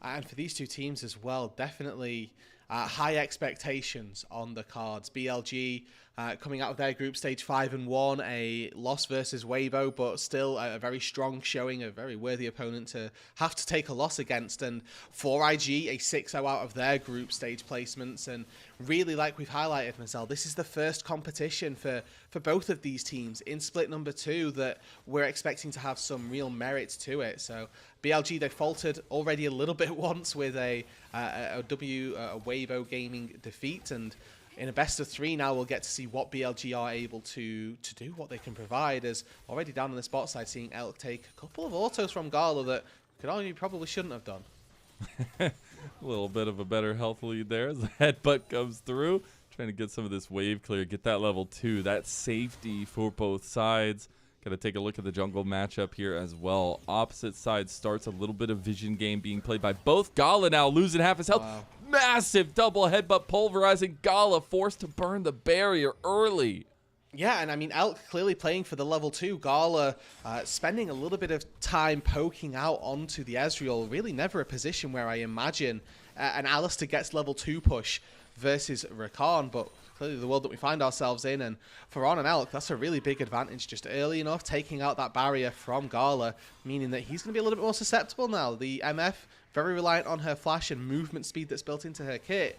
And for these 2 teams as well, definitely high expectations on the cards. BLG coming out of their group stage 5-1, a loss versus Weibo, but still a very strong showing, a very worthy opponent to have to take a loss against. And for IG, a 6-0 out of their group stage placements. And really, like we've highlighted, Marcel, this is the first competition for both of these teams in split number 2 that we're expecting to have some real merit to it. So BLG, they faltered already a little bit once with a Weibo Gaming defeat, and in a best of 3 now we'll get to see what BLG are able to do, what they can provide, as already down on the spot side, seeing Elk take a couple of autos from Gala that could argue probably shouldn't have done. A little bit of a better health lead there as the headbutt comes through, trying to get some of this wave clear, get that level 2, that safety for both sides. Got to take a look at the jungle matchup here as well. Opposite side starts a little bit of vision game being played by both. Gala now losing half his health. Wow. Massive double headbutt pulverizing Gala, forced to burn the barrier early. Yeah, and I mean, Elk clearly playing for the level 2. Gala spending a little bit of time poking out onto the Ezreal. Really never a position where I imagine an Alistair gets level 2 push versus Rakan, but clearly the world that we find ourselves in, and for On and Elk, that's a really big advantage just early enough, taking out that barrier from Gala, meaning that he's going to be a little bit more susceptible now. The MF, very reliant on her flash and movement speed that's built into her kit,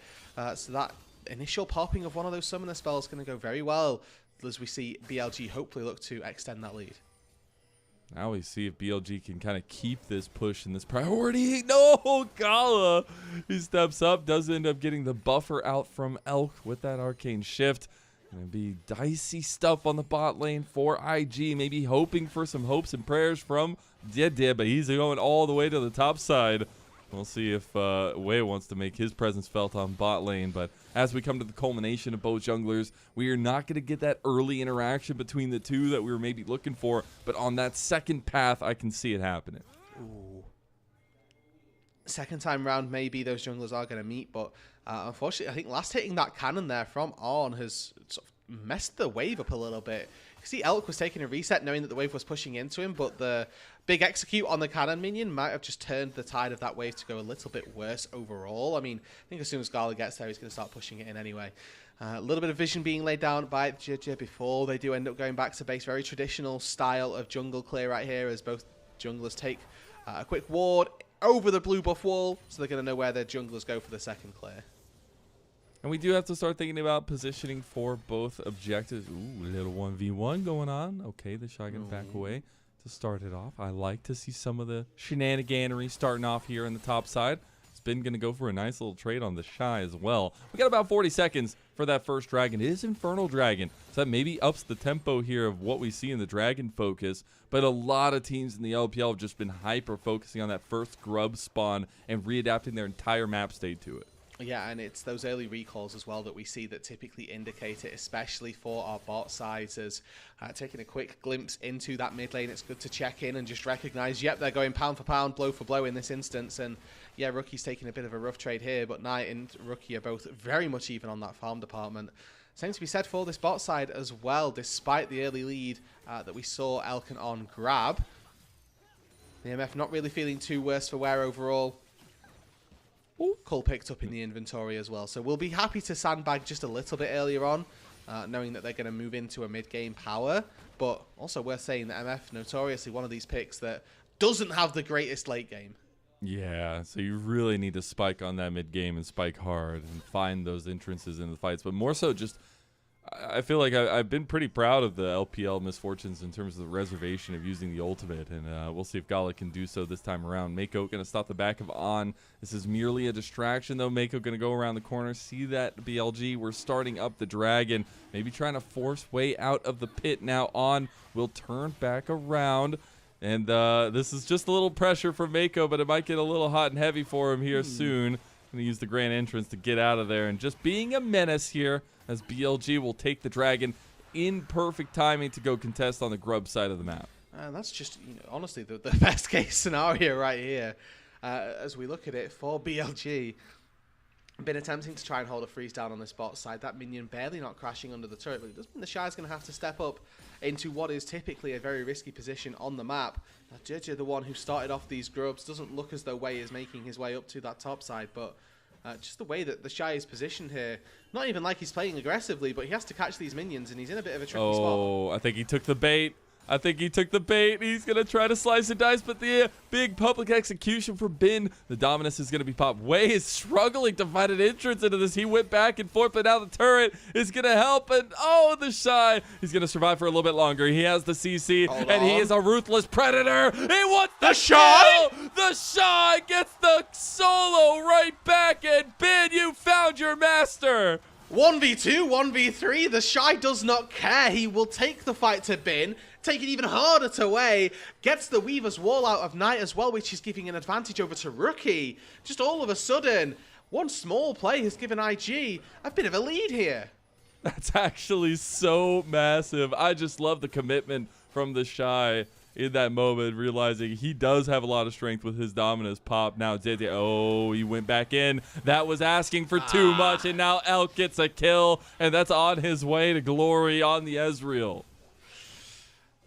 so that initial popping of one of those summoner spells is going to go very well as we see BLG hopefully look to extend that lead. Now we see if BLG can kind of keep this push and this priority. No, Gala. He steps up, does end up getting the buffer out from Elk with that arcane shift. Gonna be dicey stuff on the bot lane for IG. Maybe hoping for some hopes and prayers from JDG, but he's going all the way to the top side. We'll see if Wei wants to make his presence felt on bot lane. But as we come to the culmination of both junglers, we are not going to get that early interaction between the two that we were maybe looking for. But on that second path, I can see it happening. Ooh. Second time round, maybe those junglers are going to meet. But unfortunately, I think last hitting that cannon there from On has sort of messed the wave up a little bit. You see Elk was taking a reset knowing that the wave was pushing into him, but the big execute on the cannon minion might have just turned the tide of that wave to go a little bit worse overall. I mean, I think as soon as Gala gets there, he's going to start pushing it in anyway. A little bit of vision being laid down by JDG before they do end up going back to base. Very traditional style of jungle clear right here as both junglers take a quick ward over the blue buff wall, so they're going to know where their junglers go for the second clear. And we do have to start thinking about positioning for both objectives. Ooh, a little 1v1 going on. Okay, the Shy gonna back away to start it off. I like to see some of the shenaniganery starting off here on the top side. Spin gonna go for a nice little trade on the Shy as well. We got about 40 seconds for that first dragon. It is Infernal Dragon, so that maybe ups the tempo here of what we see in the dragon focus. But a lot of teams in the LPL have just been hyper focusing on that first grub spawn and readapting their entire map state to it. Yeah, and it's those early recalls as well that we see that typically indicate it, especially for our bot sides. As taking a quick glimpse into that mid lane, it's good to check in and just recognize, yep, they're going pound for pound, blow for blow in this instance. And yeah, Rookie's taking a bit of a rough trade here, but Knight and Rookie are both very much even on that farm department. Same to be said for this bot side as well, despite the early lead that we saw Elk and On grab. The MF not really feeling too worse for wear overall. Cole picked up in the inventory as well, so we'll be happy to sandbag just a little bit earlier on, knowing that they're going to move into a mid-game power. But also worth saying that MF notoriously one of these picks that doesn't have the greatest late game. Yeah, so you really need to spike on that mid game and spike hard and find those entrances in the fights, but more so just I feel like I've been pretty proud of the LPL misfortunes in terms of the reservation of using the ultimate, and we'll see if Gala can do so this time around. Mako going to stop the back of On. This is merely a distraction, though. Mako going to go around the corner, see that BLG. We're starting up the dragon, maybe trying to force way out of the pit now. On will turn back around, and this is just a little pressure from Mako, but it might get a little hot and heavy for him here soon. Going to use the grand entrance to get out of there, and just being a menace here as BLG will take the dragon in perfect timing to go contest on the grub side of the map. And that's just, you know, honestly the best case scenario right here. As we look at it for BLG, been attempting to try and hold a freeze down on the spot side. That minion barely not crashing under the turret, but it does mean the Shy's going to have to step up into what is typically a very risky position on the map. Now, JJ, the one who started off these grubs, doesn't look as though Wei is making his way up to that top side, but just the way that the Shy is positioned here, not even like he's playing aggressively, but he has to catch these minions, and he's in a bit of a tricky spot. Oh, I think he took the bait. He's going to try to slice and dice, but the big public execution for Bin. The Dominus is going to be popped. Wei is struggling to find an entrance into this. He went back and forth, but now the turret is going to help. And oh, the Shy. He's going to survive for a little bit longer. He has the CC, he is a ruthless predator. He wants the Shy. The Shy gets the solo right back, and Bin, you found your master. 1v2, 1v3, the Shy does not care. He will take the fight to Bin, take it even harder to Wei, gets the Weaver's Wall out of Knight as well, which is giving an advantage over to Rookie. Just all of a sudden, one small play has given IG a bit of a lead here. That's actually so massive. I just love the commitment from the Shy in that moment, realizing he does have a lot of strength with his Dominus pop. Now JJ, oh, he went back in. That was asking for too much, and now Elk gets a kill, and that's on his way to glory on the Ezreal.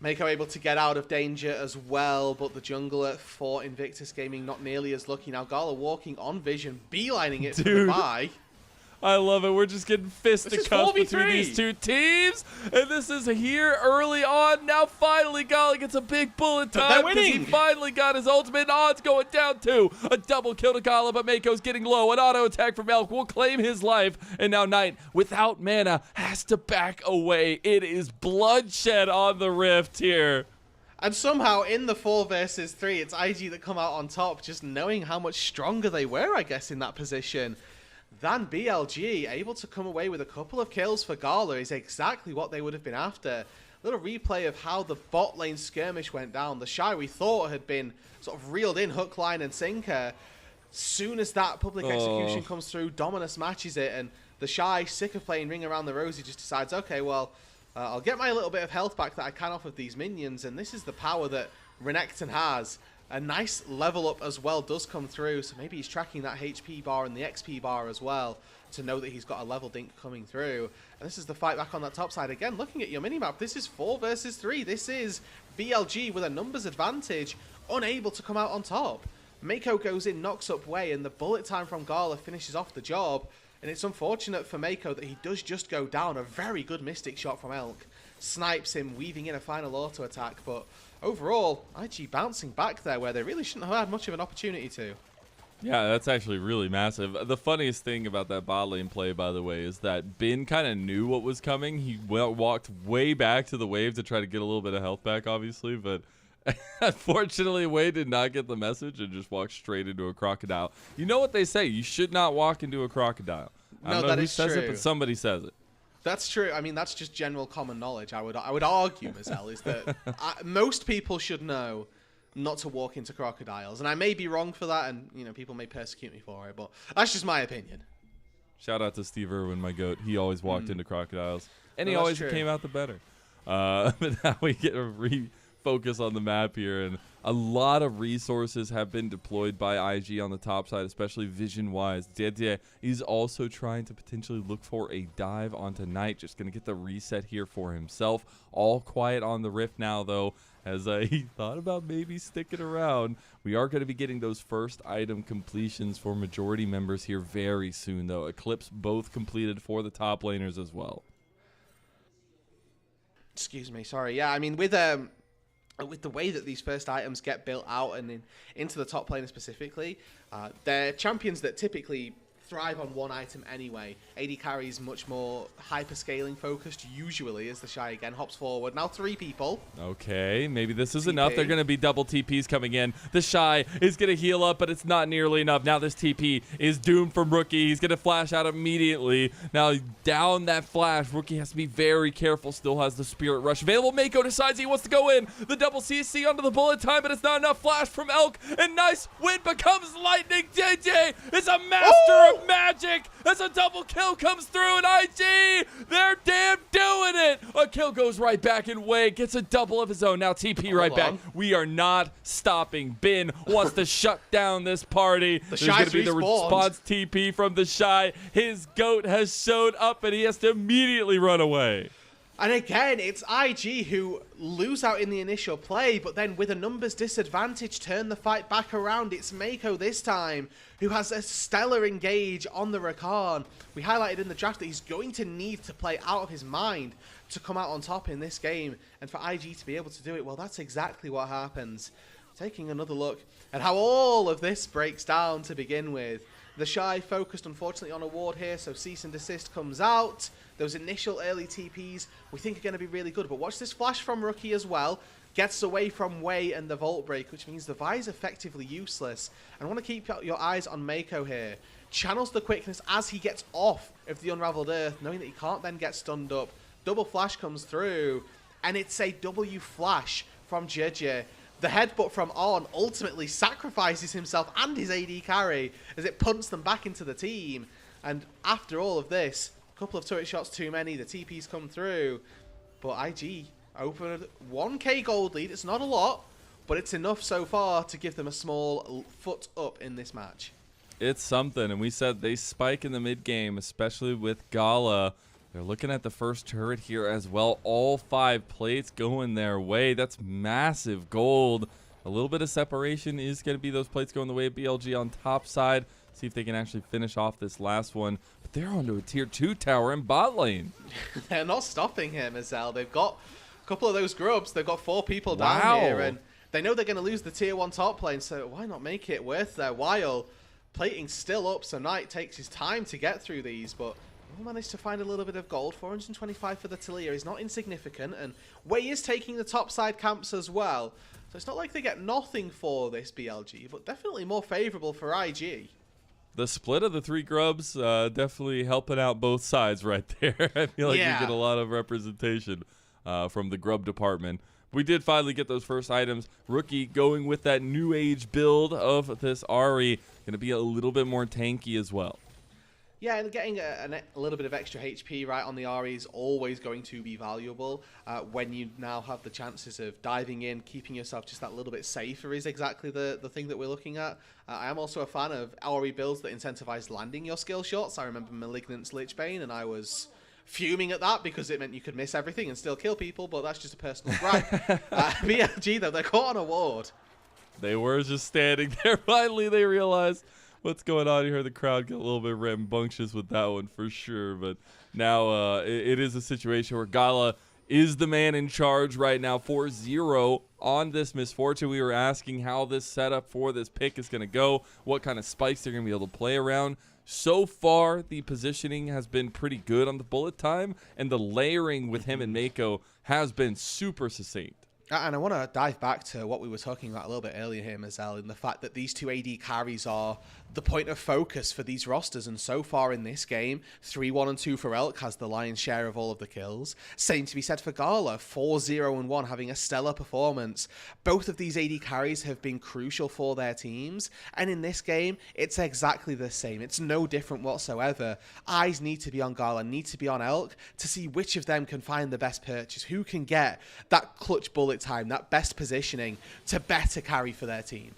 Mako able to get out of danger as well, but the jungler for Invictus Gaming not nearly as lucky. Now Gala walking on vision, beelining it for the buy. I love it. We're just getting fisticuffs between these two teams. And this is here early on. Now finally Gala gets a big bullet time because he finally got his ultimate. And Odds going down to a double kill to Gala, but Mako's getting low. An auto attack from Elk will claim his life. And now Knight, without mana, has to back away. It is bloodshed on the Rift here. And somehow in the 4 versus 3, it's IG that come out on top, just knowing how much stronger they were, I guess, in that position. Than BLG, able to come away with a couple of kills for Gala is exactly what they would have been after. Little replay of how the bot lane skirmish went down. The Shy we thought had been sort of reeled in hook, line, and sinker. Soon as that public execution comes through, Dominus matches it, and the Shy, sick of playing Ring Around the Rosie, just decides, okay, well, I'll get my little bit of health back that I can off of these minions, and this is the power that Renekton has. A nice level up as well does come through, so maybe he's tracking that HP bar and the XP bar as well to know that he's got a level dink coming through. And this is the fight back on that top side. Again, looking at your minimap, this is 4 versus 3. This is BLG with a numbers advantage, unable to come out on top. Mako goes in, knocks up Wei, and the bullet time from Gala finishes off the job. And it's unfortunate for Mako that he does just go down. A very good Mystic shot from Elk. Snipes him, weaving in a final auto attack. But overall, IG bouncing back there where they really shouldn't have had much of an opportunity to. Yeah, that's actually really massive. The funniest thing about that bot lane play, by the way, is that Bin kind of knew what was coming. He walked way back to the wave to try to get a little bit of health back, obviously. But unfortunately, Wei did not get the message and just walked straight into a crocodile. You know what they say? You should not walk into a crocodile. I don't know who says it, but somebody says it. That's true. I mean, that's just general common knowledge. I would argue, Mazel, is that most people should know not to walk into crocodiles. And I may be wrong for that, and, you know, people may persecute me for it, but that's just my opinion. Shout out to Steve Irwin, my goat. He always walked into crocodiles, and he always came out the better. But now we get a refocus on the map here, and a lot of resources have been deployed by IG on the top side, especially vision-wise. JDG is also trying to potentially look for a dive onto Knight, just going to get the reset here for himself. All quiet on the Rift now, though, as he thought about maybe sticking around. We are going to be getting those first item completions for majority members here very soon, though. Eclipse both completed for the top laners as well. Excuse me, sorry. Yeah, I mean, with the way that these first items get built out and into the top laner specifically, they're champions that typically thrive on one item anyway. AD carry is much more hyper-scaling focused, usually, as the Shy again hops forward. Now 3 people. Okay, maybe this is enough. They're going to be double TPs coming in. The Shy is going to heal up, but it's not nearly enough. Now this TP is doomed from Rookie. He's going to flash out immediately. Now down that flash. Rookie has to be very careful. Still has the Spirit Rush available. Mako decides he wants to go in. The double CC onto the bullet time, but it's not enough. Flash from Elk, and nice win becomes lightning. JJ is a master of magic as a double kill comes through, and IG, they're damn doing it. A kill goes right back, and Wei gets a double of his own. Now TP right back. We are not stopping. Bin wants to shut down this party. There's going to be the response TP from the Shy. His goat has showed up, and he has to immediately run away. And again, it's IG who lose out in the initial play, but then with a numbers disadvantage, turn the fight back around. It's Mako this time, who has a stellar engage on the Rakan. We highlighted in the draft that he's going to need to play out of his mind to come out on top in this game. And for IG to be able to do it, well, that's exactly what happens. Taking another look at how all of this breaks down to begin with. The Shy focused, unfortunately, on a ward here, so cease and desist comes out. Those initial early TPs we think are going to be really good, but watch this flash from Rookie as well. Gets away from Wei and the Vault Break, which means the Vi is effectively useless. And I want to keep your eyes on Mako here. Channels the quickness as he gets off of the Unraveled Earth, knowing that he can't then get stunned up. Double flash comes through, and it's a W flash from JJ. The headbutt from On ultimately sacrifices himself and his AD carry as it punts them back into the team. And after all of this, a couple of turret shots too many, the TPs come through. But IG open a 1k gold lead. It's not a lot, but it's enough so far to give them a small foot up in this match. It's something, and we said they spike in the mid game, especially with Gala. They're looking at the first turret here as well. All 5 plates going their way. That's massive gold. A little bit of separation is going to be those plates going the way of BLG on top side. See if they can actually finish off this last one. But they're onto a tier 2 tower in bot lane. They're not stopping him, Azel. They've got a couple of those grubs. They've got 4 people down here, and they know they're going to lose the tier 1 top lane, so why not make it worth their while? Plating still up, so Knight takes his time to get through these, but We'll manage to find a little bit of gold. 425 for the Talia is not insignificant, and Wei is taking the top side camps as well. So it's not like they get nothing for this BLG, but definitely more favorable for IG. The split of the 3 grubs definitely helping out both sides right there. I feel like we get a lot of representation from the grub department. We did finally get those first items. Rookie going with that new age build of this Ahri. Going to be a little bit more tanky as well. Yeah, and getting a little bit of extra HP right on the Ahri is always going to be valuable. When you now have the chances of diving in, keeping yourself just that little bit safer is exactly the thing that we're looking at. I am also a fan of Ahri builds that incentivize landing your skill shots. I remember Malignant's Lichbane, and I was fuming at that because it meant you could miss everything and still kill people, but that's just a personal gripe. BLG, though, they're caught on a ward. They were just standing there. Finally, they realized what's going on here. The crowd got a little bit rambunctious with that one for sure. But now it is a situation where Gala is the man in charge right now, 4-0 on this Misfortune. We were asking how this setup for this pick is going to go, what kind of spikes they're going to be able to play around. So far, the positioning has been pretty good on the bullet time, and the layering with him and Mako has been super succinct. And I want to dive back to what we were talking about a little bit earlier here, Mazel, in the fact that these 2 AD carries are the point of focus for these rosters. And so far in this game, 3-1 and 2 for Elk has the lion's share of all of the kills. Same to be said for Gala, 4-0 and 1 having a stellar performance. Both of these AD carries have been crucial for their teams. And in this game, it's exactly the same. It's no different whatsoever. Eyes need to be on Gala, need to be on Elk to see which of them can find the best purchase, who can get that clutch bullet time, that best positioning to better carry for their team.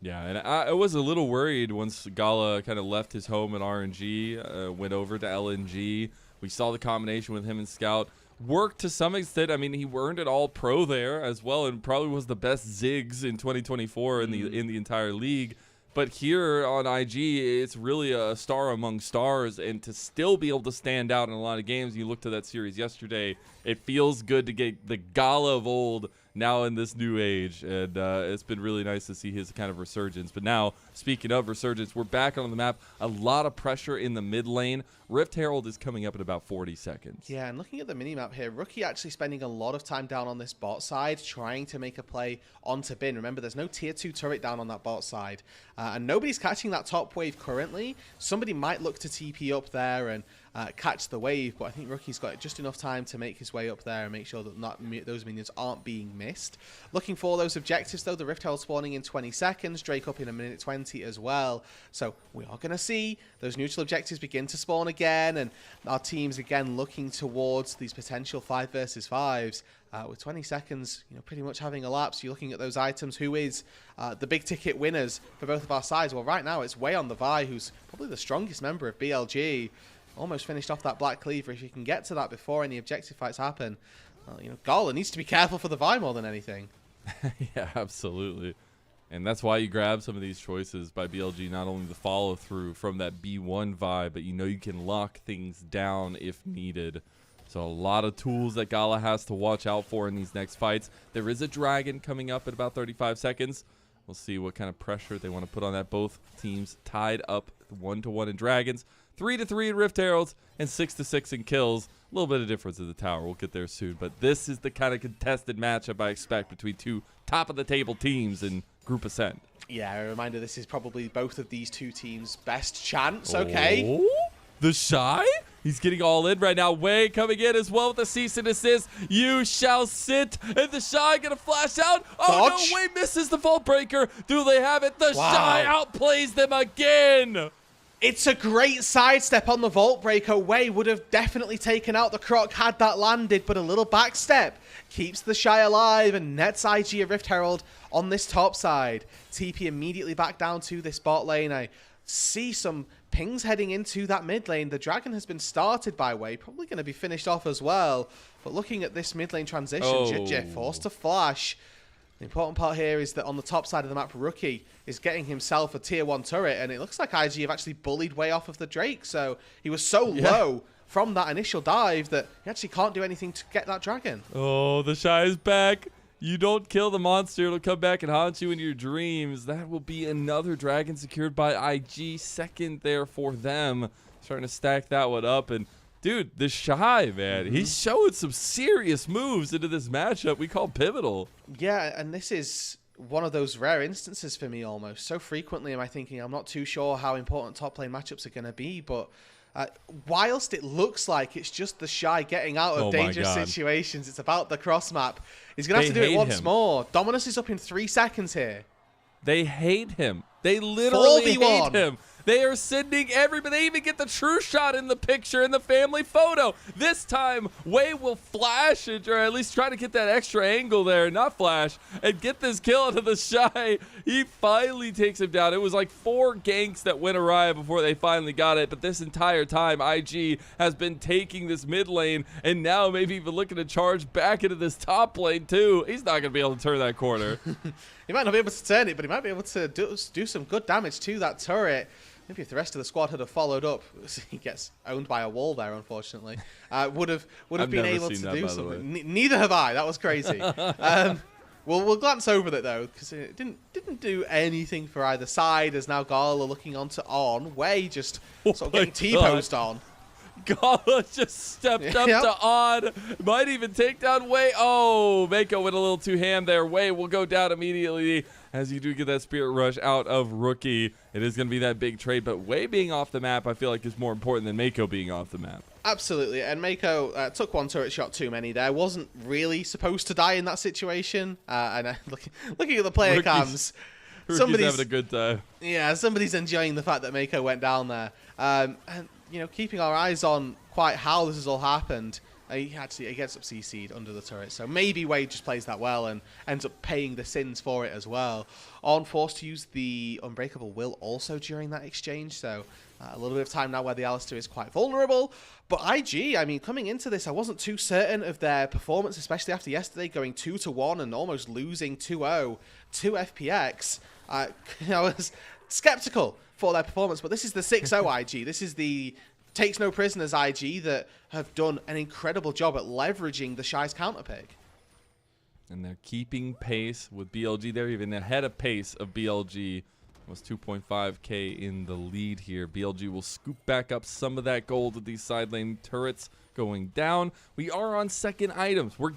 Yeah, and I was a little worried once Gala kind of left his home at RNG, went over to LNG. We saw the combination with him and Scout work to some extent. I mean, he earned it all pro there as well, and probably was the best Ziggs in 2024 in the entire league. But here on IG, it's really a star among stars, and to still be able to stand out in a lot of games. You look to that series yesterday, it feels good to get the Gala of old now in this new age, and it's been really nice to see his kind of resurgence. But now, speaking of resurgence, we're back on the map. A lot of pressure in the mid lane. Rift Herald is coming up in about 40 seconds. Yeah, and looking at the minimap here, Rookie actually spending a lot of time down on this bot side, trying to make a play onto Bin. Remember, there's no tier 2 turret down on that bot side, and nobody's catching that top wave currently. Somebody might look to TP up there and catch the wave, but I think Rookie's got just enough time to make his way up there and make sure that those minions aren't being missed. Looking for those objectives, though. The Rift Herald spawning in 20 seconds, Drake up in a minute 20 as well. So we are going to see those neutral objectives begin to spawn again, and our teams again looking towards these potential 5 versus 5s. With 20 seconds, pretty much having elapsed, you're looking at those items. Who is the big ticket winners for both of our sides? Well, right now it's Wei on the Vi, who's probably the strongest member of BLG. Almost finished off that Black Cleaver. If you can get to that before any objective fights happen, Gala needs to be careful for the Vi more than anything. Yeah, absolutely. And that's why you grab some of these choices by BLG, not only the follow through from that B1 vibe, but you can lock things down if needed. So a lot of tools that Gala has to watch out for in these next fights. There is a dragon coming up in about 35 seconds. We'll see what kind of pressure they want to put on that. Both teams tied up 1-1 in dragons, 3-3 in Rift Heralds, and 6-6 in kills. A little bit of difference in the tower. We'll get there soon. But this is the kind of contested matchup I expect between 2 top-of-the-table teams in Group Ascent. Yeah, a reminder, this is probably both of these 2 teams' best chance, okay? Oh, the Shy? He's getting all in right now. Wei coming in as well with the cease and desist. You shall sit. And the Shy gonna flash out. Oh Dodge. no, Wei misses the Vault Breaker. Do they have it? The Shy outplays them again. It's a great sidestep on the Vault Breaker. Wei would have definitely taken out the Croc had that landed, but a little backstep keeps the Shy alive and nets IG a Rift Herald on this top side. TP immediately back down to this bot lane. I see some pings heading into that mid lane. The Dragon has been started by Wei, probably going to be finished off as well. But looking at this mid lane transition, JJ forced to flash. The important part here is that on the top side of the map, Rookie is getting himself a tier 1 turret, and it looks like IG have actually bullied Wei off of the Drake. So he was so low from that initial dive that he actually can't do anything to get that Dragon. Oh, the Shy is back. You don't kill the monster, it'll come back and haunt you in your dreams. That will be another dragon secured by IG. Second there for them. starting to stack that one up. And dude, the Shy, man, he's showing some serious moves into this matchup we call pivotal. Yeah, and this is one of those rare instances for me almost. So frequently am I thinking I'm not too sure how important top lane matchups are going to be, but whilst it looks like it's just the Shy getting out of dangerous situations, it's about the cross map. He's going to have to do it once more. Dominus is up in 3 seconds here. They hate him. They literally 4v1. hate him. They are sending everybody. They even get the true shot in the picture in the family photo. This time, Wei will flash it, or at least try to get that extra angle there, not flash, and get this kill into the Shy. He finally takes him down. It was like 4 ganks that went awry before they finally got it, but this entire time, IG has been taking this mid lane, and now maybe even looking to charge back into this top lane too. He's not going to be able to turn that corner. He might not be able to turn it, but he might be able to do some good damage to that turret. Maybe if the rest of the squad had fould up, he gets owned by a wall there, unfortunately. Would have been able to do something. Neither have I. That was crazy. We'll glance over it though, because it didn't do anything for either side. As now Gala looking onto on. Wei just sort of getting T-posed on. Gala just stepped up to on. Might even take down Wei. Oh, Mako went a little too ham there. Wei will go down immediately as you do get that Spirit Rush out of Rookie. It is going to be that big trade, but Wei being off the map, I feel like is more important than Mako being off the map. Absolutely, and Mako took 1 turret shot too many there. Wasn't really supposed to die in that situation. And looking at the player cams, somebody's having a good time. Yeah, somebody's enjoying the fact that Mako went down there. And you know, keeping our eyes on quite how this has all happened. He gets up CC'd under the turret, so maybe Wade just plays that well and ends up paying the sins for it as well. On forced to use the Unbreakable Will also during that exchange, so a little bit of time now where the Alistair is quite vulnerable. But IG, I mean, coming into this, I wasn't too certain of their performance, especially after yesterday going 2-1 and almost losing 2-0 to FPX. I was skeptical for their performance, but this is the 6-0 IG. This is the Takes No Prisoners IG that have done an incredible job at leveraging the Shy's counter pick. And they're keeping pace with BLG. They're even ahead of pace of BLG. Was 2.5k in the lead here. BLG will scoop back up some of that gold with these side lane turrets going down. We are on second items. We're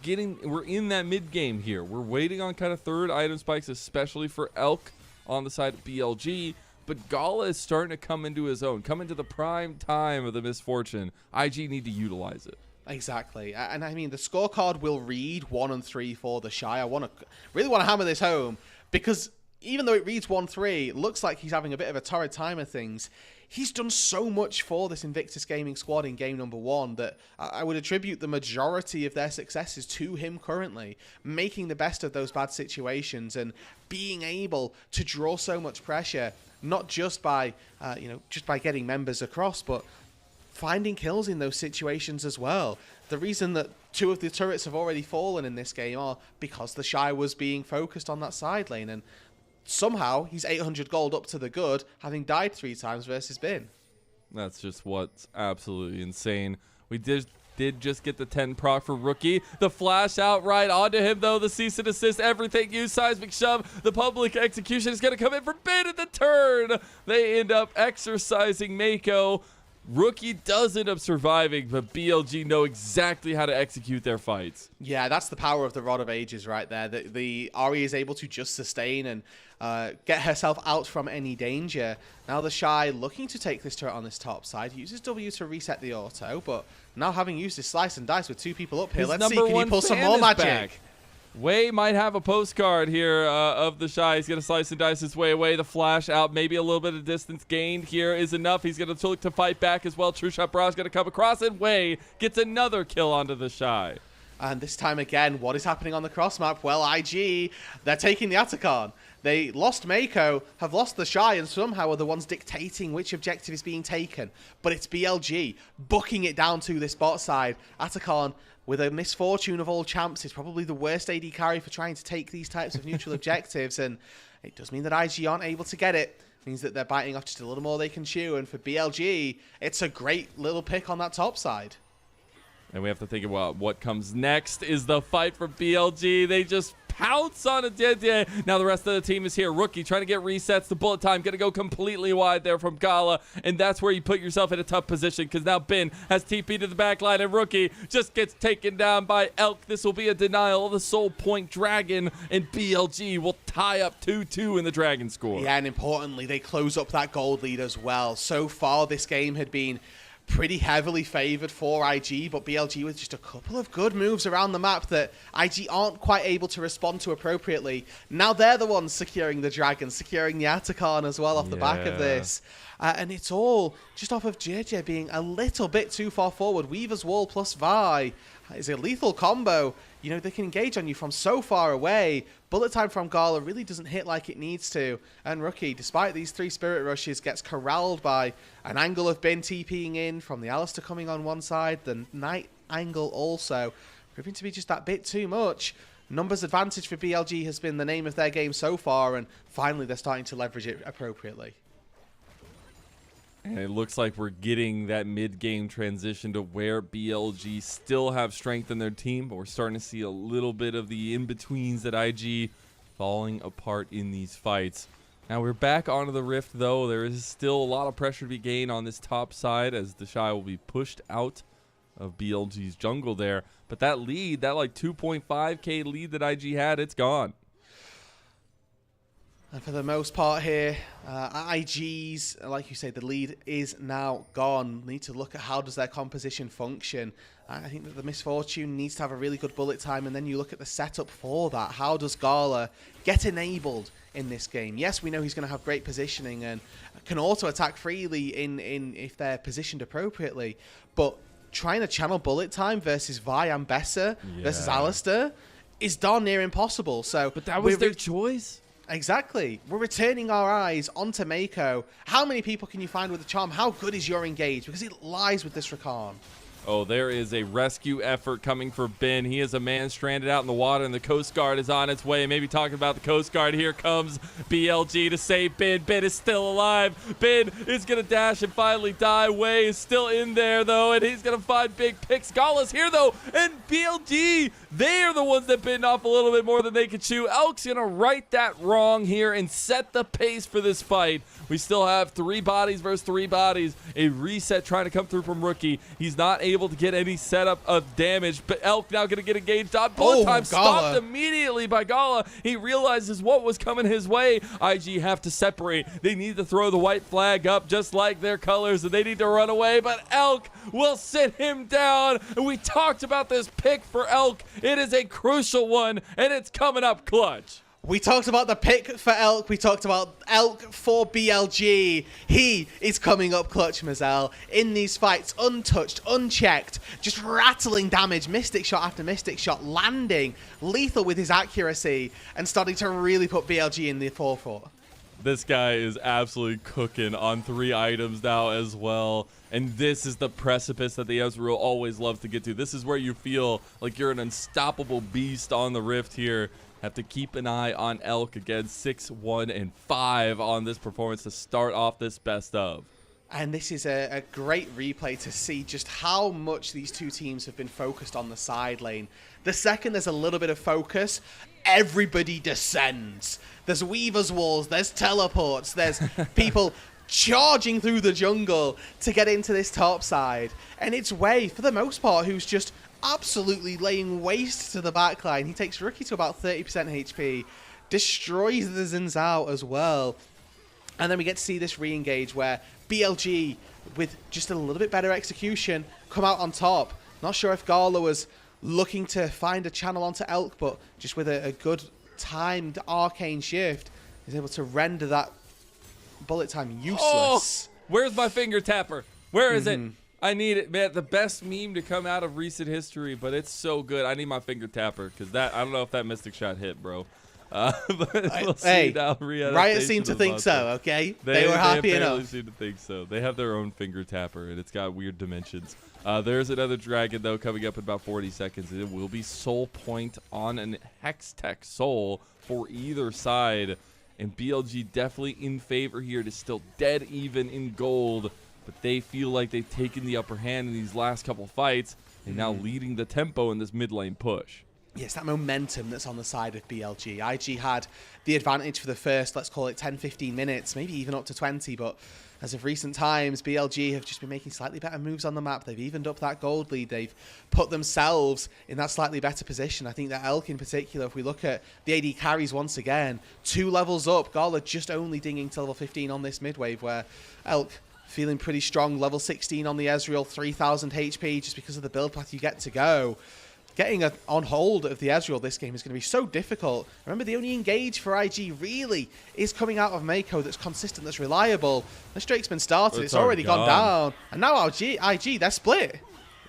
in that mid game here. We're waiting on kind of third item spikes, especially for Elk on the side of BLG. But Gala is starting to come into his own, come into the prime time of the misfortune. IG need to utilize it. Exactly. And I mean, the scorecard will read 1 and 3 for the Shy. I really want to hammer this home, because even though it reads 1-3, it looks like he's having a bit of a torrid time of things. He's done so much for this Invictus Gaming squad in game number 1 that I would attribute the majority of their successes to him currently, making the best of those bad situations and being able to draw so much pressure, not just by getting members across, but finding kills in those situations as well. The reason that 2 of the turrets have already fallen in this game are because the Shy was being focused on that side lane, and somehow he's 800 gold up to the good, having died 3 times versus Bin. That's just what's absolutely insane. We did just get the 10 proc for Rookie. The flash out right onto him, though. The cease and desist, everything used, seismic shove. The public execution is going to come in for Bin at the turn. They end up exercising Mako. Rookie does end up surviving, but BLG know exactly how to execute their fights. Yeah, that's the power of the Rod of Ages right there. The Ahri is able to just sustain and get herself out from any danger. Now the Shy looking to take this turret on this top side. Uses W to reset the auto, but now having used his slice and dice with 2 people up here, let's see, can he pull some more magic? Back. Wei might have a postcard here of the Shy. He's going to slice and dice his way away. The flash out, maybe a little bit of distance gained here is enough. He's going to look to fight back as well. True Shot Bra is going to come across, and Wei gets another kill onto the Shy. And this time again, what is happening on the cross map? Well, IG, they're taking the Atacon. They lost Mako, have lost the Shy, and somehow are the ones dictating which objective is being taken. But it's BLG booking it down to this bot side. Atacon, with a misfortune of all champs, is probably the worst AD carry for trying to take these types of neutral objectives, and it does mean that IG aren't able to get it. It means that they're biting off just a little more they can chew, and for BLG, it's a great little pick on that top side. And we have to think about what comes next is the fight for BLG. They just pounce on a JDG. Now the rest of the team is here. Rookie trying to get resets. The bullet time going to go completely wide there from Gala, and that's where you put yourself in a tough position because now Ben has TP to the back line, and Rookie just gets taken down by Elk. This will be a denial of the Soul Point Dragon, and BLG will tie up 2-2 in the Dragon score. Yeah, and importantly, they close up that gold lead as well. So far, this game had been pretty heavily favored for IG, but BLG with just a couple of good moves around the map that IG aren't quite able to respond to appropriately. Now they're the ones securing the Dragon, securing the Atacon as well off the back of this. And it's all just off of JJ being a little bit too far forward. Weaver's Wall plus Vi is a lethal combo. You know, they can engage on you from so far away. Bullet time from Gala really doesn't hit like it needs to. And Rookie, despite these 3 Spirit Rushes, gets corralled by an angle of Ben TPing in from the Alistair coming on one side, the Knight angle also, proving to be just that bit too much. Numbers advantage for BLG has been the name of their game so far, and finally they're starting to leverage it appropriately. And it looks like we're getting that mid-game transition to where BLG still have strength in their team, but we're starting to see a little bit of the in-betweens that IG falling apart in these fights. Now we're back onto the Rift, though. There is still a lot of pressure to be gained on this top side as the Shy will be pushed out of BLG's jungle there. But that lead, that like 2.5k lead that IG had, it's gone. And for the most part here, IG's, like you say, the lead is now gone. Need to look at how does their composition function. I think that the Misfortune needs to have a really good bullet time, and then you look at the setup for that. How does Gala get enabled in this game? Yes, we know he's going to have great positioning and can auto-attack freely in if they're positioned appropriately, but trying to channel bullet time versus Vi and Besser versus Alistair is darn near impossible. So, but that was their choice. Exactly. We're returning our eyes onto Mako. How many people can you find with the charm? How good is your engage? Because it lies with this Rakan. Oh, there is a rescue effort coming for Ben. He is a man stranded out in the water, and the Coast Guard is on its way. Maybe talking about the Coast Guard. Here comes BLG to save Ben. Ben is still alive. Ben is going to dash and finally die. Wei is still in there, though, and he's going to find Big Picks. Gala's here, though, and BLG, they are the ones that bitten off a little bit more than they could chew. Elk's going to right that wrong here and set the pace for this fight. We still have 3 bodies versus 3 bodies. A reset trying to come through from Rookie. He's not able to get any setup of damage, but Elk now going to get engaged on. Bullet time stopped immediately by Gala. He realizes what was coming his way. IG have to separate. They need to throw the white flag up just like their colors, and they need to run away, but Elk will sit him down. And we talked about this pick for Elk. It is a crucial one, and it's coming up clutch. We talked about the pick for Elk. We talked about Elk for BLG. He is coming up clutch, Mazel. In these fights, untouched, unchecked, just rattling damage, mystic shot after mystic shot, landing, lethal with his accuracy, and starting to really put BLG in the forefront. This guy is absolutely cooking on 3 items now as well. And this is the precipice that the Ezreal always loves to get to. This is where you feel like you're an unstoppable beast on the Rift here. Have to keep an eye on Elk again, 6-1-5 on this performance to start off this best of. And this is a great replay to see just how much these 2 teams have been focused on the side lane. The second there's a little bit of focus, everybody descends. There's Weaver's Walls, there's teleports, there's people charging through the jungle to get into this top side. And it's Wei, for the most part, who's just absolutely laying waste to the backline. He takes Rookie to about 30% HP, destroys the Xin Zhao as well. And then we get to see this re-engage where BLG, with just a little bit better execution, come out on top. Not sure if Gala was looking to find a channel onto Elk, but just with a good timed arcane shift, is able to render that bullet time useless. Oh, where's my finger tapper? Where is it? I need it, man. The best meme to come out of recent history, but it's so good. I need my finger tapper because that, I don't know if that mystic shot hit, bro. But we'll see now. Riot seemed to think so, okay? They were happy enough. They seem to think so. They have their own finger tapper, and it's got weird dimensions. There's another dragon, though, coming up in about 40 seconds. It will be Soul Point on an Hextech Soul for either side. And BLG definitely in favor here to still dead even in gold. But they feel like they've taken the upper hand in these last couple fights and now leading the tempo in this mid lane push. Yes, that momentum that's on the side of BLG. IG had the advantage for the first, let's call it 10-15 minutes, maybe even up to 20, but as of recent times, BLG have just been making slightly better moves on the map. They've evened up that gold lead. They've put themselves in that slightly better position. I think that Elk in particular, if we look at the AD carries once again, 2 levels up. Gala just only dinging to level 15 on this mid-wave, where Elk feeling pretty strong. Level 16 on the Ezreal, 3,000 HP just because of the build path you get to go. Getting on hold of the Ezreal this game is going to be so difficult. Remember, the only engage for IG really is coming out of Mako that's consistent, that's reliable. This Drake's been started, it's already gone down. And now IG, they're split.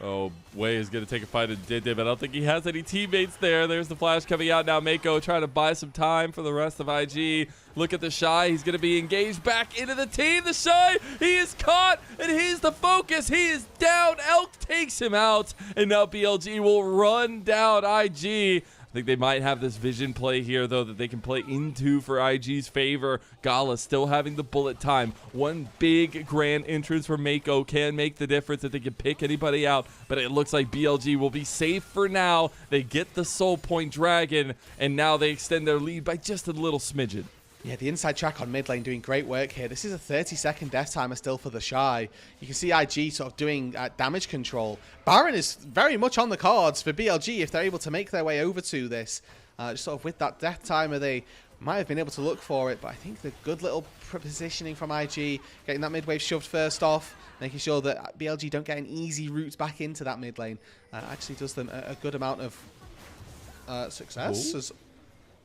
Oh, Wei is going to take a fight at JD, but I don't think he has any teammates there. There's the flash coming out now. Mako trying to buy some time for the rest of IG. Look at the Shy. He's going to be engaged back into the team. The Shy, he is caught, and he's the focus. He is down. Elk takes him out, and now BLG will run down IG. I think they might have this vision play here, though, that they can play into for IG's favor. Gala still having the bullet time. One big grand entrance for Mako can make the difference if they can pick anybody out, but it looks like BLG will be safe for now. They get the Soul Point Dragon, and now they extend their lead by just a little smidgen. Yeah, the inside track on mid lane doing great work here. This is a 30-second death timer still for the Shy. You can see IG sort of doing damage control. Baron is very much on the cards for BLG if they're able to make their way over to this. Just sort of with that death timer, they might have been able to look for it, but I think the good little positioning from IG, getting that mid wave shoved first off, making sure that BLG don't get an easy route back into that mid lane, actually does them a good amount of success. As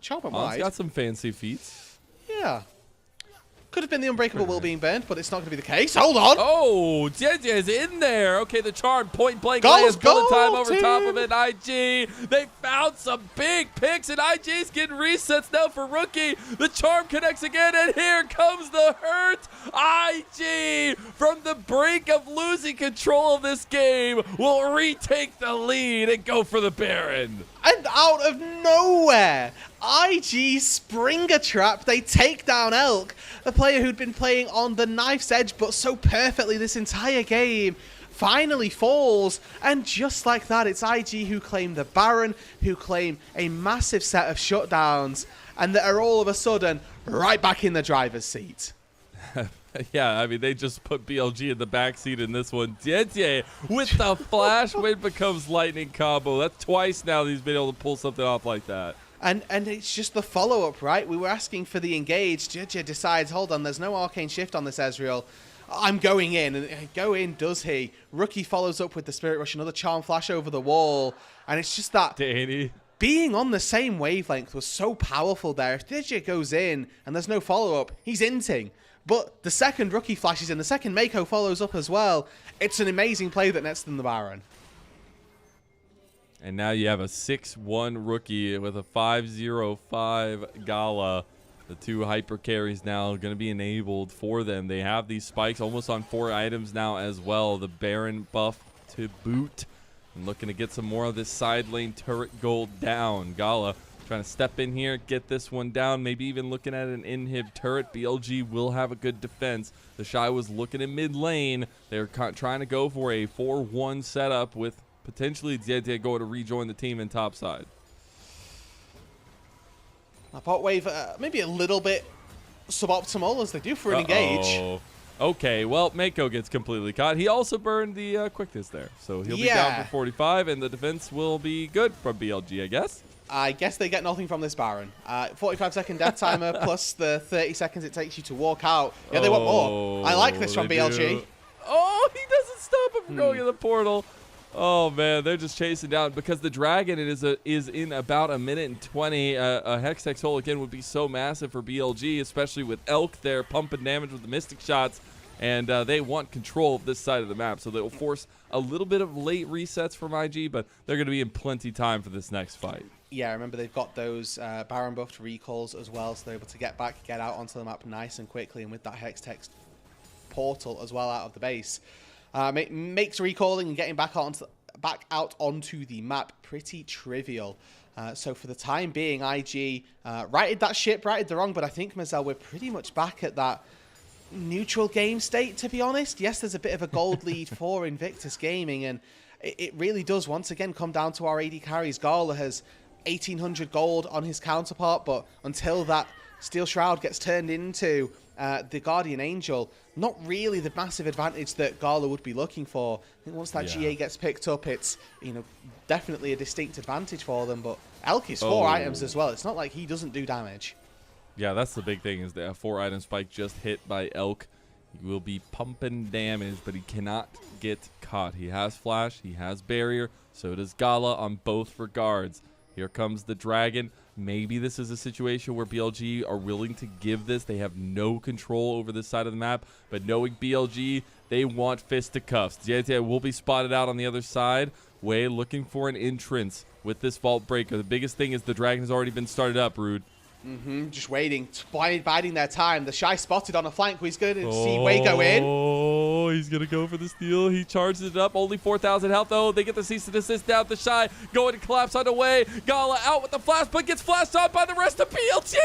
Chopper might. He's got some fancy feats. Yeah. Could have been the Unbreakable Will being burned, but it's not going to be the case. Hold on. Oh, JJ is in there. Okay, the Charm point blank Goals, bullet time goal, over team. top of it. IG, they found some big picks, and IG's getting resets now for Rookie. The Charm connects again, and here comes the hurt. IG, from the brink of losing control of this game, will retake the lead and go for the Baron. And out of nowhere, IG spring a trap. They take down Elk, the player who'd been playing on the knife's edge but so perfectly this entire game, finally falls. And just like that, it's IG who claim the Baron, who claim a massive set of shutdowns, and that are all of a sudden right back in the driver's seat. Yeah, I mean, they just put BLG in the backseat in this one. Didier with the flash win becomes lightning combo. That's twice now that he's been able to pull something off like that. And it's just the follow-up, right? We were asking for the engage. Didier decides, hold on, there's no arcane shift on this Ezreal. I'm going in. And go in, does he? Rookie follows up with the Spirit Rush, another Charm Flash over the wall. And it's just that... Danny. Being on the same wavelength was so powerful there. If Didier goes in and there's no follow-up, he's inting. But the second Rookie flashes in, the second Mako follows up as well. It's an amazing play that nets them the Baron. And now you have a 6-1 Rookie with a 5-0-5 Gala. The 2 hyper carries now going to be enabled for them. They have these spikes almost on 4 items now as well. The Baron buff to boot. And looking to get some more of this side lane turret gold down. Gala trying to step in here, get this one down, maybe even looking at an inhib turret. BLG will have a good defense. The Shy was looking in mid lane. They're trying to go for a 4-1 setup with potentially Didier going to rejoin the team in top side. Bot wave, maybe a little bit suboptimal as they do for an engage. Okay, well, Mako gets completely caught. He also burned the quickness there, so he'll be down for 45, and the defense will be good from BLG, I guess. I guess they get nothing from this Baron. 45-second death timer plus the 30 seconds it takes you to walk out. Yeah, they want more. I like this from BLG. Do. Oh, he doesn't stop him from going in the portal. Oh, man, they're just chasing down because the Dragon is in about a minute and 20. A Hextech Soul, again, would be so massive for BLG, especially with Elk there pumping damage with the Mystic shots. And they want control of this side of the map, so they'll force a little bit of late resets from IG, but they're going to be in plenty time for this next fight. Yeah, remember they've got those Baron buffed recalls as well, so they're able to get back, get out onto the map nice and quickly, and with that Hextech portal as well out of the base, makes recalling and getting back out onto the map pretty trivial. So for the time being, IG righted that ship, righted the wrong, but I think, Mazel, we're pretty much back at that neutral game state, to be honest. Yes, there's a bit of a gold lead for Invictus Gaming, and it really does once again come down to our AD carries. Gala has 1,800 gold on his counterpart, but until that Steel Shroud gets turned into the Guardian Angel, not really the massive advantage that Gala would be looking for. I think once that GA gets picked up, it's, you know, definitely a distinct advantage for them, but Elk is 4 items as well. It's not like he doesn't do damage. Yeah, that's the big thing, is that a 4-item spike just hit by Elk. He will be pumping damage, but he cannot get caught. He has flash, he has barrier, so does Gala on both regards. Here comes the dragon. Maybe this is a situation where BLG are willing to give this. They have no control over this side of the map, but knowing BLG, they want fisticuffs. JDG will be spotted out on the other side. Wei looking for an entrance with this vault breaker. The biggest thing is the dragon has already been started up, Rude. Just waiting, biding their time. The Shy spotted on a flank. He's going to see Wei go in. Oh, he's going to go for the steal. He charges it up. Only 4,000 health, though. They get the cease and desist down. The Shy going to collapse on the way. Gala out with the flash, but gets flashed on by the rest of BLG.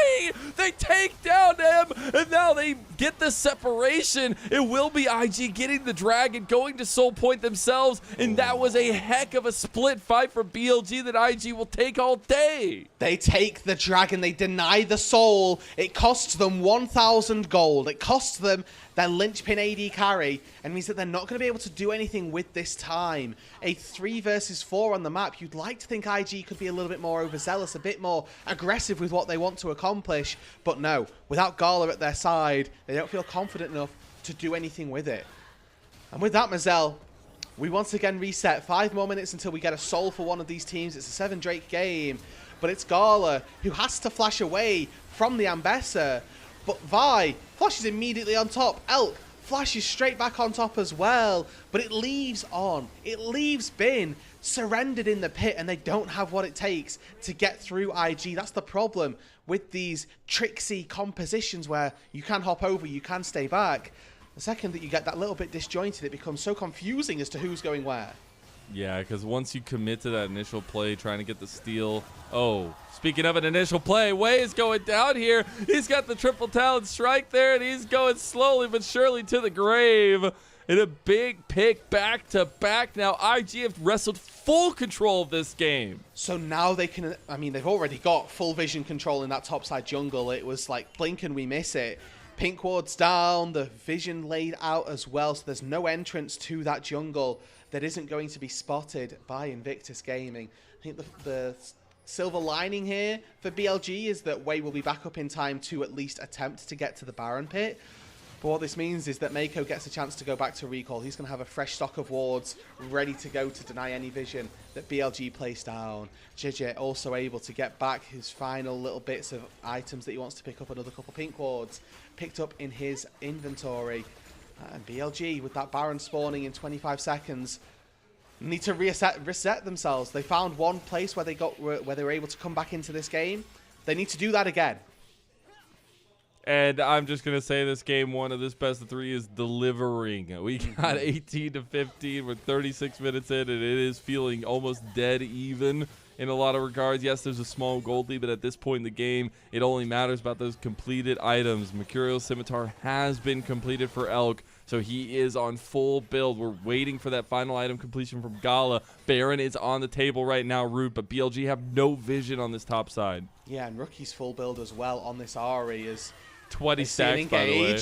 They take down him, and now they get the separation. It will be IG getting the dragon, going to soul point themselves, and that was a heck of a split fight for BLG that IG will take all day. They take the dragon. They deny the soul. It costs them 1,000 gold. It costs them their linchpin AD carry, and means that they're not going to be able to do anything with this time. A 3 versus 4 on the map. You'd like to think IG could be a little bit more overzealous, a bit more aggressive with what they want to accomplish, but no. Without Gala at their side, they don't feel confident enough to do anything with it. And with that, Mazel, we once again reset. 5 more minutes until we get a soul for one of these teams. It's a 7 Drake game. But it's Gala who has to flash away from the Ambessa. But Vi flashes immediately on top. Elk flashes straight back on top as well. But it leaves Bin surrendered in the pit, and they don't have what it takes to get through IG. That's the problem with these tricksy compositions where you can hop over, you can stay back. The second that you get that little bit disjointed, it becomes so confusing as to who's going where. Yeah, because once you commit to that initial play, trying to get the steal. Oh, speaking of an initial play, Wei is going down here. He's got the triple talent strike there, and he's going slowly but surely to the grave. In a big pick back to back. Now, IG have wrestled full control of this game. So now they can, I mean, they've already got full vision control in that topside jungle. It was like, blink and we miss it. Pink ward's down, the vision laid out as well, so there's no entrance to that jungle that isn't going to be spotted by Invictus Gaming. I think the silver lining here for BLG is that Wei will be back up in time to at least attempt to get to the Baron pit. But what this means is that Mako gets a chance to go back to recall. He's going to have a fresh stock of wards ready to go to deny any vision that BLG placed down. JJ also able to get back his final little bits of items that he wants to pick up, another couple pink wards picked up in his inventory. And BLG, with that Baron spawning in 25 seconds, need to reset themselves. They found one place where they were able to come back into this game. They need to do that again. And I'm just going to say this game 1 of this best of 3 is delivering. We got 18 to 15 with 36 minutes in, and it is feeling almost dead even in a lot of regards. Yes, there's a small gold lead, but at this point in the game, it only matters about those completed items. Mercurial Scimitar has been completed for Elk, so he is on full build. We're waiting for that final item completion from Gala. Baron is on the table right now, Root, but BLG have no vision on this top side. Yeah, and Rookie's full build as well on this Ahri is 20 stacks, by the way.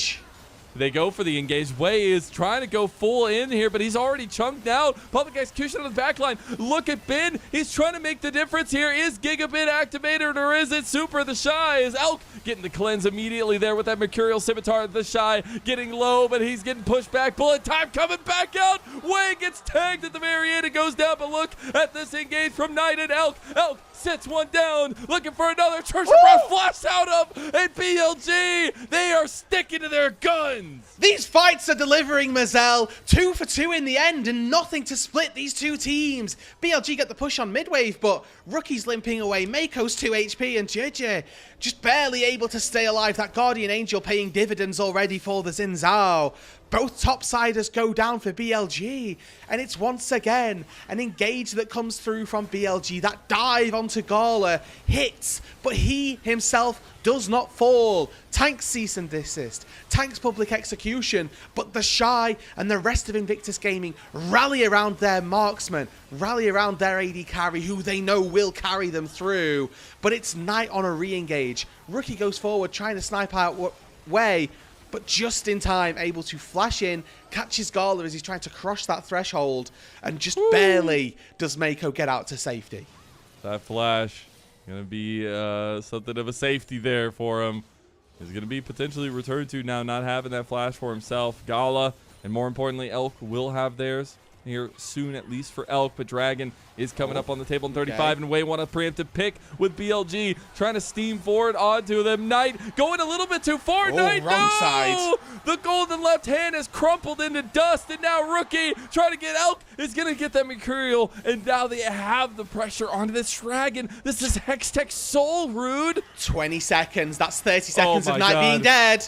They go for the engage. Wei is trying to go full in here, but he's already chunked out. Public execution on the back line. Look at Bin. He's trying to make the difference here. Is Gigabit activated, or is it Super? The Shy is Elk getting the cleanse immediately there with that Mercurial Scimitar. The Shy getting low, but he's getting pushed back. Bullet time coming back out. Wei gets tagged at the very end. It goes down, but look at this engage from Knight and Elk. Elk sits one down, looking for another. Treasure Breath flashed out of, and BLG, they are sticking to their guns. These fights are delivering, Mazel. 2 for 2 in the end, and nothing to split these two teams. BLG get the push on midwave, but Rookie's limping away. Mako's 2 HP, and JJ just barely able to stay alive. That Guardian Angel paying dividends already for the Xin Zhao. Both topsiders go down for BLG, and it's once again an engage that comes through from BLG. That dive onto Gala hits, but he himself does not fall. Tanks cease and desist, Tanks public execution, but the Shy and the rest of Invictus Gaming rally around their marksman, rally around their AD carry, who they know will carry them through. But it's NiP on a re-engage. Rookie goes forward, trying to snipe out way, but just in time, able to flash in, catches Gala as he's trying to crush that threshold, and just barely does Mako get out to safety. That flash going to be something of a safety there for him. He's going to be potentially returned to now, not having that flash for himself. Gala, and more importantly, Elk will have theirs here soon, at least for Elk, but Dragon is coming up on the table in 35, and Way want a preemptive pick with BLG, trying to steam forward onto them. Knight going a little bit too far. Knight, wrong no! side. The golden left hand has crumpled into dust, and now Rookie trying to get Elk is going to get that Mercurial, and now they have the pressure onto this Dragon. This is Hextech Soul, Rude. 20 seconds. That's 30 seconds of my Knight God. being dead.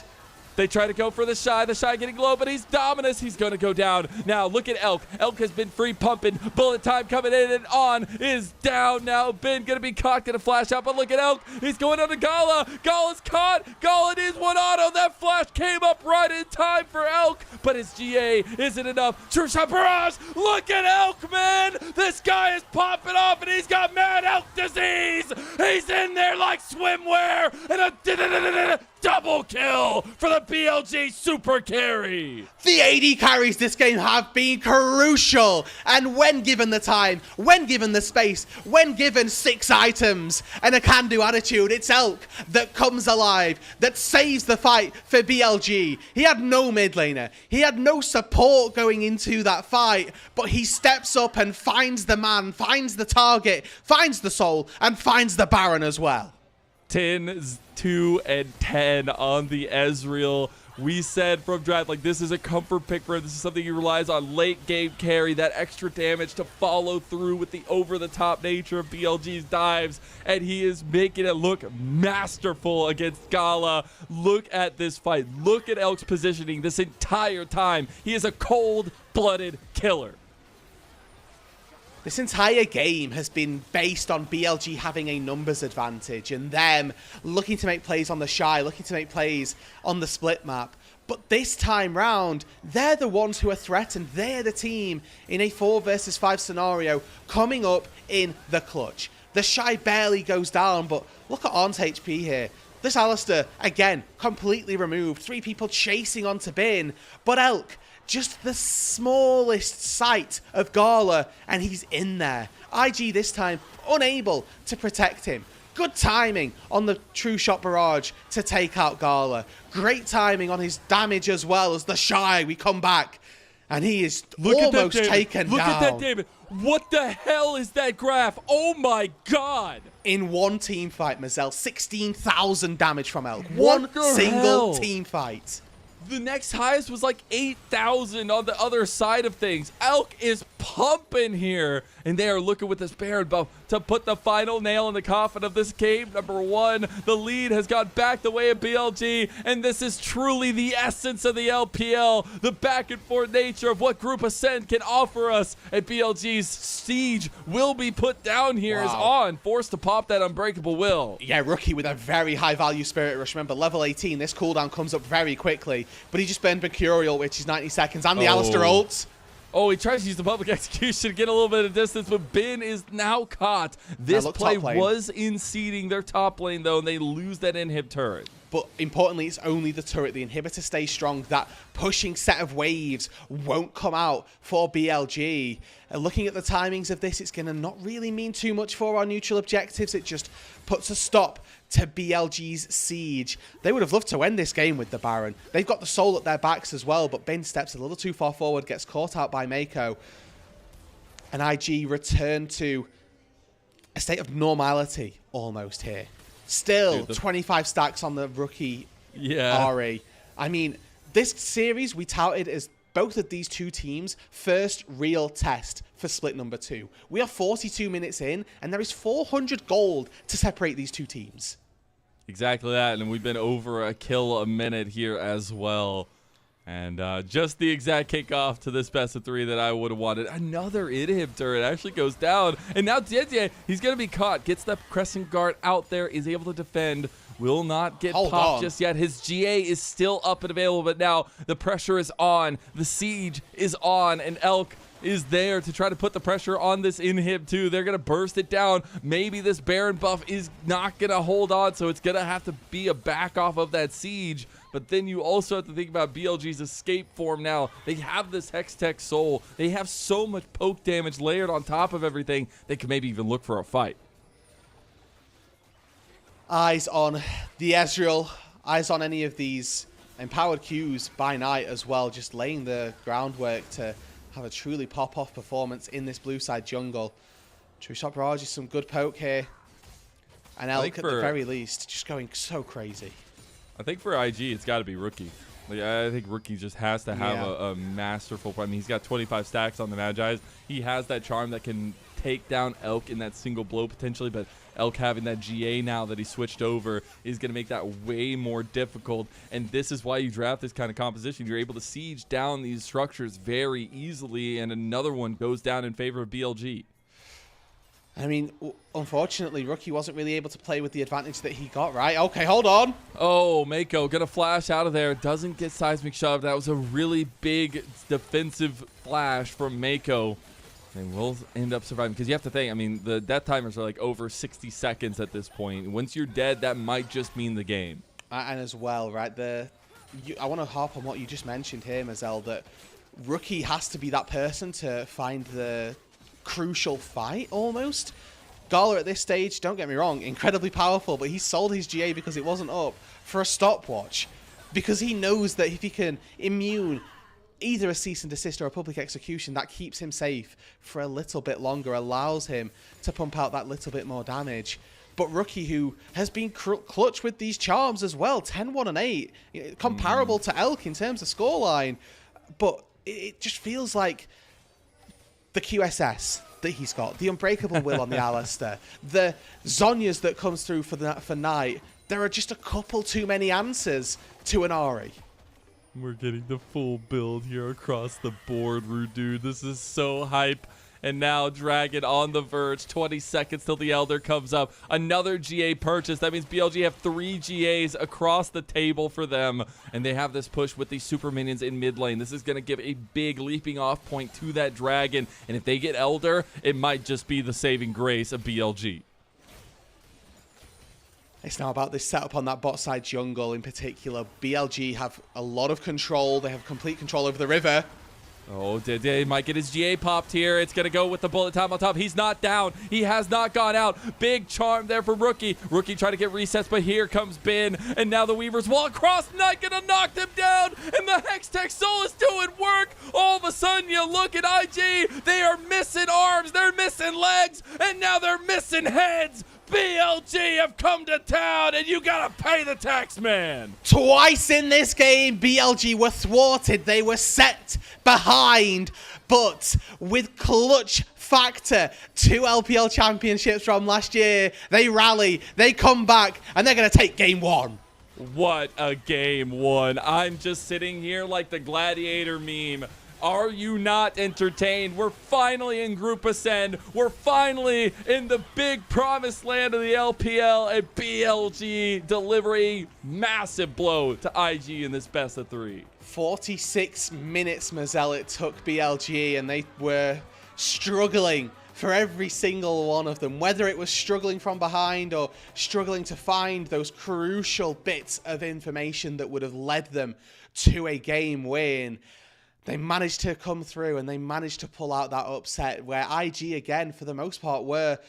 They try to go for the Shy getting low, but he's Dominus. He's going to go down. Now, look at Elk. Elk has been free pumping. Bullet time coming in and on is down now. Ben going to be caught, going to flash out, but look at Elk. He's going on to Gala. Gala's caught. Gala needs one auto. That flash came up right in time for Elk, but his GA isn't enough. True shot barrage. Look at Elk, man. This guy is popping off, and he's got mad Elk disease. He's in there like swimwear, and a double kill for the BLG super carry. The AD carries this game have been crucial, and when given the time, when given the space, when given 6 items and a can-do attitude, it's Elk that comes alive, that saves the fight for BLG. He had no mid laner, he had no support going into that fight, but he steps up and finds the man, finds the target, finds the soul, and finds the Baron as well. 10, 2, and 10 on the Ezreal. We said from draft, like, this is a comfort pick for him. This is something he relies on late game carry, that extra damage to follow through with the over-the-top nature of BLG's dives, and he is making it look masterful against Gala. Look at this fight. Look at Elk's positioning this entire time. He is a cold-blooded killer. This entire game has been based on BLG having a numbers advantage and them looking to make plays on the Shy, looking to make plays on the split map. But this time round, they're the ones who are threatened. They're the team in a 4 versus 5 scenario coming up in the clutch. The Shy barely goes down, but look at Arn's HP here. This Alistair, again, completely removed. 3 people chasing onto Bin, but Elk, just the smallest sight of Gala, and he's in there. IG this time unable to protect him. Good timing on the True Shot Barrage to take out Gala. Great timing on his damage as well as the Shy. We come back, and he is almost taken down. Look at that, David. What the hell is that graph? Oh my God. In one team fight, Mazel, 16,000 damage from Elk. What One the single hell? team fight. The next highest was like 8,000 on the other side of things. Elk is pumping here, and they are looking with this Baron buff to put the final nail in the coffin of this game. Number 1, the lead has gone back the way of BLG, and this is truly the essence of the LPL, the back and forth nature of what Group Ascend can offer us, and BLG's siege will be put down here as On, forced to pop that Unbreakable Will. Yeah, Rookie with a very high value Spirit Rush. Remember, level 18, this cooldown comes up very quickly, but he just burned Mercurial, which is 90 seconds, and the Alistair ult. Oh, he tries to use the public execution to get a little bit of distance, but Bin is now caught. This play was in seeding their top lane, though, and they lose that inhib turret. But importantly, it's only the turret. The inhibitor stays strong. That pushing set of waves won't come out for BLG. Looking at the timings of this, it's going to not really mean too much for our neutral objectives. It just puts a stop to BLG's siege. They would have loved to end this game with the Baron. They've got the soul at their backs as well, but Bin steps a little too far forward, gets caught out by Mako. And IG return to a state of normality almost here. Still, 25 stacks on the Rookie RE. I mean, this series we touted as both of these two teams' first real test for split number 2. We are 42 minutes in, and there is 400 gold to separate these two teams. Exactly that, and we've been over a kill a minute here as well. And just the exact kickoff to this best of 3 that I would have wanted. Another inhib turret actually goes down. And now JDG, he's going to be caught. Gets the crescent guard out there. Is able to defend. Will not get popped just yet. His GA is still up and available. But now the pressure is on. The siege is on. And Elk is there to try to put the pressure on this inhib too. They're going to burst it down. Maybe this Baron buff is not going to hold on. So it's going to have to be a back off of that siege. But then you also have to think about BLG's escape form now. They have this Hextech Soul. They have so much poke damage layered on top of everything. They could maybe even look for a fight. Eyes on the Ezreal. Eyes on any of these empowered Qs by night as well. Just laying the groundwork to have a truly pop-off performance in this blue side jungle. True Shot Barrage is some good poke here. And Elk at the very least just going so crazy. I think for IG, it's got to be Rookie. Like, I think Rookie just has to have a masterful. I mean, he's got 25 stacks on the Magi's. He has that charm that can take down Elk in that single blow potentially, but Elk having that GA now that he switched over is going to make that way more difficult. And this is why you draft this kind of composition. You're able to siege down these structures very easily, and another one goes down in favor of BLG. I mean, unfortunately, Rookie wasn't really able to play with the advantage that he got, right? Okay, hold on. Oh, Mako gonna flash out of there. Doesn't get seismic shoved. That was a really big defensive flash from Mako. And will end up surviving. Because you have to think, I mean, the death timers are like over 60 seconds at this point. Once you're dead, that might just mean the game. And as well, right, I want to harp on what you just mentioned here, Mazel, that Rookie has to be that person to find the crucial fight almost. Gala at this stage, don't get me wrong, incredibly powerful, but he sold his GA because it wasn't up for a stopwatch, because he knows that if he can immune either a cease and desist or a public execution, that keeps him safe for a little bit longer, allows him to pump out that little bit more damage. But Rookie, who has been clutch with these charms as well, 10-1 and 8, comparable to Elk in terms of scoreline, but it just feels like the QSS that he's got, the Unbreakable Will on the Alistair, the Zhonya's that comes through for Knight, there are just a couple too many answers to an Ahri. We're getting the full build here across the board, Rude Dude. This is so hype. And now Dragon on the verge. 20 seconds till the Elder comes up. Another GA purchase. That means BLG have 3 GAs across the table for them. And they have this push with these super minions in mid lane. This is going to give a big leaping off point to that Dragon. And if they get Elder, it might just be the saving grace of BLG. It's now about this setup on that bot side jungle in particular. BLG have a lot of control. They have complete control over the river. Oh, Dede might get his GA popped here. It's going to go with the bullet time on top. He's not down. He has not gone out. Big charm there for Rookie. Rookie trying to get resets, but here comes Bin. And now the Weaver's wall across. Knight going to knock them down. And the Hextech Soul is doing work. All of a sudden, you look at IG. They are missing arms. They're missing legs. And now they're missing heads. BLG have come to town, and you gotta pay the tax man. Twice in this game, BLG were thwarted. They were set behind, but with clutch factor, 2 LPL championships from last year, they rally, they come back, and they're gonna take game 1. What a game 1. I'm just sitting here like the gladiator meme. Are you not entertained? We're finally in Group Ascend. We're finally in the big promised land of the LPL, and BLG delivering massive blow to IG in this best of 3. 46 minutes, Mazel, it took BLG, and they were struggling for every single one of them, whether it was struggling from behind or struggling to find those crucial bits of information that would have led them to a game win. They managed to come through, and they managed to pull out that upset where IG, again, for the most part, were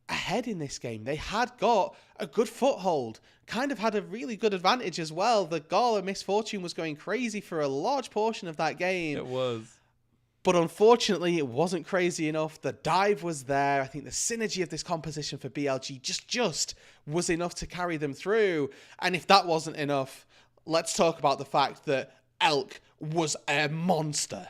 ahead in this game. They had got a good foothold, kind of had a really good advantage as well. The Gala Misfortune was going crazy for a large portion of that game. It was. But unfortunately, it wasn't crazy enough. The dive was there. I think the synergy of this composition for BLG just was enough to carry them through. And if that wasn't enough, let's talk about the fact that Elk was a monster.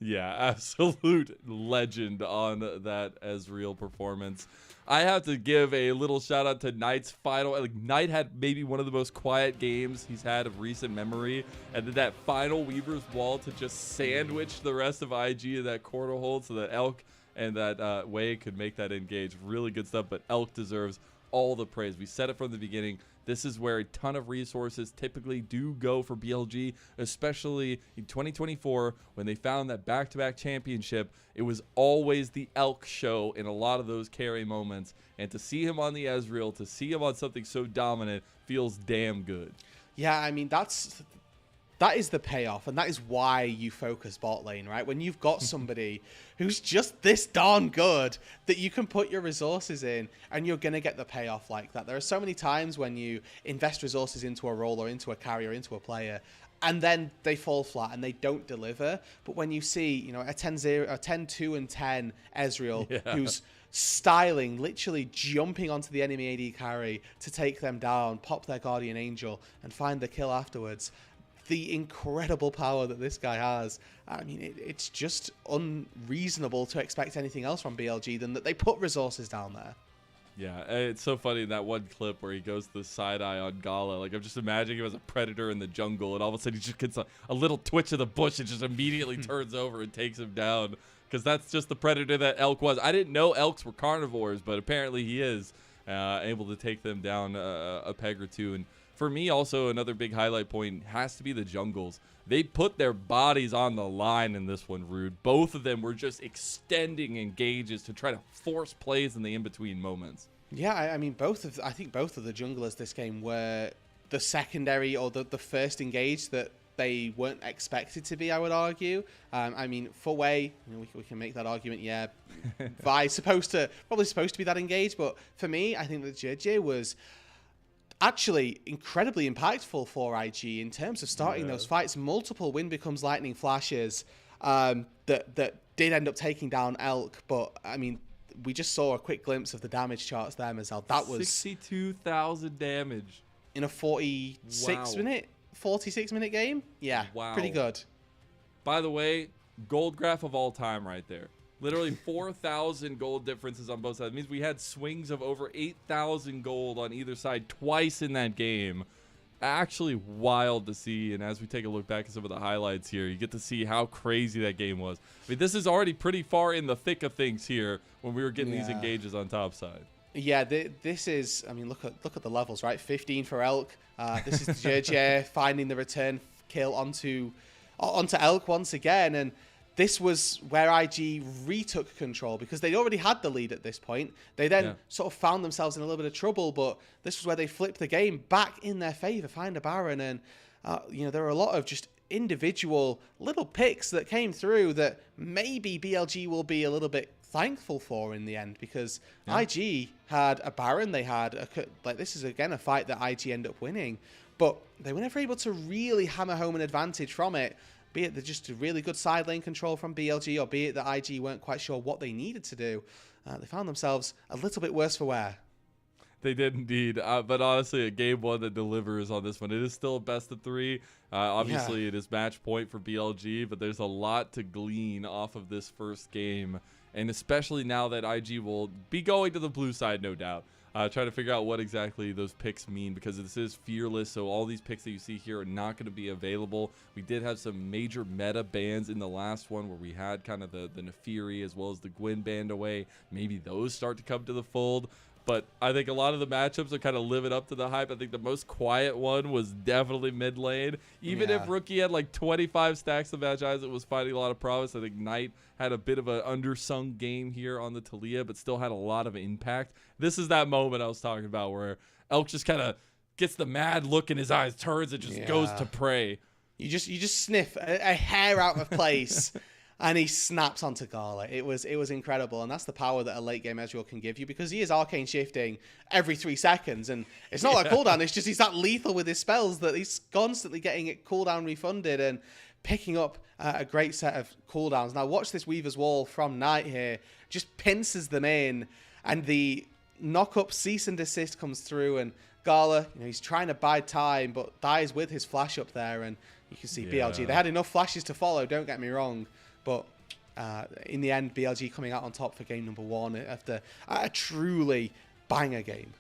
Yeah, absolute legend on that Ezreal performance. I have to give a little shout out to Knight's final. Like, Knight had maybe one of the most quiet games he's had of recent memory, and then that final Weaver's Wall to just sandwich the rest of IG in that corner hold so that Elk and that Wei could make that engage. Really good stuff, but Elk deserves all the praise. We said it from the beginning. This is where a ton of resources typically do go for BLG, especially in 2024 when they found that back-to-back championship. It was always the Elk show in a lot of those carry moments. And to see him on the Ezreal, to see him on something so dominant, feels damn good. Yeah, I mean, that is the payoff, and that is why you focus bot lane, right? When you've got somebody who's just this darn good that you can put your resources in, and you're going to get the payoff like that. There are so many times when you invest resources into a role or into a carry or into a player, and then they fall flat and they don't deliver. But when you see, you know, a 10-0, a 10-2 and 10 Ezreal, who's styling, literally jumping onto the enemy AD carry to take them down, pop their Guardian Angel, and find the kill afterwards. The incredible power that this guy has. I mean, it's just unreasonable to expect anything else from BLG than that they put resources down there. Yeah, it's so funny in that one clip where he goes to the side eye on Gala. Like, I'm just imagining him as a predator in the jungle, and all of a sudden he just gets a little twitch of the bush and just immediately turns over and takes him down. Because that's just the predator that Elk was. I didn't know Elks were carnivores, but apparently he is able to take them down a peg or two. And for me, also, another big highlight point has to be the jungles. They put their bodies on the line in this one, Rude. Both of them were just extending engages to try to force plays in the in-between moments. Yeah, I mean, I think both of the junglers this game were the secondary or the first engage that they weren't expected to be, I would argue. I mean, for Wei, you know, we can make that argument, yeah. Vi's probably supposed to be that engaged, but for me, I think that JJ was actually incredibly impactful for IG in terms of starting those fights. Multiple wind becomes lightning flashes that did end up taking down Elk, but I mean, we just saw a quick glimpse of the damage charts there, Mazel. That was 62,000 damage in a 46 minute game. Yeah, pretty good. By the way, gold graph of all time right there. Literally 4,000 gold differences on both sides. It means we had swings of over 8,000 gold on either side twice in that game. Actually wild to see. And as we take a look back at some of the highlights here, you get to see how crazy that game was. I mean, this is already pretty far in the thick of things here when we were getting these engages on top side. Yeah, this is, I mean, look at the levels, right? 15 for Elk. This is JJ finding the return kill onto Elk once again. And this was where IG retook control because they'd already had the lead at this point. They then sort of found themselves in a little bit of trouble, but this was where they flipped the game back in their favor, find a Baron. And, you know, there were a lot of just individual little picks that came through that maybe BLG will be a little bit thankful for in the end because IG had a Baron. They had, this is again a fight that IG end up winning, but they were never able to really hammer home an advantage from it. Be it just a really good side lane control from BLG, or be it that IG weren't quite sure what they needed to do. They found themselves a little bit worse for wear. They did indeed. But honestly, a game one that delivers on this one. It is still a best of three. Obviously, it is match point for BLG, but there's a lot to glean off of this first game. And especially now that IG will be going to the blue side, no doubt. Trying to figure out what exactly those picks mean because this is fearless, so all these picks that you see here are not going to be available. We did have some major meta bans in the last one where we had kind of the Nefiri as well as the Gwyn banned away. Maybe those start to come to the fold. But I think a lot of the matchups are kind of living up to the hype. I think the most quiet one was definitely mid lane. Even if Rookie had like 25 stacks of match eyes, it was finding a lot of promise. I think Knight had a bit of an undersung game here on the Talia, but still had a lot of impact. This is that moment I was talking about where Elk just kind of gets the mad look in his eyes, turns and just goes to pray. You just sniff a hair out of place. And he snaps onto Gala. It was incredible, and that's the power that a late game Ezreal can give you because he is arcane shifting every 3 seconds, and it's not like cooldown. It's just he's that lethal with his spells that he's constantly getting it cooldown refunded and picking up a great set of cooldowns. Now watch this Weaver's Wall from Knight here, just pinces them in, and the knock up cease and desist comes through, and Gala, you know, he's trying to bide time, but dies with his flash up there, and you can see BLG. They had enough flashes to follow. Don't get me wrong. But in the end, BLG coming out on top for game number 1 after a truly banger game.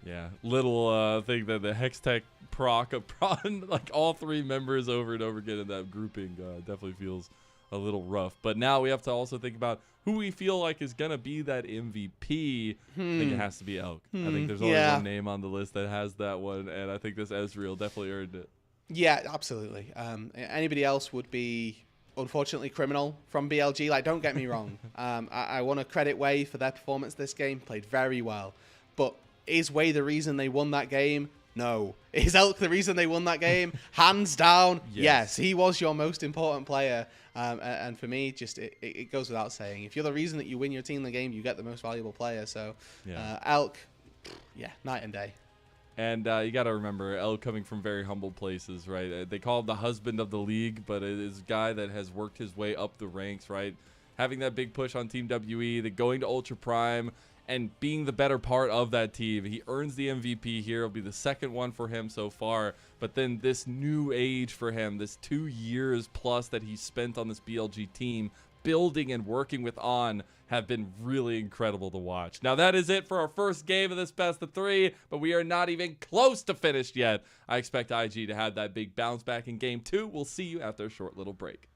Yeah, little thing that the Hextech proc upon like all 3 members over and over again in that grouping definitely feels a little rough. But now we have to also think about who we feel like is gonna be that MVP. I think it has to be Elk. I think there's only one name on the list that has that one, and I think this Ezreal definitely earned it. Yeah, absolutely. Anybody else would be, unfortunately, criminal from BLG. Like, don't get me wrong. I want to credit Wei for their performance this game. Played very well. But is Wei the reason they won that game? No. Is Elk the reason they won that game? Hands down, yes. He was your most important player. And for me, just it goes without saying. If you're the reason that you win your team the game, you get the most valuable player. So Elk, night and day. And you got to remember, Elk coming from very humble places, right? They call him the husband of the league, but it is a guy that has worked his way up the ranks, right? Having that big push on Team WE, the going to Ultra Prime, and being the better part of that team. He earns the MVP here. It'll be the second one for him so far. But then this new age for him, this 2 years plus that he spent on this BLG team, building and working with On, have been really incredible to watch. Now that is it for our first game of this best of 3, but we are not even close to finished yet. I expect IG to have that big bounce back in game 2. We'll see you after a short little break.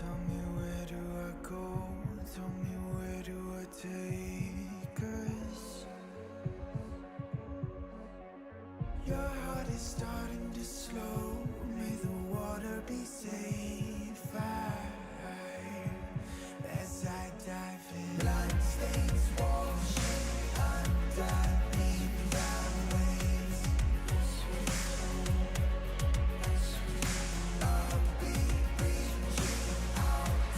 Tell me where do I go? Tell me where do I take us? Your heart is starting to slow. May the water be safe as I dive in. Blood stains washing underneath the waves. I'll be reaching out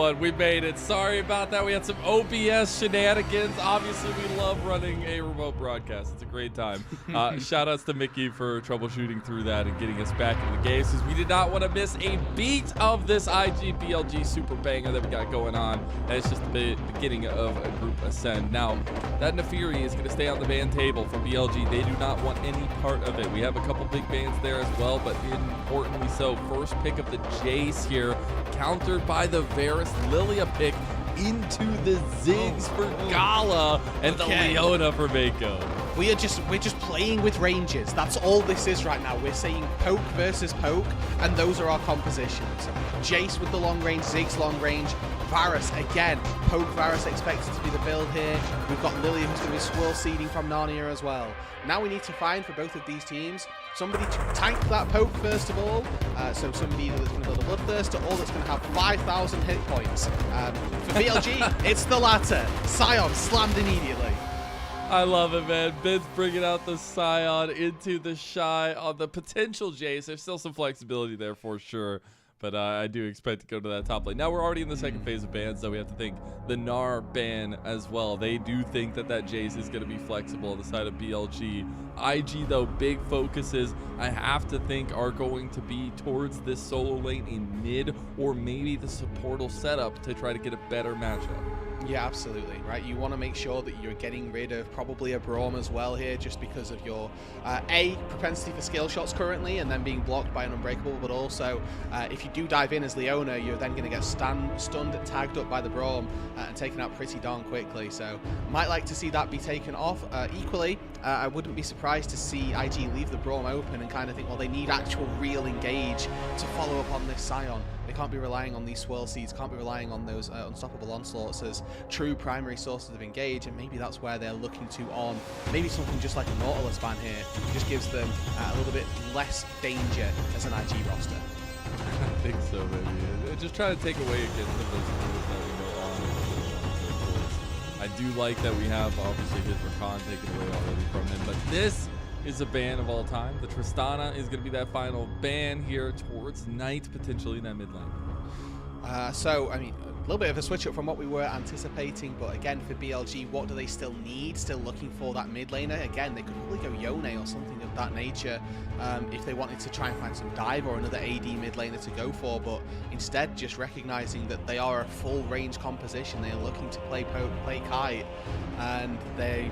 everyone. We made it. Sorry about that. We had some OBS shenanigans. Obviously, we love running a remote broadcast. It's a great time. Shout outs to Mickey for troubleshooting through that and getting us back into the game, since we did not want to miss a beat of this IG BLG super banger that we got going on. And it's just the beginning of a group ascend. Now, that Nefiri is going to stay on the ban table for BLG. They do not want any part of it. We have a couple big bans there as well, but importantly so, first pick of the Jace here, countered by the Varus Lilia pick into the Ziggs for Gala and the Leona for Mako. We're just playing with ranges. That's all this is right now. We're saying poke versus poke, and those are our compositions. Jace with the long range, Ziggs long range, Varus again. Poke Varus expected to be the build here. We've got Lilia who's going to be swirl seeding from Narnia as well. Now we need to find for both of these teams somebody to tank that poke first of all. So somebody either that's going to build a Bloodthirster or that's going to have 5,000 hit points. For BLG, it's the latter. Sion slammed immediately. I love it, man. Ben's bringing out the Scion into the Shy on the potential Jace. There's still some flexibility there for sure, but I do expect to go to that top lane. Now we're already in the second phase of bans, so we have to think the Gnar ban as well. They do think that Jace is going to be flexible on the side of BLG. IG, though, big focuses, I have to think, are going to be towards this solo lane in mid, or maybe the supportal setup to try to get a better matchup. Yeah, absolutely, right? You want to make sure that you're getting rid of probably a Braum as well here, just because of your A, propensity for skill shots currently, and then being blocked by an Unbreakable, but also if you do dive in as Leona, you're then going to get stunned, tagged up by the Braum, and taken out pretty darn quickly. So might like to see that be taken off. Equally, I wouldn't be surprised to see IG leave the Braum open and kind of think, well, they need actual real engage to follow up on this Scion. They can't be relying on these swirl seeds, can't be relying on those unstoppable onslaughts as true primary sources of engage, and maybe that's where they're looking to on maybe something just like a Nautilus ban here, just gives them a little bit less danger as an IG roster. I think so, maybe. Just try to take away against some of those tools that we know on and so I do like that we have obviously his Rakan taken away already from him, but this is a ban of all time. The Tristana is going to be that final ban here towards Knight, potentially in that mid lane. So, I mean, a little bit of a switch up from what we were anticipating, but again, for BLG, what do they still need? Still looking for that mid laner. Again, they could probably go Yone or something of that nature if they wanted to try and find some dive or another AD mid laner to go for, but instead just recognizing that they are a full range composition. They are looking to play poke, play kite, and they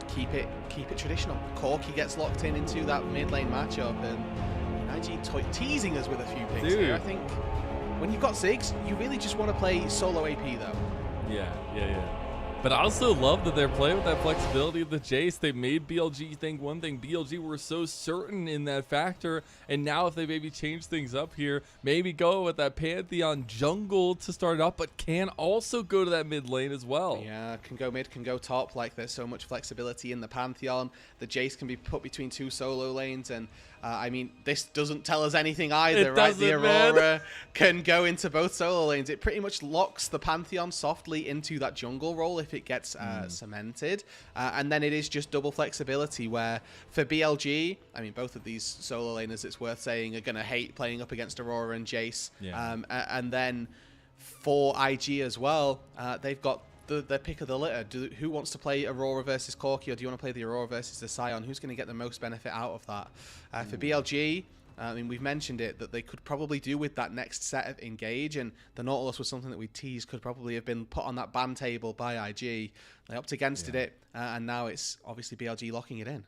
keep it traditional. Corki gets locked into that mid lane matchup, and IG teasing us with a few picks here. I think when you've got Ziggs, you really just want to play solo AP though. Yeah. But I also love that they're playing with that flexibility of the Jace. They made BLG think one thing. BLG were so certain in that factor, and now if they maybe change things up here, maybe go with that Pantheon jungle to start off, but can also go to that mid lane as well. Yeah, can go mid, can go top. Like, there's so much flexibility in the Pantheon. The Jace can be put between two solo lanes, and I mean, this doesn't tell us anything either, right? The Aurora can go into both solo lanes. It pretty much locks the Pantheon softly into that jungle role if it gets cemented. And then it is just double flexibility, where for BLG, I mean, both of these solo laners, it's worth saying, are going to hate playing up against Aurora and Jace. Yeah. And then for IG as well, they've got the pick of the litter. Who wants to play Aurora versus Corki, or do you want to play the Aurora versus the Scion? Who's going to get the most benefit out of that? For BLG, I mean, we've mentioned it, that they could probably do with that next set of engage, and the Nautilus was something that we teased could probably have been put on that ban table by IG. They opted against it, and now it's obviously BLG locking it in.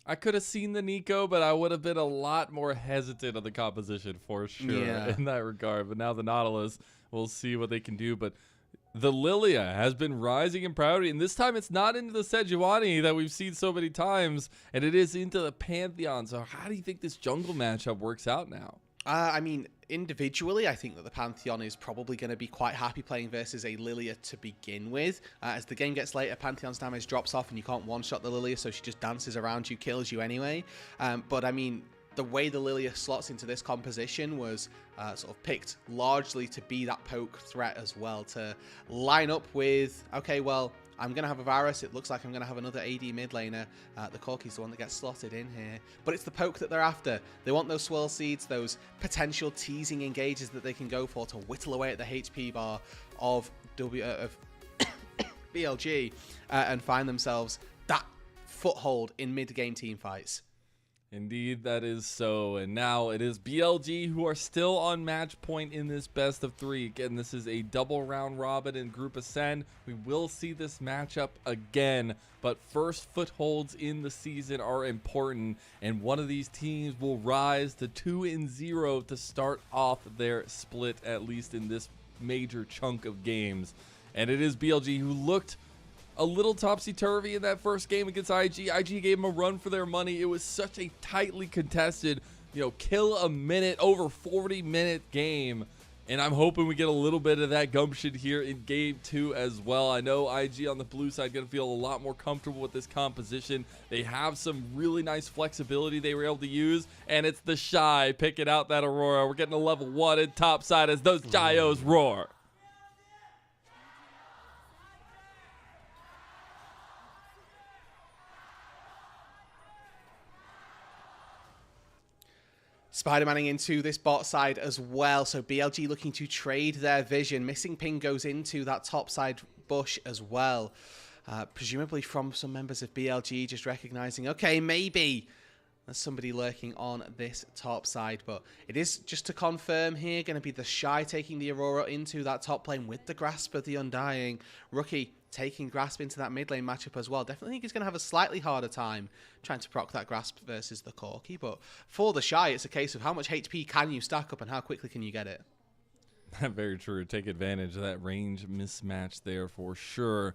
I could have seen the Nico, but I would have been a lot more hesitant on the composition for sure in that regard. But now the Nautilus, we'll see what they can do. But the Lilia has been rising in priority, and this time it's not into the Sejuani that we've seen so many times, and it is into the Pantheon. So how do you think this jungle matchup works out now? I mean, individually, I think that the Pantheon is probably going to be quite happy playing versus a Lilia to begin with. As the game gets later, Pantheon's damage drops off and you can't one-shot the Lilia, so she just dances around you, kills you anyway. But I mean, the way the Lilia slots into this composition was sort of picked largely to be that poke threat as well, to line up with, okay, well, I'm going to have a Varus. It looks like I'm going to have another AD mid laner. The Corki's the one that gets slotted in here. But it's the poke that they're after. They want those swirl seeds, those potential teasing engages that they can go for to whittle away at the HP bar of BLG and find themselves that foothold in mid-game team fights. Indeed, that is so. And now it is BLG who are still on match point in this best of 3. Again, this is a double round robin in Group Ascend. We will see this matchup again, but first footholds in the season are important, and one of these teams will rise to 2-0 to start off their split, at least in this major chunk of games. And it is BLG who looked a little topsy-turvy in that first game against IG. IG gave them a run for their money. It was such a tightly contested, kill a minute, over 40-minute game. And I'm hoping we get a little bit of that gumption here in game 2 as well. I know IG on the blue side going to feel a lot more comfortable with this composition. They have some really nice flexibility they were able to use. And it's the Shy picking out that Aurora. We're getting a level 1 in top side as those Gios roar. Spider-Manning into this bot side as well, so BLG looking to trade their vision. Missing Ping goes into that top side bush as well. Presumably from some members of BLG just recognizing, okay, maybe there's somebody lurking on this top side, but it is, just to confirm here, going to be the Shy taking the Aurora into that top lane with the Grasp of the Undying. Rookie taking Grasp into that mid lane matchup as well. Definitely think he's going to have a slightly harder time trying to proc that Grasp versus the Corki, but for the Shy, it's a case of how much HP can you stack up and how quickly can you get it. Very true. Take advantage of that range mismatch there for sure.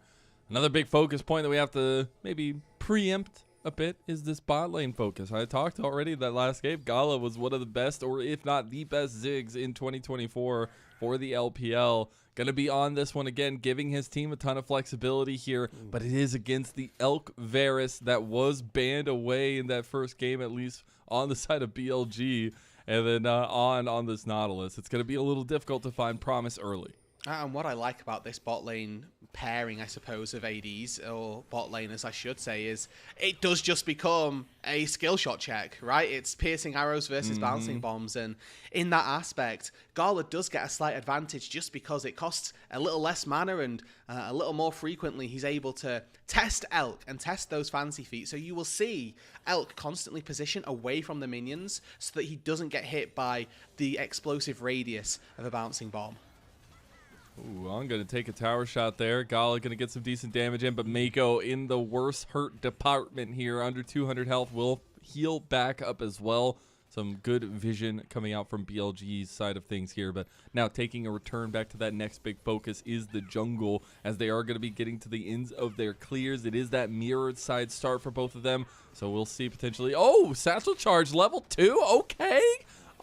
Another big focus point that we have to maybe preempt a bit is this bot lane focus. I talked already that last game, Gala was one of the best, or if not the best, Ziggs in 2024 for the LPL. Gonna be on this one again, giving his team a ton of flexibility here, but it is against the Elk Varus that was banned away in that first game, at least on the side of BLG, and then on this Nautilus. It's gonna be a little difficult to find promise early. And what I like about this bot lane pairing, I suppose, of ADs, or bot laners, I should say, is it does just become a skill shot check, right? It's piercing arrows versus bouncing bombs, and in that aspect, Gala does get a slight advantage just because it costs a little less mana, and a little more frequently he's able to test Elk and test those fancy feet. So you will see Elk constantly position away from the minions so that he doesn't get hit by the explosive radius of a bouncing bomb. Ooh, I'm going to take a tower shot there. Gala going to get some decent damage in, but Mako in the worst hurt department here. Under 200 health, will heal back up as well. Some good vision coming out from BLG's side of things here. But now taking a return back to that next big focus is the jungle, as they are going to be getting to the ends of their clears. It is that mirrored side start for both of them. So we'll see potentially. Oh, satchel charge level 2. Okay.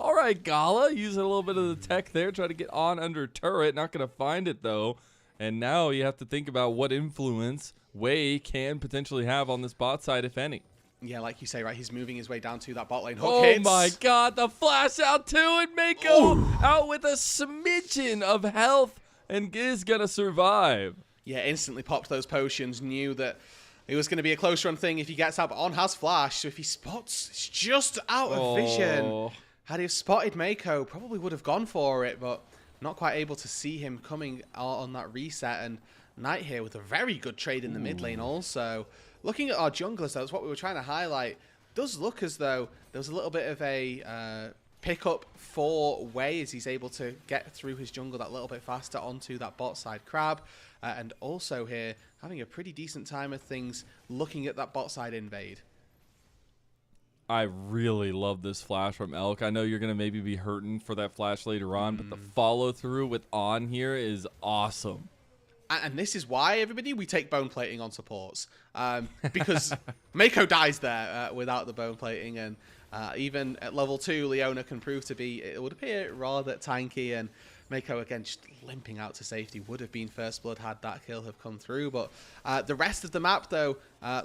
All right, Gala, using a little bit of the tech there, try to get on under turret. Not going to find it, though. And now you have to think about what influence Wei can potentially have on this bot side, if any. Yeah, like you say, right, he's moving his way down to that bot lane. Hook Oh hits. my god, the flash out too, and Mako out with a smidgen of health and is going to survive. Yeah, instantly popped those potions, knew that it was going to be a close run thing if he gets out, but On has flash, so if he spots, it's just out of vision. Had he spotted Mako, probably would have gone for it, but not quite able to see him coming on that reset. And Knight here with a very good trade in the mid lane also. Looking at our junglers, though, that's what we were trying to highlight. Does look as though there was a little bit of a pickup for Wei as he's able to get through his jungle that little bit faster onto that bot side crab. And also here, having a pretty decent time of things, looking at that bot side invade. I really love this flash from Elk. I know you're going to maybe be hurting for that flash later on, but the follow through with On here is awesome. And this is why, everybody, we take bone plating on supports. Because Mako dies there without the bone plating. And even at level 2, Leona can prove to be, it would appear, rather tanky. And Mako, again, just limping out to safety. Would have been first blood had that kill have come through. But the rest of the map, though,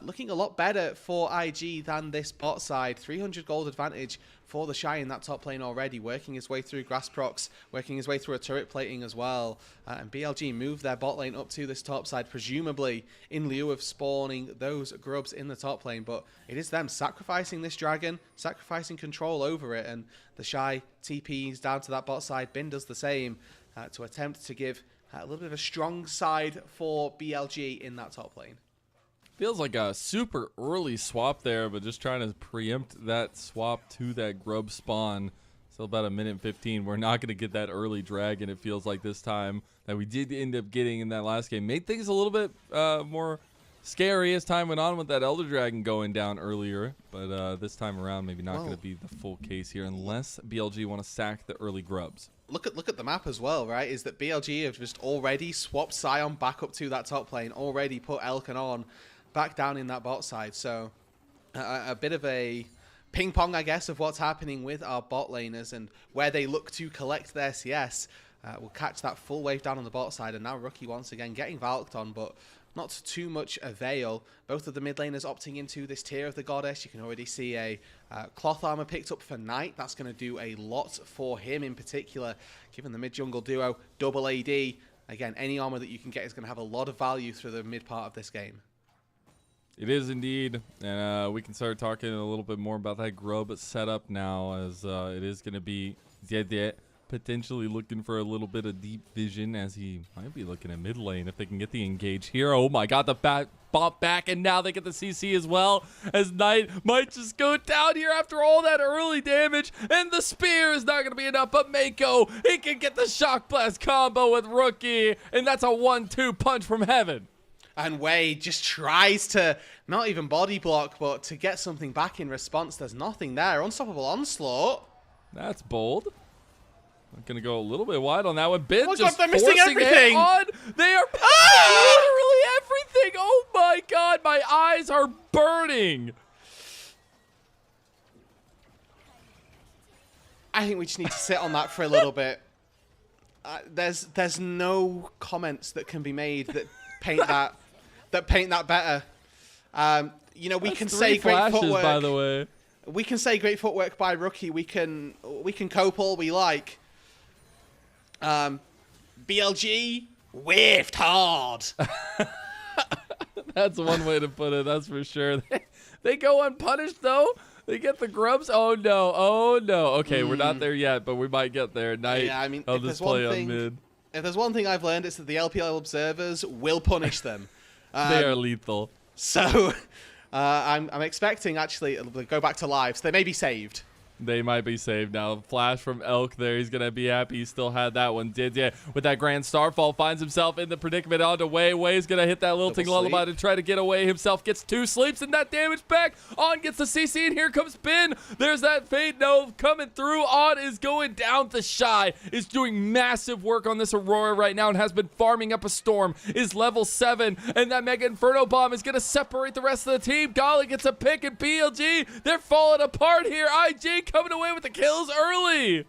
looking a lot better for IG than this bot side. 300 gold advantage for the Shy in that top lane already, working his way through grass procs, working his way through a turret plating as well. And BLG moved their bot lane up to this top side, presumably in lieu of spawning those grubs in the top lane. But it is them sacrificing this dragon, sacrificing control over it, and the Shy TPs down to that bot side. Bin does the same to attempt to give a little bit of a strong side for BLG in that top lane. Feels like a super early swap there, but just trying to preempt that swap to that grub spawn. Still about a minute and 15. We're not going to get that early dragon, it feels like, this time, that we did end up getting in that last game. Made things a little bit more scary as time went on with that Elder Dragon going down earlier. But this time around, maybe not going to be the full case here, unless BLG want to sack the early grubs. Look at the map as well, right? Is that BLG have just already swapped Sion back up to that top lane, already put Elkin on back down in that bot side. So a bit of a ping pong, I guess, of what's happening with our bot laners and where they look to collect their CS. We'll catch that full wave down on the bot side, and now Rookie once again getting Valked on, but not to too much avail. Both of the mid laners opting into this tier of the Goddess. You can already see a cloth armor picked up for Knight. That's going to do a lot for him in particular, given the mid jungle duo, double AD. Again, any armor that you can get is going to have a lot of value through the mid part of this game. It is indeed, and we can start talking a little bit more about that grub setup now, as it is going to be JDG potentially looking for a little bit of deep vision, as he might be looking at mid lane if they can get the engage here. Oh my god, the bump back, and now they get the CC as well, as Knight might just go down here after all that early damage, and the spear is not going to be enough, but Mako, he can get the shock blast combo with Rookie, and that's a 1-2 punch from heaven. And Wade just tries to not even body block, but to get something back in response. There's nothing there. Unstoppable onslaught. That's bold. I'm going to go a little bit wide on that one. Bin Oh just God, they're missing forcing everything. it on. They are literally everything. Oh my god, my eyes are burning. I think we just need to sit on that for a little bit. There's no comments that can be made that paint that better. You know, we That's can 3 say great flashes, footwork. by the way. We can say great footwork by Rookie. We can cope all we like. BLG whiffed hard. That's one way to put it. That's for sure. They go unpunished though. They get the grubs. Oh no. Oh no. Okay, we're not there yet, but we might get there. Night. Yeah, I mean, I'll if just there's one play on thing, mid. if there's one thing I've learned, it's that the LPL observers will punish them. They are lethal. So I'm expecting, actually, go back to live, so they may be saved. They might be saved now. Flash from Elk there. He's going to be happy he still had that one. With that Grand Starfall, finds himself in the predicament onto Wei. Wei's going to hit that lilting lullaby to try to get away himself. Gets 2 sleeps and that damage back. On gets the CC, and here comes Bin. There's that Fate Nova coming through. On is going down. The Shy is doing massive work on this Aurora right now and has been farming up a Storm. Is level 7, and that Mega Inferno Bomb is going to separate the rest of the team. Golly gets a pick, and BLG, they're falling apart here. IG coming away with the kills early.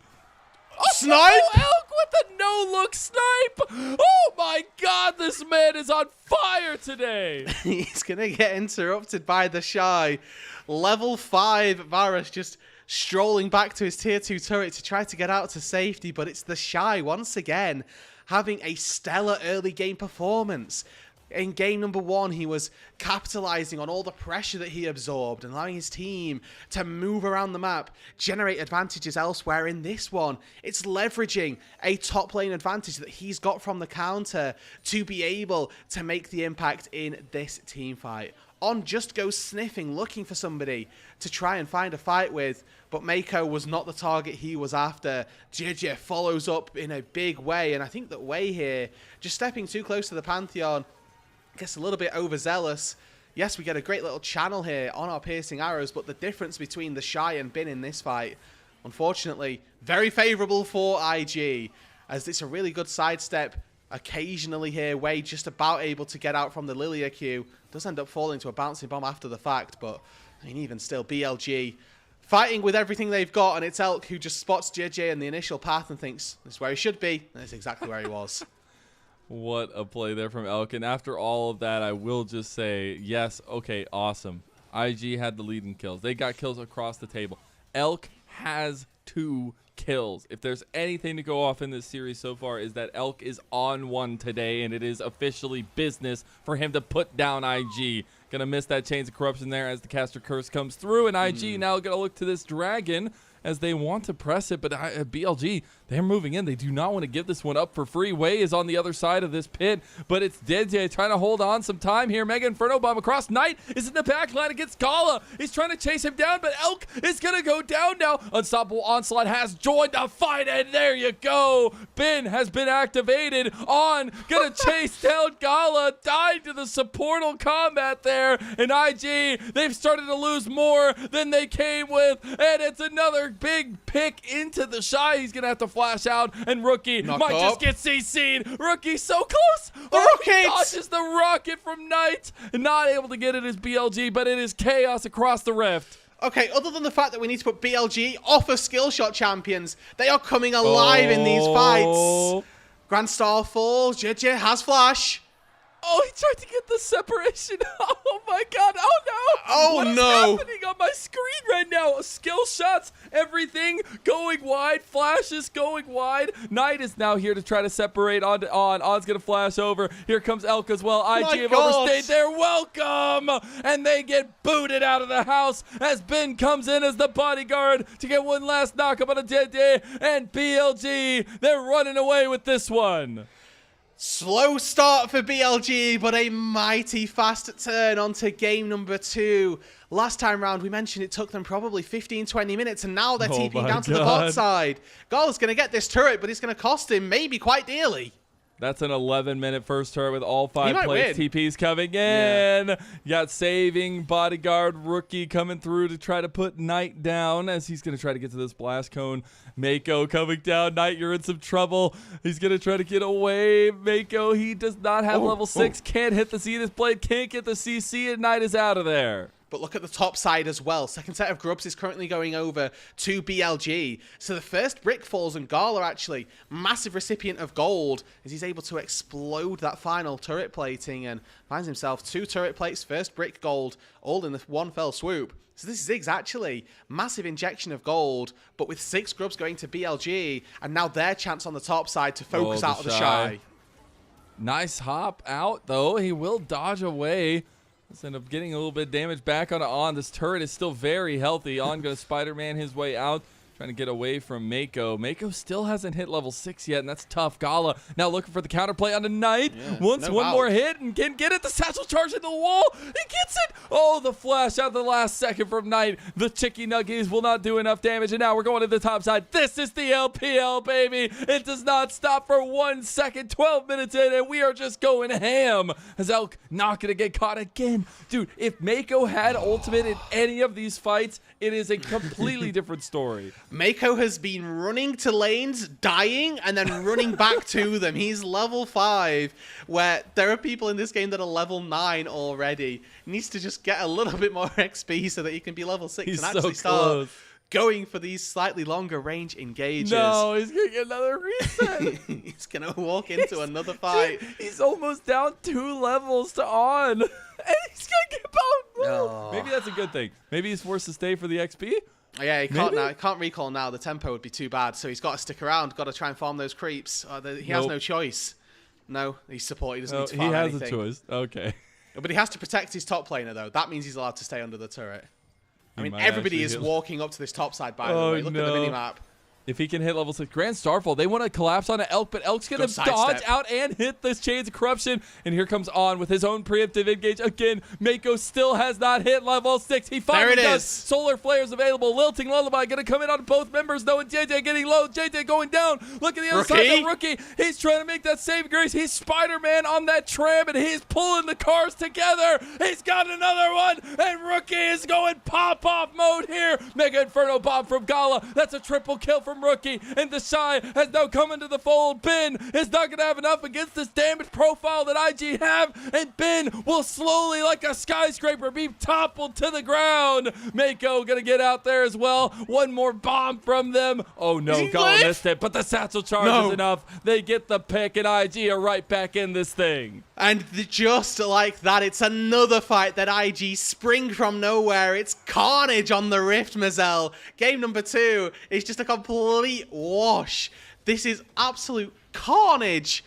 Oh, Snipe! Elk with the no-look snipe. Oh my god, this man is on fire today. He's going to get interrupted by the Shy. Level 5 Varus just strolling back to his tier 2 turret to try to get out to safety, but it's the Shy once again having a stellar early game performance. In game number 1, he was capitalizing on all the pressure that he absorbed and allowing his team to move around the map, generate advantages elsewhere. In this one, it's leveraging a top lane advantage that he's got from the counter to be able to make the impact in this team fight. On just goes sniffing, looking for somebody to try and find a fight with, but Mako was not the target he was after. JJ follows up in a big way, and I think that Wei here, just stepping too close to the Pantheon, gets a little bit overzealous. Yes, we get a great little channel here on our piercing arrows, but the difference between the Shy and Bin in this fight, unfortunately, very favorable for IG, as it's a really good sidestep. Occasionally here, Wade just about able to get out from the Lilia Q. Does end up falling to a bouncing bomb after the fact, but I mean, even still, BLG fighting with everything they've got, and it's Elk who just spots JJ in the initial path and thinks, this is where he should be, and that's exactly where he was. What a play there from Elk. And after all of that, I will just say, yes, okay, awesome. IG had the lead in kills. They got kills across the table. Elk has 2 kills. If there's anything to go off in this series so far, is that Elk is on 1 today, and it is officially business for him to put down IG. Gonna miss that Chains of Corruption there as the caster curse comes through, and IG now gonna look to this dragon as they want to press it, but BLG, they're moving in. They do not want to give this one up for free. Way is on the other side of this pit, but it's JJ trying to hold on some time here. Mega Inferno Bomb across. Knight is in the back line against Gala. He's trying to chase him down, but Elk is going to go down now. Unstoppable Onslaught has joined the fight, and there you go. Bin has been activated. On, going to chase down Gala. Died to the supportal combat there, and IG, they've started to lose more than they came with, and it's another big pick into the Shy. He's gonna have to flash out, and Rookie might just get CC'd. Rookie so close. The Rocket dodges the rocket from Knight. Not able to get it as BLG, but it is chaos across the rift. Okay, other than the fact that we need to put BLG off of skill shot champions, they are coming alive in these fights. Grand Star falls. JJ has flash. Oh, he tried to get the separation. Oh my god. Oh no. Oh what is no. happening on my screen right now? Skill shots, everything going wide, flashes going wide. Knight is now here to try to separate onto On. On's gonna flash over. Here comes Elk as well. IG have overstayed their welcome, and they get booted out of the house as Ben comes in as the bodyguard to get one last knockup on a JD, and BLG, they're running away with this one. Slow start for BLG, but a mighty fast turn onto game number 2. Last time round, we mentioned it took them probably 15-20 minutes, and now they're TPing down to the bot side. Gala's going to get this turret, but it's going to cost him maybe quite dearly. That's an 11-minute first turret with all 5 plates. Win. TP's coming in. Yeah. You got saving bodyguard Rookie coming through to try to put Knight down as he's going to try to get to this blast cone. Mako coming down. Knight, you're in some trouble. He's going to try to get away. Mako, he does not have level 6. Can't hit the Zenith Blade. Can't get the CC, and Knight is out of there. But look at the top side as well. Second set of grubs is currently going over to BLG. So the first brick falls on Gala, actually. Massive recipient of gold as he's able to explode that final turret plating and finds himself 2 turret plates, first brick gold, all in the one fell swoop. So this is actually massive injection of gold, but with 6 grubs going to BLG, and now their chance on the top side to focus out of the Shy. Nice hop out, though. He will dodge away. Let's end up getting a little bit of damage back onto On. This turret is still very healthy. On going to Spider-Man his way out. Trying to get away from Mako. Mako still hasn't hit level 6 yet, and that's tough. Gala now looking for the counterplay onto Knight. Yeah, Once one more hit and can get it. The satchel charge into the wall. He gets it. Oh, the flash out the last second from Knight. The Chicky Nuggies will not do enough damage, and now we're going to the top side. This is the LPL, baby. It does not stop for 1 second. 12 minutes in, and we are just going ham. As Elk not going to get caught again. Dude, if Mako had ultimate in any of these fights, it is a completely different story. Mako has been running to lanes, dying, and then running back to them. He's level 5, where there are people in this game that are level 9 already. He needs to just get a little bit more XP so that he can be level 6 and actually start going for these slightly longer range engages. No, he's going to get another reset. He's going to walk into another fight. Dude, he's almost down 2 levels to On. And he's going to get bound. Oh. Maybe that's a good thing. Maybe he's forced to stay for the XP. Yeah, he can't now. He can't recall now. The tempo would be too bad, so he's got to stick around. Got to try and farm those creeps. He has no choice. No, he's support. He doesn't need to farm anything. He has a choice. Okay. But he has to protect his top laner, though. That means he's allowed to stay under the turret. I mean, everybody is walking up to this top side, by the way. Look at the minimap. If he can hit level 6, Grand Starfall, they want to collapse on an Elk, but Elk's going to dodge out and hit this Chains of Corruption. And here comes On with his own preemptive engage. Again, Mako still has not hit level 6. He finally does. Solar Flares available. Lilting Lullaby going to come in on both members, though, and JJ getting low. JJ going down. Look at the other side of Rookie. He's trying to make that save grace. He's Spider-Man on that tram, and he's pulling the cars together. He's got another one, and Rookie is going pop-off mode here. Mega Inferno Bomb from Gala. That's a triple kill from Rookie, and the Shy has now come into the fold. Ben is not going to have enough against this damage profile that IG have, and Ben will slowly, like a skyscraper, be toppled to the ground. Mako going to get out there as well. One more bomb from them. Oh no, Gala missed it, but the satchel charge is enough. They get the pick, and IG are right back in this thing. And just like that, it's another fight that IG spring from nowhere. It's carnage on the Rift, Mazel. Game number 2 is just a complete wash. This is absolute carnage.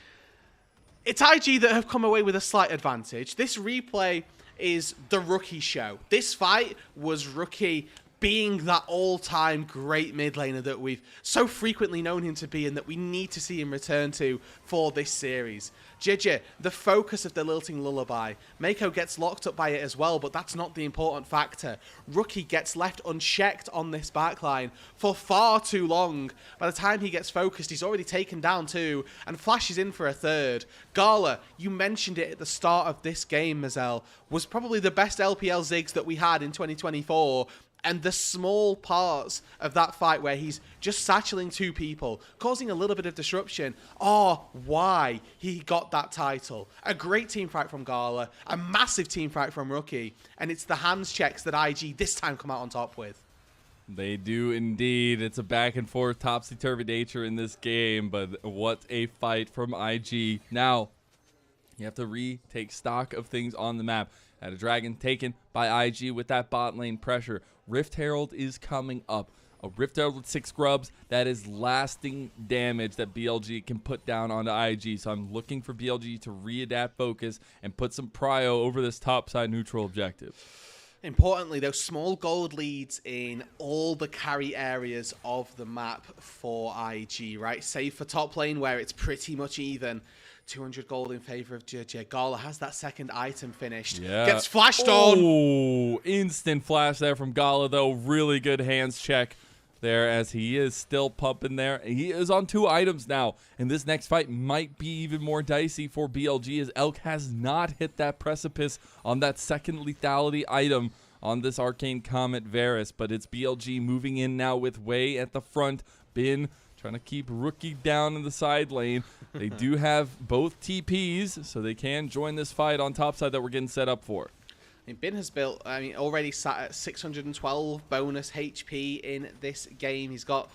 It's IG that have come away with a slight advantage. This replay is the Rookie show. This fight was Rookie being that all-time great mid laner that we've so frequently known him to be and that we need to see him return to for this series. JJ, the focus of the Lilting Lullaby. Mako gets locked up by it as well, but that's not the important factor. Rookie gets left unchecked on this backline for far too long. By the time he gets focused, he's already taken down 2 and flashes in for a 3rd. Gala, you mentioned it at the start of this game, Mazel, was probably the best LPL Ziggs that we had in 2024. And the small parts of that fight where he's just satcheling 2 people, causing a little bit of disruption, are why he got that title. A great team fight from Gala, a massive team fight from Rookie, and it's the hands checks that IG this time come out on top with. They do indeed. It's a back and forth topsy-turvy nature in this game, but what a fight from IG. Now, you have to retake stock of things on the map. Had a dragon taken by IG with that bot lane pressure. Rift Herald is coming up. A Rift Herald with 6 grubs. That is lasting damage that BLG can put down onto IG. So I'm looking for BLG to readapt focus and put some prio over this topside neutral objective. Importantly, those small gold leads in all the carry areas of the map for IG, right? Save for top lane where it's pretty much even. 200 gold in favor of JJ. Gala has that second item finished. Yeah. Gets flashed on. Oh, instant flash there from Gala, though. Really good hands check there as he is still pumping there. He is on 2 items now, and this next fight might be even more dicey for BLG as Elk has not hit that precipice on that second lethality item on this Arcane Comet Varus, but it's BLG moving in now with Wei at the front. Bin trying to keep Rookie down in the side lane. They do have both TPs, so they can join this fight on top side that we're getting set up for. Bin has built, already sat at 612 bonus HP in this game. He's got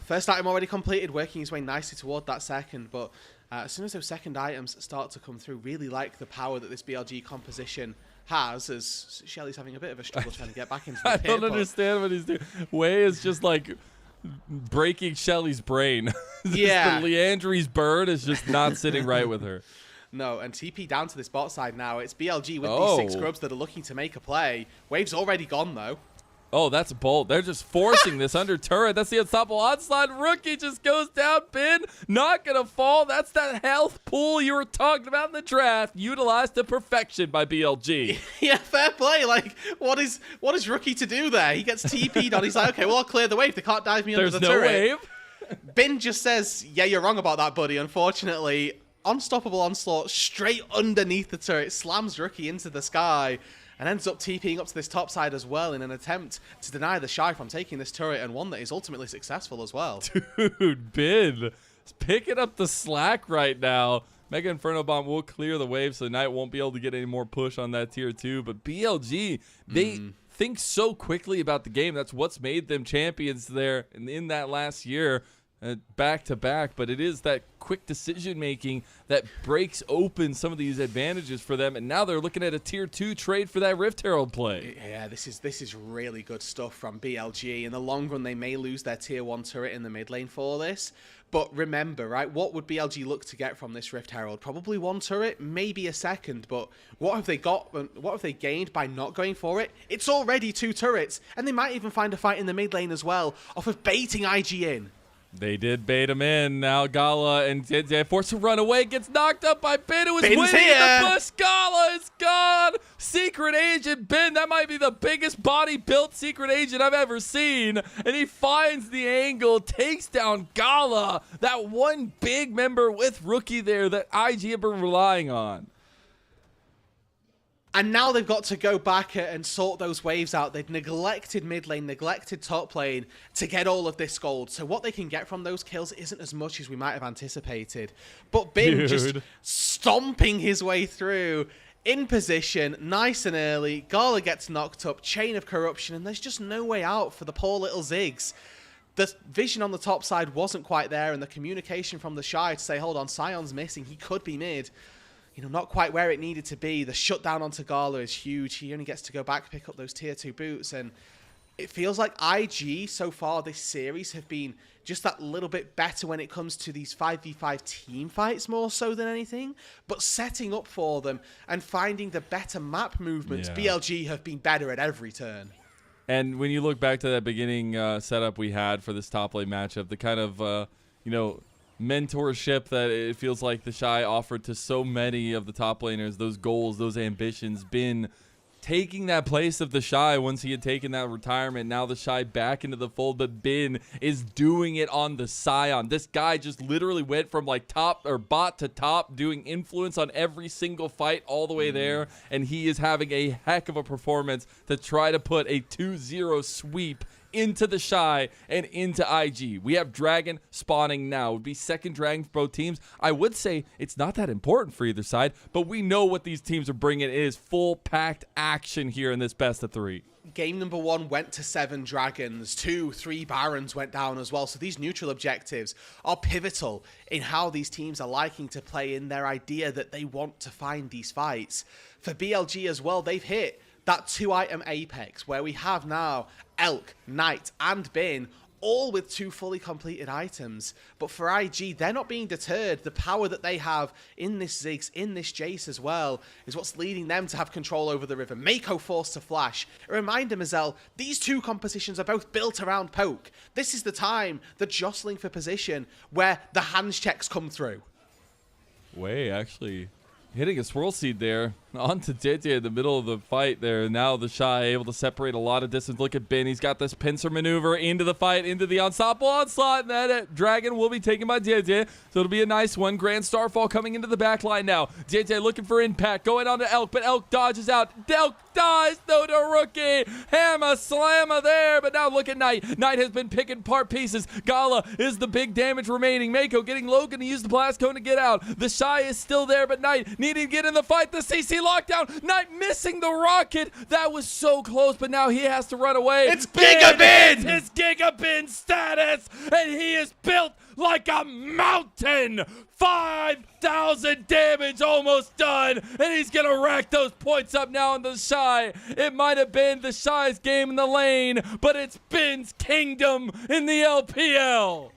first item already completed, working his way nicely toward that second. But as soon as those second items start to come through, really like the power that this BLG composition has, as Shelly's having a bit of a struggle trying to get back into the pit. I don't understand what he's doing. Wei is just like breaking Shelly's brain. Yeah. The Leandry's bird is just not sitting right with her. No, and TP down to this bot side now. It's BLG with these 6 grubs that are looking to make a play. Wave's already gone, though. Oh, that's bold. They're just forcing this under turret. That's the unstoppable onslaught. Rookie just goes down. Bin not going to fall. That's that health pool you were talking about in the draft, utilized to perfection by BLG. Yeah, fair play. Like, what is Rookie to do there? He gets TP'd on. He's like, okay, well, I'll clear the wave. They can't dive me under the turret. There's no wave. Bin just says, yeah, you're wrong about that, buddy. Unfortunately, unstoppable onslaught straight underneath the turret slams Rookie into the sky and ends up TPing up to this top side as well in an attempt to deny the Shy from taking this turret, and one that is ultimately successful as well. Dude, Bin is picking up the slack right now. Mega Inferno Bomb will clear the wave, so Knight won't be able to get any more push on that tier 2. But BLG, they think so quickly about the game. That's what's made them champions there in that last year. Back to back, but it is that quick decision making that breaks open some of these advantages for them, and now they're looking at a tier 2 trade for that Rift Herald play. Yeah, this is really good stuff from BLG. In the long run, they may lose their tier 1 turret in the mid lane for this, but remember, right, what would BLG look to get from this Rift Herald? Probably 1 turret, maybe a second, but what have they got? What have they gained by not going for it? It's already 2 turrets, and they might even find a fight in the mid lane as well off of baiting IG in. They did bait him in. Now Gala and JJ forced to run away. Gets knocked up by Bin, who is Bin's waiting in here. the bush. Gala is gone. Secret Agent Bin. That might be the biggest body-built Secret Agent I've ever seen. And he finds the angle, takes down Gala. That one big member with Rookie there that IG have been relying on. And now they've got to go back and sort those waves out. They've neglected mid lane, neglected top lane to get all of this gold. So what they can get from those kills isn't as much as we might have anticipated. But Bin just stomping his way through, in position, nice and early. Gala gets knocked up, chain of corruption, and there's just no way out for the poor little Ziggs. The vision on the top side wasn't quite there, and the communication from the Shy to say, hold on, Sion's missing, he could be mid. not quite where it needed to be. The shutdown onto Gala is huge. He only gets to go back, pick up those tier 2 boots, and it feels like IG so far this series have been just that little bit better when it comes to these 5v5 team fights more so than anything, but setting up for them and finding the better map movements. BLG have been better at every turn. And when you look back to that beginning setup we had for this top lane matchup, the kind of, mentorship that it feels like the Shy offered to so many of the top laners, those goals, those ambitions, been taking that place of the Shy once he had taken that retirement. Now the Shy back into the fold, but Bin is doing it on the Sion. This guy just literally went from like top or bot to top, doing influence on every single fight all the way there, and he is having a heck of a performance to try to put a 2-0 sweep into the Shy and into IG. We have Dragon spawning now. It would be second Dragon for both teams. I would say it's not that important for either side, but we know what these teams are bringing. It is full packed action here in this best of 3. Game number 1 went to 7 Dragons, 2, 3 Barons went down as well. So these neutral objectives are pivotal in how these teams are liking to play, in their idea that they want to find these fights. For BLG as well, they've hit that 2-item apex where we have now Elk, Knight, and Bin, all with 2 fully completed items. But for IG, they're not being deterred. The power that they have in this Ziggs, in this Jace as well, is what's leading them to have control over the river. Mako forced to flash. A reminder, Mazel, these 2 compositions are both built around poke. This is the time, the jostling for position, where the hands checks come through. Way, actually hitting a swirl seed there onto JJ in the middle of the fight there. Now the Shy able to separate a lot of distance. Look at Ben. He's got this pincer maneuver into the fight, into the unstoppable onslaught. And that Dragon will be taken by JJ. So it'll be a nice one. Grand Starfall coming into the back line now. JJ looking for impact. Going on to Elk, but Elk dodges out. Elk dies, though, to Rookie. Hammer slammer there, but now look at Knight. Knight has been picking apart pieces. Gala is the big damage remaining. Mako getting Logan to use the blast cone to get out. The Shy is still there, but Knight needing to get in the fight. The CC lockdown. Knight missing the rocket. That was so close, but now he has to run away. It's Gigabin! It's his Gigabin status, and he is built like a mountain. 5,000 damage almost done, and he's gonna rack those points up now on the Shy. It might have been the Shy's game in the lane, but it's Bin's kingdom in the LPL.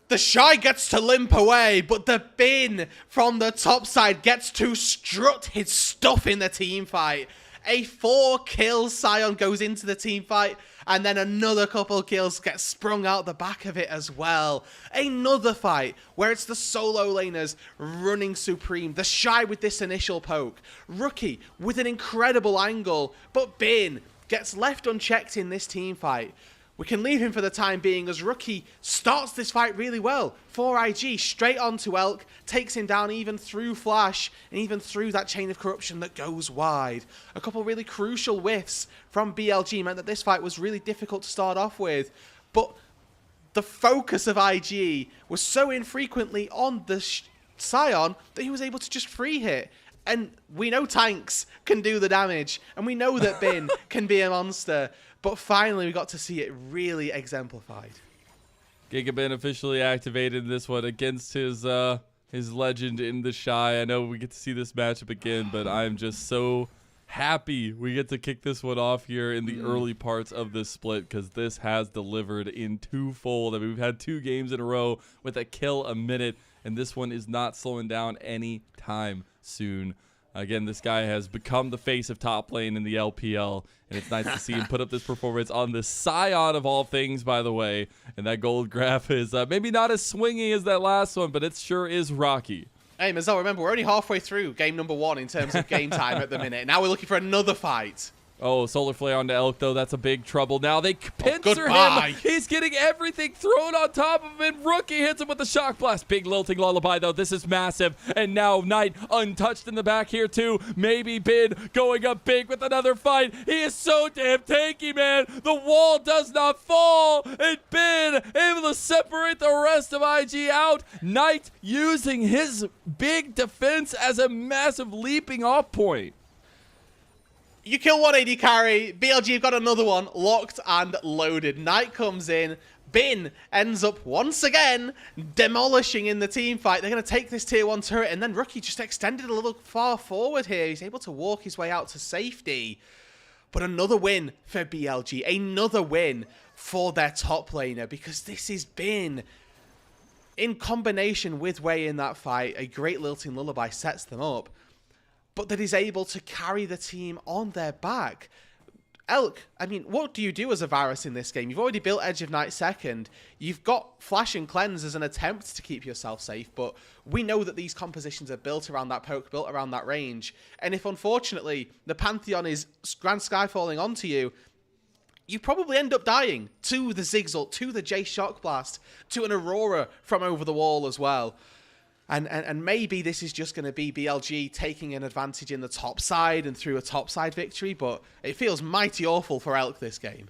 The Shy gets to limp away, but the Bin from the top side gets to strut his stuff in the team fight. A 4-kill Sion goes into the team fight, and then another couple kills get sprung out the back of it as well. Another fight where it's the solo laners running supreme. The Shy with this initial poke. Rookie with an incredible angle, but Bin gets left unchecked in this team fight. We can leave him for the time being as Rookie starts this fight really well. For IG, straight onto Elk, takes him down even through Flash and even through that chain of corruption that goes wide. A couple really crucial whiffs from BLG meant that this fight was really difficult to start off with. But the focus of IG was so infrequently on the Sion that he was able to just free hit. And we know tanks can do the damage, and we know that Bin can be a monster. But finally, we got to see it really exemplified. Gigabin officially activated this one against his legend in the Shy. I know we get to see this matchup again, but I'm just so happy we get to kick this one off here in the early parts of this split, because this has delivered in twofold. I mean, we've had 2 games in a row with a kill a minute, and this one is not slowing down anytime soon. Again, this guy has become the face of top lane in the LPL, and it's nice to see him put up this performance on the Sion of all things, by the way. And that gold graph is maybe not as swingy as that last one, but it sure is rocky. Hey, Mazel, remember, we're only halfway through game number 1 in terms of game time at the minute. Now we're looking for another fight. Oh, Solar Flare onto Elk, though. That's a big trouble. Now they pincer him. He's getting everything thrown on top of him. Rookie hits him with the Shock Blast. Big lilting lullaby, though. This is massive. And now Knight untouched in the back here, too. Maybe Bin going up big with another fight. He is so damn tanky, man. The wall does not fall. And Bin able to separate the rest of IG out. Knight using his big defense as a massive leaping off point. You kill 180 carry. BLG have got another one locked and loaded. Knight comes in, Bin ends up once again demolishing in the team fight. They're going to take this tier 1 turret, and then Rookie just extended a little far forward here. He's able to walk his way out to safety. But another win for BLG, another win for their top laner, because this has been, in combination with Wei in that fight, a great lilting lullaby sets them up, but that is able to carry the team on their back. Elk, I mean, what do you do as a Varus in this game? You've already built Edge of Night second. You've got Flash and Cleanse as an attempt to keep yourself safe, but we know that these compositions are built around that poke, built around that range. And if, unfortunately, the Pantheon is Grand Sky falling onto you, you probably end up dying to the Zigzalt, to the J Shock Blast, to an Aurora from over the wall as well. And maybe this is just going to be BLG taking an advantage in the top side and through a top side victory, but it feels mighty awful for Elk this game.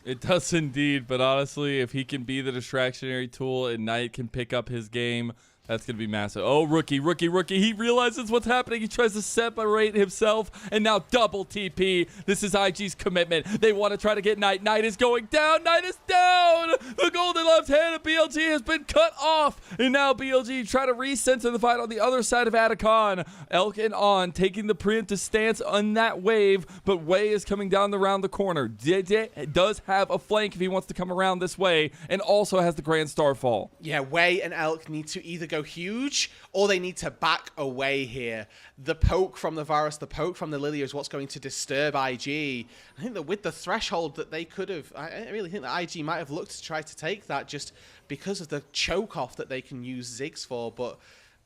It does indeed, but honestly, if he can be the distractionary tool and Knight can pick up his game, that's going to be massive. Oh, Rookie. He realizes what's happening. He tries to separate himself, and now double TP. This is IG's commitment. They want to try to get Knight. Knight is going down. Knight is down. The golden left hand of BLG has been cut off, and now BLG try to recenter the fight on the other side of Atacon. Elk and On taking the preemptive stance on that wave, but Wei is coming down around the corner. JJ does have a flank if he wants to come around this way, and also has the Grand Starfall. Yeah, Wei and Elk need to either go huge or they need to back away here. The poke from the Varus, the poke from the Lilia is what's going to disturb IG. I think that with the threshold that they could have, I really think that IG might have looked to try to take that just because of the choke off that they can use Ziggs for, but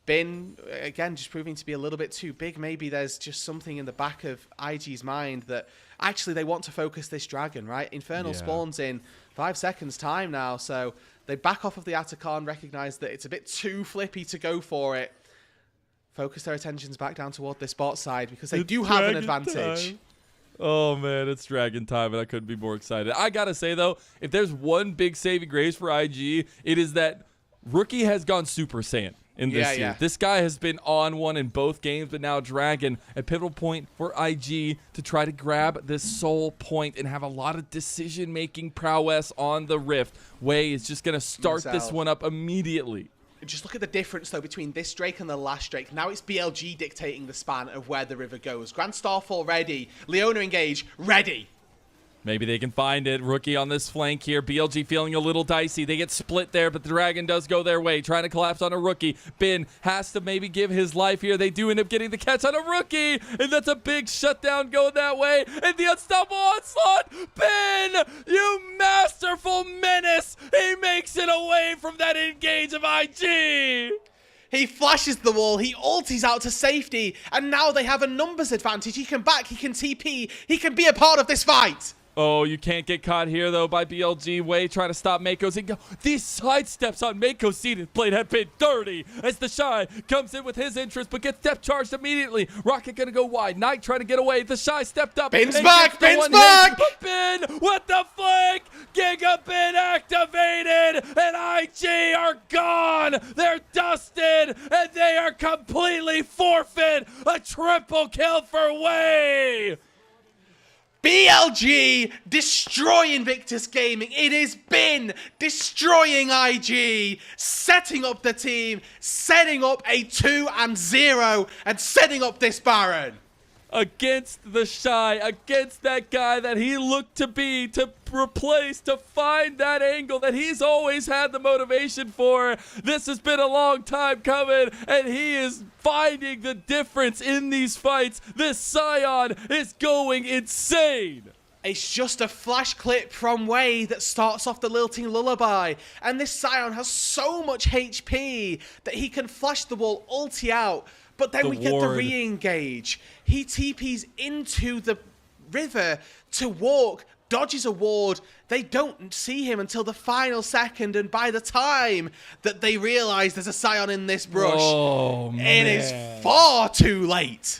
Bin, again, just proving to be a little bit too big. Maybe there's just something in the back of IG's mind that actually they want to focus this dragon, right? Infernal spawns in 5 seconds time now, so they back off of the Atacon, recognize that it's a bit too flippy to go for it. Focus their attentions back down toward this bot side because they do have an advantage. Time. Oh, man, it's Dragon time, and I couldn't be more excited. I got to say, though, if there's one big saving grace for IG, it is that Rookie has gone Super Saiyan in this year. This guy has been on one in both games, but now Dragon, a pivotal point for IG to try to grab this soul point and have a lot of decision-making prowess on the Rift. Wei is just going to start this one up immediately. Just look at the difference, though, between this Drake and the last Drake. Now it's BLG dictating the span of where the river goes. Grand Starfall ready. Leona engage ready. Maybe they can find it. Rookie on this flank here. BLG feeling a little dicey. They get split there, but the Dragon does go their way. Trying to collapse on a Rookie. Bin has to maybe give his life here. They do end up getting the catch on a Rookie. And that's a big shutdown going that way. And the unstoppable onslaught. Bin, you masterful menace. He makes it away from that engage of IG. He flashes the wall, he ultis out to safety, and now they have a numbers advantage. He can back, he can TP, he can be a part of this fight. Oh, you can't get caught here, though, by BLG. Wei trying to stop Mako's. These sidesteps on Mako's seated blade have been dirty as the Shy comes in with his interest, but gets step charged immediately. Rocket going to go wide. Knight trying to get away. The Shy stepped up. Bin's back! Bin's back! Bin with the flank! Giga Bin activated! And IG are gone! They're dusted! And they are completely forfeit! A triple kill for Wei! BLG destroying Victus Gaming. It has been destroying IG, setting up the team, setting up a 2-0, and setting up this Baron. Against the Shy, against that guy that he looked to be, to replace, to find that angle that he's always had the motivation for. This has been a long time coming, and he is finding the difference in these fights. This Scion is going insane. It's just a flash clip from Wei that starts off the lilting lullaby, and this Scion has so much HP that he can flash the wall, ulti out, but then we get the re-engage. He TPs into the river to walk, dodges a ward. They don't see him until the final second, and by the time that they realize there's a Scion in this brush, it is far too late.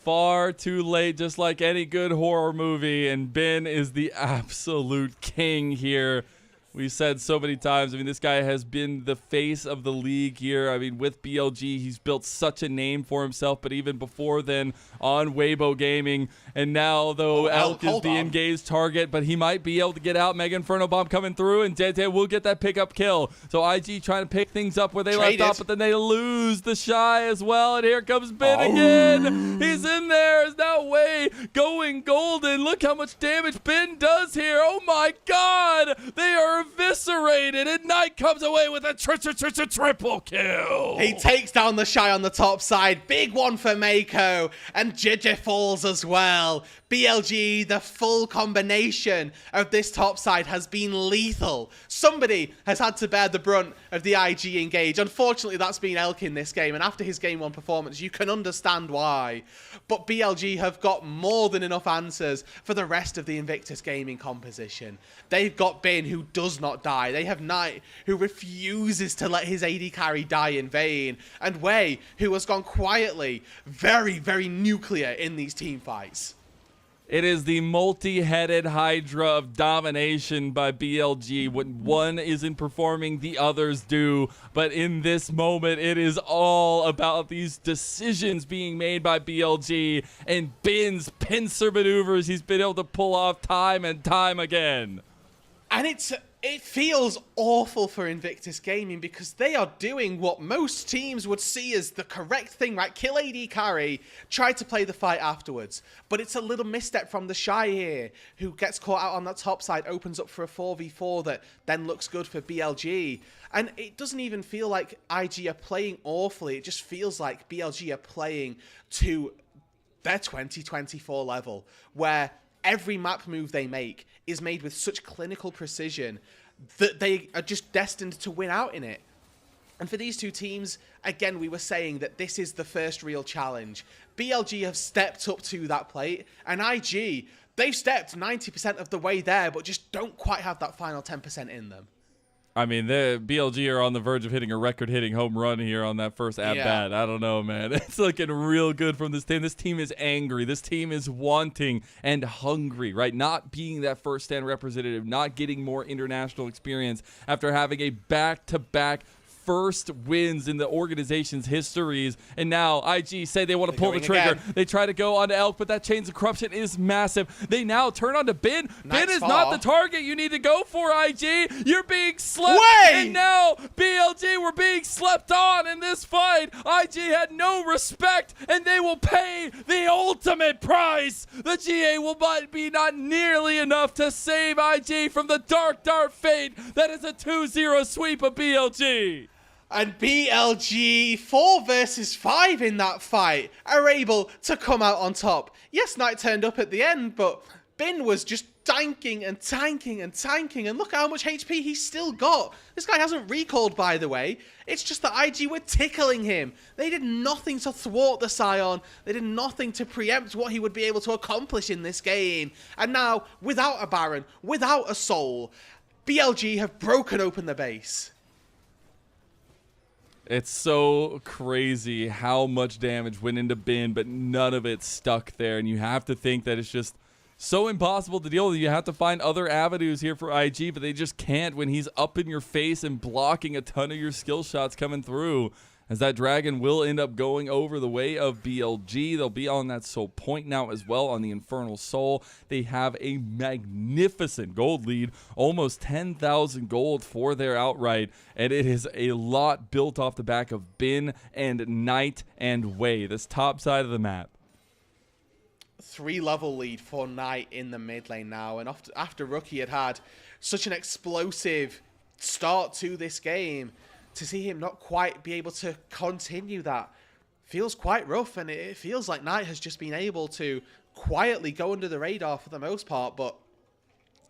Far too late, just like any good horror movie, and Bin is the absolute king here. we said so many times. I mean, this guy has been the face of the league here. I mean, with BLG, he's built such a name for himself, but even before then on Weibo Gaming. And now, though, Elk is the engaged target, but he might be able to get out. Mega Inferno Bomb coming through, and JJ will get that pickup kill. So IG trying to pick things up where they left off, but then they lose the Shy as well. And here comes Ben again. He's in there. Is now Way going golden. Look how much damage Ben does here. Oh my God. They are eviscerated, and Knight comes away with a triple kill. He takes down the Shy on the top side. Big one for Mako, and JJ falls as well. BLG, the full combination of this top side has been lethal. Somebody has had to bear the brunt of the IG engage. Unfortunately, that's been Elk in this game, and after his game 1 performance, you can understand why. But BLG have got more than enough answers for the rest of the Invictus Gaming composition. They've got Bin, who does not die. They have Knight, who refuses to let his AD carry die in vain. And Wei, who has gone quietly very, very nuclear in these team fights. It is the multi-headed hydra of domination by BLG. When one isn't performing, the others do. But in this moment, it is all about these decisions being made by BLG and Bin's pincer maneuvers he's been able to pull off time and time again. And it feels awful for Invictus Gaming because they are doing what most teams would see as the correct thing, right? Kill AD carry, try to play the fight afterwards. But it's a little misstep from the Shy here, who gets caught out on that top side, opens up for a 4v4 that then looks good for BLG. And it doesn't even feel like IG are playing awfully. It just feels like BLG are playing to their 2024 level, where every map move they make is made with such clinical precision that they are just destined to win out in it. And for these two teams, again, we were saying that this is the first real challenge. BLG have stepped up to that plate, and IG, they've stepped 90% of the way there, but just don't quite have that final 10% in them. I mean, the BLG are on the verge of hitting a record-hitting home run here on that first at-bat. I don't know, man. It's looking real good from this team. This team is angry. This team is wanting and hungry, right? Not being that first-stand representative, not getting more international experience after having a back-to-back first wins in the organization's histories, and now IG say they want to pull the trigger. Again. They try to go on to Elk, but that Chains of Corruption is massive. They now turn on to Bin. Bin is not the target you need to go for, IG. You're being slept, and now BLG were being slept on in this fight. IG had no respect, and they will pay the ultimate price. The GA will be not nearly enough to save IG from the dark fate that is a 2-0 sweep of BLG. And BLG, 4 versus 5 in that fight, are able to come out on top. Yes, Knight turned up at the end, but Bin was just tanking and tanking and tanking, and look how much HP he's still got. This guy hasn't recalled, by the way. It's just that IG were tickling him. They did nothing to thwart the Scion. They did nothing to preempt what he would be able to accomplish in this game. And now, without a Baron, without a Soul, BLG have broken open the base. It's so crazy how much damage went into Bin, but none of it stuck there. And you have to think that it's just so impossible to deal with. You have to find other avenues here for IG, but they just can't when he's up in your face and blocking a ton of your skill shots coming through. As that Dragon will end up going over the way of BLG. They'll be on that Soul Point now as well on the Infernal Soul. They have a magnificent gold lead, almost 10,000 gold for their outright, and it is a lot built off the back of Bin and Knight and Wei, this top side of the map. 3-level lead for Knight in the mid lane now, and after Rookie had such an explosive start to this game, to see him not quite be able to continue that feels quite rough, and it feels like Knight has just been able to quietly go under the radar for the most part. But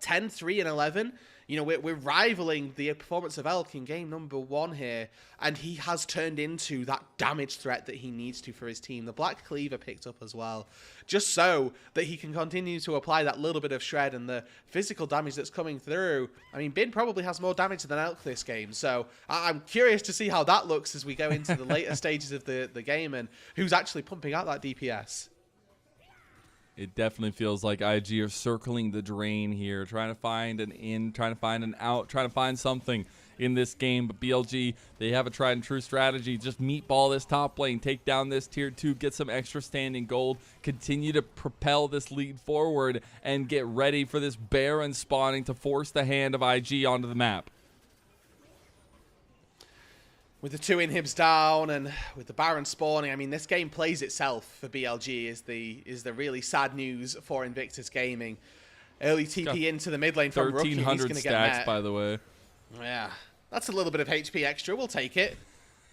10, 3, and 11, you know, we're rivaling the performance of Elk in game number 1 here, and he has turned into that damage threat that he needs to for his team. The Black Cleaver picked up as well, just so that he can continue to apply that little bit of shred and the physical damage that's coming through. I mean, Bin probably has more damage than Elk this game, so I'm curious to see how that looks as we go into the later stages of the game and who's actually pumping out that DPS. It definitely feels like IG are circling the drain here, trying to find an in, trying to find an out, trying to find something in this game. But BLG, they have a tried and true strategy. Just meatball this top lane, take down this tier 2, get some extra standing gold, continue to propel this lead forward, and get ready for this Baron spawning to force the hand of IG onto the map. With the 2 inhibs down and with the Baron spawning, I mean, this game plays itself for BLG is the really sad news for Invictus Gaming. Early TP into the mid lane from Rookie. He's going 1,300 to get stacks, met. by the way. Yeah, that's a little bit of HP extra. We'll take it.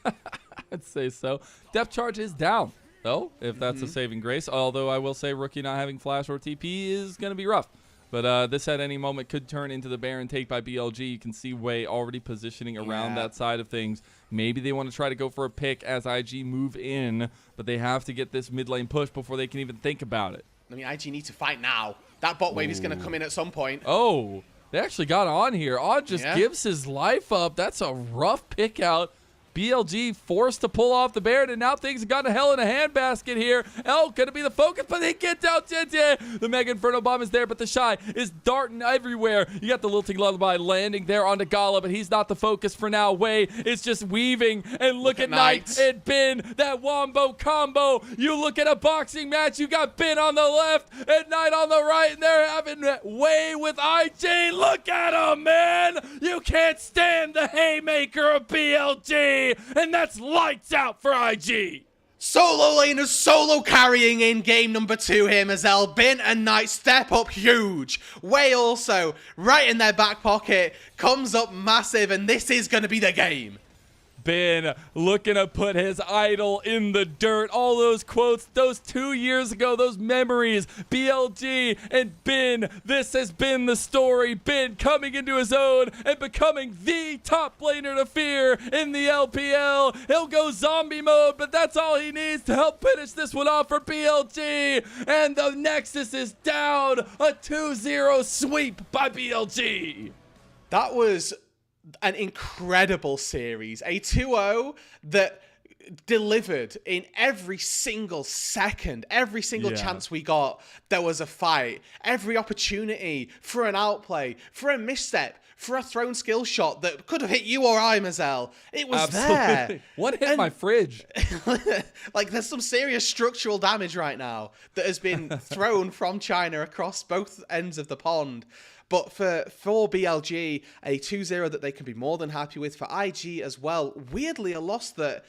I'd say so. Depth charge is down, though, if that's a saving grace. Although I will say Rookie not having flash or TP is going to be rough. But this at any moment could turn into the Baron take by BLG. You can see Wei already positioning around that side of things. Maybe they want to try to go for a pick as IG move in, but they have to get this mid lane push before they can even think about it. I mean, IG need to fight now. That bot wave is going to come in at some point. Oh, they actually got on here. Odd just gives his life up. That's a rough pick out. BLG forced to pull off the Baron, and now things have gone to hell in a handbasket here. L going to be the focus, but they get down. The Mega Inferno Bomb is there, but the Shy is darting everywhere. You got the Lilting Lullaby landing there onto Gala, but he's not the focus for now. Wei is just weaving, and look at Knight and Bin, that wombo combo. You look at a boxing match, you got Bin on the left and Knight on the right, and they're having Wei with IG. Look at him, man. You can't stand the haymaker of BLG. And that's lights out for IG. Solo laners solo carrying in game number 2 here, Mazel. Bin and Knight step up huge. Wei also, right in their back pocket, comes up massive, and this is going to be the game. Bin looking to put his idol in the dirt. All those quotes, those 2 years ago, those memories. BLG and Bin, this has been the story. Bin coming into his own and becoming the top laner to fear in the LPL. He'll go zombie mode, but that's all he needs to help finish this one off for BLG. And the Nexus is down. A 2-0 sweep by BLG. That was an incredible series. A 2-0 that delivered in every single second. Every single chance we got, there was a fight. Every opportunity for an outplay, for a misstep, for a thrown skill shot that could have hit you or I, Mazel. It was there. What hit my fridge? Like, there's some serious structural damage right now that has been thrown from China across both ends of the pond. But for BLG, a 2-0 that they can be more than happy with. For IG as well, weirdly a loss that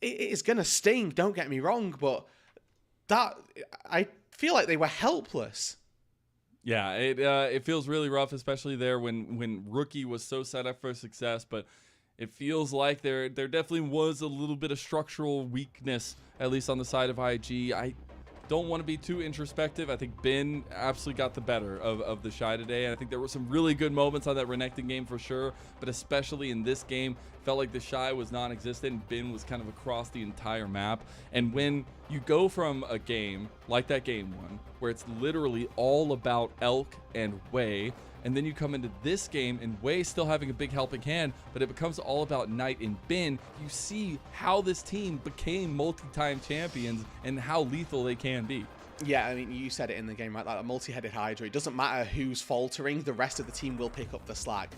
it is going to sting, don't get me wrong, but that I feel like they were helpless. Yeah, it feels really rough, especially there when Rookie was so set up for success, but it feels like there definitely was a little bit of structural weakness, at least on the side of IG. I don't want to be too introspective. I think Bin absolutely got the better of the Shy today. And I think there were some really good moments on that Renekton game for sure. But especially in this game, felt like the Shy was non-existent and Bin was kind of across the entire map. And when you go from a game like that game 1, where it's literally all about Elk and Wei, and then you come into this game and Wei still having a big helping hand, but it becomes all about Knight and Bin. You see how this team became multi-time champions and how lethal they can be. Yeah, I mean, you said it in the game, right? Like a multi-headed Hydra. It doesn't matter who's faltering. The rest of the team will pick up the slack.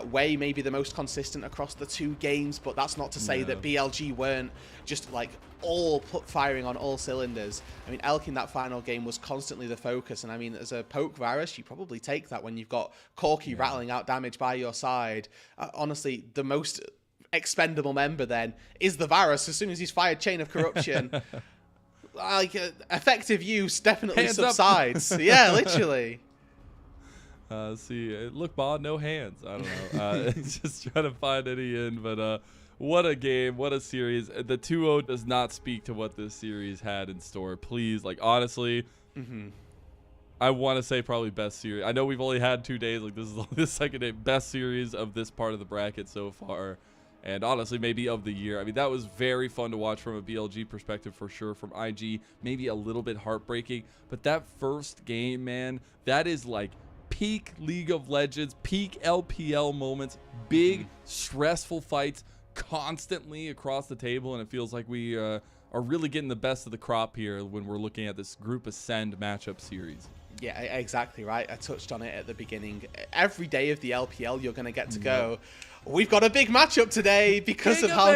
Wei may be the most consistent across the 2 games, but that's not to say that BLG weren't just like all firing on all cylinders. I mean, Elk in that final game was constantly the focus. And I mean, as a poke virus, you probably take that when you've got Corki rattling out damage by your side. Honestly, the most expendable member then is the Varus as soon as he's fired Chain of Corruption. Like, effective use definitely Hands subsides. Yeah, literally. Look, Bod, no hands. I don't know. Just trying to find any in, but what a game, what a series. The 2-0 does not speak to what this series had in store. Please, like, honestly, I want to say probably best series. I know we've only had 2 days. Like, this is the second day. Best series of this part of the bracket so far. And honestly, maybe of the year. I mean, that was very fun to watch from a BLG perspective for sure. From IG, maybe a little bit heartbreaking. But that first game, man, that is like peak League of Legends, peak LPL moments, big, stressful fights constantly across the table. And it feels like we are are really getting the best of the crop here when we're looking at this Group Ascend matchup series. Yeah, exactly right. I touched on it at the beginning. Every day of the LPL, you're going to get to go, we've got a big matchup today because of how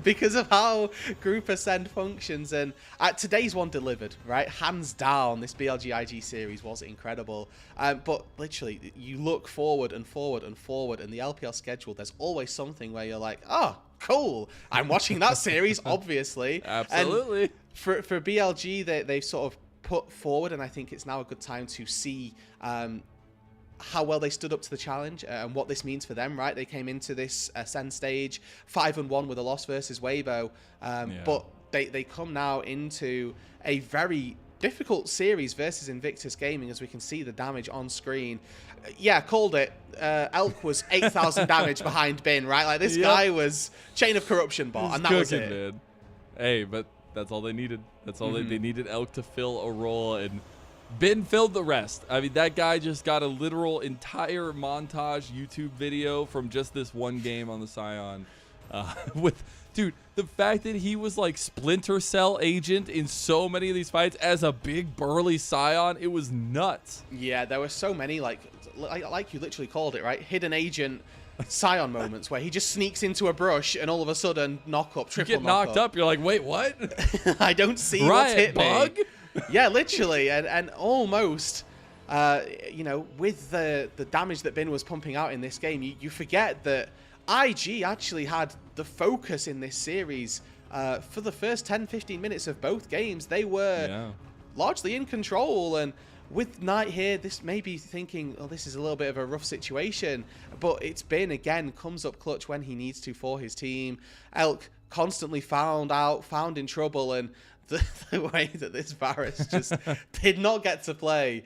because of how Group Ascend functions. And today's one delivered, right? Hands down, this BLG IG series was incredible. But literally, you look forward and forward and forward, and the LPL schedule, there's always something where you're like, oh, cool. I'm watching that series, obviously. Absolutely. And for BLG, they've sort of put forward, and I think it's now a good time to see how well they stood up to the challenge and what this means for them, right? They came into this Ascend stage 5-1 with a loss versus Weibo, but they come now into a very difficult series versus Invictus Gaming, as we can see the damage on screen. Yeah, called it. Elk was 8,000 damage behind Bin, right? Like, this guy was Chain of Corruption bot, and that was it. Man. Hey, but that's all they needed. That's all they needed Elk to fill a role, and Bin filled the rest. I mean, that guy just got a literal entire montage YouTube video from just this one game on the Scion. Dude, the fact that he was like Splinter Cell agent in so many of these fights as a big burly Scion, it was nuts. Yeah, there were so many, like you literally called it, right? Hidden agent Scion moments where he just sneaks into a brush and all of a sudden knock up, triple you get knocked up. You're like, wait, what? I don't see Riot what's hit bug? me. Yeah, literally, and almost, you know, with the damage that Bin was pumping out in this game, you forget that IG actually had the focus in this series for the first 10-15 minutes of both games. They were largely in control, and with Knight here, this may be thinking, oh, this is a little bit of a rough situation, but it's Bin, again, comes up clutch when he needs to for his team. Elk constantly found in trouble, and the way that this Varus just did not get to play,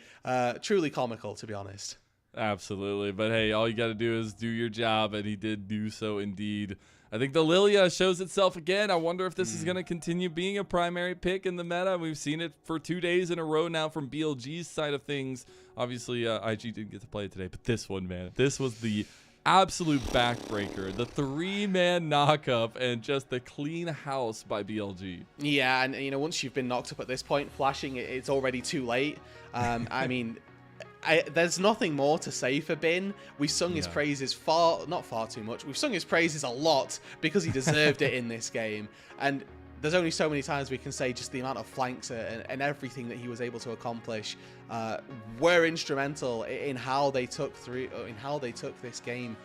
truly comical, to be honest. Absolutely. But hey, all you got to do is do your job, and he did do so indeed. I think the Lilia shows itself again. I wonder if this is going to continue being a primary pick in the meta. We've seen it for 2 days in a row now from BLG's side of things. Obviously, IG didn't get to play it today, but this one, man, this was the absolute backbreaker. The 3-man knockup and just the clean house by BLG. Yeah, and you know, once you've been knocked up at this point, flashing, it's already too late. I mean, there's nothing more to say for Bin. We've sung his praises not far too much. We've sung his praises a lot because he deserved it in this game. And there's only so many times we can say just the amount of flanks and everything that he was able to accomplish were instrumental in how they took this game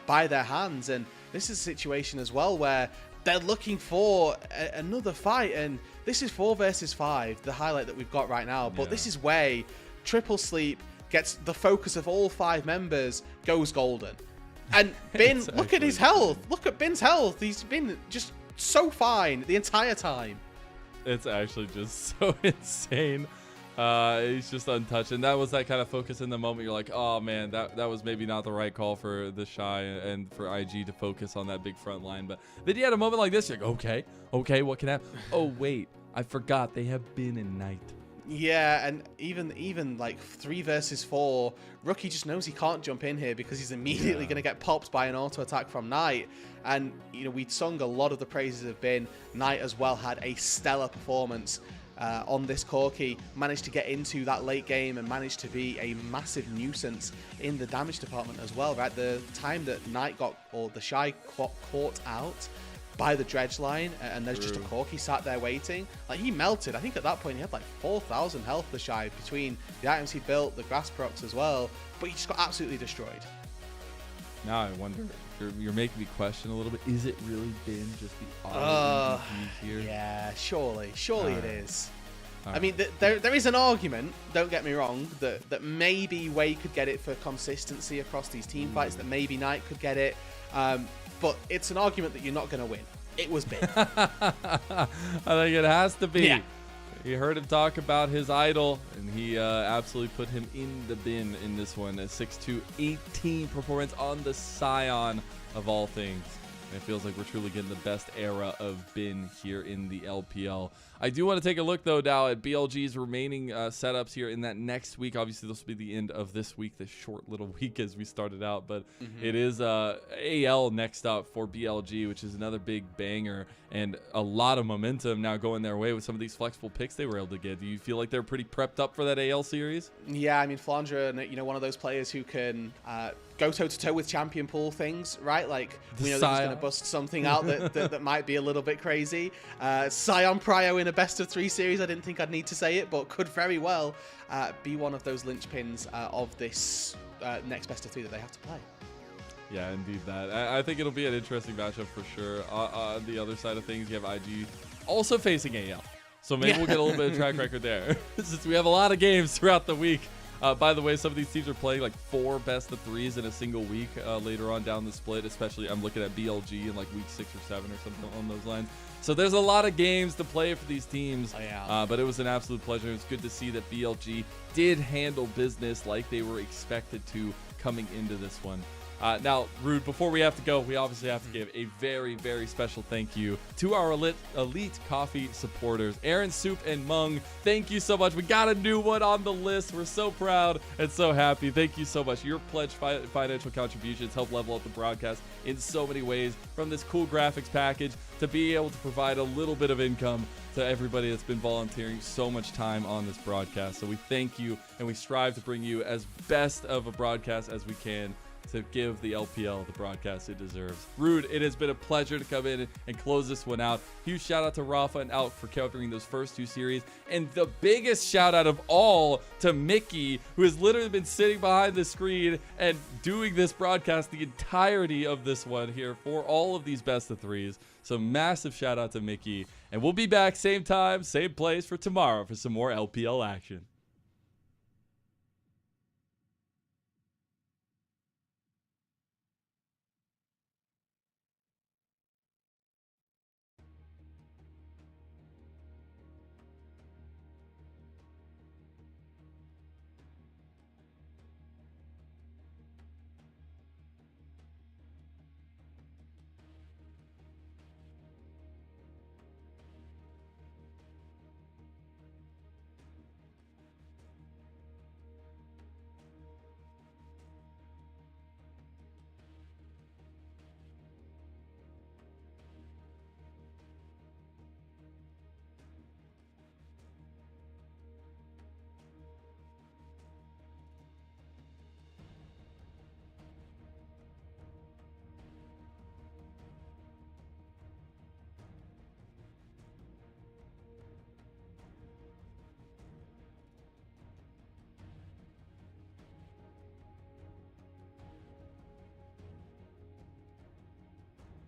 by their hands. And this is a situation as well where they're looking for another fight, and this is 4 versus 5, the highlight that we've got right now. But this is where Triple Sleep gets the focus of all 5 members, goes golden. And Bin, look at his health. Look at Bin's health. He's been just so fine the entire time. It's actually just so insane. He's just untouched, and that was that kind of focus in the moment. You're like, oh man, that was maybe not the right call for the Shy and for IG to focus on that big front line. But then you had a moment like this, you're like, okay, what can happen? Oh wait, I forgot they have Bin and Knight. Yeah, and even like 3 versus 4, Rookie just knows he can't jump in here because he's immediately going to get popped by an auto attack from Knight. And you know, we'd sung a lot of the praises of Bin. Knight as well had a stellar performance on this Corki, managed to get into that late game and managed to be a massive nuisance in the damage department as well, right? The time that Knight the Shy caught out by the dredge line, and there's just a Corki sat there waiting. Like, he melted. I think at that point he had like 4,000 health, the Shy, between the items he built, the grass procs as well, but he just got absolutely destroyed. Now I wonder, you're making me question a little bit, is it really been just the auto EVPs here? Yeah, surely it is. I mean, there is an argument, don't get me wrong, that maybe Wei could get it for consistency across these team fights, that maybe Knight could get it, but it's an argument that you're not going to win. It was big. I think it has to be. Yeah. You heard him talk about his idol, and he absolutely put him in the bin in this one. A 6'2", 18 performance on the Scion of all things. And it feels like we're truly getting the best era of Bin here in the LPL. I do want to take a look, though, now at BLG's remaining setups here in that next week. Obviously, this will be the end of this week, this short little week as we started out. But it is AL next up for BLG, which is another big banger. And a lot of momentum now going their way with some of these flexible picks they were able to get. Do you feel like they're pretty prepped up for that AL series? Yeah, I mean, Flandre, one of those players who can go toe-to-toe with champion pool things, right? Like, we know that he's going to bust something out that might be a little bit crazy. Sion Prio in a best-of-3 series, I didn't think I'd need to say it, but could very well be one of those linchpins of this next best-of-3 that they have to play. Yeah, indeed that. I think it'll be an interesting matchup for sure. On the other side of things, you have IG also facing AL. So maybe we'll get a little bit of track record there. Since we have a lot of games throughout the week. By the way, some of these teams are playing like 4 best-of-3s in a single week later on down the split. Especially, I'm looking at BLG in like week 6 or 7 or something on those lines. So there's a lot of games to play for these teams. Oh, yeah. But it was an absolute pleasure. It's good to see that BLG did handle business like they were expected to coming into this one. Now, Rude, before we have to go, we obviously have to give a very, very special thank you to our elite coffee supporters, Aaron, Soup, and Mung. Thank you so much. We got a new one on the list. We're so proud and so happy. Thank you so much. Your pledged financial contributions help level up the broadcast in so many ways, from this cool graphics package to be able to provide a little bit of income to everybody that's been volunteering so much time on this broadcast. So we thank you, and we strive to bring you as best of a broadcast as we can to give the LPL the broadcast it deserves. Rude, it has been a pleasure to come in and close this one out. Huge shout out to Rafa and Alk for covering those first 2 series. And the biggest shout out of all to Mickey, who has literally been sitting behind the screen and doing this broadcast the entirety of this one here for all of these best-of-3s. So massive shout out to Mickey. And we'll be back same time, same place for tomorrow for some more LPL action.